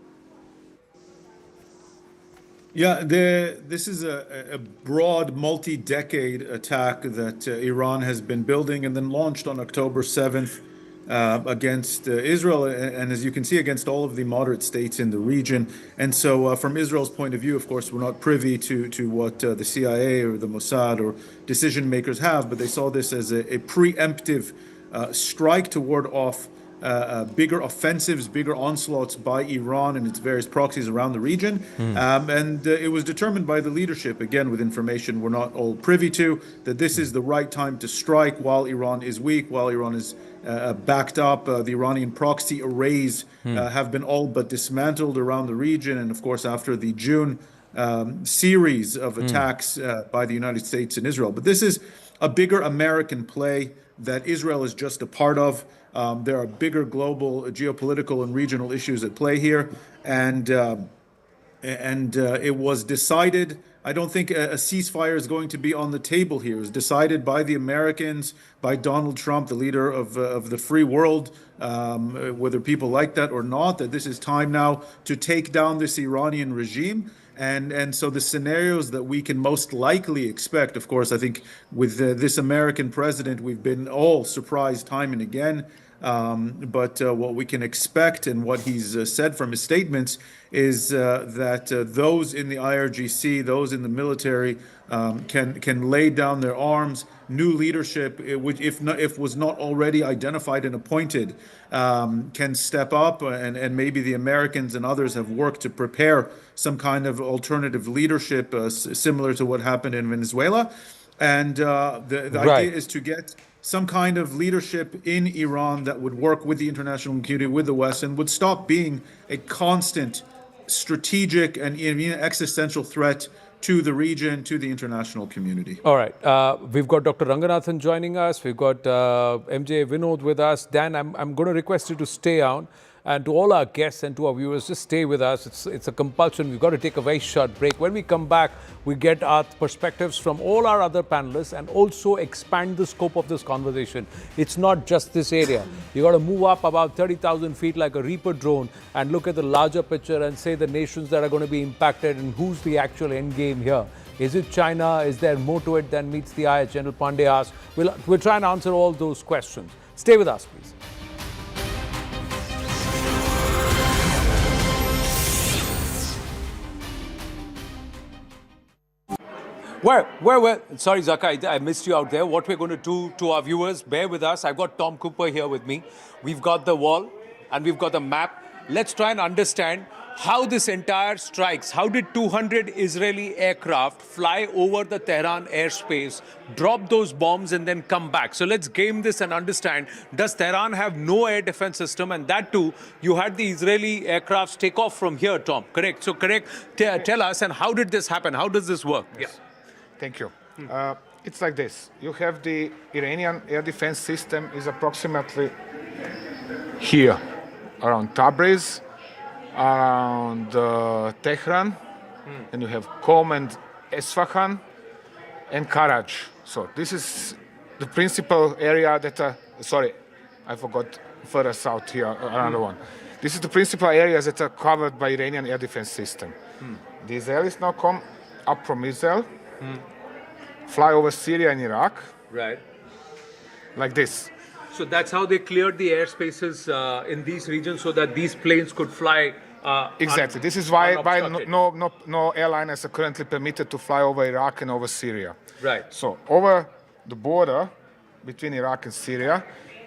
K: Yeah, this is a broad, multi-decade attack that Iran has been building and then launched on October 7th against Israel, and as you can see, against all of the moderate states in the region. And so from Israel's point of view, of course, we're not privy to what the CIA or the Mossad or decision makers have, but they saw this as a preemptive strike to ward off bigger offensives, bigger onslaughts by Iran and its various proxies around the region. And it was determined by the leadership, again, with information we're not all privy to, that this is the right time to strike while Iran is weak, while Iran is backed up. The Iranian proxy arrays have been all but dismantled around the region. And of course, after the June series of attacks by the United States and Israel. But this is a bigger American play that Israel is just a part of. There are bigger global geopolitical and regional issues at play here. And it was decided, I don't think a ceasefire is going to be on the table here. It was decided by the Americans, by Donald Trump, the leader of the free world, whether people like that or not, that this is time now to take down this Iranian regime. And so the scenarios that we can most likely expect, of course, I think with this American president, we've been all surprised time and again. But what we can expect and what he's said from his statements is that those in the IRGC, those in the military, can lay down their arms. New leadership, which if was not already identified and appointed, can step up, and maybe the Americans and others have worked to prepare some kind of alternative leadership similar to what happened in Venezuela. And the idea is to get some kind of leadership in Iran that would work with the international community, with the West, and would stop being a constant strategic and even existential threat to the region, to the international community.
L: All right. We've got Dr. Ranganathan joining us. We've got MJ Vinod with us. Dan, I'm going to request you to stay on. And to all our guests and to our viewers, just stay with us. It's a compulsion. We've got to take a very short break. When we come back, we get our perspectives from all our other panelists and also expand the scope of this conversation. It's not just this area. You've got to move up about 30,000 feet like a Reaper drone and look at the larger picture and say the nations that are going to be impacted and who's the actual end game here. Is it China? Is there more to it than meets the eye, as General Pandey asked? We'll try and answer all those questions. Stay with us, please. Well, sorry, Zaka, I missed you out there. What we're going to do to our viewers, bear with us. I've got Tom Cooper here with me. We've got the wall and we've got the map. Let's try and understand how this entire strikes. How did 200 Israeli aircraft fly over the Tehran airspace, drop those bombs and then come back? So let's game this and understand, does Tehran have no air defense system? And that too, you had the Israeli aircrafts take off from here, Tom, correct? So tell us, and how did this happen? How does this work?
I: Yes. Yeah. Thank you. It's like this. You have the Iranian air defense system is approximately here, around Tabriz, around Tehran, and you have Qom and Esfahan and Karachi. So this is the principal area that, sorry, I forgot further south here, another one. This is the principal areas that are covered by Iranian air defense system. The Israelis now come up from Israel, fly over Syria and Iraq.
L: Right.
I: Like this.
L: So that's how they cleared the airspaces in these regions so that these planes could fly.
I: Exactly. This is why no airliners are currently permitted to fly over Iraq and over Syria.
L: Right.
I: So over the border between Iraq and Syria,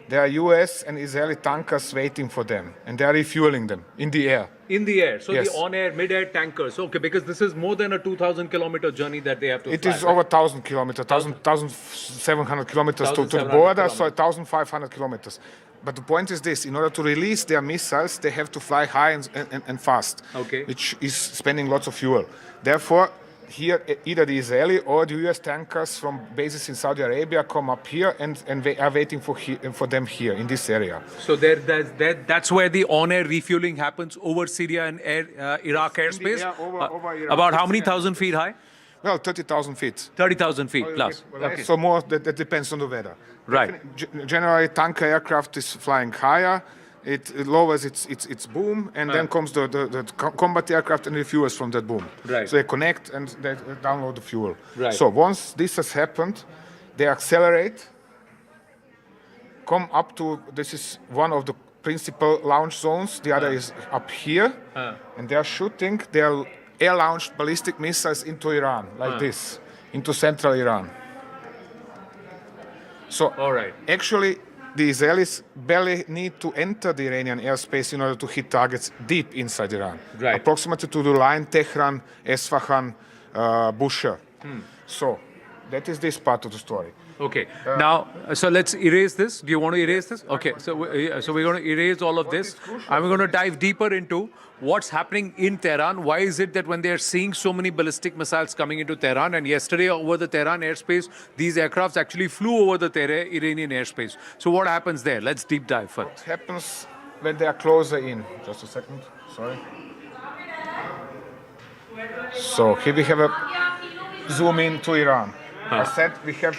I: there are US and Israeli tankers waiting for them, and they are refueling them in the air.
L: In the air. So
I: yes.
L: The on-air, mid-air tankers. Okay, because this is more than a 2,000-kilometer journey that they have to fly.
I: It is over 1,000 kilometers, 1,700 kilometers to the border, so 1,500 kilometers. But the point is this, in order to release their missiles, they have to fly high and fast, which is spending lots of fuel. Therefore, here, either the Israeli or the US tankers from bases in Saudi Arabia come up here and they are waiting for them here in this area.
L: So that's where the on-air refueling happens over Syria and Iraq airspace?
I: Over Iraq.
L: About how many thousand feet high?
I: Well, 30,000 feet.
L: 30,000 feet plus.
I: Okay. So more, that depends on the weather.
L: Right.
I: Generally, tanker aircraft is flying higher. It lowers its boom, and then comes the combat aircraft and refuels from that boom.
L: Right.
I: So they connect and they download the fuel.
L: Right.
I: So once this has happened, they accelerate, come up to, this is one of the principal launch zones, the other is up here, and they are shooting their air-launched ballistic missiles into Iran, like this, into central Iran. So actually, the Israelis barely need to enter the Iranian airspace in order to hit targets deep inside Iran, approximately to the line Tehran, Esfahan, Bushehr. So that is this part of the story.
L: Okay. Now, so let's erase this. Do you want to erase this? Okay. So we're going to erase all of this. And we're going to dive deeper into what's happening in Tehran. Why is it that when they're seeing so many ballistic missiles coming into Tehran, and yesterday over the Tehran airspace, these aircrafts actually flew over the Iranian airspace. So what happens there? Let's deep dive first.
I: What happens when they are closer in? Just a second. Sorry. So here we have a zoom in to Iran. I said we have...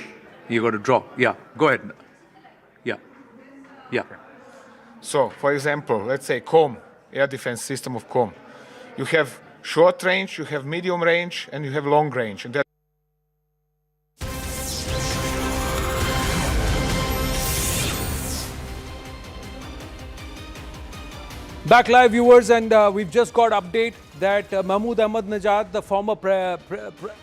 L: You got to draw. Yeah, go ahead. Yeah.
I: Okay. So, for example, let's say Qom, air defense system of Qom. You have short range, you have medium range, and you have long range. And
L: Back live, viewers, and we've just got update that Mahmoud Ahmadinejad, the former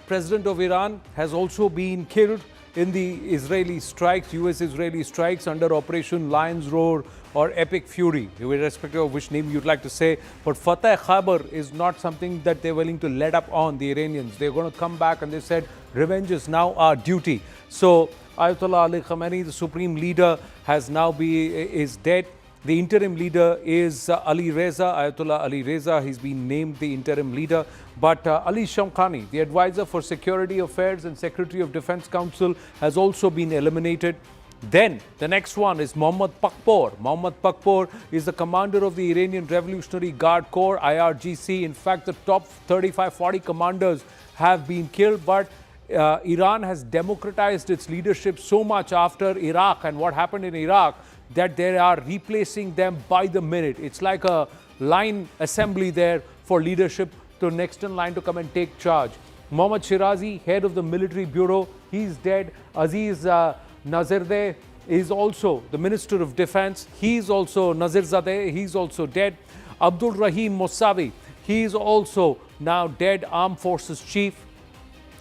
L: president of Iran, has also been killed in the Israeli strikes, US-Israeli strikes under Operation Lion's Roar or Epic Fury, irrespective of which name you'd like to say. But Fateh Khyber is not something that they're willing to let up on, the Iranians. They're going to come back, and they said revenge is now our duty. So Ayatollah Ali Khamenei, the supreme leader, is dead. The interim leader is Ali Reza, Ayatollah Ali Reza. He's been named the interim leader. But Ali Shamkhani, the advisor for security affairs and secretary of defense council, has also been eliminated. Then the next one is Mohammad Pakpor. Mohammad Pakpor is the commander of the Iranian Revolutionary Guard Corps, IRGC. In fact, the top 35-40 commanders have been killed, but Iran has democratized its leadership so much after Iraq and what happened in Iraq that they are replacing them by the minute. It's like a line assembly there for leadership to next in line to come and take charge. Mohammad Shirazi, head of the military bureau, he's dead. Aziz Nazirzadeh is also the minister of defense. He's also Nazirzadeh, he's also dead. Abdul Rahim Mousavi, he's also now dead, armed forces chief.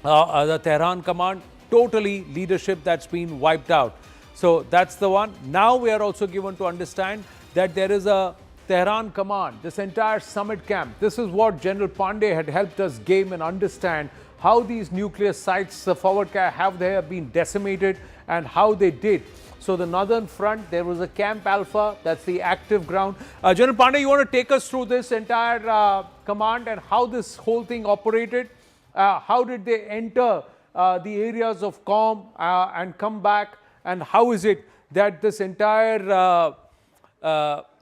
L: The Tehran command, totally leadership that's been wiped out. So that's the one. Now we are also given to understand that there is a Tehran command, this entire summit camp. This is what General Pandey had helped us gain and understand how these nuclear sites, the forward camp, have they been decimated and how they did. So the northern front, there was a Camp Alpha, that's the active ground. General Pandey, you want to take us through this entire command and how this whole thing operated? How did they enter the areas of Qom and come back? And how is it that this entire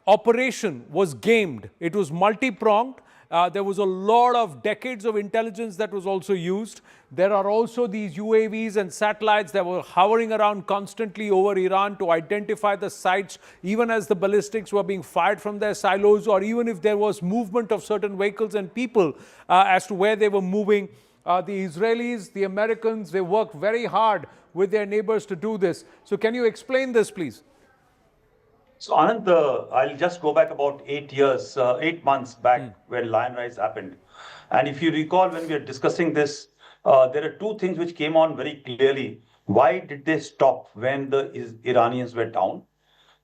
L: operation was gamed? It was multi-pronged. There was a lot of decades of intelligence that was also used. There are also these UAVs and satellites that were hovering around constantly over Iran to identify the sites, even as the ballistics were being fired from their silos, or even if there was movement of certain vehicles and people as to where they were moving. The Israelis, the Americans, they worked very hard with their neighbors to do this. So can you explain this, please?
H: So Anand, I'll just go back about 8 months back when Lion Rise happened. And if you recall, when we were discussing this, there are two things which came on very clearly. Why did they stop when the Iranians were down?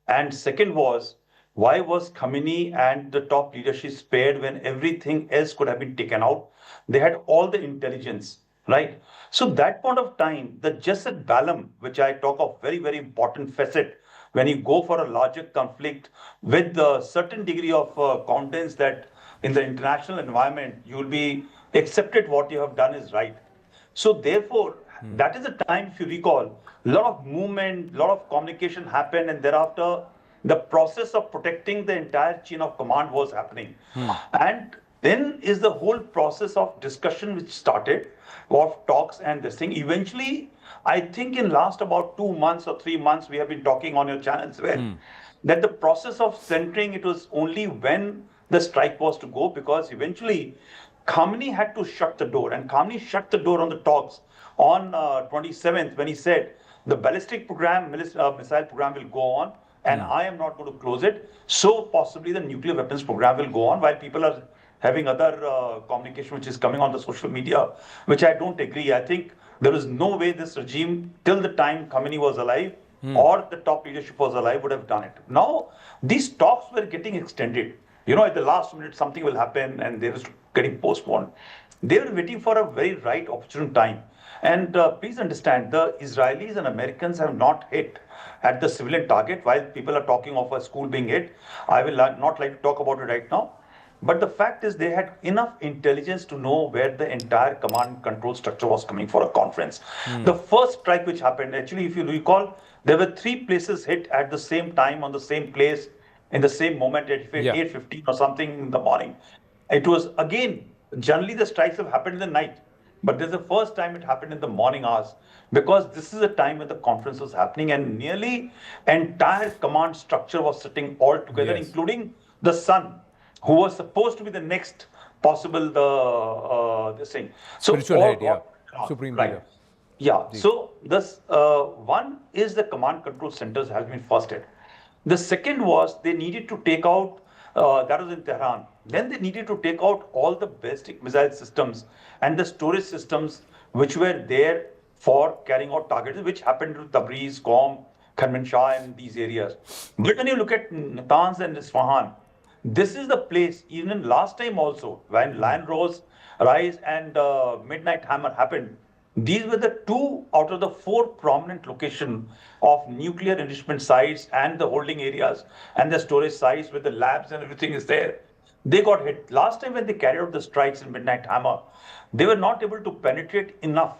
H: And second was, why was Khamenei and the top leadership spared when everything else could have been taken out? They had all the intelligence, right? So that point of time, the jus ad ballum, which I talk of, very, very important facet, when you go for a larger conflict with a certain degree of confidence that in the international environment, you will be accepted what you have done is right. So therefore, that is the time, if you recall, a lot of movement, a lot of communication happened, and thereafter, the process of protecting the entire chain of command was happening. And then is the whole process of discussion which started, of talks and this thing. Eventually, I think in last about 2 months or 3 months, we have been talking on your channel as well, that the process of centering, it was only when the strike was to go, because eventually Khamenei had to shut the door, and Khamenei shut the door on the talks on 27th when he said the ballistic program, missile program will go on, and I am not going to close it. So possibly the nuclear weapons program will go on, while people are having other communication which is coming on the social media, which I don't agree. I think there is no way this regime, till the time Khamenei was alive or the top leadership was alive, would have done it. Now, these talks were getting extended. You know, at the last minute, something will happen and they were getting postponed. They were waiting for a very right, opportune time. And please understand, the Israelis and Americans have not hit at the civilian target, while people are talking of a school being hit. I will not like to talk about it right now. But the fact is, they had enough intelligence to know where the entire command and control structure was coming for a conference. The first strike which happened, actually, if you recall, there were 3 places hit at the same time on the same place in the same moment at 8:15 or something in the morning. It was, again, generally the strikes have happened in the night, but this is the first time it happened in the morning hours, because this is the time when the conference was happening and nearly entire command structure was sitting all together, including the son, who was supposed to be the next possible this thing. So
L: spiritual head, supreme leader.
H: So this one is the command control centers has been first hit. The second was they needed to take out That was in Tehran. Then they needed to take out all the ballistic missile systems and the storage systems which were there for carrying out targets, which happened to Tabriz, Qom, Kermanshah, and these areas. But when you look at Natanz and Isfahan, this is the place, even last time also, when Lion Rise and Midnight Hammer happened, these were the 2 out of the 4 prominent locations of nuclear enrichment sites and the holding areas and the storage sites where the labs and everything is there. They got hit. Last time when they carried out the strikes in Midnight Hammer, they were not able to penetrate enough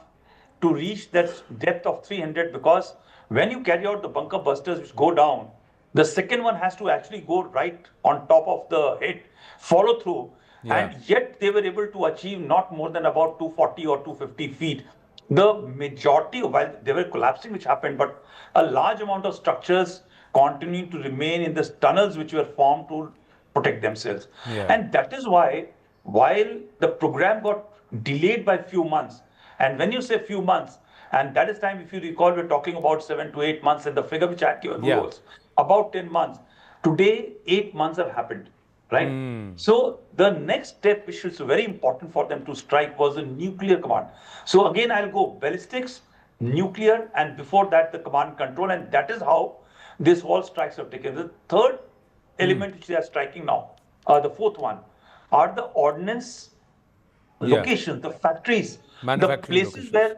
H: to reach that depth of 300, because when you carry out the bunker busters which go down, the second one has to actually go right on top of the head, follow through, and yet they were able to achieve not more than about 240 or 250 feet. The majority, while they were collapsing, which happened, but a large amount of structures continuing to remain in the tunnels which were formed to protect themselves. And that is why, while the program got delayed by few months, and when you say few months, and that is time, if you recall, we're talking about 7 to 8 months, and the figure which I had given was about 10 months. Today, 8 months have happened, right? So the next step, which is very important for them to strike, was the nuclear command. So again, I'll go ballistics, nuclear, and before that, the command and control, and that is how these all strikes have taken. The third element which they are striking now, the fourth one, are the ordnance locations, the factories, the places where